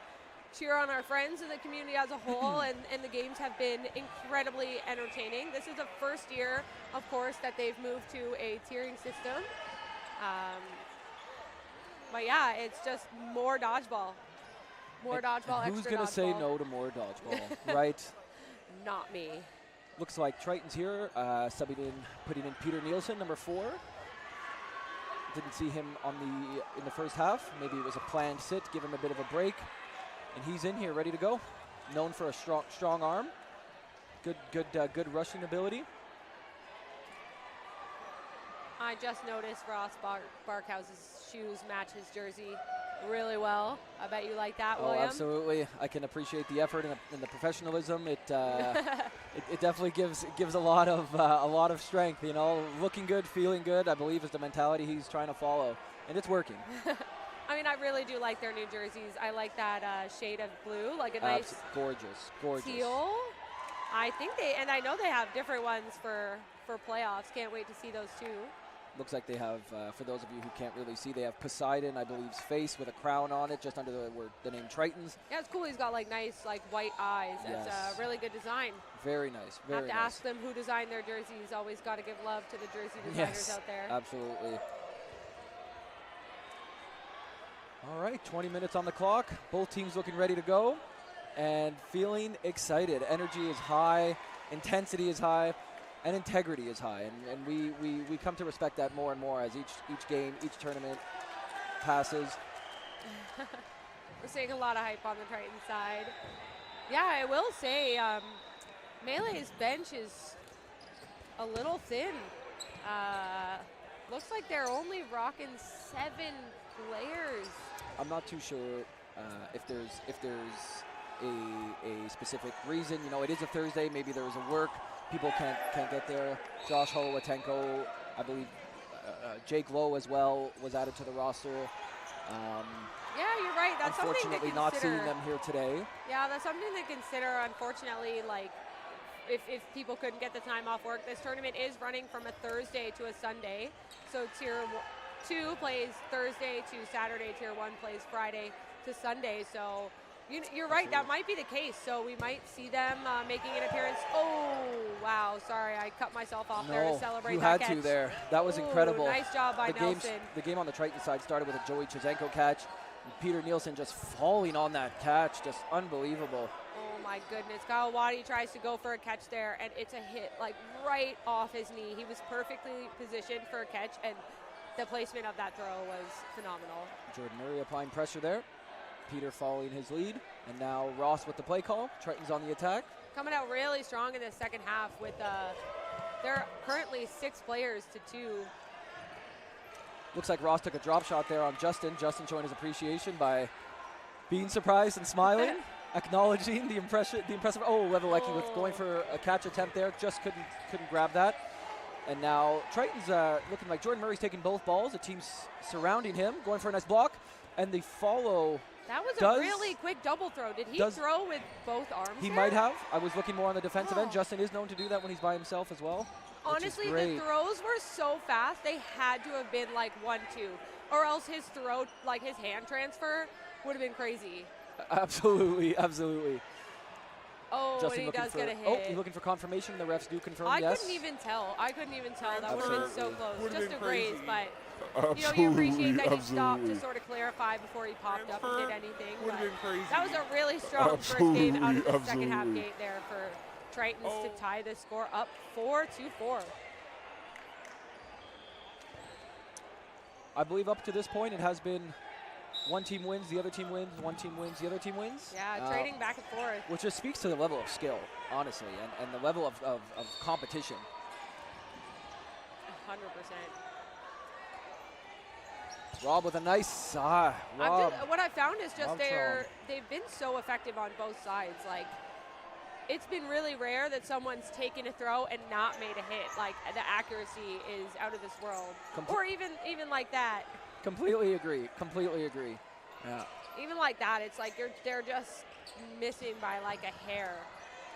cheer on our friends in the community as a whole, and the games have been incredibly entertaining. This is the first year, of course, that they've moved to a tiering system. But yeah, it's just more dodgeball. More dodgeball, and who's extra gonna say no to more dodgeball, right? Not me. Looks like Triton's here, subbing in, putting in Peter Nielsen, number 4. Didn't see him in the first half. Maybe it was a planned sit, give him a bit of a break, and he's in here, ready to go. Known for a strong arm, good rushing ability. I just noticed Ross Barkhouse's shoes match his jersey really well. I bet you like that, William. Oh, absolutely. I can appreciate the effort and the professionalism. It definitely gives a lot of strength. You know, looking good, feeling good, I believe, is the mentality he's trying to follow, and it's working. I mean, I really do like their new jerseys. I like that shade of blue, like a nice gorgeous teal. I think I know they have different ones for playoffs. Can't wait to see those too. Looks like they have, for those of you who can't really see, they have Poseidon, I believe's face with a crown on it, just under the name Tritons. Yeah, it's cool. He's got like nice like white eyes. Yes. It's a really good design. Very nice. Very Have to nice. ask them who designed their jerseys. Always got to give love to the jersey designers Yes, out there. absolutely. All right, 20 minutes on the clock. Both teams looking ready to go and feeling excited. Energy is high, intensity is high, and integrity is high. And we come to respect that more and more as each game, each tournament passes. We're seeing a lot of hype on the Triton side. Yeah, I will say Melee's bench is a little thin. Looks like they're only rocking 7 players. I'm not too sure if there's a specific reason. You know, it is a Thursday. Maybe there was a work. People can't get there. Josh Holowatenko, I believe Jake Lowe as well was added to the roster. Yeah, you're right. That's something to unfortunately consider. not seeing them here today. Yeah, that's something to consider. Unfortunately, like if people couldn't get the time off work, this tournament is running from a Thursday to a Sunday. So Tier 2 plays Thursday to Saturday. Tier 1 plays Friday to Sunday. So you're right. That might be the case. So we might see them making an appearance. Oh, wow. Sorry, I cut myself off there to celebrate you that had catch. to there. That was Ooh, incredible. Nice job by Nelson. The game on the Triton side started with a Joey Chizenko catch. And Peter Nielsen just falling on that catch. Just unbelievable. Oh my goodness. Kyle Waddy tries to go for a catch there, and it's a hit like right off his knee. He was perfectly positioned for a catch, and the placement of that throw was phenomenal. Jordan Murray applying pressure there. Peter following his lead. And now Ross with the play call. Triton's on the attack. Coming out really strong in the second half with they're currently 6 players to 2. Looks like Ross took a drop shot there on Justin. Justin showing his appreciation by being surprised and smiling, acknowledging the impressive. Oh, Levelecki with going for a catch attempt there, just couldn't grab that. And now Triton's looking like Jordan Murray's taking both balls. The team's surrounding him, going for a nice block, and the follow. That was a really quick double throw. Did he throw with both arms? He there? might have. I was looking more on the defensive end. Justin is known to do that when he's by himself as well. Honestly, the throws were so fast, they had to have been like 1-2. Or else his throw, like his hand transfer, would have been crazy. Absolutely, absolutely. Oh, Justin and he does get a hit. Oh, he's looking for confirmation. The refs do confirm, I yes. couldn't even tell. That would have been so close. Would've Just been a graze, crazy. but Absolutely, you appreciate that he stopped absolutely. to sort of clarify before he popped up and did anything. Would have but been crazy. that was a really strong first game out of the second half Absolutely. gate there for Tritons to tie the score up 4-4. I believe up to this point it has been one team wins, the other team wins, one team wins, the other team wins. Yeah, trading back and forth. Which just speaks to the level of skill, honestly, and the level of competition. 100%. Rob with a nice Rob. What I found is just Rob they've been so effective on both sides. Like, it's been really rare that someone's taken a throw and not made a hit. Like, the accuracy is out of this world. Or even like that. Completely agree. Completely agree. Yeah. Even like that, it's like they're just missing by like a hair.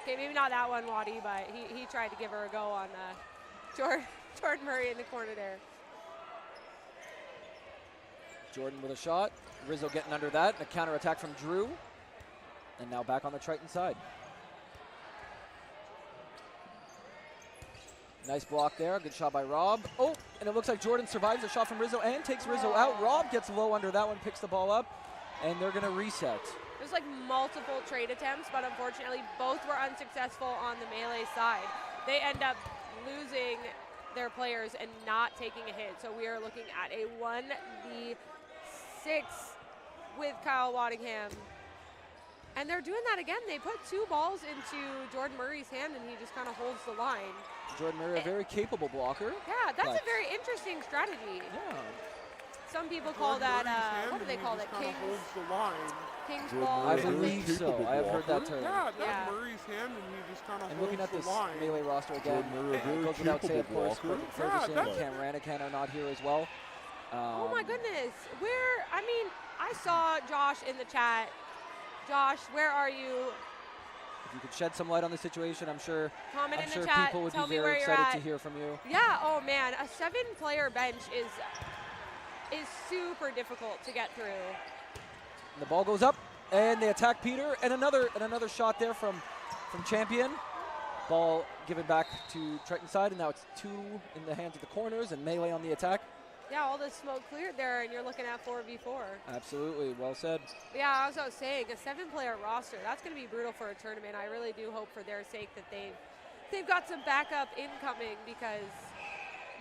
Okay, maybe not that one, Waddy, but he tried to give her a go on Jordan Murray in the corner there. Jordan with a shot. Rizzo getting under that. And a counterattack from Drew. And now back on the Triton side. Nice block there. Good shot by Rob. Oh, and it looks like Jordan survives the shot from Rizzo and takes Rizzo out. Rob gets low under that one, picks the ball up, and they're going to reset. There's like multiple trade attempts, but unfortunately both were unsuccessful on the Melee side. They end up losing their players and not taking a hit. So we are looking at a 1v6 with Kyle Waddingham. And they're doing that again. They put 2 balls into Jordan Murray's hand, and he just kind of holds the line. Jordan Murray, a very capable blocker. Yeah, that's a very interesting strategy. Yeah. Some people call that, what do they call it? King's ball. I believe so. I have heard that term. Yeah, that's Murray's hand, and he just kind of And holds looking at the this line. Melee roster again, it goes without saying, of course, Courtney Ferguson and Cam Ranican are not here as well. Oh my goodness. I saw Josh in the chat. Josh, where are you? If you could shed some light on the situation, I'm sure Comment in the sure chat. people would Tell be me where very you're excited at. to hear from you. Yeah. Oh man, a 7-player bench is super difficult to get through. And the ball goes up, and they attack Peter, and another shot there from Champion. Ball given back to Triton side, and now it's 2 in the hands of the corners, and Melee on the attack. Yeah, all the smoke cleared there, and you're looking at 4v4. Absolutely, well said. Yeah, as I was saying, a 7-player roster, that's going to be brutal for a tournament. I really do hope for their sake that they've got some backup incoming, because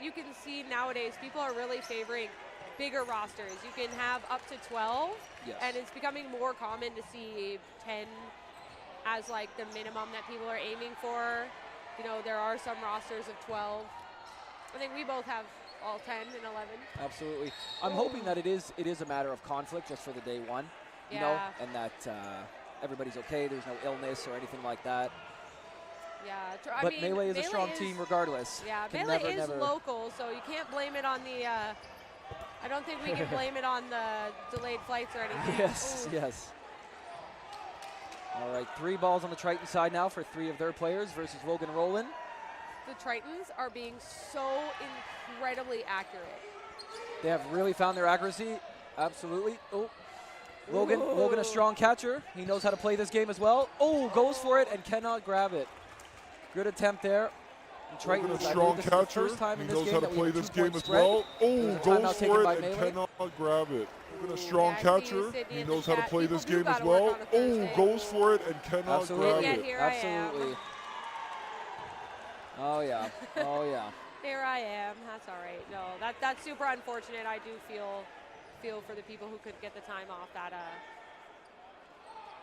you can see nowadays people are really favoring bigger rosters. You can have up to 12, Yes. and it's becoming more common to see 10 as like the minimum that people are aiming for. You know, there are some rosters of 12. I think we both have all 10 and 11. Absolutely. I'm hoping that it is a matter of conflict just for the day one, you know, and that everybody's okay. There's no illness or anything like that. Yeah, But I mean, Melee is a strong team regardless. Yeah, Can Melee is never- local, so you can't blame it on the. I don't think we can blame it on the delayed flights or anything. Yes, Ooh. yes. All right, 3 balls on the Triton side now for 3 of their players versus Logan Rowland. The Tritons are being so incredibly accurate. They have really found their accuracy. Absolutely. Oh, Logan a strong catcher. He knows how to play this game as well. Oh, goes for it and cannot grab it. Good attempt there. And Triton, Logan, a I strong believe this is the catcher. first time He in this knows game how to that we play have a this 2-point game as spread. well. Oh, There's a goes timeout taken for by it and Melee. cannot grab it. Logan, a strong I see catcher. Sydney He in the knows how to chat. play People this do game as gotta work well. on a Oh, Thursday. goes for it and cannot Absolutely. grab it. Here I am. Absolutely. Oh yeah. Oh yeah. Here I am. That's all right. No, that's super unfortunate. I do feel for the people who could get the time off. That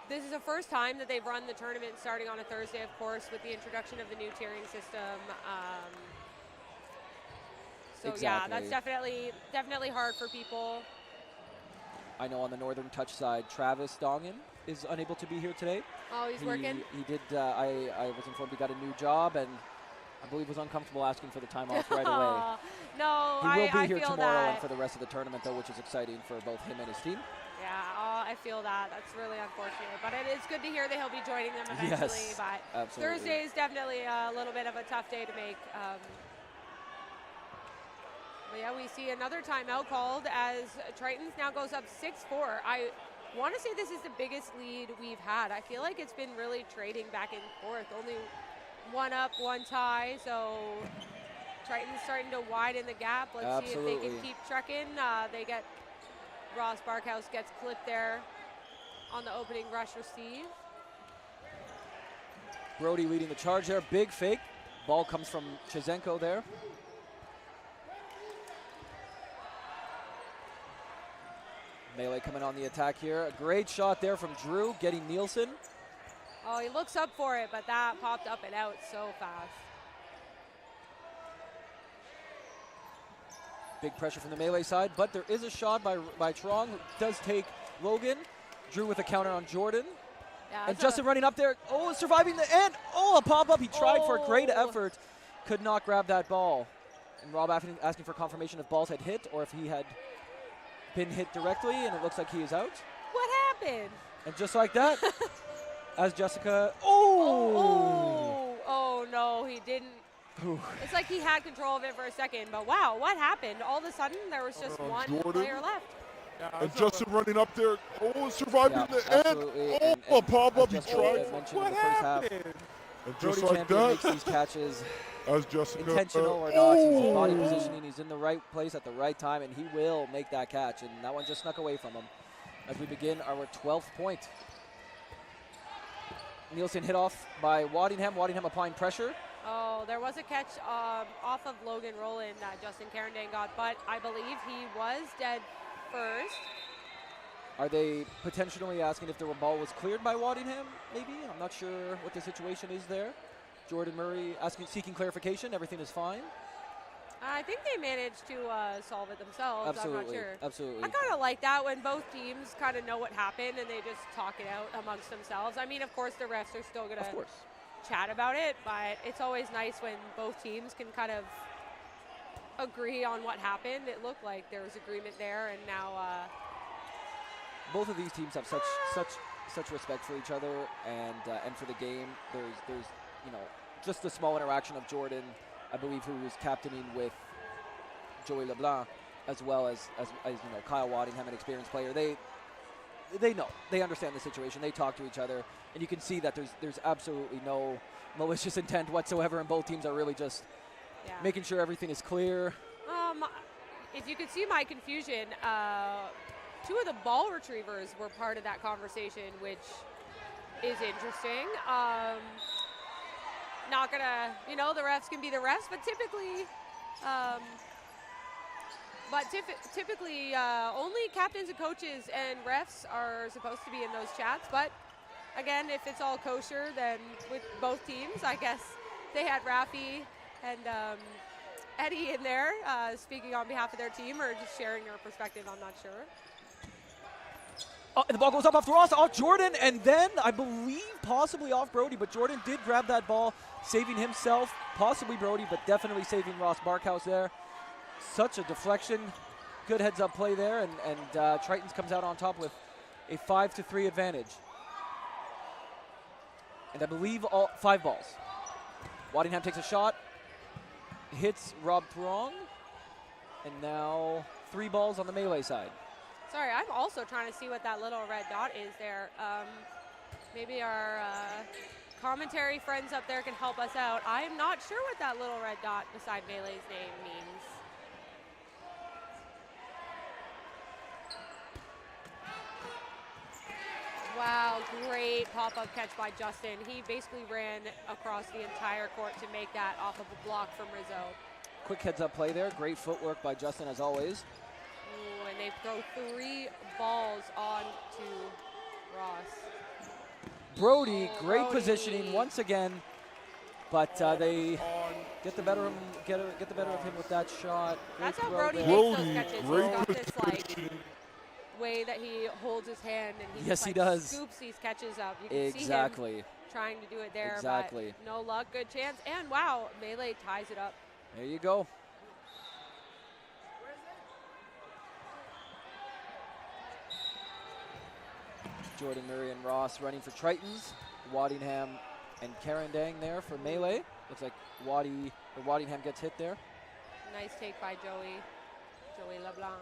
this is the first time that they've run the tournament starting on a Thursday, of course, with the introduction of the new tiering system. So yeah, that's definitely hard for people. I know on the Northern Touch side, Travis Dongan is unable to be here today. Oh, he's working. He did. I was informed he got a new job, and I believe was uncomfortable asking for the time off right away. No, He will be I here feel tomorrow that. and for the rest of the tournament, though, which is exciting for both him and his team. Yeah, I feel that. That's really unfortunate. But it is good to hear that he'll be joining them eventually. Yes, but absolutely. Thursday is definitely a little bit of a tough day to make. But yeah, we see another timeout called as Tritons now goes up 6-4. I want to say this is the biggest lead we've had. I feel like it's been really trading back and forth. Only 1 up, 1 tie. So Triton's starting to widen the gap. Let's see if they can keep trucking. They get Ross Barkhouse gets clipped there on the opening rush receive. Brody leading the charge there. Big fake. Ball comes from Chizenko there. Melee coming on the attack here. A great shot there from Drew, getting Nielsen. Oh, he looks up for it, but that popped up and out so fast. Big pressure from the Melee side, but there is a shot by Trong, who does take Logan. Drew with a counter on Jordan. Yeah, And Justin running up there. Oh, surviving the end. Oh, a pop-up. He tried for a great effort. Could not grab that ball. And Rob asking for confirmation if balls had hit or if he had been hit directly, and it looks like he is out. What happened? And just like that, as Jessica, Oh, no, he didn't. Ooh. It's like he had control of it for a second, but wow, what happened? All of a sudden, there was just one Jordan. player left. And Justin running up there. Oh, surviving the absolutely. end. Oh, a pop-up. He As tried. Jessica mentioned in the first half, And Brody just like Champion makes that, these catches as Jessica. intentional or not. He's body positioning. He's in the right place at the right time, and he will make that catch. And that one just snuck away from him. As we begin our 12th point. Nielsen hit off by Waddingham. Waddingham applying pressure. Oh, there was a catch off of Logan Rowland that Justin Carandane got, but I believe he was dead first. Are they potentially asking if the ball was cleared by Waddingham, maybe? I'm not sure what the situation is there. Jordan Murray seeking clarification. Everything is fine. I think they managed to solve it themselves. Absolutely. I'm not sure. Absolutely. I kind of like that when both teams kind of know what happened and they just talk it out amongst themselves. I mean, of course, the refs are still going to chat about it, but it's always nice when both teams can kind of agree on what happened. It looked like there was agreement there, and now both of these teams have such respect for each other and for the game. There's just the small interaction of Jordan, I believe, who was captaining with Joey LeBlanc, as well as Kyle Waddingham, an experienced player. They know, they understand the situation. They talk to each other, and you can see that there's absolutely no malicious intent whatsoever, and both teams are really just making sure everything is clear. If you could see my confusion, 2 of the ball retrievers were part of that conversation, which is interesting. Not gonna, the refs can be the refs, but typically, only captains and coaches and refs are supposed to be in those chats. But again, if it's all kosher, then with both teams, I guess they had Rafi and Eddie in there speaking on behalf of their team, or just sharing their perspective. I'm not sure. And the ball goes up off Ross, off Jordan, and then I believe possibly off Brody, but Jordan did grab that ball, saving himself, possibly Brody, but definitely saving Ross Barkhouse there. Such a deflection. Good heads-up play there, and Tritons comes out on top with a 5-3 advantage. And I believe all 5 balls. Waddingham takes a shot, hits Rob Throng, and now 3 balls on the melee side. Sorry, I'm also trying to see what that little red dot is there. Maybe our commentary friends up there can help us out. I'm not sure what that little red dot beside Melee's name means. Wow, great pop-up catch by Justin. He basically ran across the entire court to make that off of a block from Rizzo. Quick heads-up play there. Great footwork by Justin, as always. Ooh, and they throw 3 balls on to Ross. Brody, great positioning once again, but they get the better of him. Get the better of him with that shot. That's how Brody makes those catches. He's got this way that he holds his hand and he he does. Scoops these catches up. You can see him trying to do it there, but no luck. Good chance, and wow, Melee ties it up. There you go. Jordan Murray and Ross running for Tritons. Waddingham and Karen Dang there for Melee. Looks like Waddingham gets hit there. Nice take by Joey LeBlanc.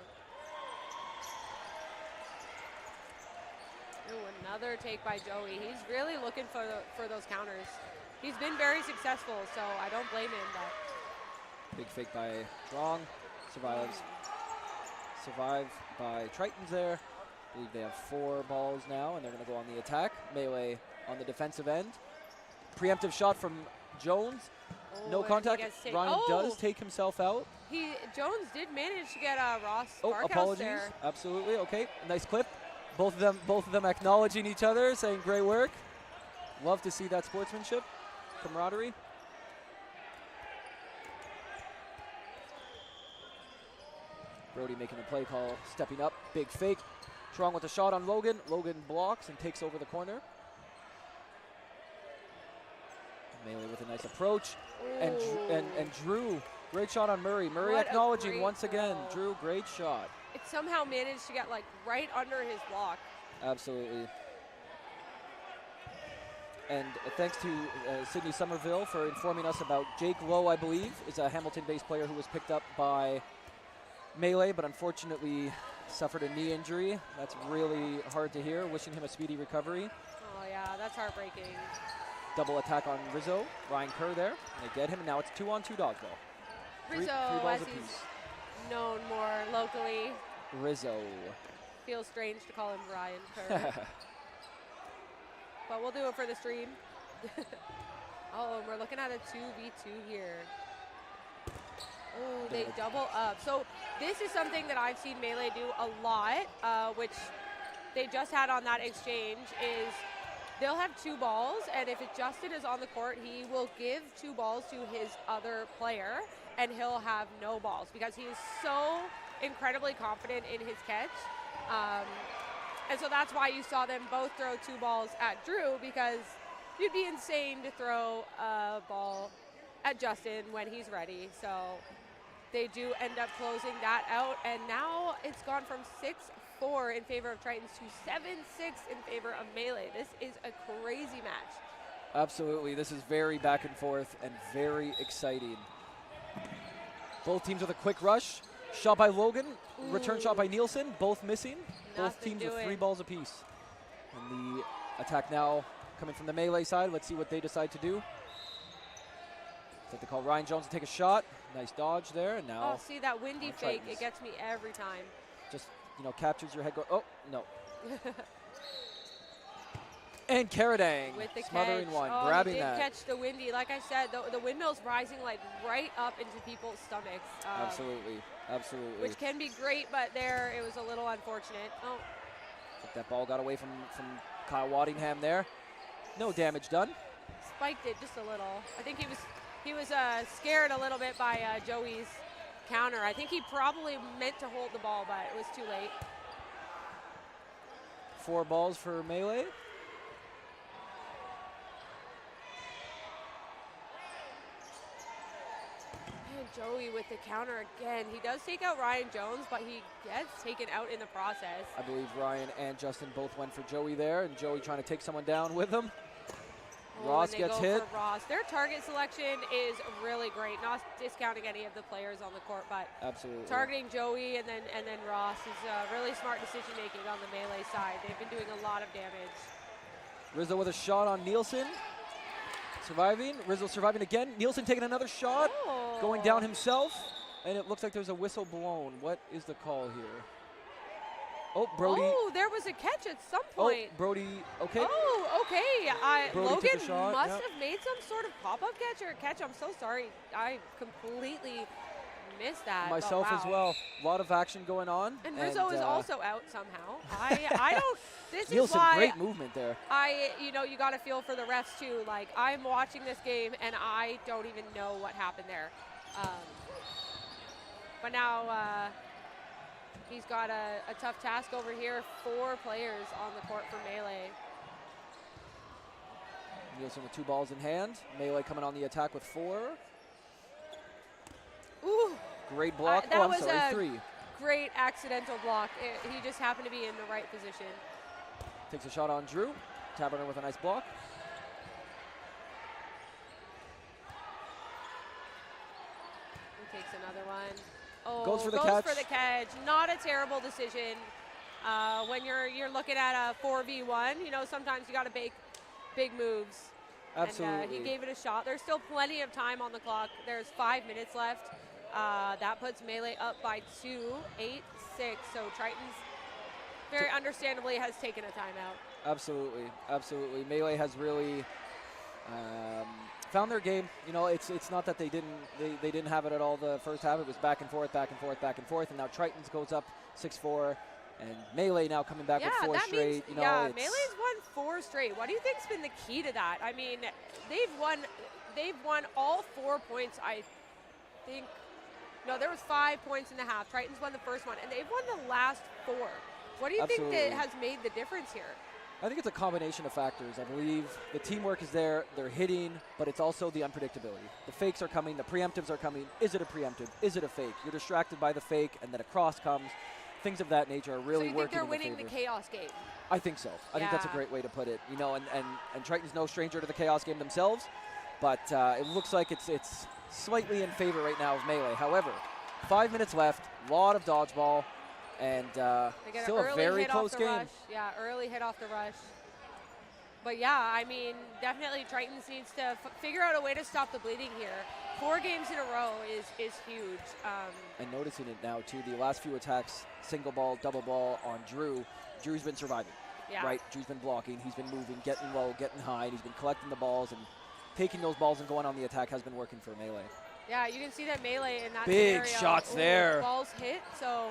Ooh, another take by Joey. He's really looking for those counters. He's been very successful, so I don't blame him. But big fake by Strong. Survived by Tritons there. I believe they have 4 balls now, and they're going to go on the attack. Melee on the defensive end. Preemptive shot from Jones. No contact. Ryan does take himself out. Jones did manage to get Ross Barkhouse apologies. There. Absolutely. Okay, nice clip. Both of them acknowledging each other, saying great work. Love to see that sportsmanship, camaraderie. Brody making the play call, stepping up, big fake. Strong with a shot on Logan. Logan blocks and takes over the corner. Melee with a nice approach. And Drew, great shot on Murray. Murray acknowledging once again. Drew, great shot. It somehow managed to get right under his block. Absolutely. And thanks to Sydney Somerville for informing us about Jake Lowe, I believe, is a Hamilton-based player who was picked up by Melee, but unfortunately suffered a knee injury. That's really hard to hear. Wishing him a speedy recovery. Oh yeah, that's heartbreaking. Double attack on Rizzo. Ryan Kerr there. And they get him, and now it's 2-on-2 dodgeball. Rizzo, three balls as apiece. he's known more locally. Rizzo. Feels strange to call him Ryan Kerr. But we'll do it for the stream. Oh, and we're looking at a 2v2 here. Oh, they double up. So this is something that I've seen Melee do a lot, which they just had on that exchange, is they'll have 2 balls, and if Justin is on the court, he will give 2 balls to his other player, and he'll have no balls because he is so incredibly confident in his catch. And so that's why you saw them both throw 2 balls at Drew, because you'd be insane to throw a ball at Justin when he's ready. So they do end up closing that out, and now it's gone from 7-4 in favor of Tritons to 7-6 in favor of Melee. This is a crazy match. Absolutely. This is very back and forth and very exciting. Both teams with a quick rush. Shot by Logan. Return shot by Nielsen. Both missing. Both teams with 3 balls apiece. And the attack now coming from the Melee side. Let's see what they decide to do. I think they call Ryan Jones to take a shot. Nice dodge there. And now. Oh, see that windy fake. It gets me every time. Just, captures your head. Oh, no. And Karadang with the smothering catch. one, Oh, grabbing he did that. catch the windy. Like I said, the windmill's rising like right up into people's stomachs. Absolutely, absolutely. Which can be great, but there it was a little unfortunate. Oh, But that ball got away from Kyle Waddingham there. No damage done. spiked it just a little. I think he was scared a little bit by Joey's counter. I think he probably meant to hold the ball, but it was too late. 4 balls for Melee. And Joey with the counter again. He does take out Ryan Jones, but he gets taken out in the process. I believe Ryan and Justin both went for Joey there, and Joey trying to take someone down with him. Ross and they gets go hit. for Ross. Their target selection is really great. Not discounting any of the players on the court, but Absolutely. targeting Joey and then Ross is really smart decision making on the Melee side. They've been doing a lot of damage. Rizzo with a shot on Nielsen. Surviving. Rizzo surviving again. Nielsen taking another shot. Oh. Going down himself. And it looks like there's a whistle blown. What is the call here? Oh, Brody. Oh, there was a catch at some point. Oh, Brody, okay. Oh, okay. Brody Logan took a shot, must yep. have made some sort of pop-up catch or catch. I'm so sorry. I completely missed that. but Myself as wow. well. A lot of action going on. And Rizzo is also out somehow. I don't. This Nielsen, is why great movement there. you got to feel for the refs too. Like I'm watching this game and I don't even know what happened there. But now he's got a tough task over here. 4 players on the court for Melee. Nielsen with 2 balls in hand. Melee coming on the attack with 4. Ooh. Great block. That I'm was sorry, a 3. great accidental block. He just happened to be in the right position. Takes a shot on Drew. Taberner with a nice block. He takes another one. Oh, Goes for the catch. Not a terrible decision. When you're looking at a 4v1, sometimes you got to make big moves. Absolutely. And he gave it a shot. There's still plenty of time on the clock. There's 5 minutes left. That puts Melee up by 2, 8-6. So Tritons, very understandably, has taken a timeout. Absolutely, absolutely. Melee has really found their game. It's not that they didn't have it at all the first half. It was back and forth, back and forth, back and forth, and now Tritons goes up 6-4, and Melee now coming back with 4 straight. Melee's won 4 straight. What do you think's been the key to that? I mean, they've won all 4 points. I think. No, there was 5 points in the half. Tritons won the first one, and they've won the last 4. What do you think that has made the difference here? I think it's a combination of factors. I believe the teamwork is there, they're hitting, but it's also the unpredictability. The fakes are coming, the preemptives are coming. Is it a preemptive? Is it a fake? You're distracted by the fake, and then a cross comes. Things of that nature are really working in So you think they're their winning favor. the chaos game? I think so. I think that's a great way to put it. And Triton's no stranger to the chaos game themselves, but it looks like it's slightly in favor right now of Melee. However, 5 minutes left, a lot of dodgeball, and still a very close game. Rush. Yeah, early hit off the rush. But yeah, I mean, definitely Tritons needs to figure out a way to stop the bleeding here. 4 games in a row is huge. And noticing it now too, the last few attacks, single ball, double ball on Drew. Drew's been surviving, right? Drew's been blocking, he's been moving, getting low, getting high, and he's been collecting the balls, and taking those balls and going on the attack has been working for Melee. Yeah, you can see that Melee in that Big scenario. shots there. Balls hit, so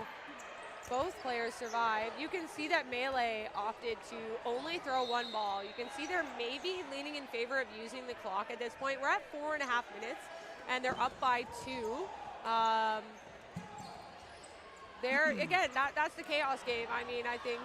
both players survive. You can see that Melee opted to only throw 1 ball. You can see they're maybe leaning in favor of using the clock at this point. We're at 4.5 minutes, and they're up by 2. Again, that's the chaos game. I mean, I think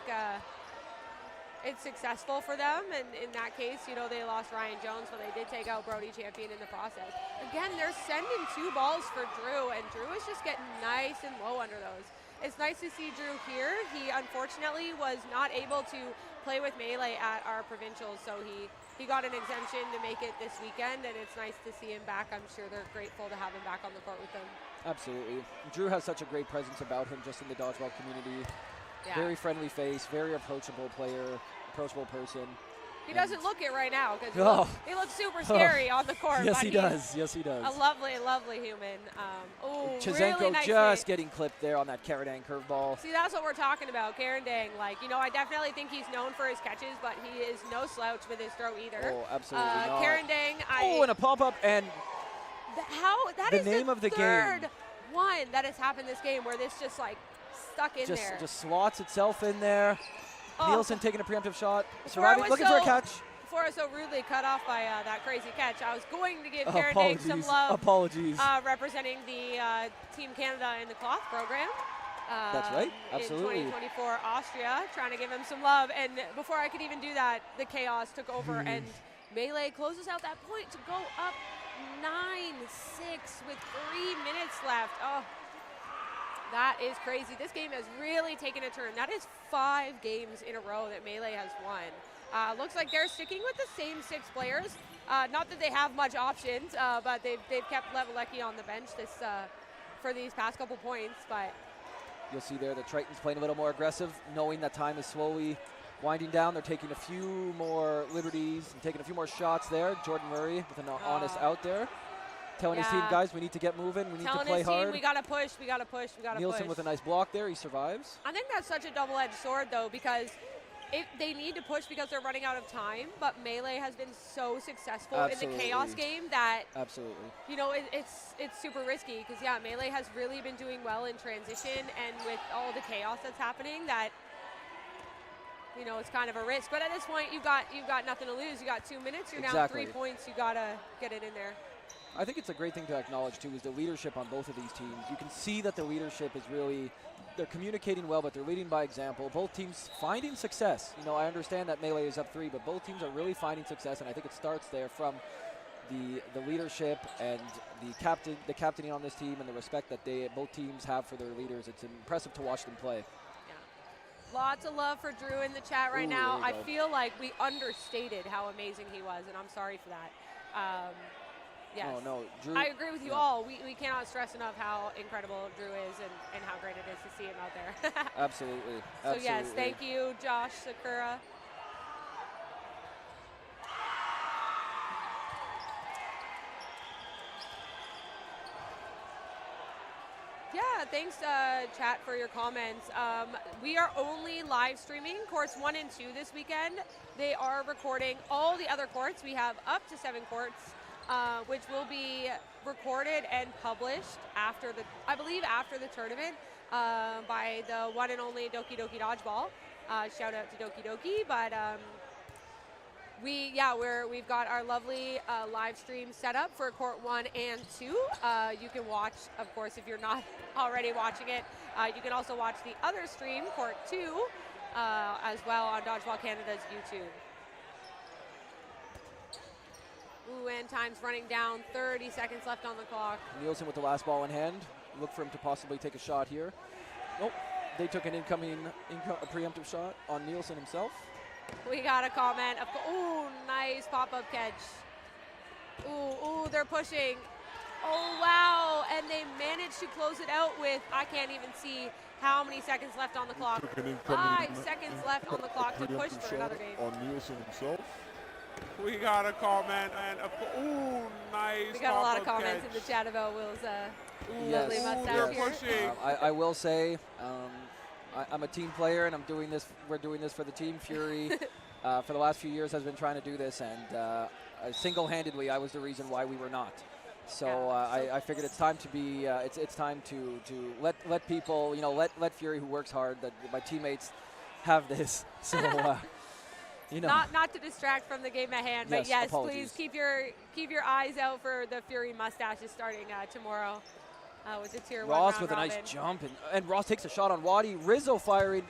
it's successful for them, and in that case, they lost Ryan Jones, but they did take out Brody Champion in the process. Again, they're sending 2 balls for Drew, and Drew is just getting nice and low under those. it's nice to see Drew here. He unfortunately was not able to play with Melee at our provincials, so he got an exemption to make it this weekend, and it's nice to see him back. I'm sure they're grateful to have him back on the court with them. Absolutely. Drew has such a great presence about him just in the dodgeball community. Yeah. Very friendly face, very approachable player, approachable person. He doesn't look it right now because he looks super Oh. scary on the court. Yes, but he does. Yes, he does. A lovely, lovely human. Chizenko really nice just hit. getting clipped there on that Karadang curveball. See, that's what we're talking about, Karen Dang. Like, you know, I definitely think he's known for his catches, but he is no slouch with his throw either. Oh, absolutely not. Karen Dang, and a pop-up, and that the is name of the third game. one that has happened this game where this just like stuck in there. Just slots itself in there. Oh. Nielsen taking a preemptive shot, Before I surviving, was looking for a so- catch. Before I was so rudely cut off by that crazy catch, I was going to give Oh, Karen Dang some love. Apologies. Representing the Team Canada in the cloth program. That's right, absolutely. In 2024 Austria, trying to give him some love. And before I could even do that, the chaos took over, and Melee closes out that point to go up 9-6 with 3 minutes left. Oh, that is crazy. This game has really taken a turn. That is 5 games in a row that Melee has won. Looks like they're sticking with the same 6 players. Not that they have much options, but they've kept Levelecki on the bench for these past couple points. But You'll see there the Tritons playing a little more aggressive, knowing that time is slowly winding down. They're taking a few more liberties and taking a few more shots there. Jordan Murray with an honest out there. Telling his team, guys, we need to get moving. We need to play hard. We got to push. We got to push. We got to push. Nielsen with a nice block there. He survives. I think that's such a double-edged sword, though, because they need to push because they're running out of time, but Melee has been so successful in the chaos game that you know it's super risky because Melee has really been doing well in transition, and with all the chaos that's happening, that you know it's kind of a risk. But at this point, you've got nothing to lose. You got 2 minutes. You're down 3 points. You gotta get it in there. I think it's a great thing to acknowledge too is the leadership on both of these teams. You can see that the leadership is really. They're communicating well, but they're leading by example. Both teams finding success. You know, I understand that Melee is up 3, but both teams are really finding success, and I think it starts there from the leadership and the captaining on this team and the respect that both teams have for their leaders. It's impressive to watch them play. Yeah. Lots of love for Drew in the chat right now. I feel like we understated how amazing he was, and I'm sorry for that. Yes. Oh, no, Drew, I agree with you all. We cannot stress enough how incredible Drew is and how great it is to see him out there. Absolutely. So, yes, thank you, Josh Sakura. Yeah, thanks, chat, for your comments. We are only live streaming courts 1 and 2 this weekend. They are recording all the other courts. We have up to 7 courts. Which will be recorded and published after the tournament by the one and only Doki Doki Dodgeball. Shout out to Doki Doki, but we've got our lovely live stream set up for court 1 and 2. You can watch, of course, if you're not already watching it. You can also watch the other stream, court 2, as well on Dodgeball Canada's YouTube. Ooh, and time's running down. 30 seconds left on the clock. Nielsen with the last ball in hand. Look for him to possibly take a shot here. Nope. They took an a preemptive shot on Nielsen himself. We got a comment. Ooh, nice pop-up catch. Ooh, they're pushing. Oh, wow. And they managed to close it out with, I can't even see how many seconds left on the clock. 5 seconds left on the clock to push for another game. On Nielsen himself. We got a comment and nice. We got a lot of comments in the chat about Will's lovely mustache here. I will say, I'm a team player, and we're doing this for the team. Fury, for the last few years, has been trying to do this, and single-handedly, I was the reason why we were not. So I figured it's time to be. It's time to let people, let Fury, who works hard, that my teammates, have this. So. Not to distract from the game at hand, but yes, apologies. Please keep your eyes out for the Fury mustaches starting tomorrow with the tier 1 Ross round with robin. a nice jump, and Ross takes a shot on Waddy. Rizzo firing,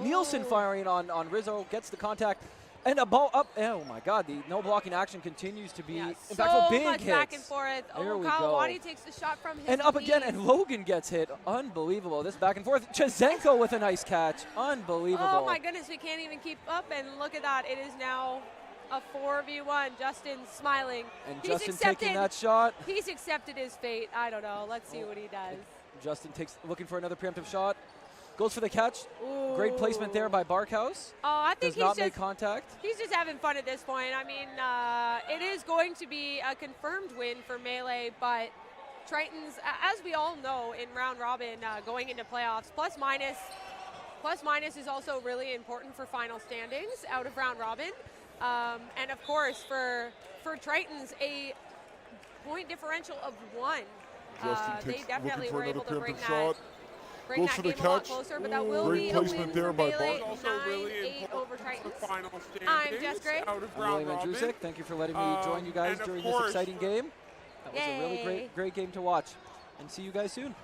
Nielsen firing on Rizzo, gets the contact, And a ball up. Oh my God, the no blocking action continues to be Yeah, impactful. so Big much hits. back and forth. There Oh, we go. Kalawani takes the shot from his And up again, knees. and Logan gets hit. Unbelievable. This back and forth. Chazenko with a nice catch. Unbelievable. Oh my goodness, we can't even keep up. And look at that. It is now a 4v1. Justin smiling. And He's Justin accepted. taking that shot. He's accepted his fate. I don't know. Let's see what he does. Justin looking for another preemptive shot. Goes for the catch. Ooh. Great placement there by Barkhouse. Oh, I think Does not make contact. He's just having fun at this point. I mean, it is going to be a confirmed win for Melee, but Tritons, as we all know, in round robin, going into playoffs, plus minus is also really important for final standings out of round robin. And of course, for Tritons, a point differential of 1. They definitely were able to bring that. Bring that game a lot closer, but that will be a win for Melee, 9-8 over Tritons. I'm Jess Gray. I'm William Andrusik. Thank you for letting me join you guys during this exciting game. That was a really great game to watch. And see you guys soon.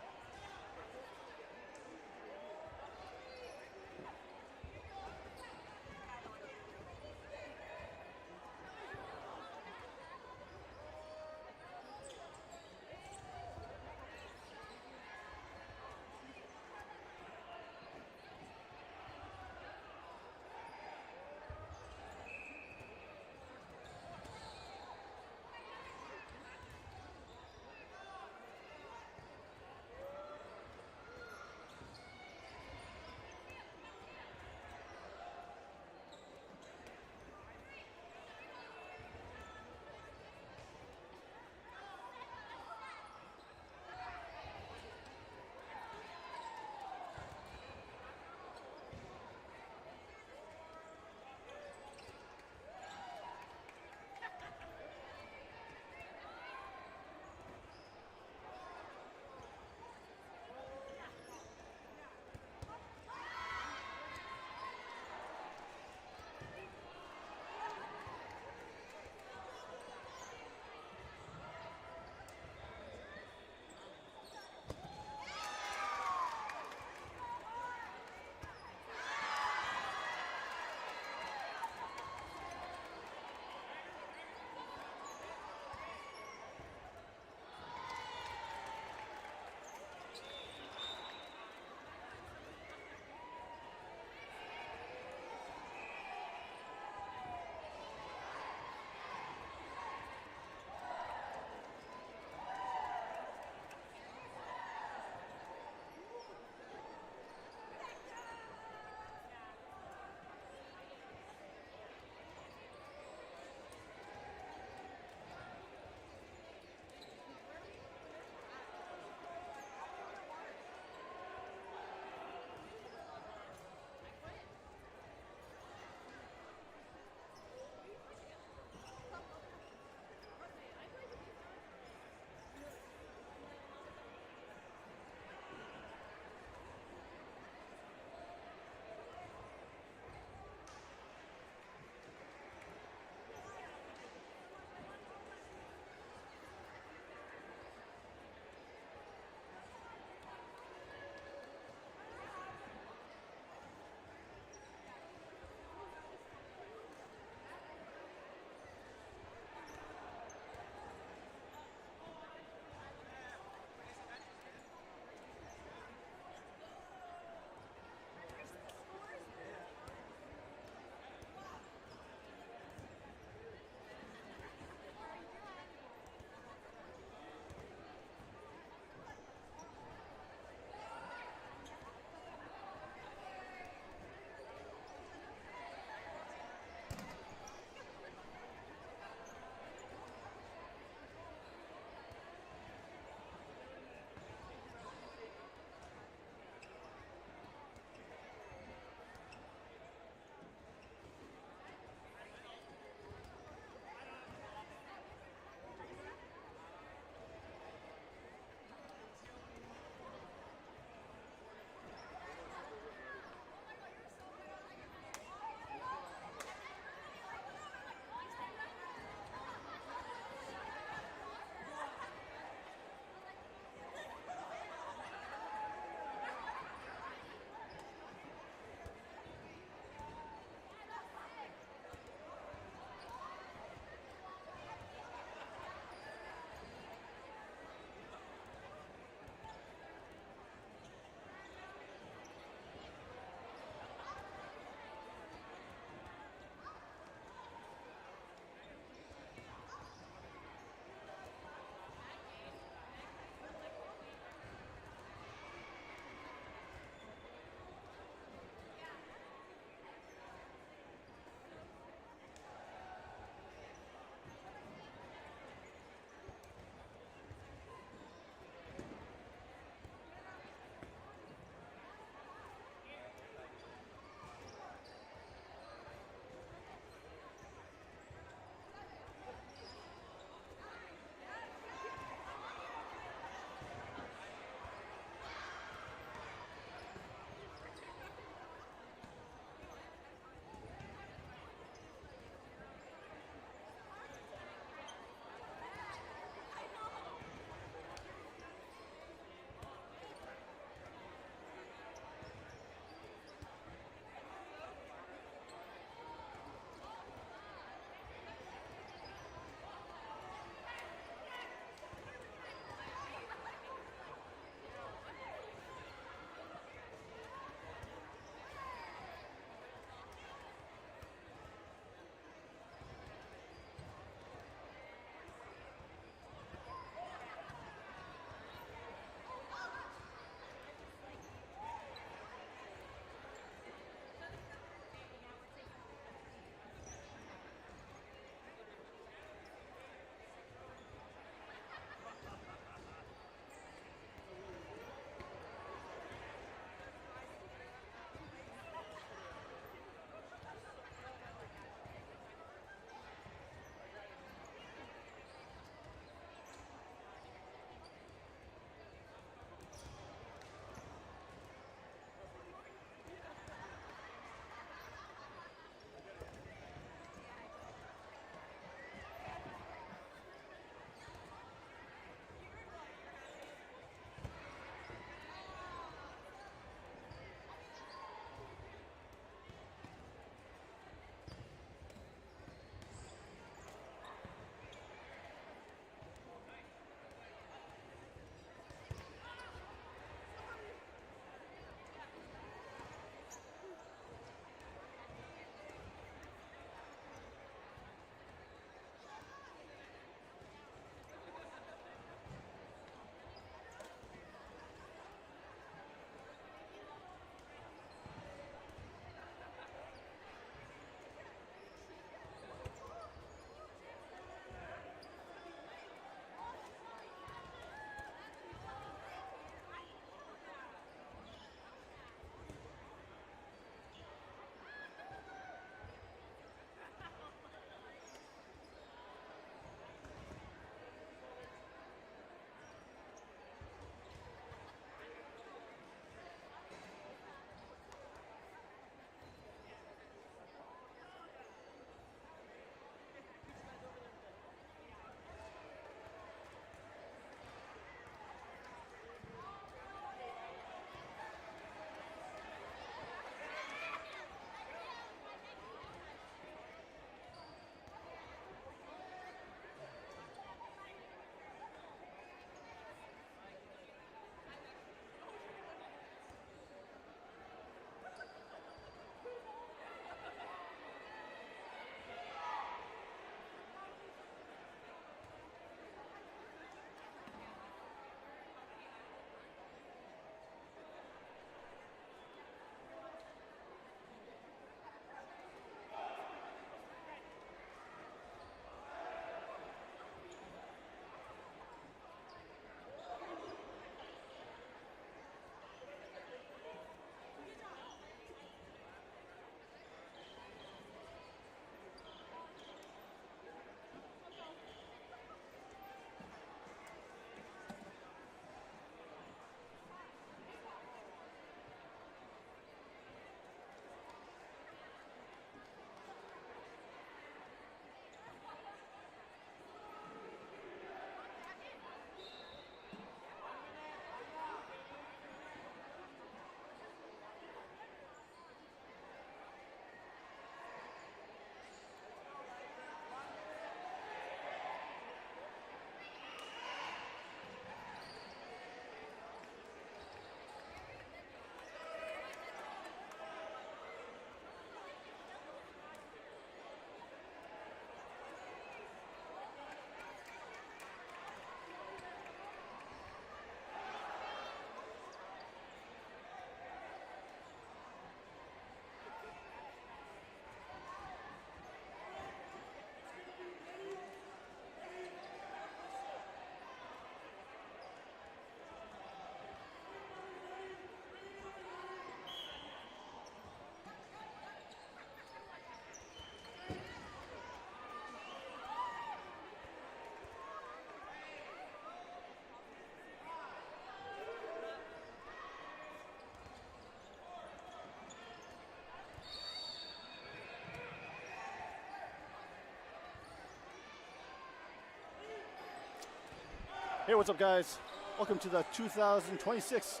Hey, what's up, guys? Welcome to the 2026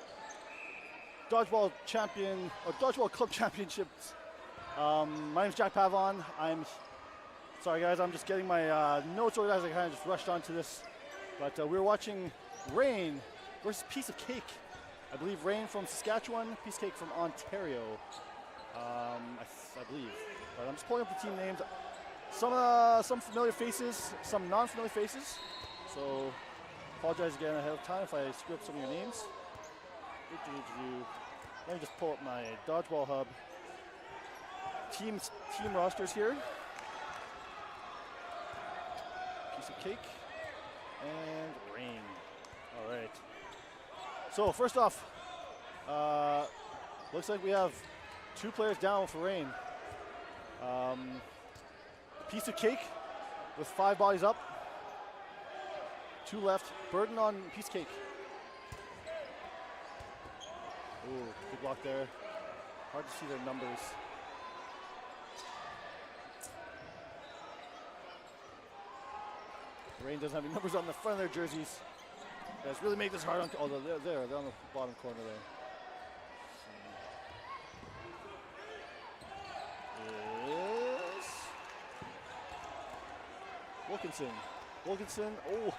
Dodgeball Club Championships. My name's Jack Pavon. Sorry, guys, I'm just getting my notes organized. I kind of just rushed onto this. But we're watching Rain versus Piece of Cake. I believe Rain from Saskatchewan, Piece of Cake from Ontario. I believe. But I'm just pulling up the team names. Some familiar faces, some non-familiar faces. So apologize again ahead of time if I screw up some of your names. Let me just pull up my Dodgeball Hub team rosters here. Piece of Cake and Rain. All right. So first off, looks like we have 2 players down for Rain. Piece of Cake with 5 bodies up. 2 left. Burden on Piece of Cake. Ooh, good block there. Hard to see their numbers. Rain doesn't have any numbers on the front of their jerseys. Guys, really make this hard on. Oh, they're on the bottom corner there. Is Wilkinson. Oh.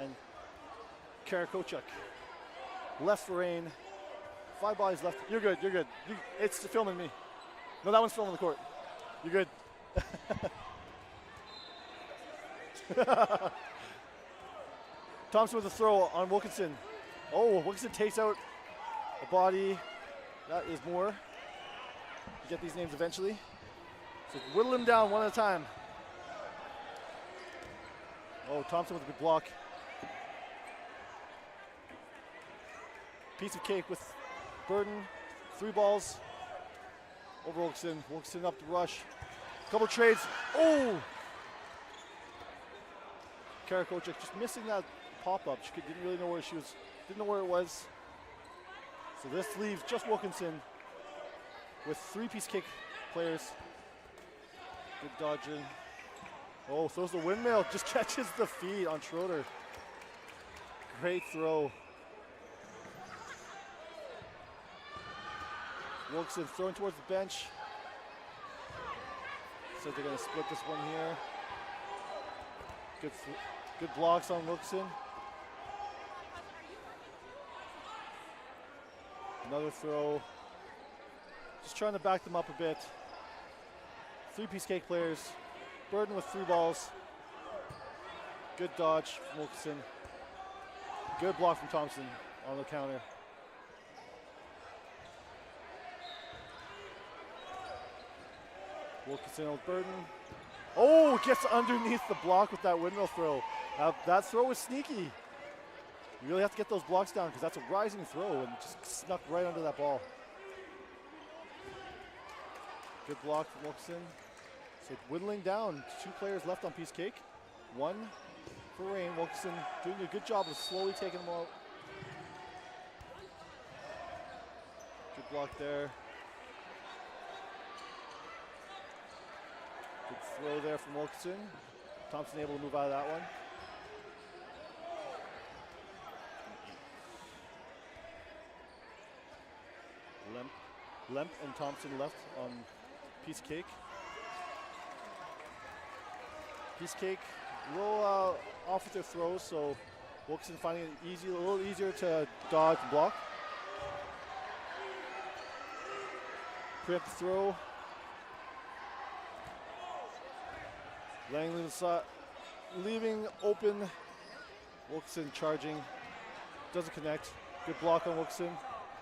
And Karakochuk. Left for Rain. 5 bodies left. You're good. It's filming me. No, that one's filming the court. You're good. Thompson with a throw on Wilkinson. Oh, Wilkinson takes out a body. That is more. You get these names eventually. So whittle him down one at a time. Oh, Thompson with a good block. Piece of Cake with Burden. 3 balls over Wilkinson. Wilkinson up the rush. Couple trades. Oh! Karakochuk just missing that pop-up. She didn't really know where didn't know where it was. So this leaves just Wilkinson with 3 Piece of Cake players. Good dodging. Oh, throws the windmill. Just catches the feed on Schroeder. Great throw. Wilkinson throwing towards the bench. So they're going to split this one here. Good blocks on Wilkinson. Another throw. Just trying to back them up a bit. 3 Piece Cake players. Burden with 3 balls. Good dodge from Wilkinson. Good block from Thompson on the counter. Wilkinson with Burden. Oh, gets underneath the block with that windmill throw. That throw was sneaky. You really have to get those blocks down because that's a rising throw and just snuck right under that ball. Good block from Wilkinson. So whittling down. 2 players left on Piece of Cake. 1 for Rain. Wilkinson doing a good job of slowly taking them out. Good block there. Good throw there from Wilkinson. Thompson able to move out of that one. Lemp and Thompson left on Piece of Cake. Piece of Cake roll off with their throws, so Wilkinson finding it a little easier to dodge and block. Preempt the throw. Langley side, leaving open. Wilkinson charging. Doesn't connect. Good block on Wilkinson.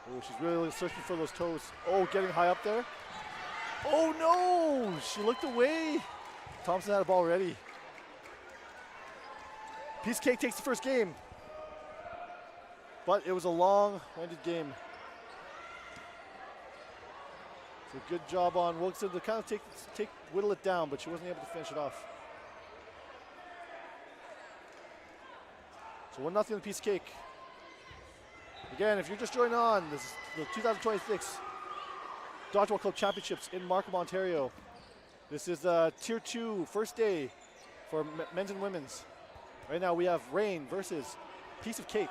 Oh, she's really searching for those toes. Oh, getting high up there. Oh no! She looked away. Thompson had a ball ready. Piece of Cake takes the first game. But it was a long-winded game. So good job on Wilkinson to kind of whittle it down, but she wasn't able to finish it off. So 1-0 Piece of Cake. Again, if you're just joining on, this is the 2026 Dodgeball Club Championships in Markham, Ontario. This is Tier 2, first day for men's and women's. Right now we have Rain versus Piece of Cake.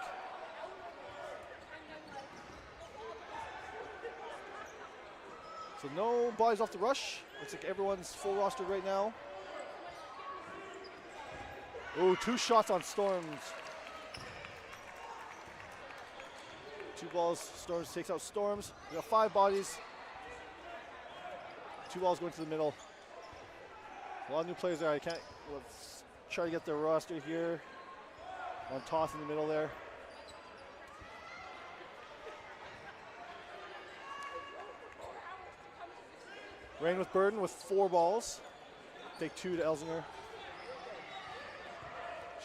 So no bodies off the rush. Looks like everyone's full roster right now. Oh, 2 shots on Storms. 2 balls, Storms takes out Storms. We got 5 bodies. 2 balls going to the middle. A lot of new players there. Let's try to get their roster here. On toss in the middle there. Rain with Burden with 4 balls. Take 2 to Elzinger.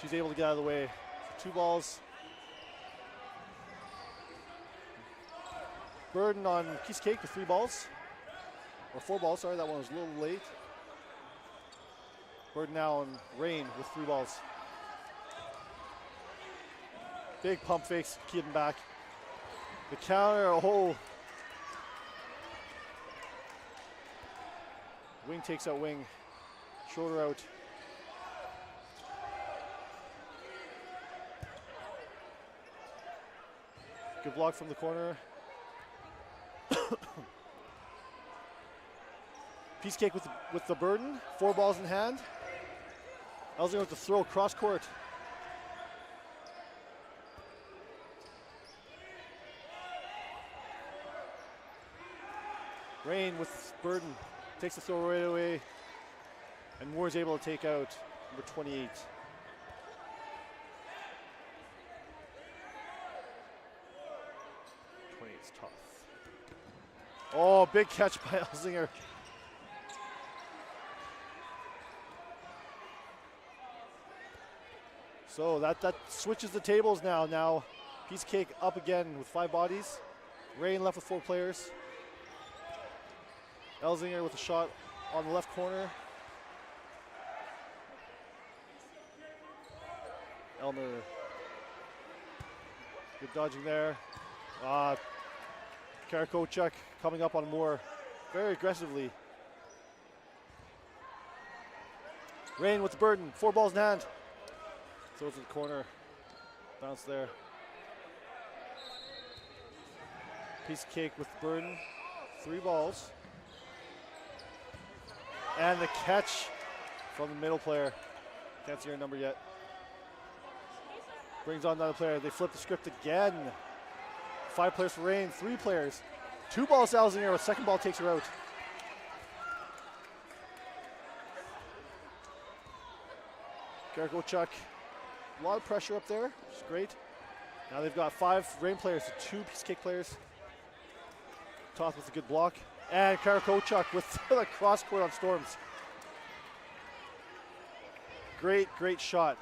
She's able to get out of the way. 2 balls. Burden on Piece of Cake with 3 balls. Or 4 balls, sorry, that one was a little late. Burden now on Rain with 3 balls. Big pump fakes, keep him back. The counter, oh. Wing takes out Wing. Shoulder out. Good block from the corner. Piece of Cake with the Burden. 4 balls in hand. Elzinger with the throw cross court. Rain with Burden. Takes the throw right away. And Moore's able to take out number 28. It's tough. Oh, big catch by Elzinger. So that switches the tables now. Now Piece of Cake up again with 5 bodies. Rain left with 4 players. Elzinger with a shot on the left corner. Elmer. Good dodging there. Karakochuk coming up on Moore very aggressively. Rain with the Burden. 4 balls in hand. Throws to the corner. Bounce there. Piece of Cake with the Burden. 3 balls. And the catch from the middle player. Can't see her number yet. Brings on another player. They flip the script again. 5 players for Rain, 3 players. 2 balls to Elzinger. With second ball takes her out. Karakochuk. A lot of pressure up there, which is great. Now they've got 5 Rain players to 2 Piece of Cake players. Toth with a good block. And Karakochuk with the cross court on Storms. Great shot.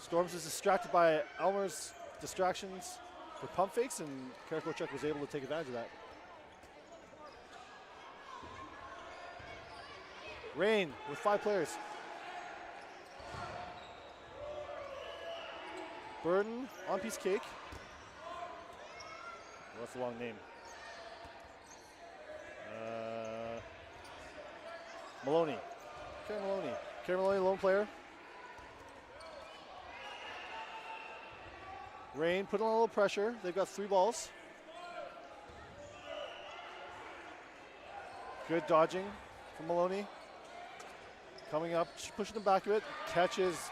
Storms is distracted by Elmer's distractions for pump fakes, and Karakochuk was able to take advantage of that. Rain with 5 players. Burden on Piece of Cake. Well, that's a long name. Maloney. Karen Maloney, lone player. Rain put on a little pressure. They've got 3 balls. Good dodging from Maloney. Coming up, pushing them back a bit. Catches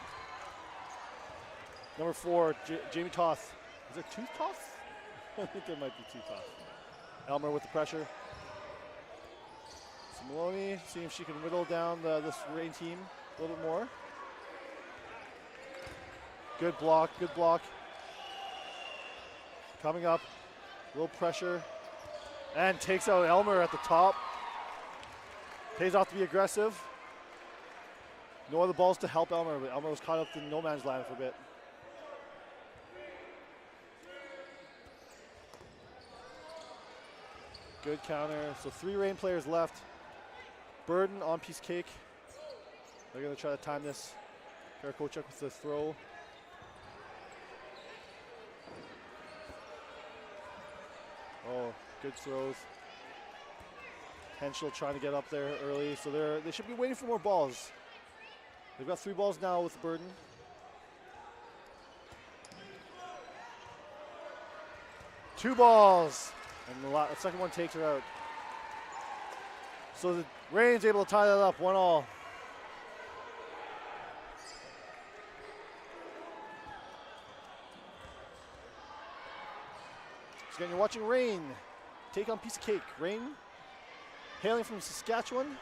number 4, Jamie Toth. Is it Tooth Toth? I think there might be Tooth Toth. Elmer with the pressure. So Maloney, seeing if she can whittle down this Rain team a little bit more. Good block. Coming up, a little pressure. And takes out Elmer at the top. Pays off to be aggressive. No other balls to help Elmer, but Elmer was caught up in no man's land for a bit. Good counter. So 3 Rain players left. Burden on Piece of Cake. They're going to try to time this. Karakochuk with the throw. Oh, good throws. Henschel trying to get up there early, so they should be waiting for more balls. They've got 3 balls now with Burden. 2 balls. And the second one takes her out. So the Rain's able to tie that up, 1-1. So again, you're watching Rain take on Piece of Cake. Rain, hailing from Saskatchewan.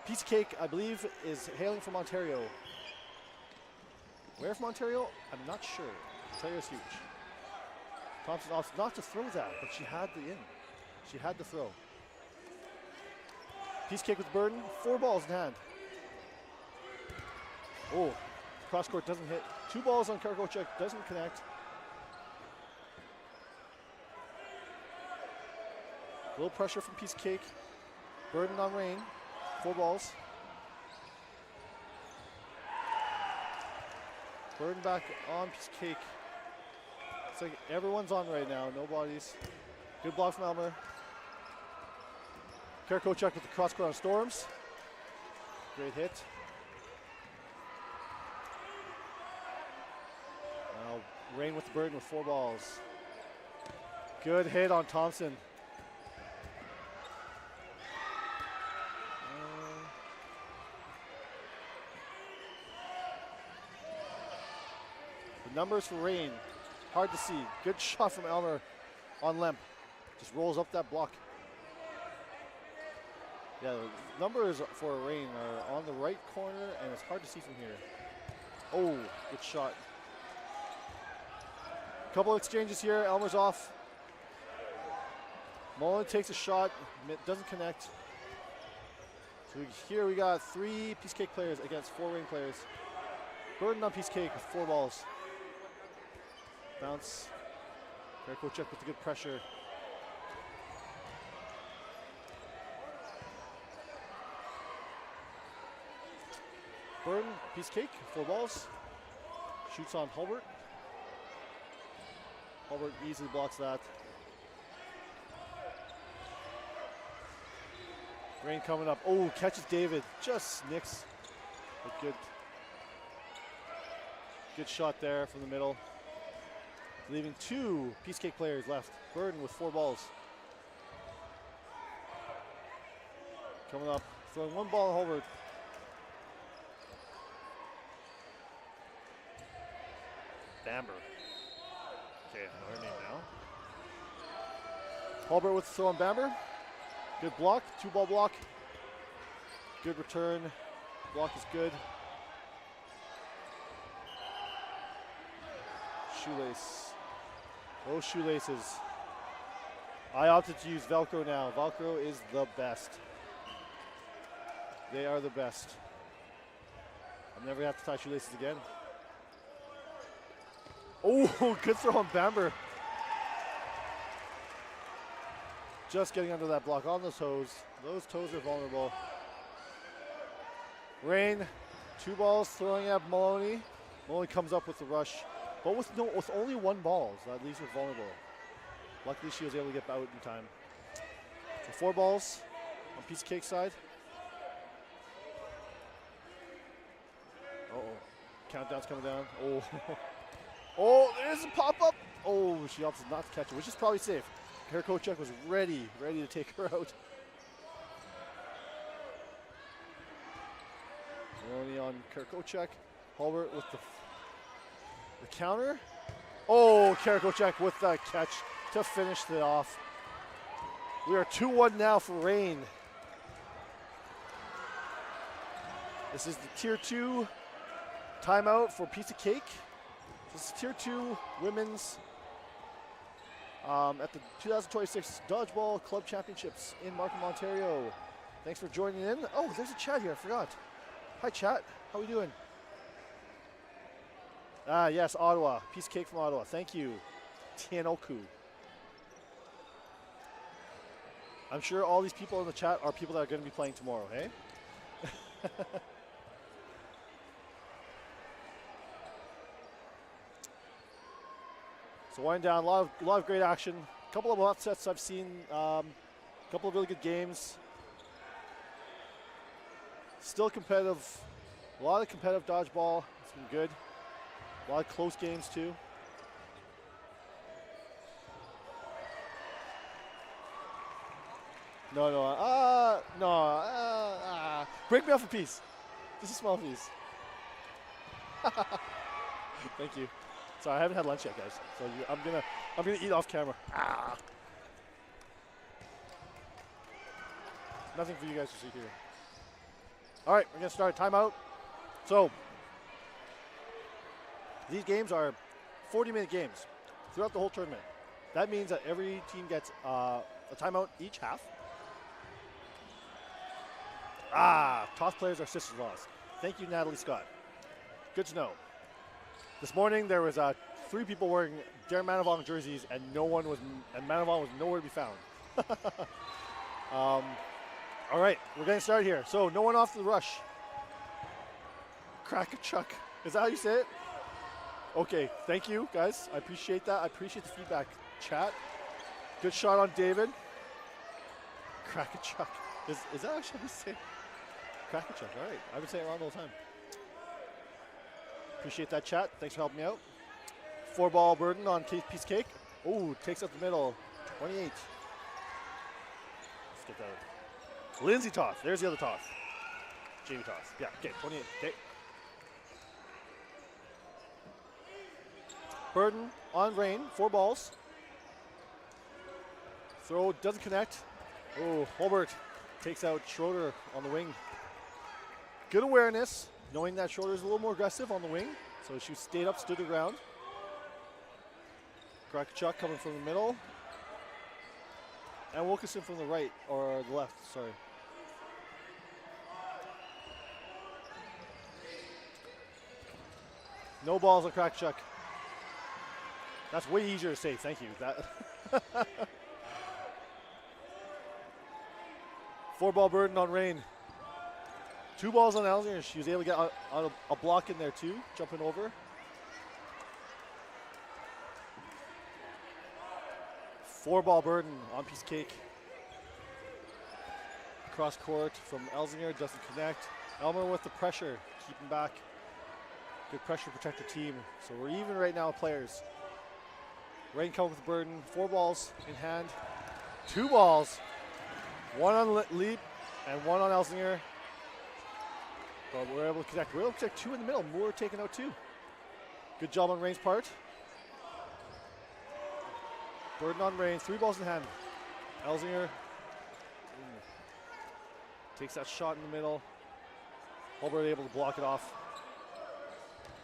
Piece of Cake, I believe, is hailing from Ontario. Where from Ontario? I'm not sure. Ontario's huge. Thompson opts not to throw that, but she had the in. She had the throw. Piece of Cake with burden, 4 balls in hand. Oh, cross court doesn't hit. 2 balls on Karkochek, doesn't connect. A little pressure from Piece of Cake. Burden on Rain, 4 balls. Burden back on Piece of Cake. It's like everyone's on right now, no bodies. Good block from Elmer. Karkochek with the cross court on Storms. Great hit. Now Rain with the burden with 4 balls. Good hit on Thompson. The numbers for Rain, hard to see. Good shot from Elmer on Lemp. Just rolls up that block. Yeah, the numbers for Rain are on the right corner, and it's hard to see from here. Oh, good shot. Couple of exchanges here. Elmer's off. Mullen takes a shot, doesn't connect. So here we got 3 Piece of Cake players against 4 Rain players. Burden on Piece of Cake with 4 balls. Bounce. Karkochek with the good pressure. Burden, Piece of Cake, 4 balls. Shoots on Hulbert. Hulbert easily blocks that. Rain coming up. Oh, catches David. Just nicks. A good shot there from the middle. Leaving 2 Piece of Cake players left. Burden with 4 balls. Coming up, throwing 1 ball at Hulbert. Bamber. Okay, I know her name now. Hulbert with the throw on Bamber. Good block, 2 ball block. Good return. Block is good. Shoelace. Those shoelaces. I opted to use Velcro now. Velcro is the best. They are the best. I'll never have to tie shoelaces again. Oh, good throw on Bamber. Just getting under that block on the toes. Those toes are vulnerable. Rain, 2 balls throwing at Maloney. Maloney comes up with the rush, but with only 1 ball, so that leaves her vulnerable. Luckily, she was able to get out in time. So 4 balls on Piece of Cake side. Uh-oh, countdown's coming down. Oh. Oh, there's a pop-up. Oh, she opted not to catch it, which is probably safe. Karkochek was ready to take her out. Maloney on Karkochek. Hulbert with the counter. Oh, Karkochek with that catch to finish it off. We are 2-1 now for Rain. This is the Tier 2 timeout for Piece of Cake. This is Tier 2 women's at the 2026 Dodgeball Club Championships in Markham, Ontario. Thanks for joining in. Oh, there's a chat here, I forgot. Hi chat, how we doing? Ah, yes, Ottawa. Piece of Cake from Ottawa. Thank you, Tianoku. I'm sure all these people in the chat are people that are going to be playing tomorrow, hey? So winding down, a lot of great action. A couple of upsets I've seen. A couple of really good games. Still competitive. A lot of competitive dodgeball. It's been good. A lot of close games too. Break me off a piece. Just a small piece. Thank you. Sorry, I haven't had lunch yet, guys. So I'm gonna eat off camera. Nothing for you guys to see here. All right, we're gonna start timeout. So these games are 40-minute games throughout the whole tournament. That means that every team gets a timeout each half. Toss players are sisters-in-laws. Thank you, Natalie Scott. Good to know. This morning there was 3 people wearing Darren Manavong jerseys, and Manavong was nowhere to be found. All right, we're getting started here. So no one off the rush. Crack a chuck. Is that how you say it? Okay, thank you, guys. I appreciate that. I appreciate the feedback, chat. Good shot on David. Crack a chuck. Is that actually how you say it? Crack a chuck. All right. I've been saying it wrong the whole time. Appreciate that, chat. Thanks for helping me out. 4-ball Burden on piece cake. Oh, takes up the middle. 28. Let's get that. Lindsay toss. There's the other toss. Jamie toss. Yeah, okay, 28. Okay. Burden on Rain. 4 balls. Throw doesn't connect. Oh, Holbert takes out Schroeder on the wing. Good awareness, knowing that Schroeder is a little more aggressive on the wing. So she stayed up, stood her ground. Krakachuk coming from the middle. And Wilkinson from the right, or the left, sorry. No balls on Krakachuk. That's way easier to say, thank you. That 4-ball Burden on Rain. 2 balls on Elsinger. She was able to get on a block in there too, jumping over. 4-ball Burden on piece cake. Cross court from Elsinger, doesn't connect. Elmer with the pressure, keeping back. Good pressure to protect the team. So we're even right now with players. Rain coming with the Burden. 4 balls in hand. 2 balls. 1 on Leap and 1 on Elsinger. But we're able to connect. We're able to connect 2 in the middle. Moore taking out 2. Good job on Rain's part. Burden on Rain. 3 balls in hand. Elsinger takes that shot in the middle. Holbert able to block it off.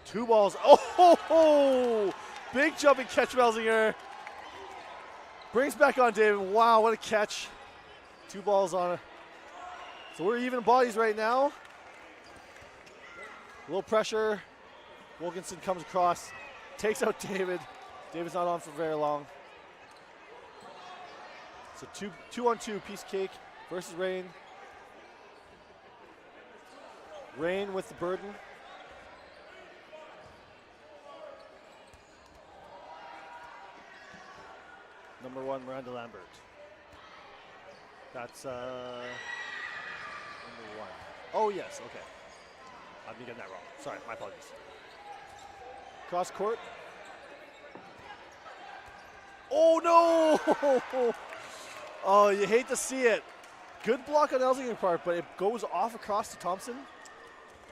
2 balls. Oh! Big jumping catch from Elsinger. Brings back on David. Wow, what a catch. 2 balls on it. So we're even bodies right now. A little pressure. Wilkinson comes across, takes out David. David's not on for very long. So 2-on-2 piece cake versus Rain. Rain with the Burden. Number 1, Miranda Lambert. That's number 1. Oh, yes, okay. I've been getting that wrong. Sorry, my apologies. Cross court. Oh, no! Oh, you hate to see it. Good block on Elsinger's part, but it goes off across to Thompson.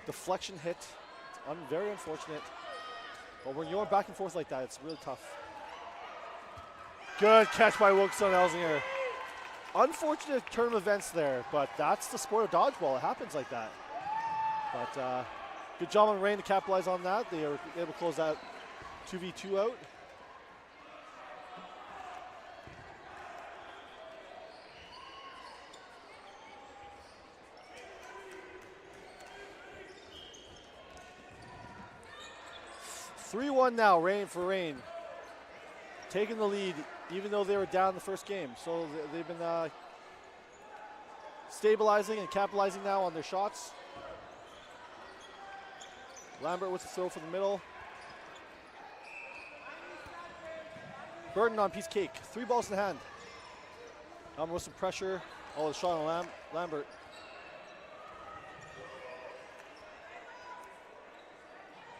Deflection hit. It's very unfortunate. But when you're back and forth like that, it's really tough. Good catch by Wilkes on Elsinger. Unfortunate turn of events there, but that's the sport of dodgeball. It happens like that. But good job on Rain to capitalize on that. They were able to close that 2v2 out. (3-1) now, Rain for Rain. Taking the lead, even though they were down the first game. So they've been stabilizing and capitalizing now on their shots. Lambert with the throw for the middle. Burden on piece cake. 3 balls in hand. Elmer with some pressure. Oh, the shot on Lambert.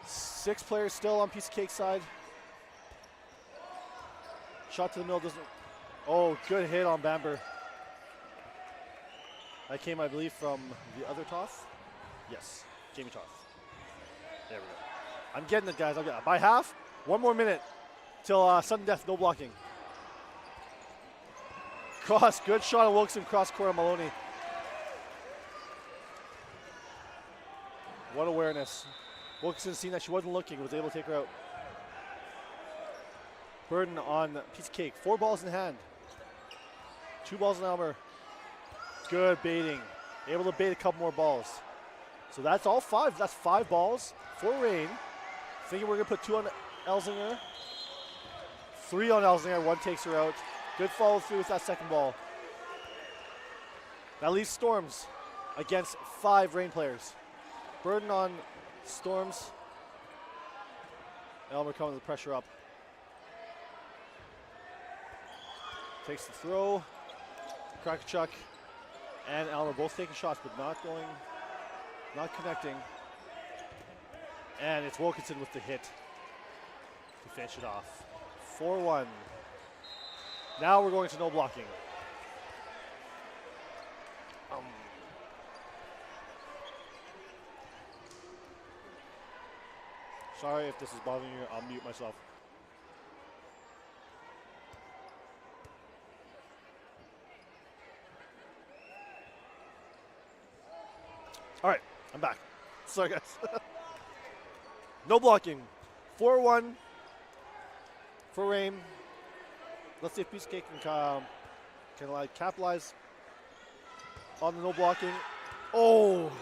Six players still on piece of cake side. Shot to the middle doesn't. Oh, good hit on Bamber. That came, I believe, from the other toss. Yes, Jamie toss. There we go. I'm getting it, guys. By half, 1 more minute till sudden death, no blocking. Cross, good shot of Wilkinson, cross court on Maloney. What awareness. Wilkinson seen that she wasn't looking, was able to take her out. Burden on piece of cake. 4 balls in hand. 2 balls in Elmer. Good baiting. Able to bait a couple more balls. So that's all 5. That's 5 balls for Rain. Thinking we're going to put 2 on Elzinger. 3 on Elzinger. 1 takes her out. Good follow through with that second ball. That leaves Storms against 5 Rain players. Burden on Storms. Elmer coming with the pressure up. Takes the throw. Krakachuk and Elmer both taking shots, but not connecting. And it's Wilkinson with the hit to finish it off. 4-1. Now we're going to no blocking. Sorry if this is bothering you, I'll mute myself. All right, I'm back. Sorry, guys. No blocking. 4-1 for Rain. Let's see if Piece of Cake can like capitalize on the no blocking. Oh!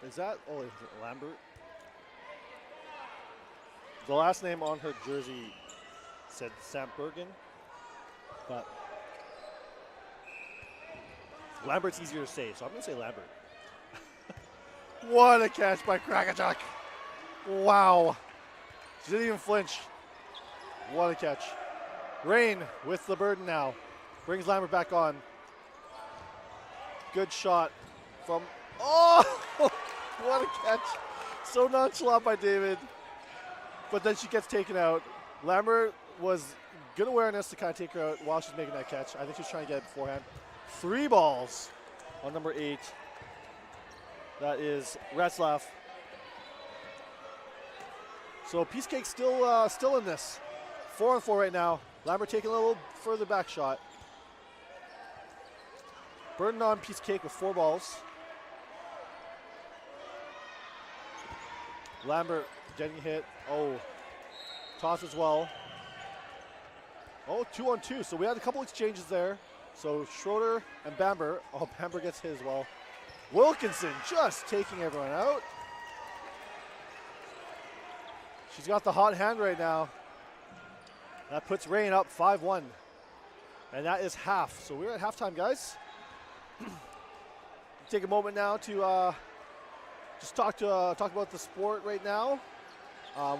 Is that, is it Lambert? The last name on her jersey said Sam Bergen, but Lambert's easier to say, so I'm going to say Lambert. What a catch by Krakachuk. Wow. She didn't even flinch. What a catch. Rain with the burden now. Brings Lambert back on. Good shot from, what a catch. So nonchalant by David. But then she gets taken out. Lambert was good awareness to kind of take her out while she's making that catch. I think she was trying to get it beforehand. 3 balls on number 8. That is Ratzlaff. So Piece Cake still in this. 4-4 right now. Lambert taking a little further back shot. Burden on Piece Cake with 4 balls. Lambert getting hit. Toss as well. 2-on-2. So we had a couple exchanges there. So Schroeder and Bamber. Bamber gets hit as well. Wilkinson just taking everyone out. She's got the hot hand right now. That puts Rain up 5-1. And that is half. So we're at halftime, guys. Take a moment now to just talk about the sport right now.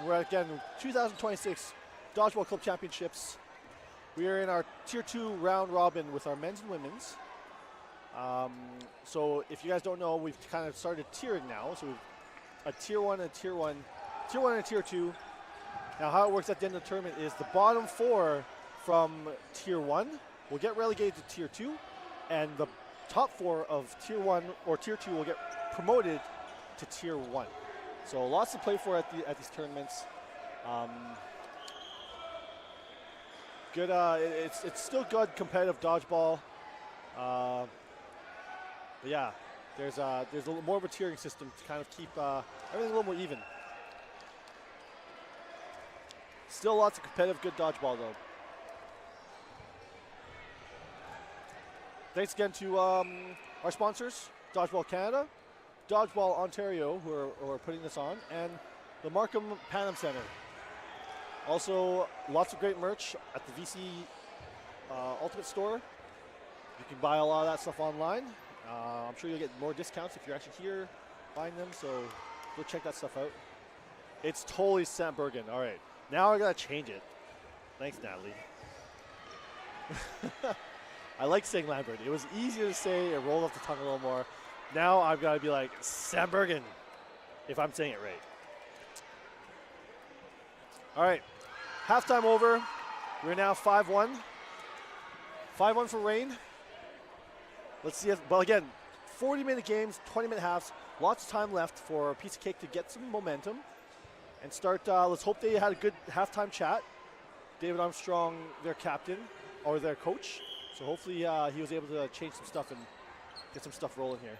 We're at, again, 2026 Dodgeball Club Championships. We are in our Tier 2 round robin with our men's and women's. So if you guys don't know, we've kind of started tiering now. So we've a Tier 1 and a Tier 1, Tier 1 and a Tier 2. Now how it works at the end of the tournament is the bottom 4 from Tier 1 will get relegated to Tier 2, and the top 4 of Tier 1 or Tier 2 will get promoted to Tier 1. So lots to play for at these tournaments. Good. It's still good competitive dodgeball. But yeah, there's a little more of a tiering system to kind of keep everything a little more even. Still lots of competitive good dodgeball though. Thanks again to our sponsors, Dodgeball Canada, Dodgeball Ontario, who are putting this on, and the Markham Panem Center. Also, lots of great merch at the VC Ultimate Store. You can buy a lot of that stuff online. I'm sure you'll get more discounts if you're actually here buying them, so go check that stuff out. It's totally Sam Bergen. All right, now I gotta change it. Thanks, Natalie. I like saying Lambert. It was easier to say, it rolled off the tongue a little more. Now I've got to be like Sam Bergen, if I'm saying it right. All right, halftime over. We're now 5-1. 5-1 for Rain. Let's see if, well, again, 40-minute games, 20-minute halves. Lots of time left for a piece of cake to get some momentum and start. Let's hope they had a good halftime chat. David Armstrong, their captain, or their coach. So hopefully he was able to change some stuff and get some stuff rolling here.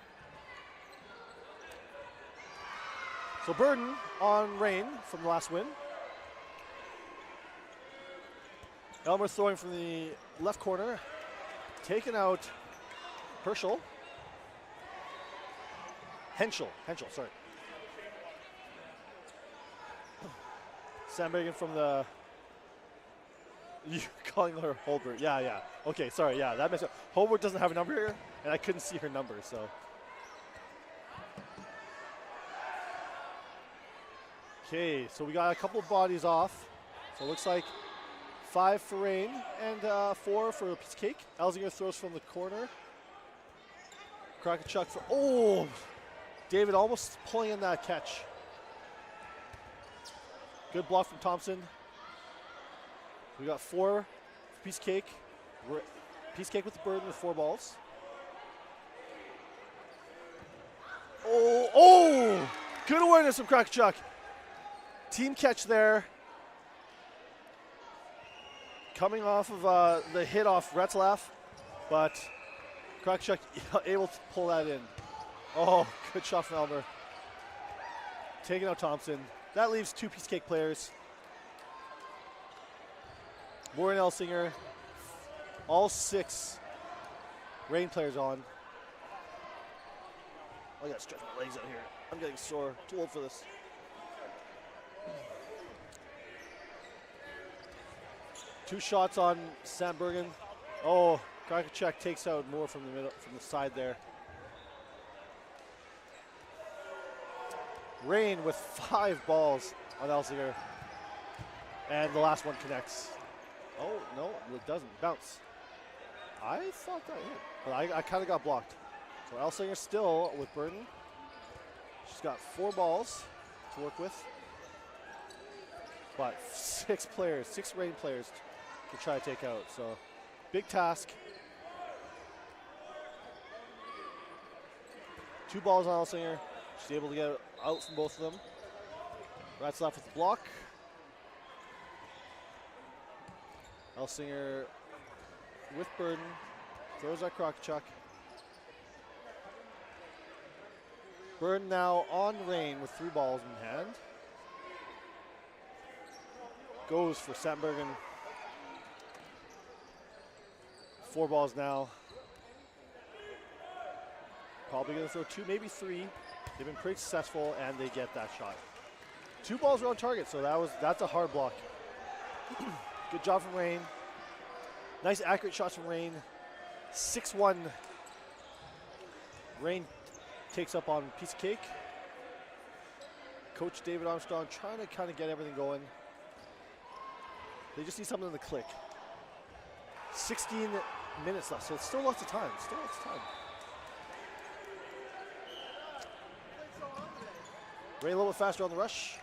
So Burden on Rain from the last win. Elmer throwing from the left corner. Taking out Henschel, sorry. Sandbergen from the, you calling her Holbert, yeah. Okay, sorry, yeah, that messed up. Holbert doesn't have a number here, and I couldn't see her number, so. Okay, so we got a couple of bodies off. So it looks like 5 for Rain and 4 for a piece of cake. Elzinger throws from the corner. Krakachuk for, oh! David almost pulling in that catch. Good block from Thompson. We got 4 for piece of cake. Piece of cake with the Burden with 4 balls. Oh! Good awareness from Krakachuk. Team catch there. Coming off of the hit off Retzlaff, but Krakachuk able to pull that in. Oh, good shot from Elmer. Taking out Thompson. That leaves 2 piece cake players. Moore and Elsinger. All 6 Rain players on. I gotta stretch my legs out here. I'm getting sore. Too old for this. Two shots on Sandbergen. Oh, Krakachuk takes out Moore from the middle, from the side there. Rain with 5 balls on Elsinger. And the last one connects. Oh, no, it doesn't. Bounce. I thought that hit, but I kind of got blocked. So Elsinger still with Burden. She's got 4 balls to work with. But 6 players, 6 Rain players to try to take out. So big task. 2 balls on Elsinger. She's able to get out from both of them. Rat's left with the block. Elsinger with Burden. Throws at Krakachuk. Burden now on Rain with 3 balls in hand. Goes for Sandbergen. 4 balls now. Probably going to throw 2, maybe 3. They've been pretty successful, and they get that shot. 2 balls are on target, so that's a hard block. Good job from Rain. Nice accurate shots from Rain. 6-1. Rain takes up on piece of cake. Coach David Armstrong trying to kind of get everything going. They just need something to click. 16 minutes left, so it's still lots of time. Rain a little bit faster on the rush.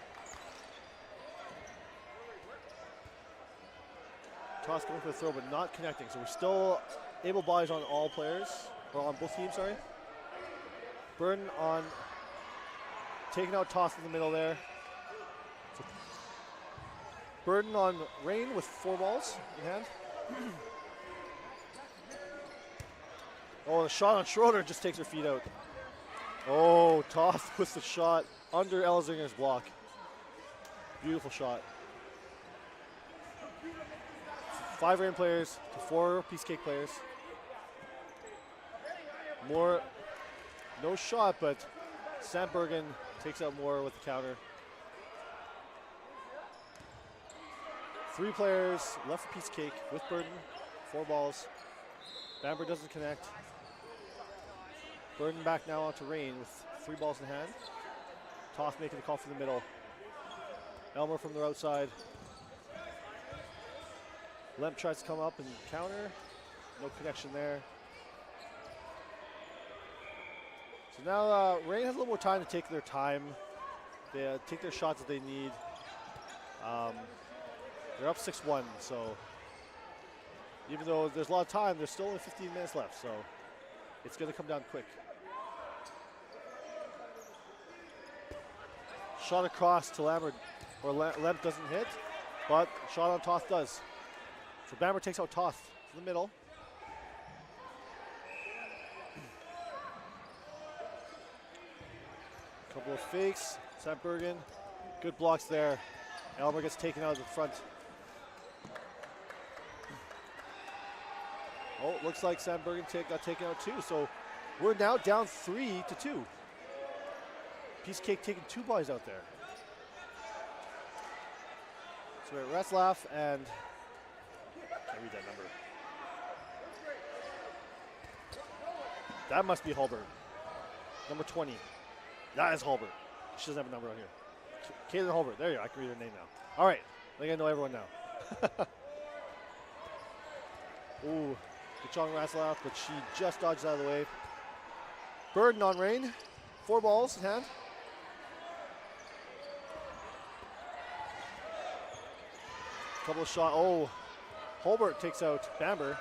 Toss going for the throw, but not connecting. So we're still able bodies on all players, or on both teams, sorry. Burden on taking out toss in the middle there. So Burden on Rain with 4 balls in hand. Oh, the shot on Schroeder just takes her feet out. Oh, Toth with the shot under Elzinger's block. Beautiful shot. 5 Rain players to 4 piece cake players. Moore, no shot, but Sandbergen takes out Moore with the counter. 3 players left for piece cake with Burden. 4 balls. Bamber doesn't connect. Burden back now onto Rain with 3 balls in hand. Toth making the call from the middle. Elmer from the outside. Lemp tries to come up and counter. No connection there. So now Rain has a little more time to take their time. They take their shots that they need. They're up 6-1, so Even though there's a lot of time, there's still only 15 minutes left, so it's going to come down quick. Shot across to Lambert, or Lemp doesn't hit, but shot on Toth does. So Bamber takes out Toth to the middle. Couple of fakes, Sandbergen, good blocks there. Elmer gets taken out of the front. Oh, looks like Sandbergen got taken out too, so we're now down 3-2. Piece Cake taking 2 boys out there. So we're at Retzlaff and can't read that number. That must be Holberg. Number 20. That is Holberg. She doesn't have a number on here. Caitlin Holberg. There you go. I can read her name now. All right. I think I know everyone now. Ooh. Kachong Retzlaff, but she just dodges out of the way. Burden on Rain. 4 balls in hand. Couple of shots. Oh, Holbert takes out Bamber,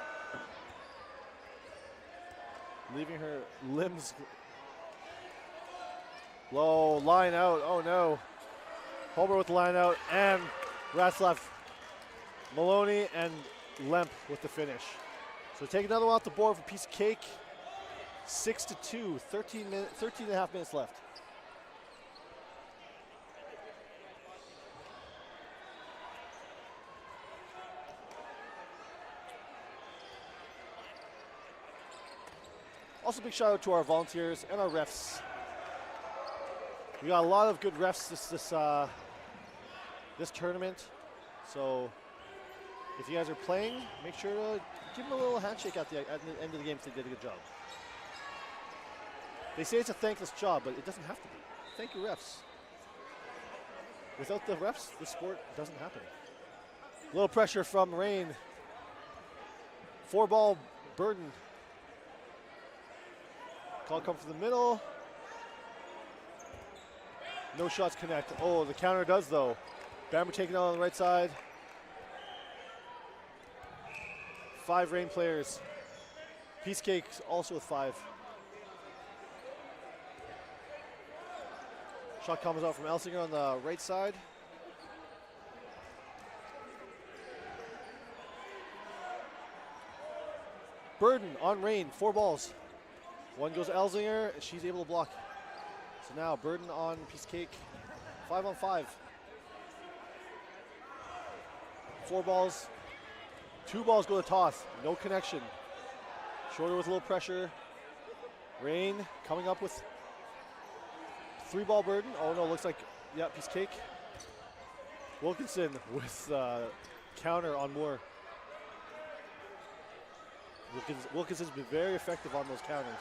leaving her limbs low. Line out. Oh no. Holbert with the line out, and Retzlaff, Maloney, and Lemp with the finish. So take another one off the board for Piece of Cake. 6-2. 13 and a half minutes left. Also, big shout out to our volunteers and our refs. We got a lot of good refs this tournament. So, if you guys are playing, make sure to give them a little handshake at the end of the game if they did a good job. They say it's a thankless job, but it doesn't have to be. Thank you, refs. Without the refs, the sport doesn't happen. A little pressure from Rain. 4-ball Burden. Call come from the middle. No shots connect. Oh, the counter does though. Bamber taking out on the right side. 5 Rain players. Piece Cake also with 5. Shot comes out from Elsinger on the right side. Burden on Rain, 4 balls. 1 goes to Elsinger, and she's able to block. So now Burden on Piece Cake, 5 on 5. 4 balls, 2 balls go to Toth, no connection. Shorter with a little pressure. Rain coming up with 3-ball Burden. Oh no, looks like, yeah, Piece Cake. Wilkinson with counter on Moore. Wilkinson's been very effective on those counters.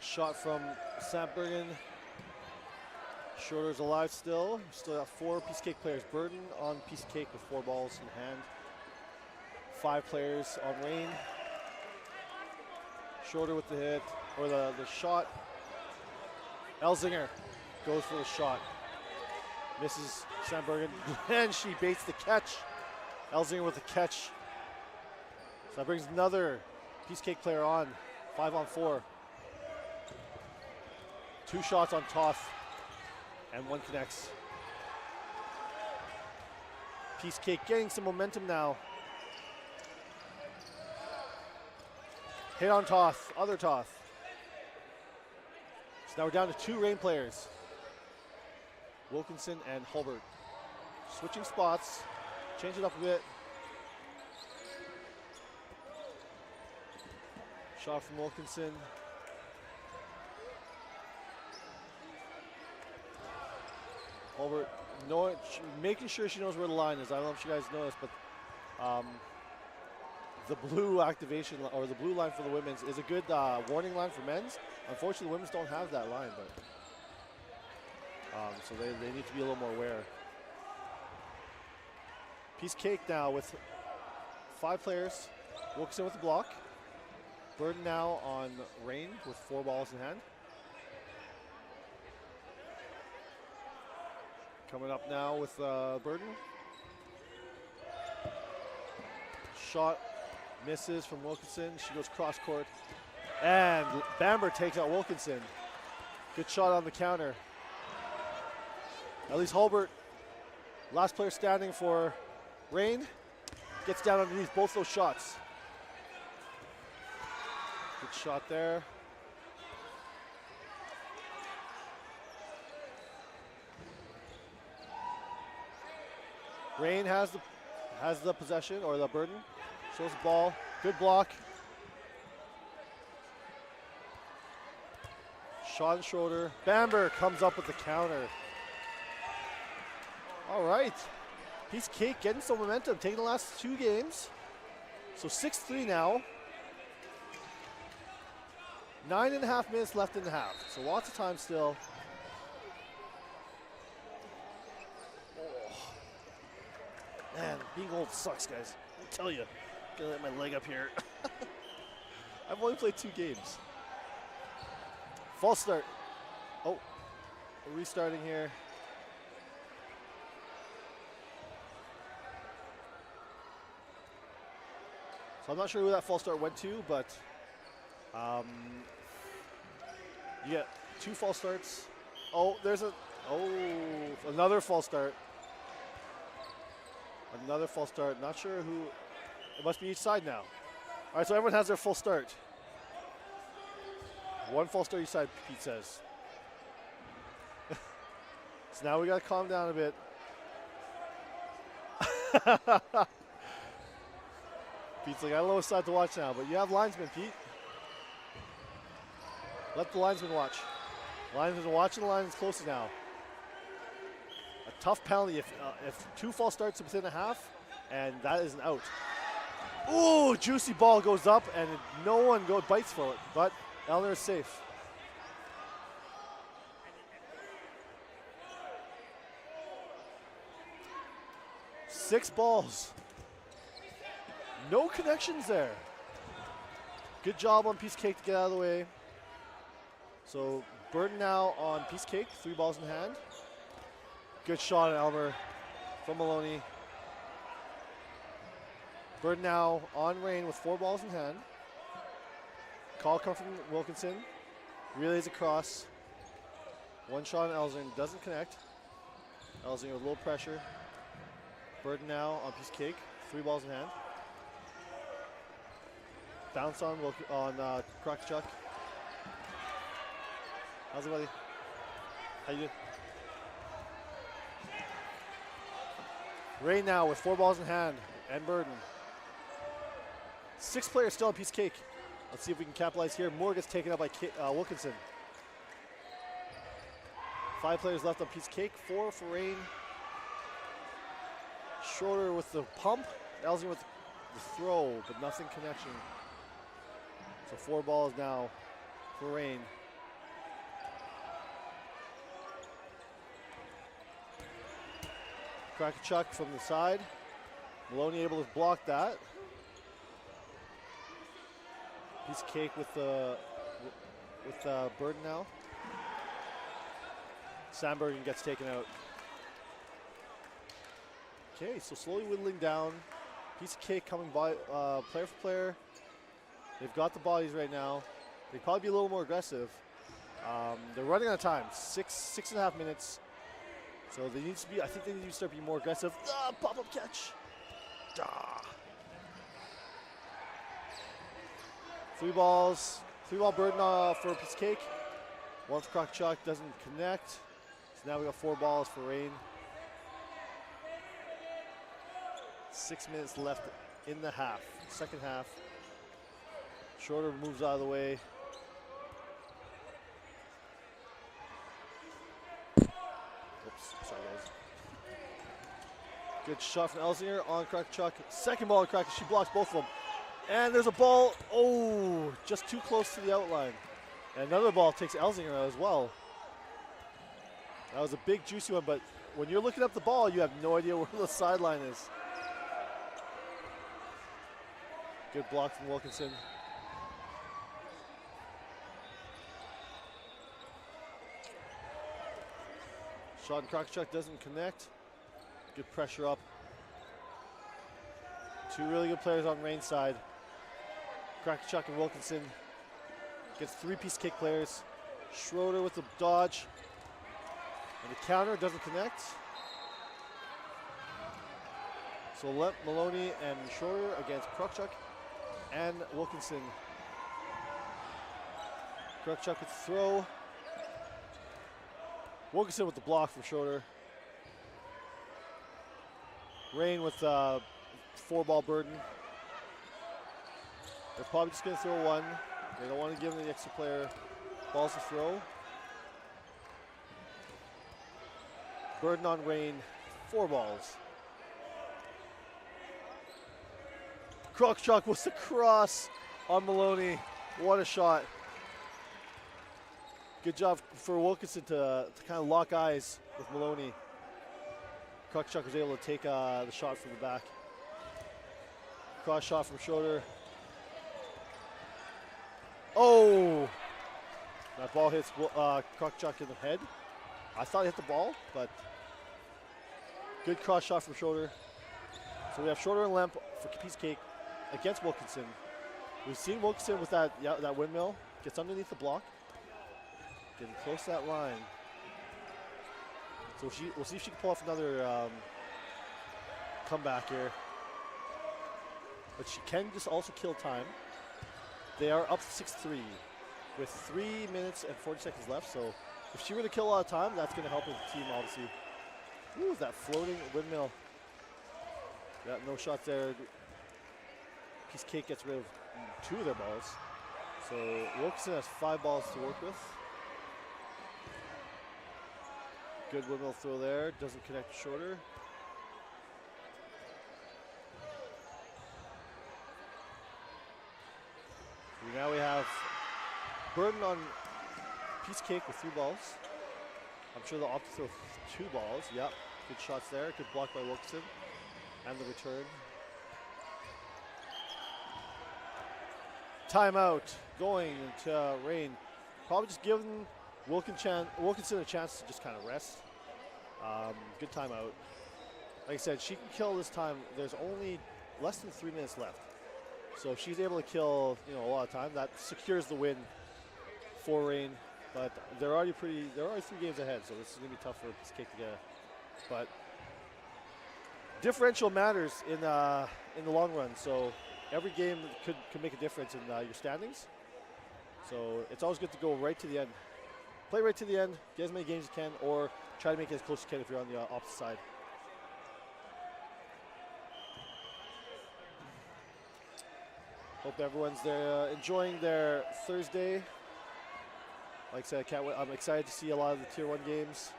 Shot from Sandbergen. Shorter's alive still. Still got 4 Piece Cake players. Burden on Piece Cake with 4 balls in hand. 5 players on Rain. Shorter with the hit, or the shot. Elsinger goes for the shot. Misses Sandbergen, and she baits the catch. Elsinger with the catch. So that brings another Piece Cake player on. 5 on 4. 2 shots on Toth, and 1 connects. Piece Cake getting some momentum now. Hit on Toth, other Toth. So now we're down to 2 Rain players. Wilkinson and Holbert. Switching spots, change it up a bit. Shot from Wilkinson. Holbert making sure she knows where the line is. I don't know if you guys know this, but the blue activation, or the blue line for the women's, is a good warning line for men's. Unfortunately, the women's don't have that line, but so they need to be a little more aware. Piece Cake now with 5 players. Wilkinson with the block. Burden now on Rain with 4 balls in hand. Coming up now with Burden. Shot misses from Wilkinson. She goes cross court. And Bamber takes out Wilkinson. Good shot on the counter. Elise Hulbert, last player standing for Reign, gets down underneath both those shots. Good shot there. Reign has the possession, or the burden. Shows the ball. Good block. Shot and shoulder. Bamber comes up with the counter. All right. Piece Cake getting some momentum, taking the last 2 games. So 6-3 now. 9.5 minutes left in the half. So lots of time still. Man, being old sucks, guys. I tell you. Gonna let my leg up here. I've only played 2 games. False start. Oh, we're restarting here. So I'm not sure who that false start went to, but you get 2 false starts. Oh, another false start. Another false start. Not sure who. It must be each side now. All right, so everyone has their full start. 1 false start each side, Pete says. So now we got to calm down a bit. Pete's like, I don't know what side to watch now, but you have linesmen, Pete. Let the linesmen watch. Linesmen are watching the lines close now. A tough penalty if 2 false starts within a half, and that is an out. Ooh, juicy ball goes up, and no one bites for it, but Eleanor is safe. Six balls. No connections there. Good job on Piece Cake to get out of the way. So Burden now on Piece Cake, 3 balls in hand. Good shot at Elmer from Maloney. Burden now on Reign with 4 balls in hand. Call comes from Wilkinson. Relays across. 1 shot on Elzing, doesn't connect. Elzing with a little pressure. Burden now on Piece Cake, 3 balls in hand. Bounce on Krakachuk. How's it, buddy? How you doing? Reign now with 4 balls in hand and Burden. 6 players still on Piece Cake. Let's see if we can capitalize here. Moore gets taken up by Wilkinson. 5 players left on Piece Cake, 4 for Reign. Schroeder with the pump, Elzing with the throw, but nothing connection. So 4 balls now for Reign. Krakachuk from the side. Maloney able to block that. Piece of Cake with Burden now. Sandbergen gets taken out. Okay, so slowly whittling down. Piece of Cake coming by player for player. They've got the bodies right now. They'd probably be a little more aggressive. They're running out of time. 6.5 minutes. So they need to be. I think they need to start being more aggressive. Pop-up catch. 3 balls. 3-ball Burden for a Piece of Cake. 1 for Krakachuk, doesn't connect. So now we got 4 balls for Reign. 6 minutes left in the half, second half. Schroeder moves out of the way. Oops, sorry guys. Good shot from Elzinger on Krakachuk. Second ball to Krakachuk, she blocks both of them. And there's a ball, just too close to the outline. And another ball takes Elzinger out as well. That was a big juicy one, but when you're looking up the ball, you have no idea where the sideline is. Good block from Wilkinson. Shot and Krokachuk doesn't connect. Good pressure up. Two really good players on Rain's side. Krokachuk and Wilkinson. Gets three-piece kick players. Schroeder with the dodge. And the counter doesn't connect. So Maloney and Schroeder against Krokachuk and Wilkinson. Krokachuk with the throw. Wilkinson with the block from Schroeder. Rain with 4-ball burden. They're probably just going to throw one. They don't want to give the extra player balls to throw. Burden on Rain, 4 balls. Krokachuk with the cross on Maloney. What a shot. Good job for Wilkinson to kind of lock eyes with Maloney. Krokachuk was able to take the shot from the back. Cross shot from Schroeder. Oh! That ball hits Krokachuk in the head. I thought he hit the ball, but good cross shot from Schroeder. So we have Schroeder and Lemp for piece cake against Wilkinson. We've seen Wilkinson with that windmill. Gets underneath the block. Getting close to that line. So we'll see if she can pull off another comeback here. But she can just also kill time. They are up 6-3 with 3 minutes and 40 seconds left. So if she were to kill a lot of time, that's going to help with the team, obviously. Ooh, that floating windmill. Got no shot there. Piece Cake gets rid of 2 of their balls. So Wilkinson has 5 balls to work with. Good windmill throw there. Doesn't connect shorter. Now we have burden on Piece Cake with 3 balls. I'm sure they'll opt to throw 2 balls. Yep, good shots there. Good block by Wilkinson. And the return. Timeout going to Rain. Probably just giving Wilkinson a chance to just kind of rest. Good timeout. Like I said, she can kill this time. There's only less than 3 minutes left. So if she's able to kill, a lot of time, that secures the win for Rain. But they're already 3 games ahead, so this is gonna be tough for this kick to get. But differential matters in the long run. So every game could make a difference in your standings. So it's always good to go right to the end. Play right to the end, get as many games as you can, or try to make it as close as you can if you're on the opposite side. Hope everyone's there enjoying their Thursday. Like I said, I'm excited to see a lot of the Tier 1 games.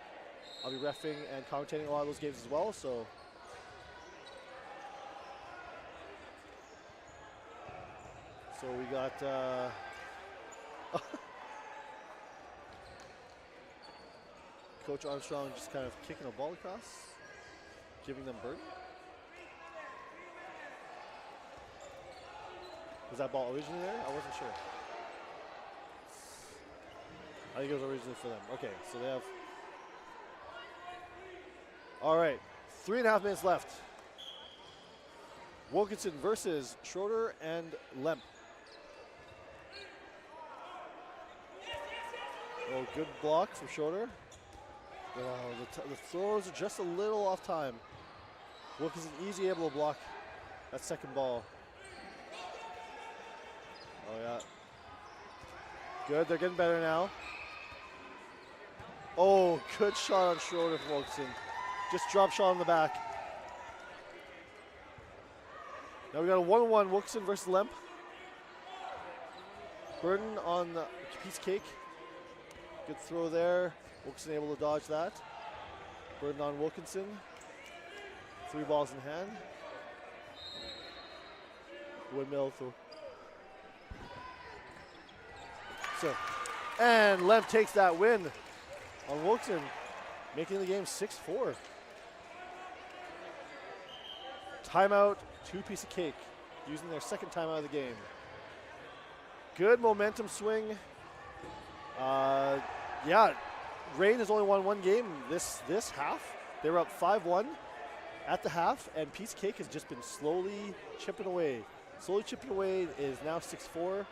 I'll be reffing and commentating a lot of those games as well. So we got Coach Armstrong just kind of kicking a ball across, giving them burden. Was that ball originally there? I wasn't sure. I think it was originally for them. Okay, so they have. All right, 3.5 minutes left. Wilkinson versus Schroeder and Lemp. Oh, good block from Schroeder. The throws are just a little off time. Wilkinson easy able to block that second ball. Oh yeah. Good, they're getting better now. Oh, good shot on Schroeder from Wilkinson. Just drop shot on the back. Now we got a 1-1 Wilkinson versus Lemp. Burden on the Piece Cake. Good throw there. Wilkinson able to dodge that. Burden on Wilkinson. 3 balls in hand. Windmill throw. So, and Lemp takes that win on Wilkinson, making the game 6-4. Timeout, 2 Piece of Cake, using their second timeout of the game. Good momentum swing. Yeah, Rain has only won one game this half. They were up 5-1 at the half, and Piece Cake has just been slowly chipping away. Slowly chipping away is now 6-4.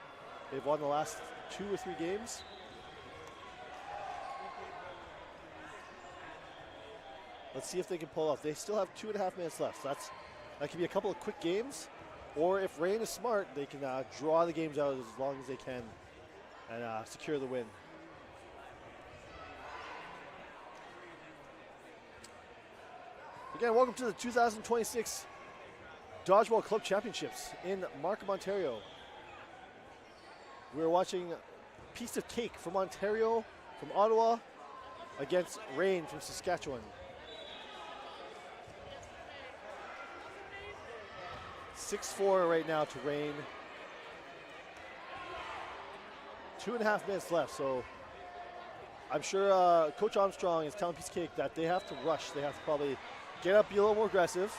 They've won the last 2 or 3 games. Let's see if they can pull off. They still have 2.5 minutes left. So that could be a couple of quick games, or if Rain is smart, they can draw the games out as long as they can and secure the win. Again, welcome to the 2026 Dodgeball Club Championships in Markham, Ontario. We're watching Piece of Cake from Ontario, from Ottawa, against Rain from Saskatchewan. 6-4 right now to Rain. 2.5 minutes left, so I'm sure Coach Armstrong is telling Piece of Cake that they have to rush. They have to probably get up, be a little more aggressive,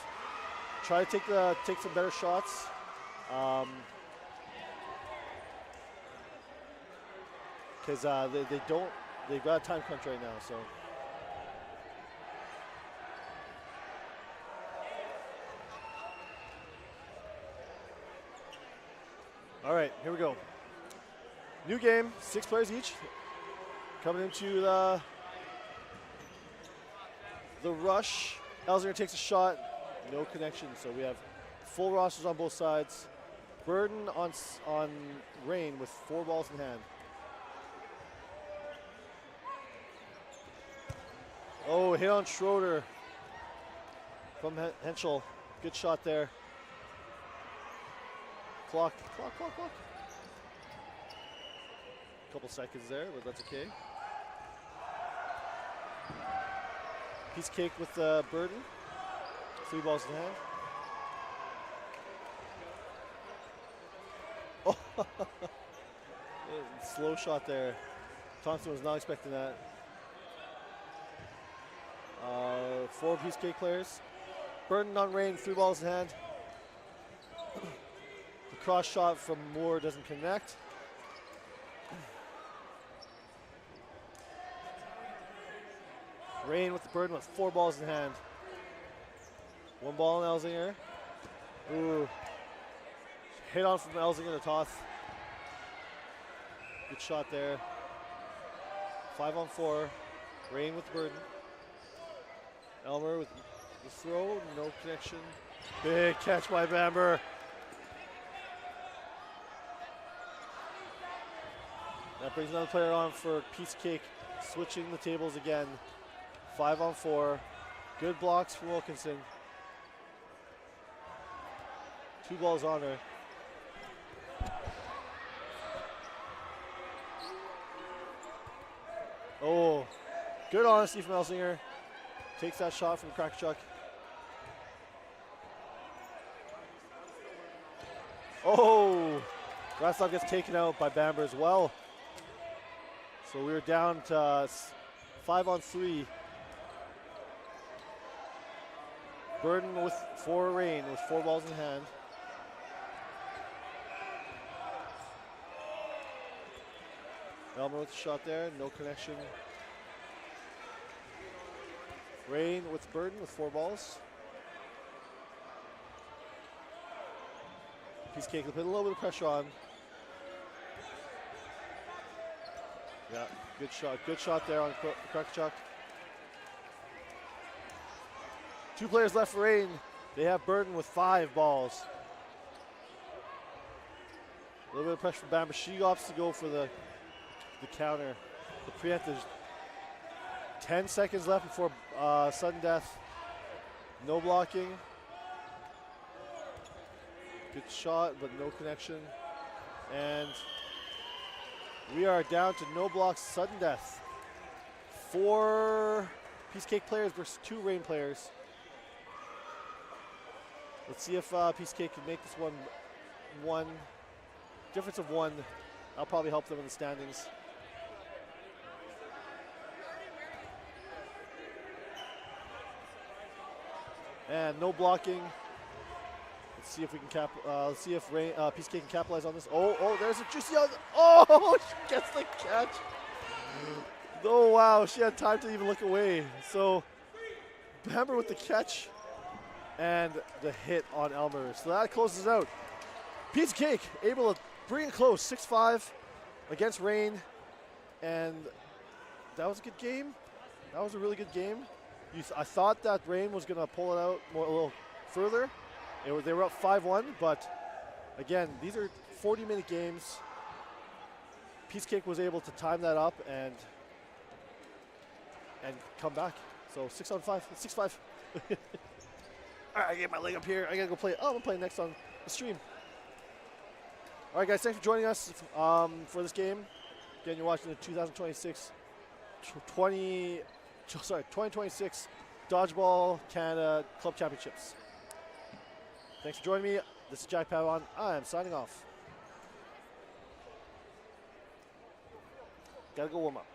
try to take some better shots. Because they've got a time crunch right now, so. All right, here we go. New game, 6 players each. Coming into the rush. Elzinger takes a shot, no connection, so we have full rosters on both sides. Burden on Rain with 4 balls in hand. Oh, hit on Schroeder from Henschel. Good shot there. Clock. Couple seconds there, but that's okay. Piece of Cake with Burden. 3 balls in hand. Oh, slow shot there. Thompson was not expecting that. 4 Piece of Cake players. Burden on Rain, 3 balls in hand. The cross shot from Moore doesn't connect. Rain with the Burden with 4 balls in hand. 1 ball on Elzinger. Ooh. Hit on from Elzinger to Toth. Good shot there. 5 on 4. Rain with the Burden. Elmer with the throw, no connection. Big catch by Bamber. That brings another player on for Piece of Cake, switching the tables again. 5 on 4. Good blocks from Wilkinson. 2 balls on her. Oh, good honesty from Elsinger. Takes that shot from Krakachuk. Oh, Rastov gets taken out by Bamber as well. So we're down to 5 on 3. Burden with 4 Rain with 4 balls in hand. Elmer with a shot there, no connection. Rain with Burden with 4 balls. Piece of Cake will put a little bit of pressure on. Yeah, good shot. Good shot there on Krakachuk. 2 players left for Rain. They have Burden with 5 balls. A little bit of pressure from Bamber. She opts to go for the counter. The preemptive. 10 seconds left before sudden death. No blocking. Good shot, but no connection. And we are down to no blocks, sudden death. 4 Piece of Cake players versus 2 Rain players. Let's see if Piece of Cake can make this one difference of 1. That'll probably help them in the standings. And no blocking. Let's see if we can let's see if Piece of Cake can capitalize on this. Oh, there's a juicy. Oh, she gets the catch. Oh, wow, she had time to even look away. So, Bamber with the catch and the hit on Elmer. So that closes out. Piece of cake, able to bring it close, 6-5 against Rain. And that was a good game. That was a really good game. I thought that Rain was going to pull it out a little further. They were up 5-1, but again, these are 40-minute games. Piece Cake was able to time that up and come back. So 6-5, 6-5. All right, I get my leg up here. I gotta go play. Oh, I'm playing next on the stream. All right, guys, thanks for joining us for this game. Again, you're watching the 2026 Dodgeball Canada Club Championships. Thanks for joining me. This is Jack Pavon. I am signing off. Gotta go warm up.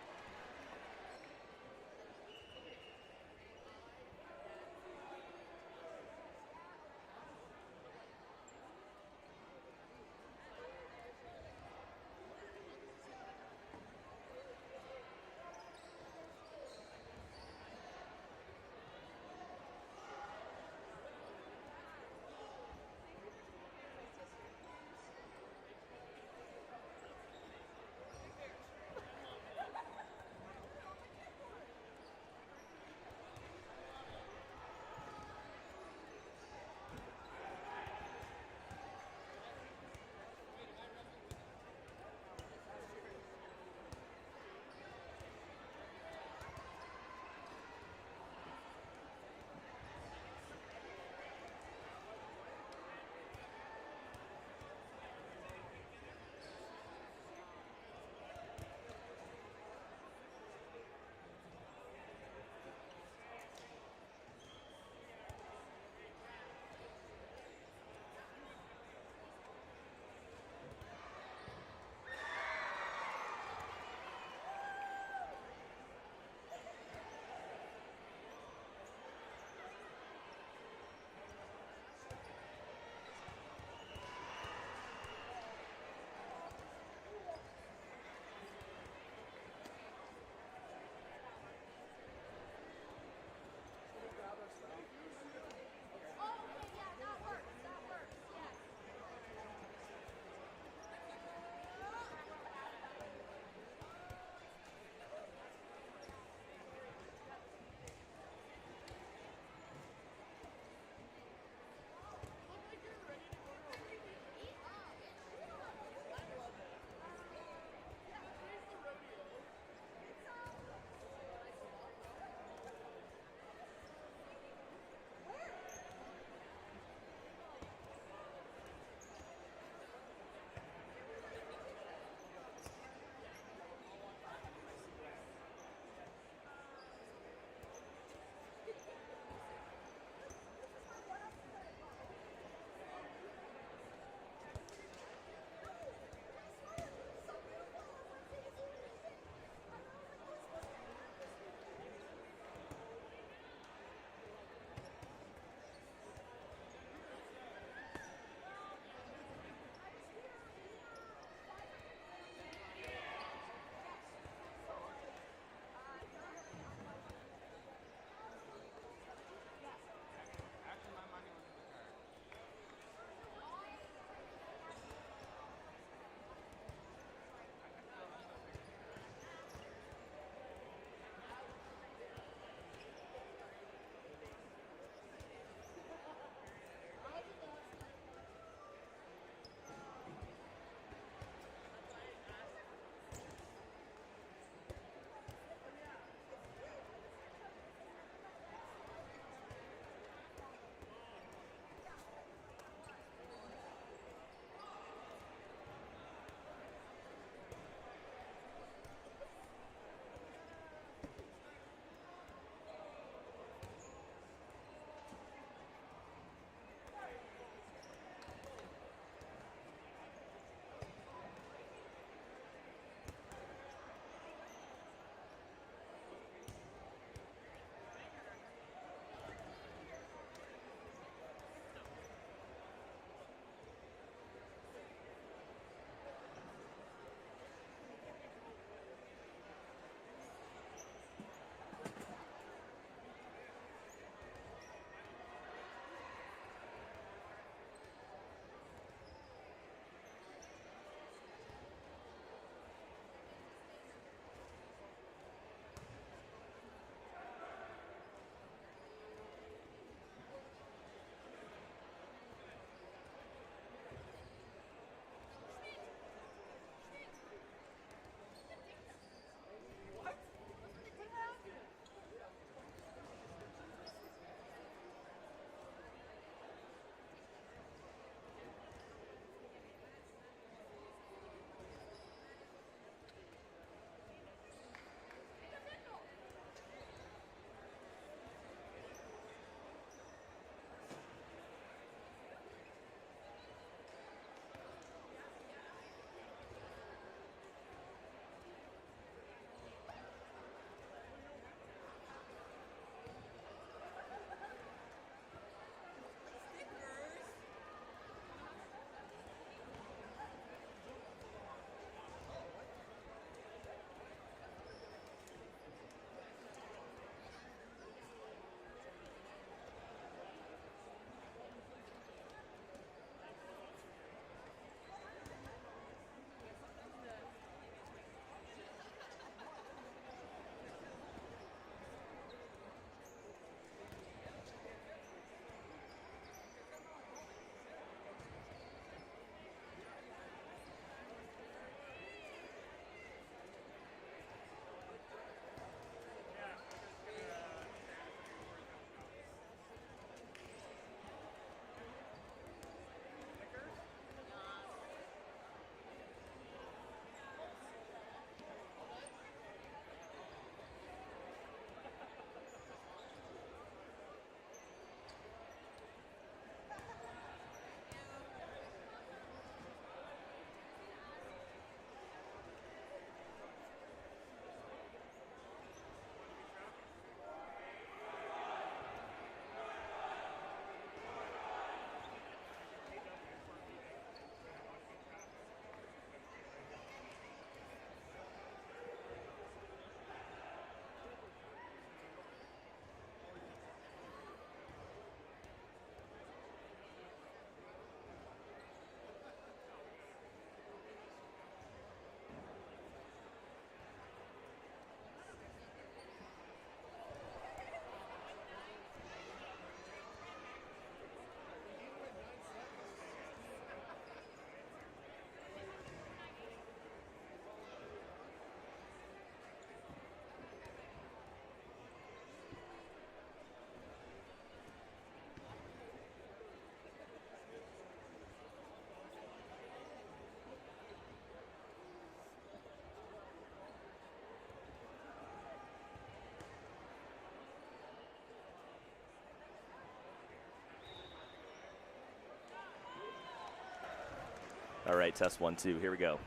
All right, test 1, 2. Here we go.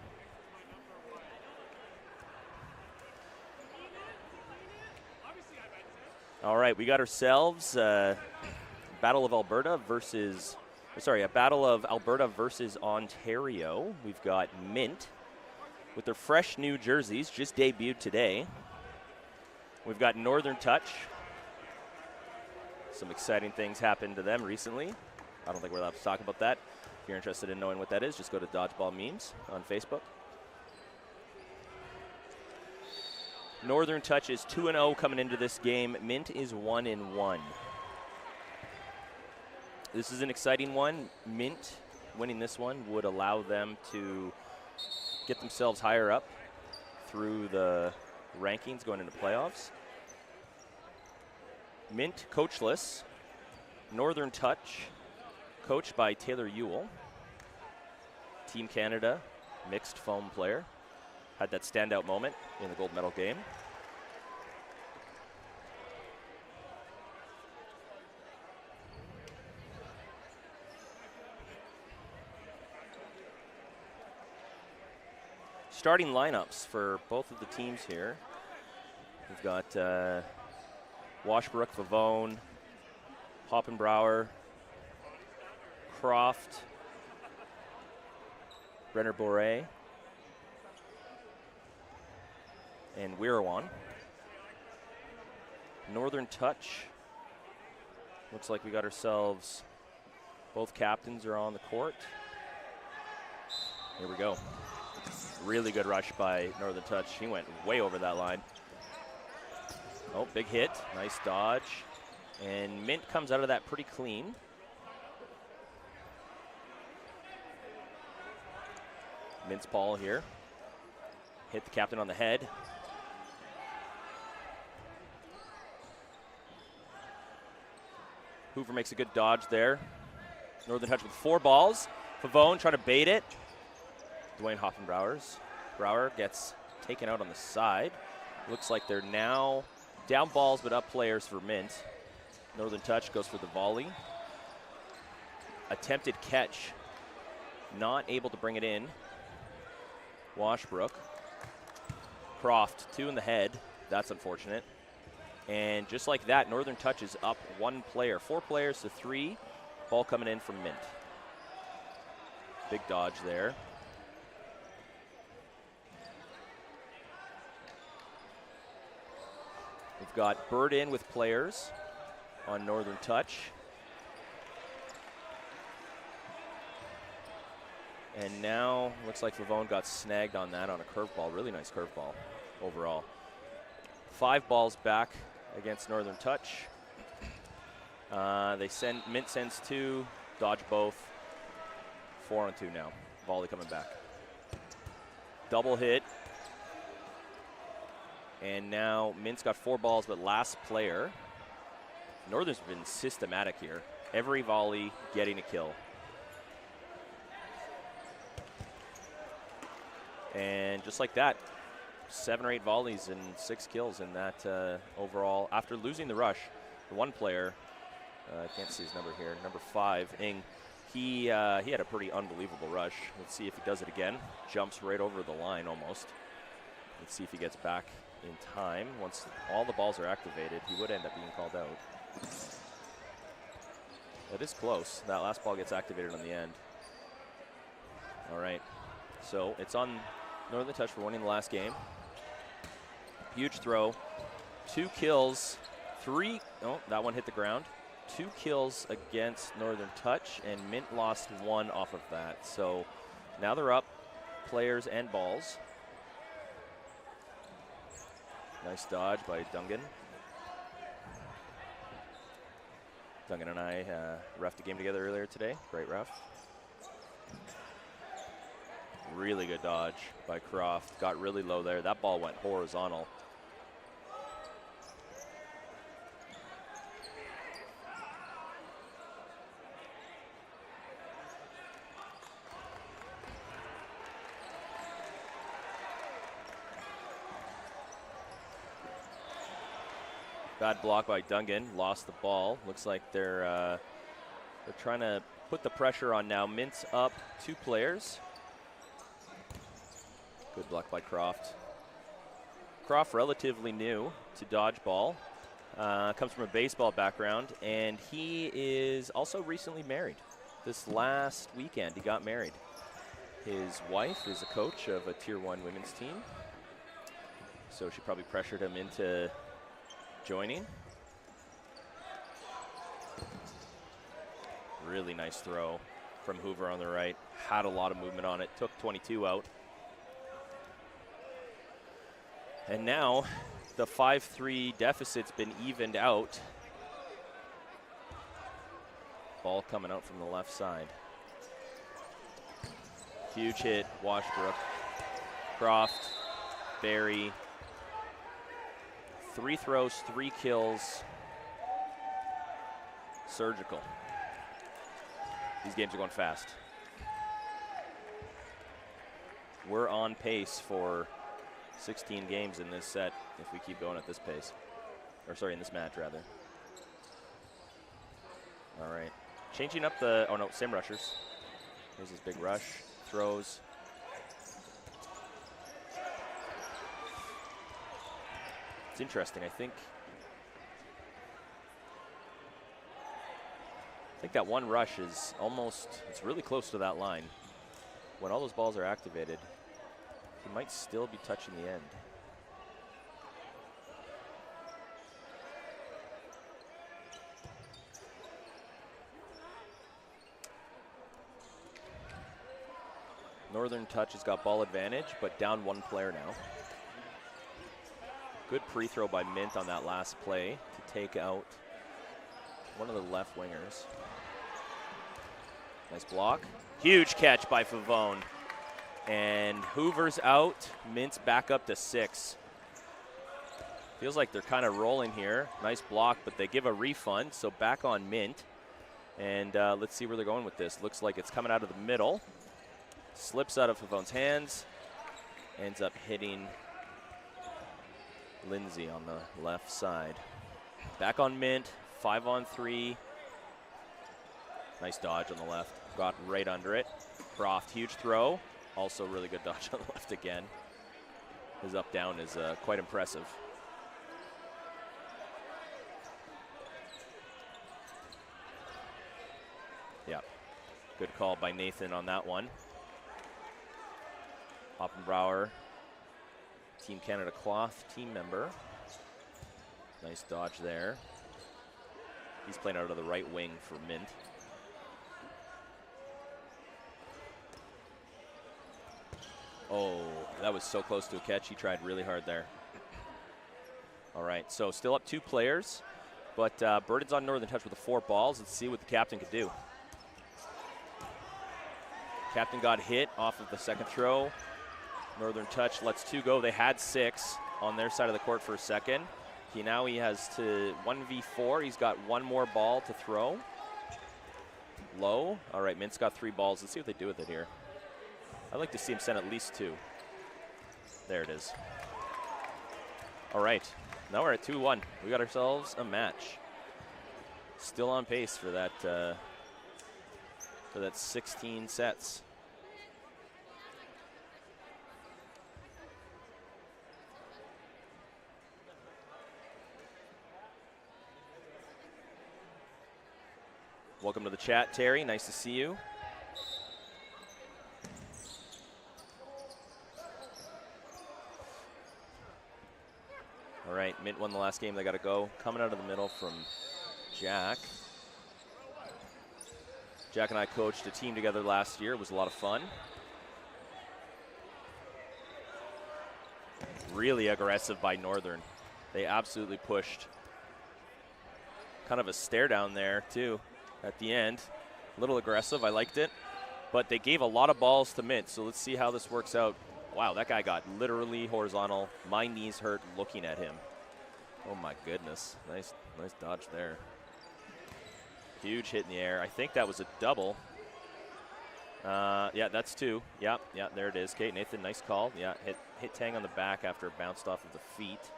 All right, we got ourselves Battle of Alberta versus, a Battle of Alberta versus Ontario. We've got Mint with their fresh new jerseys, just debuted today. We've got Northern Touch. Some exciting things happened to them recently. I don't think we're allowed to talk about that. If you're interested in knowing what that is, just go to Dodgeball Memes on Facebook. Northern Touch is 2-0 coming into this game. Mint is 1-1. This is an exciting one. Mint winning this one would allow them to get themselves higher up through the rankings going into playoffs. Mint coachless. Northern Touch coached by Taylor Ewell. Team Canada mixed foam player. Had that standout moment in the gold medal game. Starting lineups for both of the teams here. We've got Washbrook, Vavone, Hoppenbrouwer, Croft, Brenner Bourret, and Wirawan. Northern Touch. Looks like we got ourselves, both captains are on the court. Here we go. Really good rush by Northern Touch. He went way over that line. Oh, big hit. Nice dodge. And Mint comes out of that pretty clean. Mint's ball here. Hit the captain on the head. Hoover makes a good dodge there. Northern Touch with 4 balls. Pavone trying to bait it. Dwayne Hoppenbrouwer gets taken out on the side. Looks like they're now down balls but up players for Mint. Northern Touch goes for the volley. Attempted catch. Not able to bring it in. Washbrook. Croft, 2 in the head. That's unfortunate. And just like that, Northern Touch is up 1 player. 4 players to 3. Ball coming in from Mint. Big dodge there. We've got Bird in with players on Northern Touch. And now looks like Favone got snagged on that on a curveball. Really nice curveball overall. 5 balls back against Northern Touch. Mint sends 2, dodge both. 4-on-2 now. Volley coming back. Double hit. And now Mint's got 4 balls, but last player. Northern's been systematic here. Every volley getting a kill. And just like that, 7 or 8 volleys and 6 kills in that overall. After losing the rush, the 1 player, I can't see his number here, number 5, Ing, he had a pretty unbelievable rush. Let's see if he does it again. Jumps right over the line almost. Let's see if he gets back in time. Once all the balls are activated, he would end up being called out. That is close. That last ball gets activated on the end. All right. So it's on Northern Touch for winning the last game. Huge throw. 2 kills. 3. Oh, that one hit the ground. 2 kills against Northern Touch, and Mint lost 1 off of that. So now they're up players and balls. Nice dodge by Dungan. Dungan and I reffed a game together earlier today. Great ref. Really good dodge by Croft. Got really low there. That ball went horizontal. Bad block by Dungan. Lost the ball. Looks like they're trying to put the pressure on now. Mint's up 2 players. Good block by Croft. Croft, relatively new to dodgeball. Comes from a baseball background, and he is also recently married. This last weekend, he got married. His wife is a coach of a Tier 1 women's team, so she probably pressured him into joining. Really nice throw from Hoover on the right. Had a lot of movement on it, took 22 out. And now the 5-3 deficit's been evened out. Ball coming out from the left side. Huge hit, Washbrook. Croft, Barry. 3 throws, 3 kills. Surgical. These games are going fast. We're on pace for 16 games in this set if we keep going at this pace. Or sorry, in this match rather. All right. Changing up the, oh no, sim rushers. Here's his big rush. Throws. It's interesting. I think that one rush is almost, it's really close to that line. When all those balls are activated, he might still be touching the end. Northern Touch has got ball advantage, but down 1 player now. Good pre-throw by Mint on that last play to take out one of the left wingers. Nice block. Huge catch by Favone. And Hoover's out. Mint's back up to 6. Feels like they're kind of rolling here. Nice block, but they give a refund, so back on Mint. And let's see where they're going with this. Looks like it's coming out of the middle. Slips out of Favone's hands. Ends up hitting Lindsay on the left side. Back on Mint, 5-on-3. Nice dodge on the left. Got right under it. Croft, huge throw. Also really good dodge on the left again. His up-down is quite impressive. Yeah, good call by Nathan on that one. Oppenbauer, Team Canada Cloth team member. Nice dodge there. He's playing out of the right wing for Mint. Oh, that was so close to a catch. He tried really hard there. All right, so still up 2 players, but Burden's on Northern Touch with the 4 balls. Let's see what the captain could do. Captain got hit off of the second throw. Northern Touch lets 2 go. They had 6 on their side of the court for a second. Now he has to 1v4. He's got 1 more ball to throw. Low. All right, Mint's got 3 balls. Let's see what they do with it here. I'd like to see him send at least 2. There it is. All right, now we're at 2-1. We got ourselves a match. Still on pace for that 16 sets. Welcome to the chat, Terry. Nice to see you. All right, Mint won the last game. They got to go. Coming out of the middle from Jack. Jack and I coached a team together last year. It was a lot of fun. Really aggressive by Northern. They absolutely pushed. Kind of a stare down there, too, at the end. A little aggressive. I liked it. But they gave a lot of balls to Mint, so let's see how this works out. Wow, that guy got literally horizontal. My knees hurt looking at him. Oh my goodness. Nice dodge there. Huge hit in the air. I think that was a double. Yeah, that's 2. Yeah, there it is. Kate Nathan, nice call. Yeah, hit Tang on the back after it bounced off of the feet.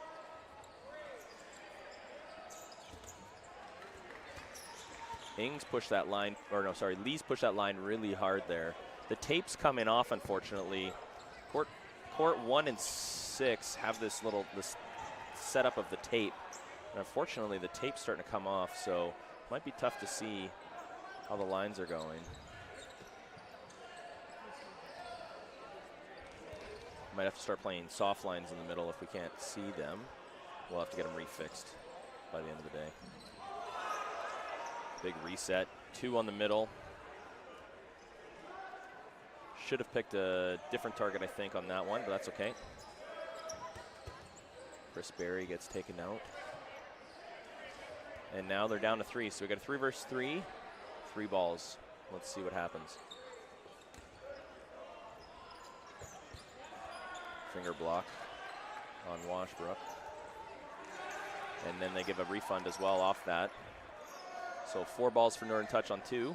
Ings pushed that line, or no, sorry, Lee's pushed that line really hard there. The tape's coming off, unfortunately. Court court 1 and 6 have this setup of the tape. And unfortunately, the tape's starting to come off, so it might be tough to see how the lines are going. Might have to start playing soft lines in the middle if we can't see them. We'll have to get them refixed by the end of the day. Big reset. 2 on the middle. Should have picked a different target, I think, on that one, but that's okay. Chris Berry gets taken out. And now they're down to 3. So we got a 3 versus 3. 3 balls. Let's see what happens. Finger block on Washbrook. And then they give a refund as well off that. So 4 balls for Northern touch on 2.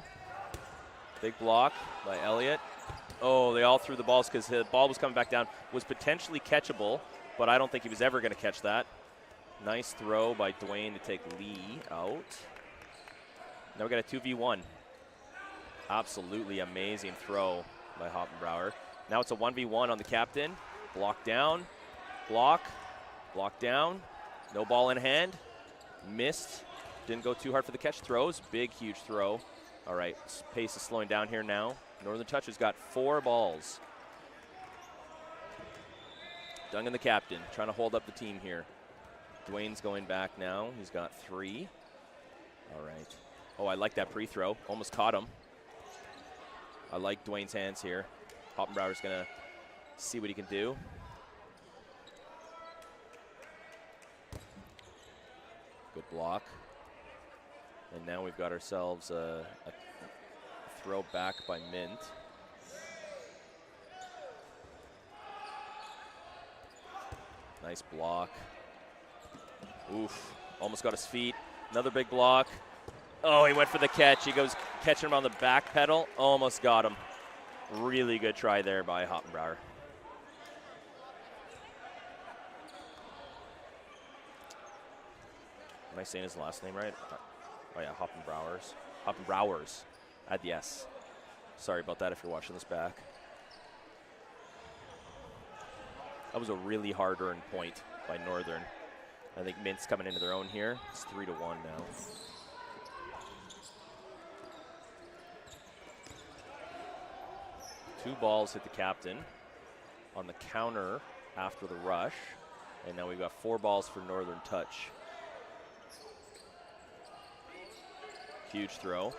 Big block by Elliott. Oh, they all threw the balls because the ball was coming back down. Was potentially catchable, but I don't think he was ever going to catch that. Nice throw by Dwayne to take Lee out. Now we got a 2v1. Absolutely amazing throw by Hoppenbauer. Now it's a 1v1 on the captain. Block down, block down. No ball in hand. Missed. Didn't go too hard for the catch. Throws. Big, huge throw. All right, pace is slowing down here now. Northern Touch has got 4 balls. Dungan, the captain, trying to hold up the team here. Dwayne's going back now. He's got 3. All right. Oh, I like that pre-throw. Almost caught him. I like Dwayne's hands here. Hoppenbauer's going to see what he can do. Good block. And now we've got ourselves a throw back by Mint. Nice block. Oof, almost got his feet. Another big block. Oh, he went for the catch. He goes catching him on the back pedal. Almost got him. Really good try there by Hoppenbauer. Am I saying his last name right? Oh yeah, Hoppenbauers. Add the S. Sorry about that if you're watching this back. That was a really hard-earned point by Northern. I think Mint's coming into their own here. It's 3-1 now. Two balls hit the captain on the counter after the rush. And now we've got 4 balls for Northern touch. Huge throw.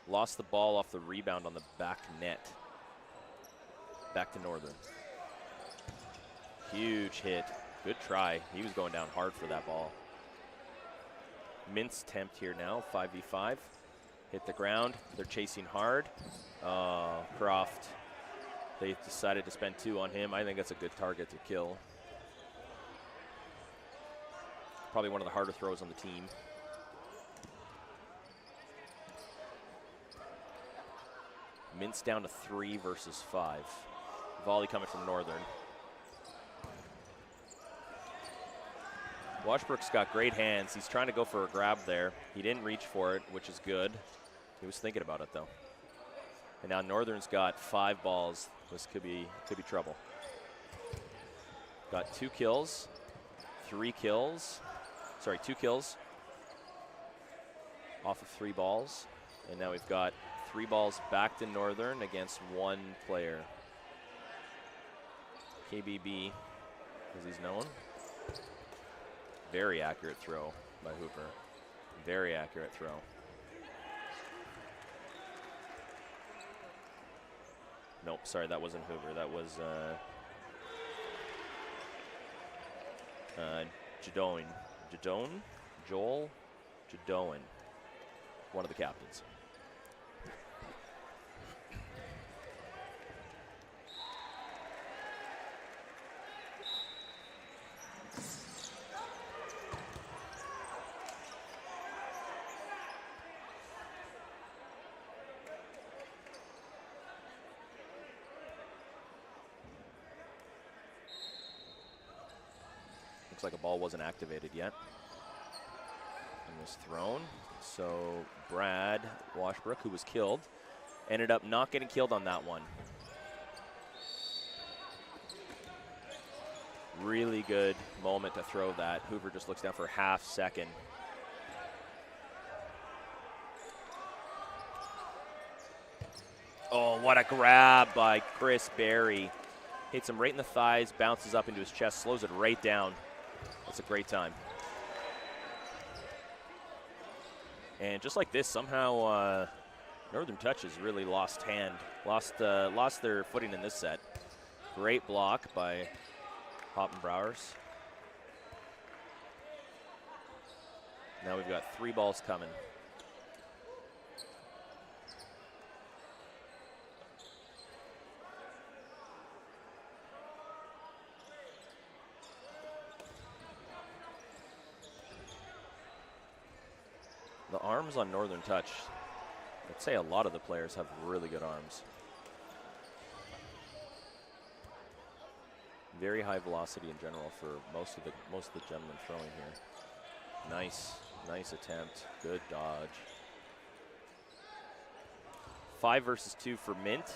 Lost the ball off the rebound on the back net. Back to Northern. Huge hit. Good try. He was going down hard for that ball. Mint's tempt here now, 5v5. Hit the ground. They're chasing hard. Croft. They decided to spend 2 on him. I think that's a good target to kill. Probably one of the harder throws on the team. Mint's down to 3 versus 5. Volley coming from Northern. Washbrook's got great hands. He's trying to go for a grab there. He didn't reach for it, which is good. He was thinking about it though. And now Northern's got 5 balls. This could be trouble. Got 2 kills, 3 kills. Sorry, 2 kills off of 3 balls. And now we've got 3 balls back to Northern against 1 player. KBB, as he's known. Very accurate throw by Hooper. Very accurate throw. Nope, sorry, that wasn't Hooper. That was Joel Jadoin, one of the captains. Looks like a ball wasn't activated yet. And was thrown. So Brad Washbrook, who was killed, Ended up not getting killed on that one. Really good moment to throw that. Hoover just looks down for a half second. Oh, what a grab by Chris Berry. Hits him right in the thighs, bounces up into his chest, slows it right down. That's a great time. And just like this, somehow Northern Touch has really lost their footing in this set. Great block by Hoppenbrauers. Now we've got 3 balls coming. The arms on Northern Touch, I'd say a lot of the players have really good arms. Very high velocity in general for most of the gentlemen throwing here. Nice attempt. Good dodge. 5 versus 2 for Mint.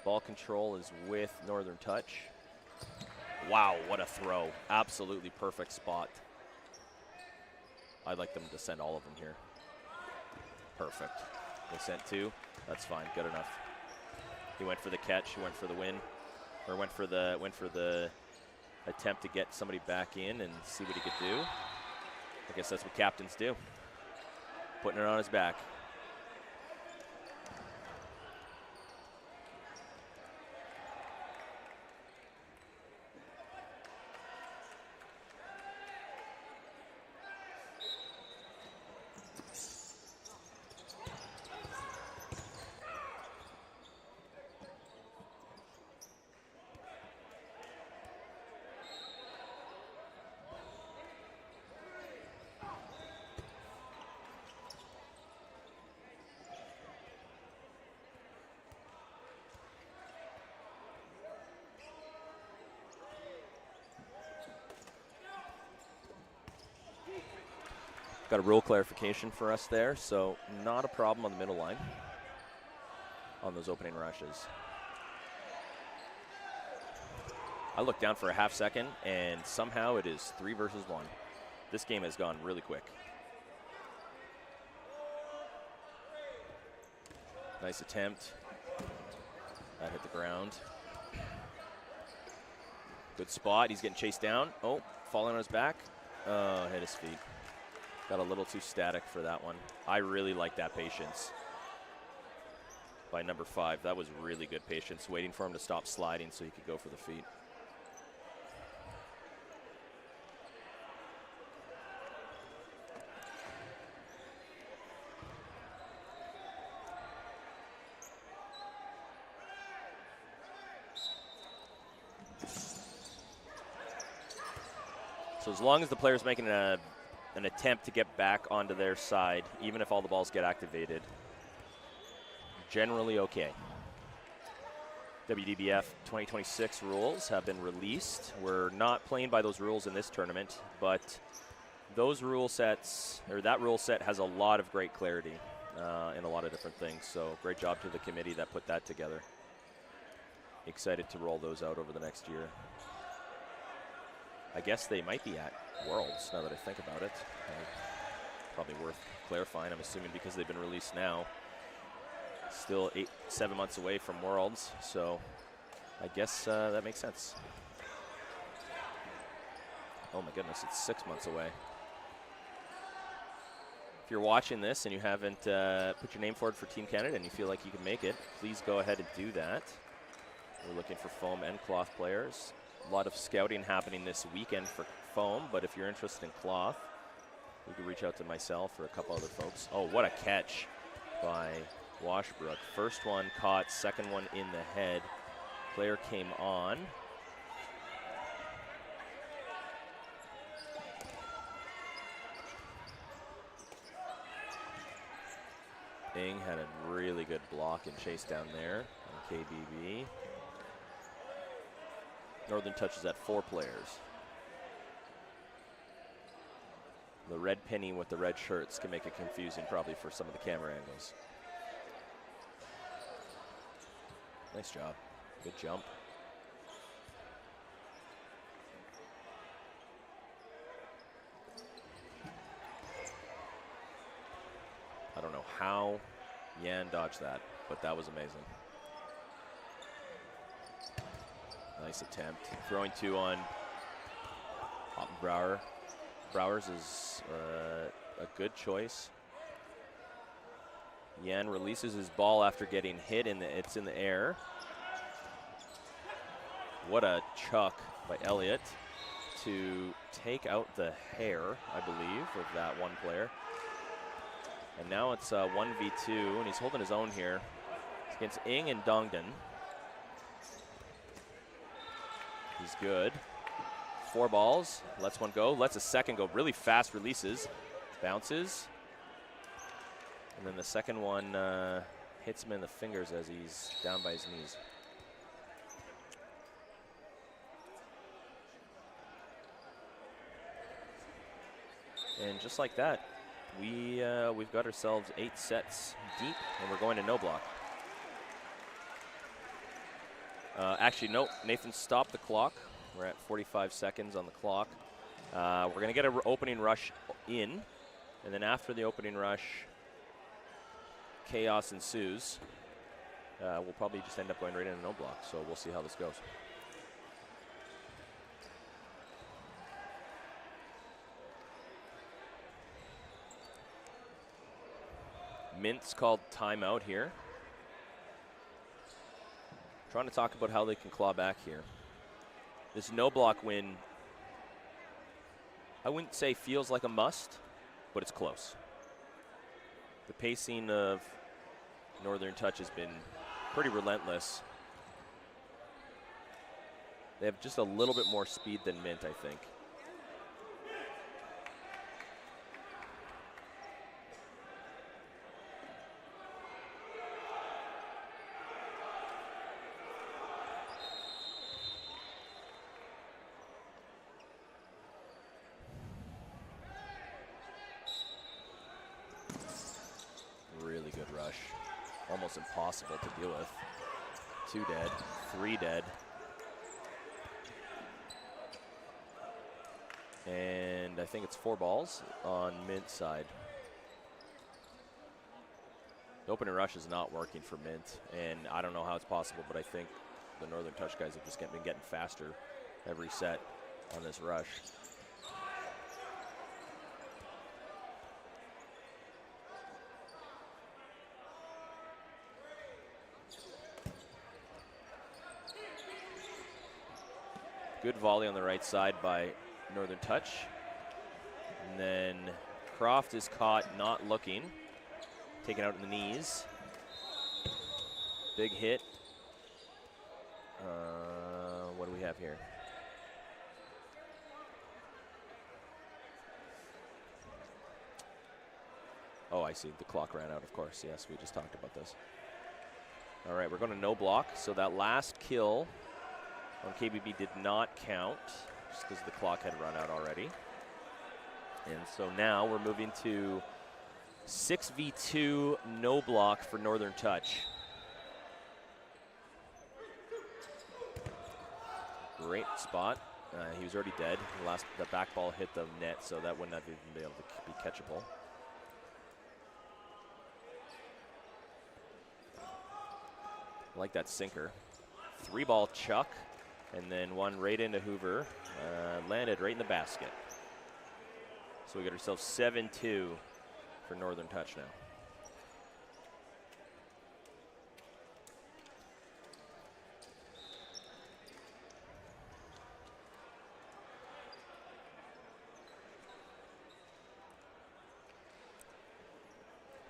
Ball control is with Northern Touch. Wow, what a throw. Absolutely perfect spot. I'd like them to send all of them here. Perfect. They sent 2. That's fine. Good enough. He went for the catch. He went for the win, or went for the attempt to get somebody back in and see what he could do. I guess that's what captains do. Putting it on his back. Got a rule clarification for us there, so not a problem on the middle line on those opening rushes. I looked down for a half second, and somehow it is 3 versus 1. This game has gone really quick. Nice attempt. That hit the ground. Good spot. He's getting chased down. Oh, falling on his back. Oh, hit his feet. Got a little too static for that one. I really like that patience by number 5. That was really good patience, waiting for him to stop sliding so he could go for the feet. So as long as the player's making an attempt to get back onto their side, even if all the balls get activated, generally okay. WDBF 2026 rules have been released. We're not playing by those rules in this tournament, but those rule sets, or that rule set, has a lot of great clarity in a lot of different things. So great job to the committee that put that together. Excited to roll those out over the next year. I guess they might be at Worlds, now that I think about it. Probably worth clarifying, I'm assuming, because they've been released now. Still 7 months away from Worlds, so I guess that makes sense. Oh my goodness, it's 6 months away. If you're watching this and you haven't put your name forward for Team Canada and you feel like you can make it, please go ahead and do that. We're looking for foam and cloth players. A lot of scouting happening this weekend for foam, but if you're interested in cloth, you can reach out to myself or a couple other folks. Oh, what a catch by Washbrook. First one caught, second one in the head. Player came on. Ing had a really good block and chase down there on KBB. Northern Touch is at 4 players. The red penny with the red shirts can make it confusing probably for some of the camera angles. Nice job. Good jump. I don't know how Yan dodged that, but that was amazing. Nice attempt. Throwing 2 on Brower. Browers is a good choice. Yan releases his ball after getting hit, it's in the air. What a chuck by Elliott to take out the hair, I believe, of that one player. And now it's 1v2, and he's holding his own here. It's against Ing and Dongden. He's good. 4 balls, lets one go, lets a second go. Really fast releases, bounces. And then the second one hits him in the fingers as he's down by his knees. And just like that, we've got ourselves 8 sets deep, and we're going to no block. Actually, no, Nathan stopped the clock. We're at 45 seconds on the clock. We're going to get an opening rush in, and then after the opening rush, chaos ensues. We'll probably just end up going right into no block, so we'll see how this goes. Mint's called timeout here. Trying to talk about how they can claw back here. This no block win, I wouldn't say feels like a must, but it's close. The pacing of Northern Touch has been pretty relentless. They have just a little bit more speed than Mint, I think. Really good rush. Almost impossible to deal with. 2 dead, 3 dead. And I think it's 4 balls on Mint side. The opening rush is not working for Mint, and I don't know how it's possible, but I think the Northern Touch guys have just been getting faster every set on this rush. Good volley on the right side by Northern Touch. And then Croft is caught not looking. Taken out in the knees. Big hit. What do we have here? Oh, I see. The clock ran out, of course. Yes, we just talked about this. All right, we're going to no block. So that last kill on KBB did not count, just because the clock had run out already. And so now we're moving to 6v2 no block for Northern Touch. Great spot. He was already dead. The back ball hit the net, so that would not even be able to be catchable. I like that sinker. 3-ball chuck. And then one right into Hoover, landed right in the basket. So we got ourselves 7-2 for Northern Touch now.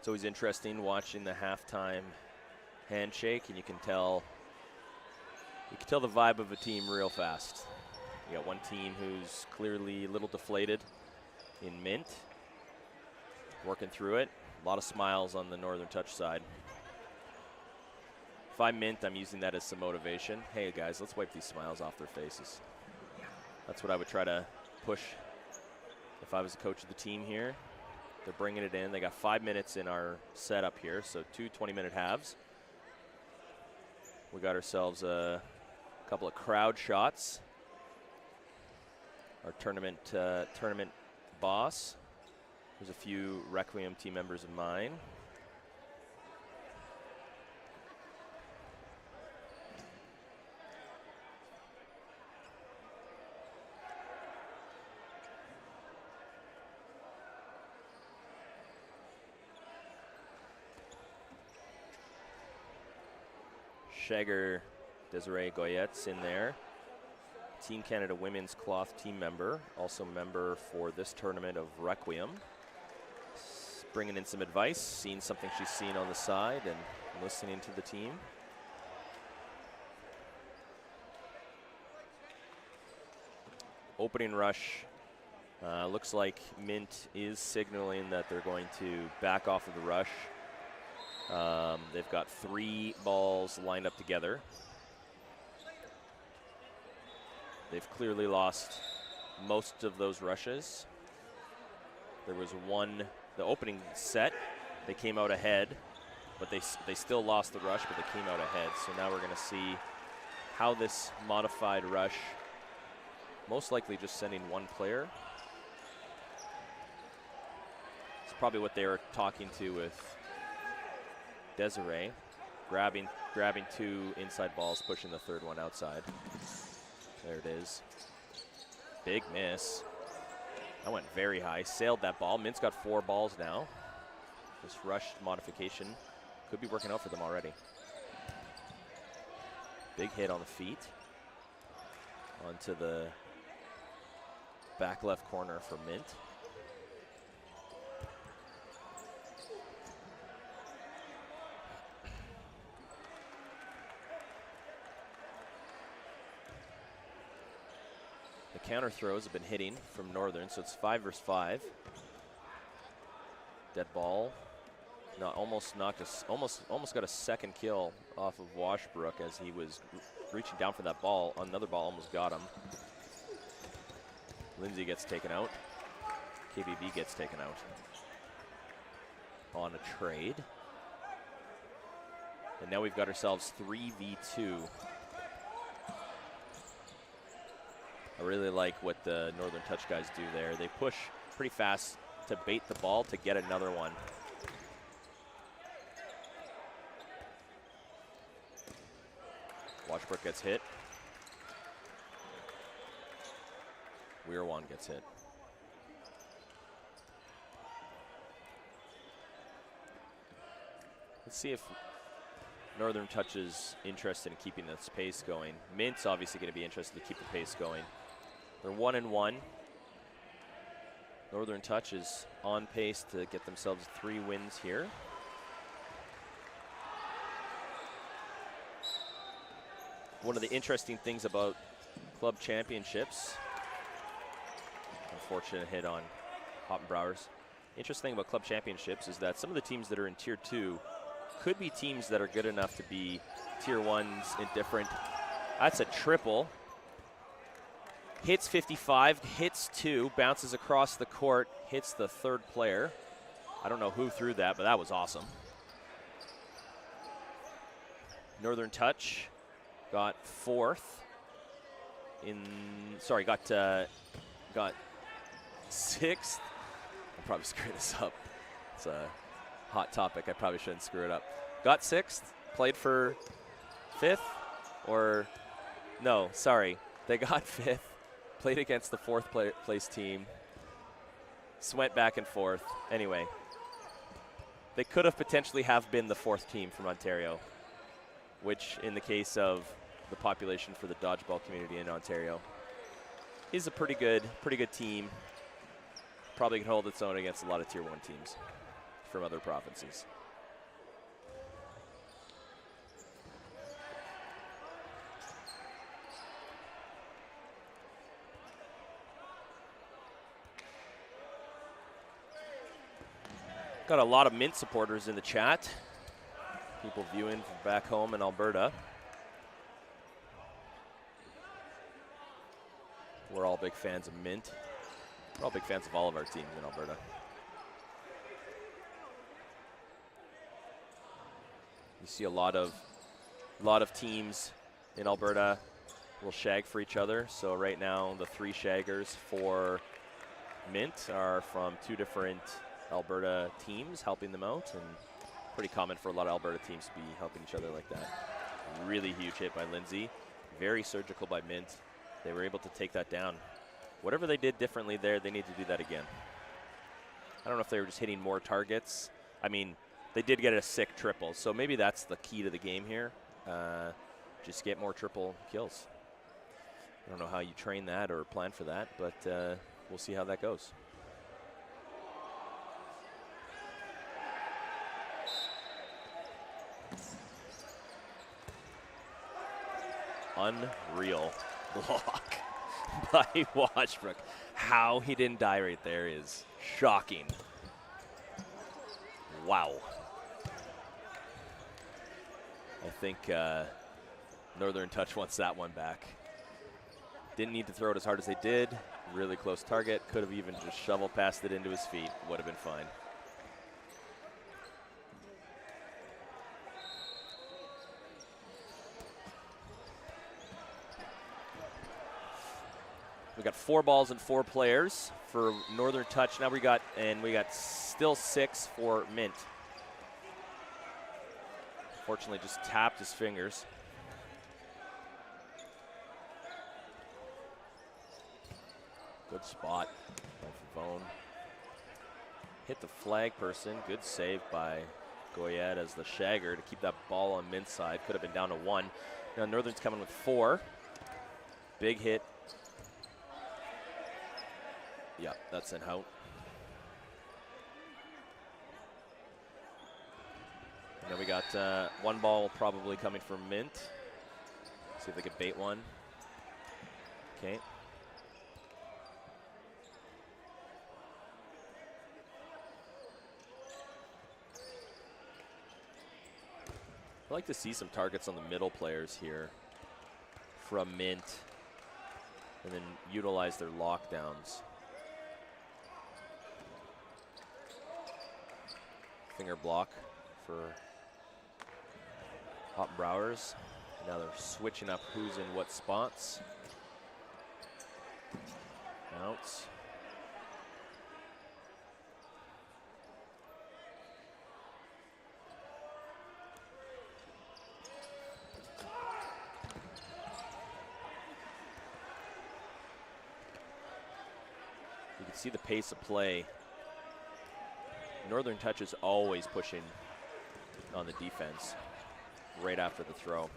It's always interesting watching the halftime handshake, and you can tell the vibe of a team real fast. You got one team who's clearly a little deflated in Mint, working through it. A lot of smiles on the Northern Touch side. If I'm Mint, I'm using that as some motivation. Hey guys, let's wipe these smiles off their faces. That's what I would try to push if I was the coach of the team here. They're bringing it in. They got 5 minutes in our setup here, so 2 20-minute halves. We got ourselves a couple of crowd shots. Our tournament boss. There's a few Requiem team members of mine. Shagger Desiree Goyette's in there. Team Canada Women's Cloth team member, also member for this tournament of Requiem. Bringing in some advice, seeing something she's seen on the side and listening to the team. Opening rush, looks like Mint is signaling that they're going to back off of the rush. They've got 3 balls lined up together. They've clearly lost most of those rushes. There was one, the opening set, they came out ahead, but they still lost the rush, but they came out ahead. So now we're gonna see how this modified rush, most likely just sending 1 player. It's probably what they were talking to with Desiree, grabbing 2 inside balls, pushing the 3rd one outside. There it is. Big miss. That went very high. Sailed that ball. Mint's got 4 balls now. This rush modification could be working out for them already. Big hit on the feet. Onto the back left corner for Mint. Counter throws have been hitting from Northern, so it's 5 versus 5. Dead ball, almost got a 2nd kill off of Washbrook as he was reaching down for that ball. Another ball almost got him. Lindsay gets taken out. KBB gets taken out on a trade. And now we've got ourselves 3v2. I really like what the Northern Touch guys do there. They push pretty fast to bait the ball to get another one. Washbrook gets hit. Weirwan gets hit. Let's see if Northern Touch is interested in keeping this pace going. Mint's obviously going to be interested to keep the pace going. They're 1-1. Northern Touch is on pace to get themselves 3 wins here. One of the interesting things about club championships, unfortunate hit on Hoppenbrauers. Interesting thing about club championships is that some of the teams that are in Tier 2 could be teams that are good enough to be Tier 1s in different. That's a triple. Hits 55, hits 2, bounces across the court, hits the 3rd player. I don't know who threw that, but that was awesome. Northern Touch got 4th. Got 6th. I'll probably screw this up. It's a hot topic. I probably shouldn't screw it up. Got 6th, played for 5th, or no, sorry. They got 5th, played against the 4th place team, went back and forth. Anyway, they could have potentially have been the 4th team from Ontario, which in the case of the population for the dodgeball community in Ontario is a pretty good team. Probably could hold its own against a lot of Tier 1 teams from other provinces. Got a lot of Mint supporters in the chat. People viewing from back home in Alberta. We're all big fans of Mint. We're all big fans of all of our teams in Alberta. You see a lot of A lot of teams in Alberta will shag for each other. So right now, the 3 shaggers for Mint are from 2 different Alberta teams helping them out, and pretty common for a lot of Alberta teams to be helping each other like that. Really huge hit by Lindsay. Very surgical by Mint. They were able to take that down. Whatever they did differently there, they need to do that again. I don't know if they were just hitting more targets. I mean, they did get a sick triple, so maybe that's the key to the game here. Just get more triple kills. I don't know how you train that or plan for that, but we'll see how that goes. Unreal block by Washbrook. How he didn't die right there is shocking. Wow. I think Northern Touch wants that one back. Didn't need to throw it as hard as they did. Really close target. Could have even just shovel passed it into his feet. Would have been fine. We got 4 balls and 4 players for Northern Touch. Now we got still 6 for Mint. Fortunately, just tapped his fingers. Good spot by Favone. Hit the flag person. Good save by Goyette as the shagger to keep that ball on Mint's side. Could have been down to 1. Now Northern's coming with 4. Big hit. Yeah, that's an out. And then we got 1 ball probably coming from Mint. See if they can bait one. Okay. I'd like to see some targets on the middle players here from Mint and then utilize their lockdowns. Finger block for Hoppenbrauers. Now they're switching up who's in what spots. Bounce. You can see the pace of play. Northern Touch is always pushing on the defense right after the throw.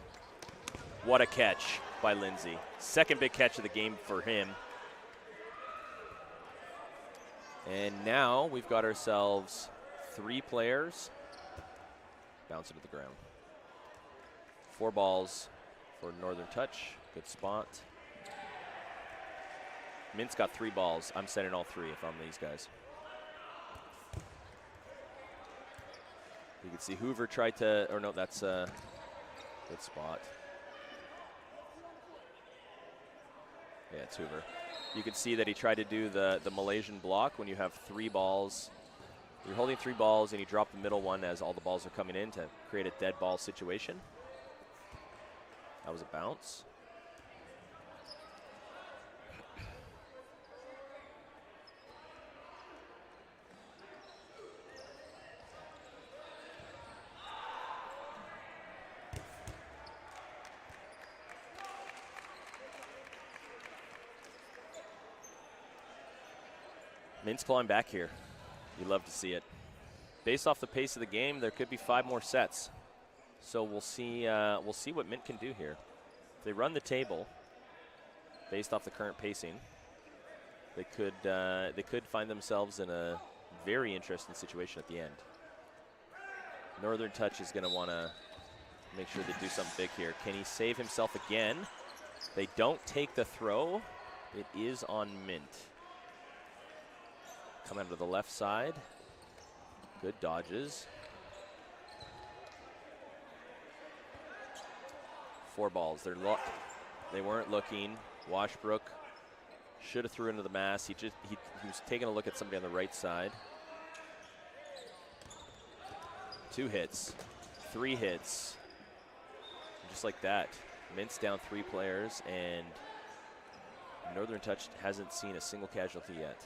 What a catch by Lindsay. Second big catch of the game for him. And now we've got ourselves 3 players. Bounce it to the ground. 4 balls for Northern Touch. Good spot. Mint's got 3 balls. I'm sending all 3 if I'm these guys. You can see Hoover tried to, or no, that's a good spot. Yeah, it's Hoover. You can see that he tried to do the Malaysian block when you have 3 balls. You're holding 3 balls and you drop the middle one as all the balls are coming in to create a dead ball situation. That was a bounce. Mint's clawing back here. You love to see it. Based off the pace of the game, there could be 5 more sets. So we'll see what Mint can do here. If they run the table, based off the current pacing, they could find themselves in a very interesting situation at the end. Northern Touch is going to want to make sure they do something big here. Can he save himself again? They don't take the throw. It is on Mint. Come out to the left side. Good dodges. 4 balls. They weren't looking. Washbrook should have threw into the mass. He was taking a look at somebody on the right side. 2 hits, 3 hits. just like that. Mint's down 3 players, and Northern Touch hasn't seen a single casualty yet.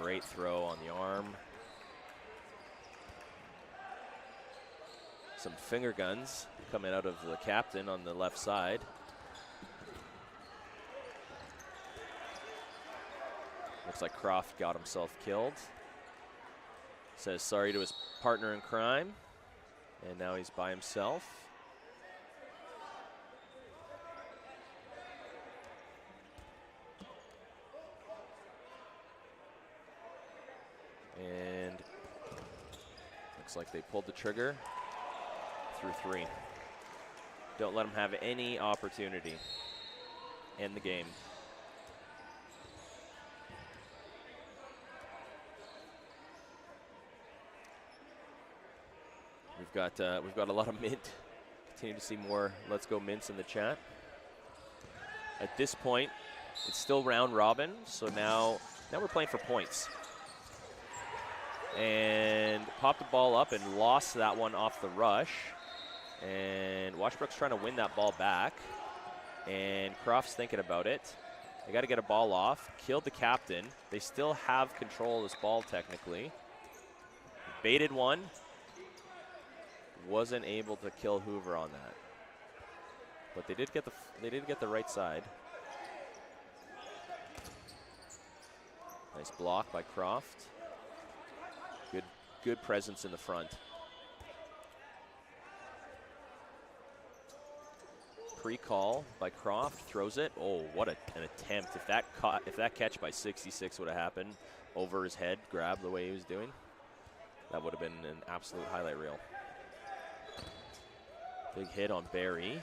Great throw on the arm. Some finger guns coming out of the captain on the left side. Looks like Croft got himself killed. Says sorry to his partner in crime, and now he's by himself. And looks like they pulled the trigger through 3. Don't let them have any opportunity. End the game. We've got a lot of mint. Continue to see more Let's Go Mints in the chat. At this point, it's still round robin, so now we're playing for points. And popped the ball up and lost that one off the rush. And Washbrook's trying to win that ball back. And Croft's thinking about it. They got to get a ball off. Killed the captain. They still have control of this ball technically. Baited one. Wasn't able to kill Hoover on that. But they did get the right side. Nice block by Croft. Good presence in the front. Pre-call by Croft, throws it. Oh, what an attempt. If that catch by 66 would have happened over his head, grab the way he was doing, that would have been an absolute highlight reel. Big hit on Barry.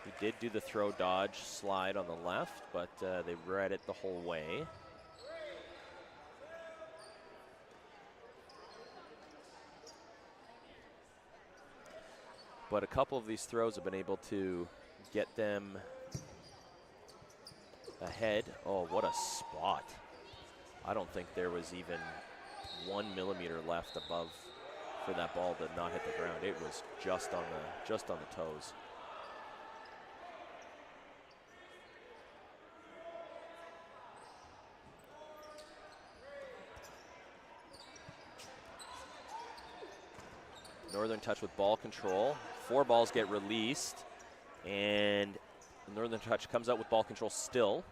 He did do the throw dodge slide on the left, but they read it the whole way. But a couple of these throws have been able to get them ahead. Oh, what a spot. I don't think there was even 1 millimeter left above for that ball to not hit the ground. It was just on the toes. Northern Touch with ball control. 4 balls get released, and Northern Touch comes out with ball control still.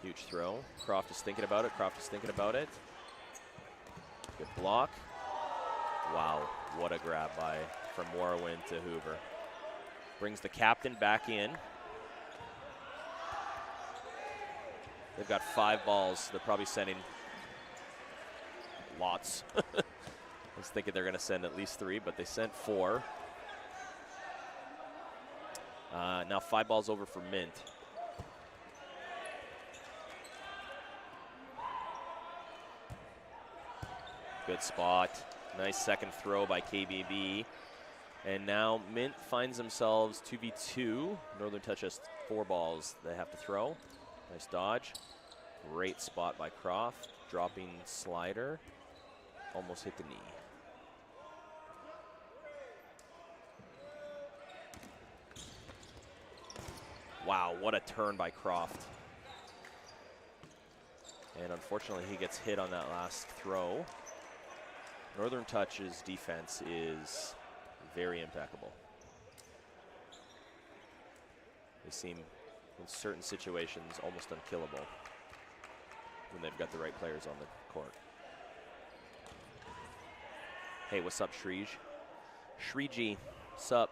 Huge throw. Croft is thinking about it. Good block. Wow, what a grab from Morrowind to Hoover. Brings the captain back in. They've got 5 balls. They're probably sending lots. I was thinking they're going to send at least 3, but they sent 4. Now 5 balls over for Mint. Good spot. Nice second throw by KBB. And now Mint finds themselves 2v2. Northern Touch has 4 balls they have to throw. Nice dodge. Great spot by Croft. Dropping slider. Almost hit the knee. Wow, what a turn by Croft. And unfortunately, he gets hit on that last throw. Northern Touch's defense is very impeccable. They seem, in certain situations, almost unkillable when they've got the right players on the court. Hey, what's up, Shreej? Shreeji, sup?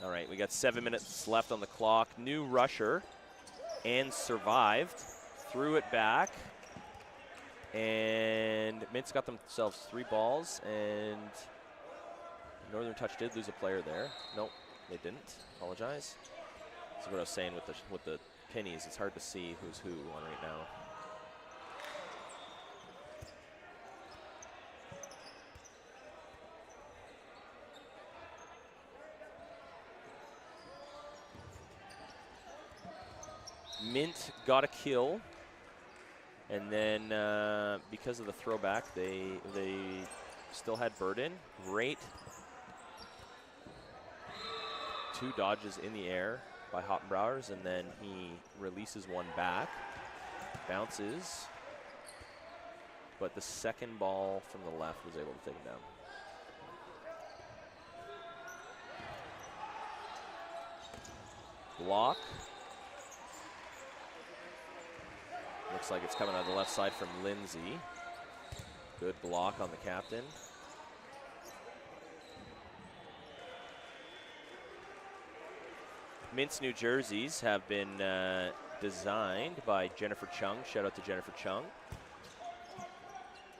All right, we got 7 minutes left on the clock. New rusher and survived. Threw it back. And Mint's got themselves 3 balls, and Northern Touch did lose a player there. Nope, they didn't. Apologize. That's what I was saying with the pennies. It's hard to see who's who on right now. Mint got a kill, and then because of the throwback, they still had burden. Great 2 dodges in the air by Hoppenbrauers, and then he releases one back, bounces, but the second ball from the left was able to take him down. Block. Looks like it's coming out of the left side from Lindsay. Good block on the captain. Mint's new jerseys have been designed by Jennifer Chung. Shout out to Jennifer Chung,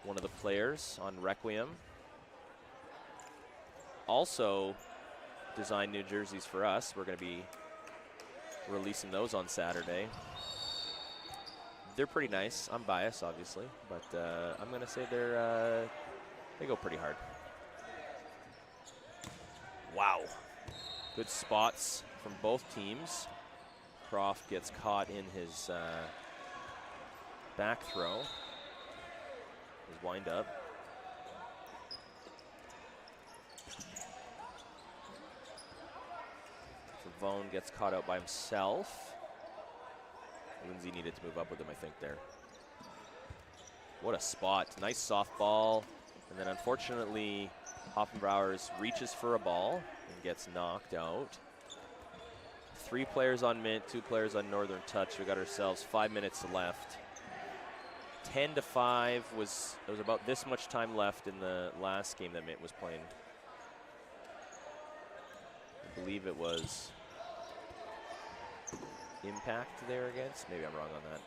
one of the players on Requiem. Also designed new jerseys for us. We're going to be releasing those on Saturday. They're pretty nice. I'm biased, obviously, but I'm going to say they go pretty hard. Wow. Good spots from both teams. Croft gets caught in his back throw, his wind up. Favone gets caught out by himself. Lindsay needed to move up with him, I think, there. What a spot. Nice softball. And then unfortunately, Hoppenbrauers reaches for a ball and gets knocked out. 3 players on Mint, 2 players on Northern Touch. We got ourselves 5 minutes left. 10-5 there was about this much time left in the last game that Mint was playing. I believe it was Impact there against. Maybe I'm wrong on that.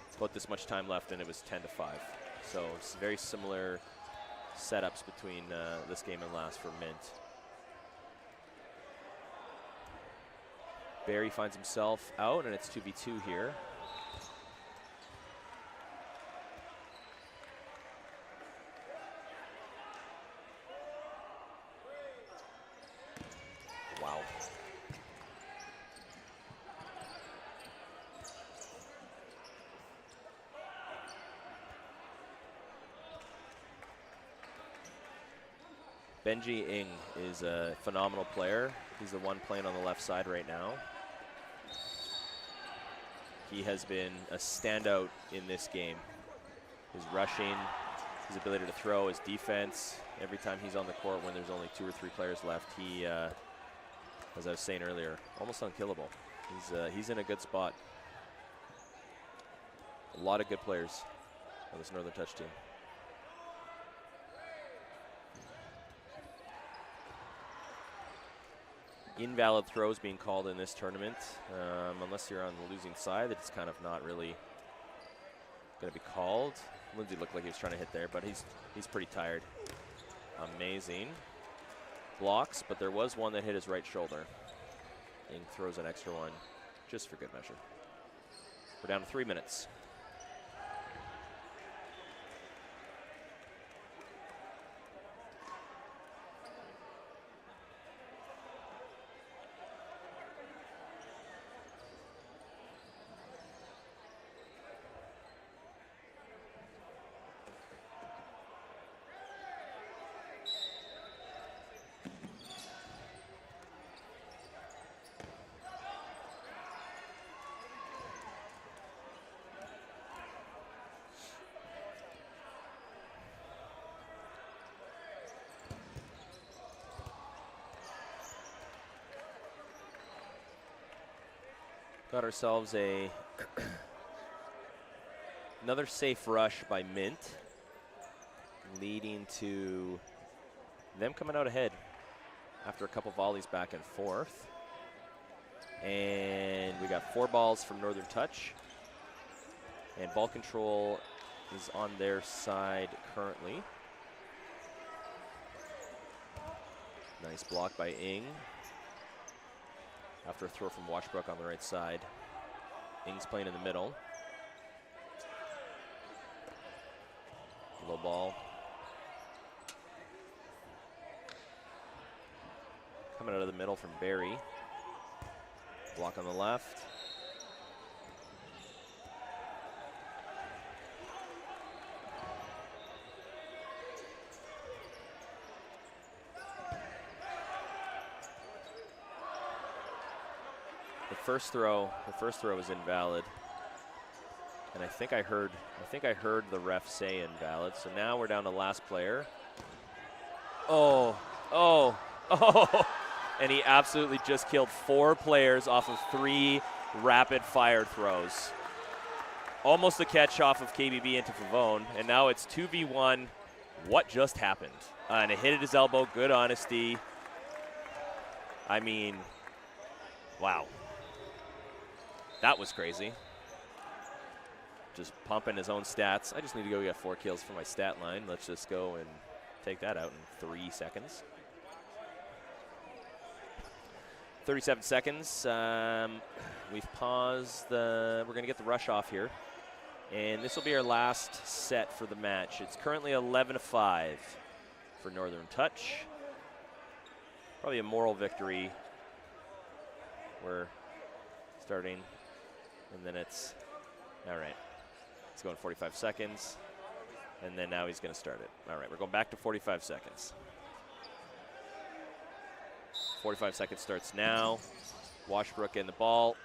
It's about this much time left, and it was 10-5. So it's very similar setups between this game and last for Mint. Barry finds himself out, and it's 2v2 here. Wow. Benji Ng is a phenomenal player. He's the one playing on the left side right now. He has been a standout in this game. His rushing, his ability to throw, his defense. Every time he's on the court when there's only 2 or 3 players left, he, as I was saying earlier, almost unkillable. He's in a good spot. A lot of good players on this Northern Touch team. Invalid throws being called in this tournament. Unless you're on the losing side, it's kind of not really going to be called. Lindsay looked like he was trying to hit there, but he's pretty tired. Amazing blocks, but there was one that hit his right shoulder. Ing throws an extra one just for good measure. We're down to 3 minutes. Got ourselves another safe rush by Mint, leading to them coming out ahead after a couple volleys back and forth. And we got 4 balls from Northern Touch, and ball control is on their side currently. Nice block by Ing. After a throw from Washbrook on the right side. Ing's playing in the middle. Low ball. coming out of the middle from Barry. Block on the left. The first throw was invalid. And I think I heard the ref say invalid. So now we're down to last player. Oh. And he absolutely just killed 4 players off of 3 rapid fire throws. Almost a catch off of KBB into Favone. And now it's 2v1. What just happened? And it hit at his elbow. Good honesty. I mean, wow. That was crazy. Just pumping his own stats. I just need to go get 4 kills for my stat line. Let's just go and take that out in 3 seconds. 37 seconds. We've paused we're going to get the rush off here. And this will be our last set for the match. It's currently 11-5 for Northern Touch. Probably a moral victory. We're starting. And then it's, all right. It's going 45 seconds. And then now he's going to start it. All right, we're going back to 45 seconds. 45 seconds starts now. Washbrook in the ball.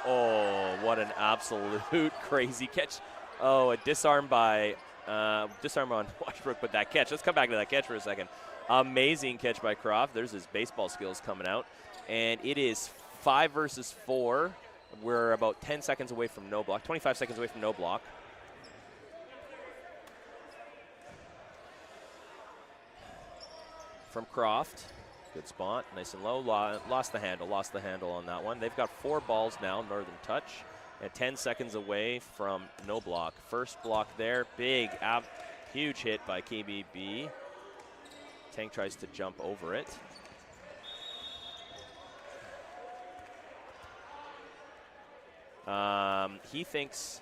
Oh, what an absolute crazy catch. Oh, a disarm on Washbrook, but that catch. Let's come back to that catch for a second. Amazing catch by Croft. There's his baseball skills coming out. And it is 5 versus 4. We're about 10 seconds away from no block, 25 seconds away from no block. From Croft. Good spot, nice and low. Lost the handle on that one. They've got 4 balls now, Northern Touch, and 10 seconds away from no block. First block there, big, huge hit by KBB. Tank tries to jump over it. He thinks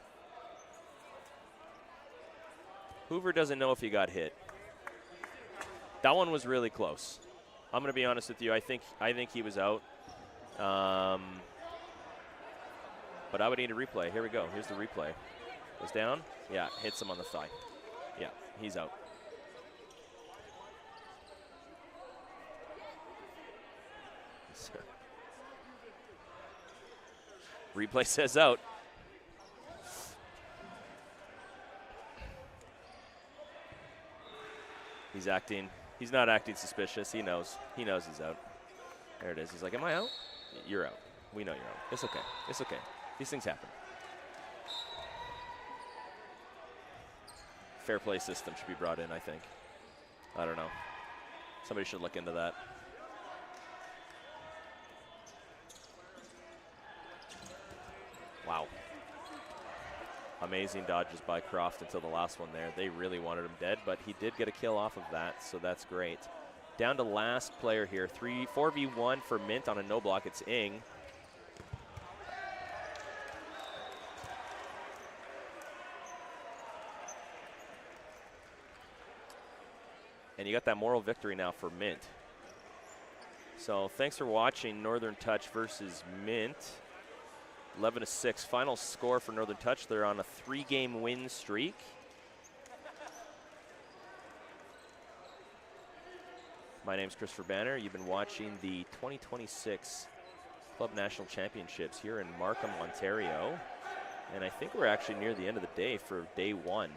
Hoover doesn't know if he got hit. That one was really close. I'm going to be honest with you. I think he was out. But I would need a replay. Here we go. Here's the replay. Goes down. Yeah, hits him on the thigh. Yeah, he's out. Replay says out. He's not acting suspicious. He knows he's out. There it is. He's like, am I out? You're out. We know you're out. It's okay. It's okay. These things happen. Fair play system should be brought in, I think. I don't know. Somebody should look into that. Wow. Amazing dodges by Croft until the last one there. They really wanted him dead, but he did get a kill off of that, so that's great. Down to last player here. 4v1 for Mint on a no block. It's Ing. And you got that moral victory now for Mint. So thanks for watching Northern Touch versus Mint. 11-6, final score for Northern Touch. They're on a 3-game win streak. My name's Christopher Banner. You've been watching the 2026 Club National Championships here in Markham, Ontario. And I think we're actually near the end of the day for day 1.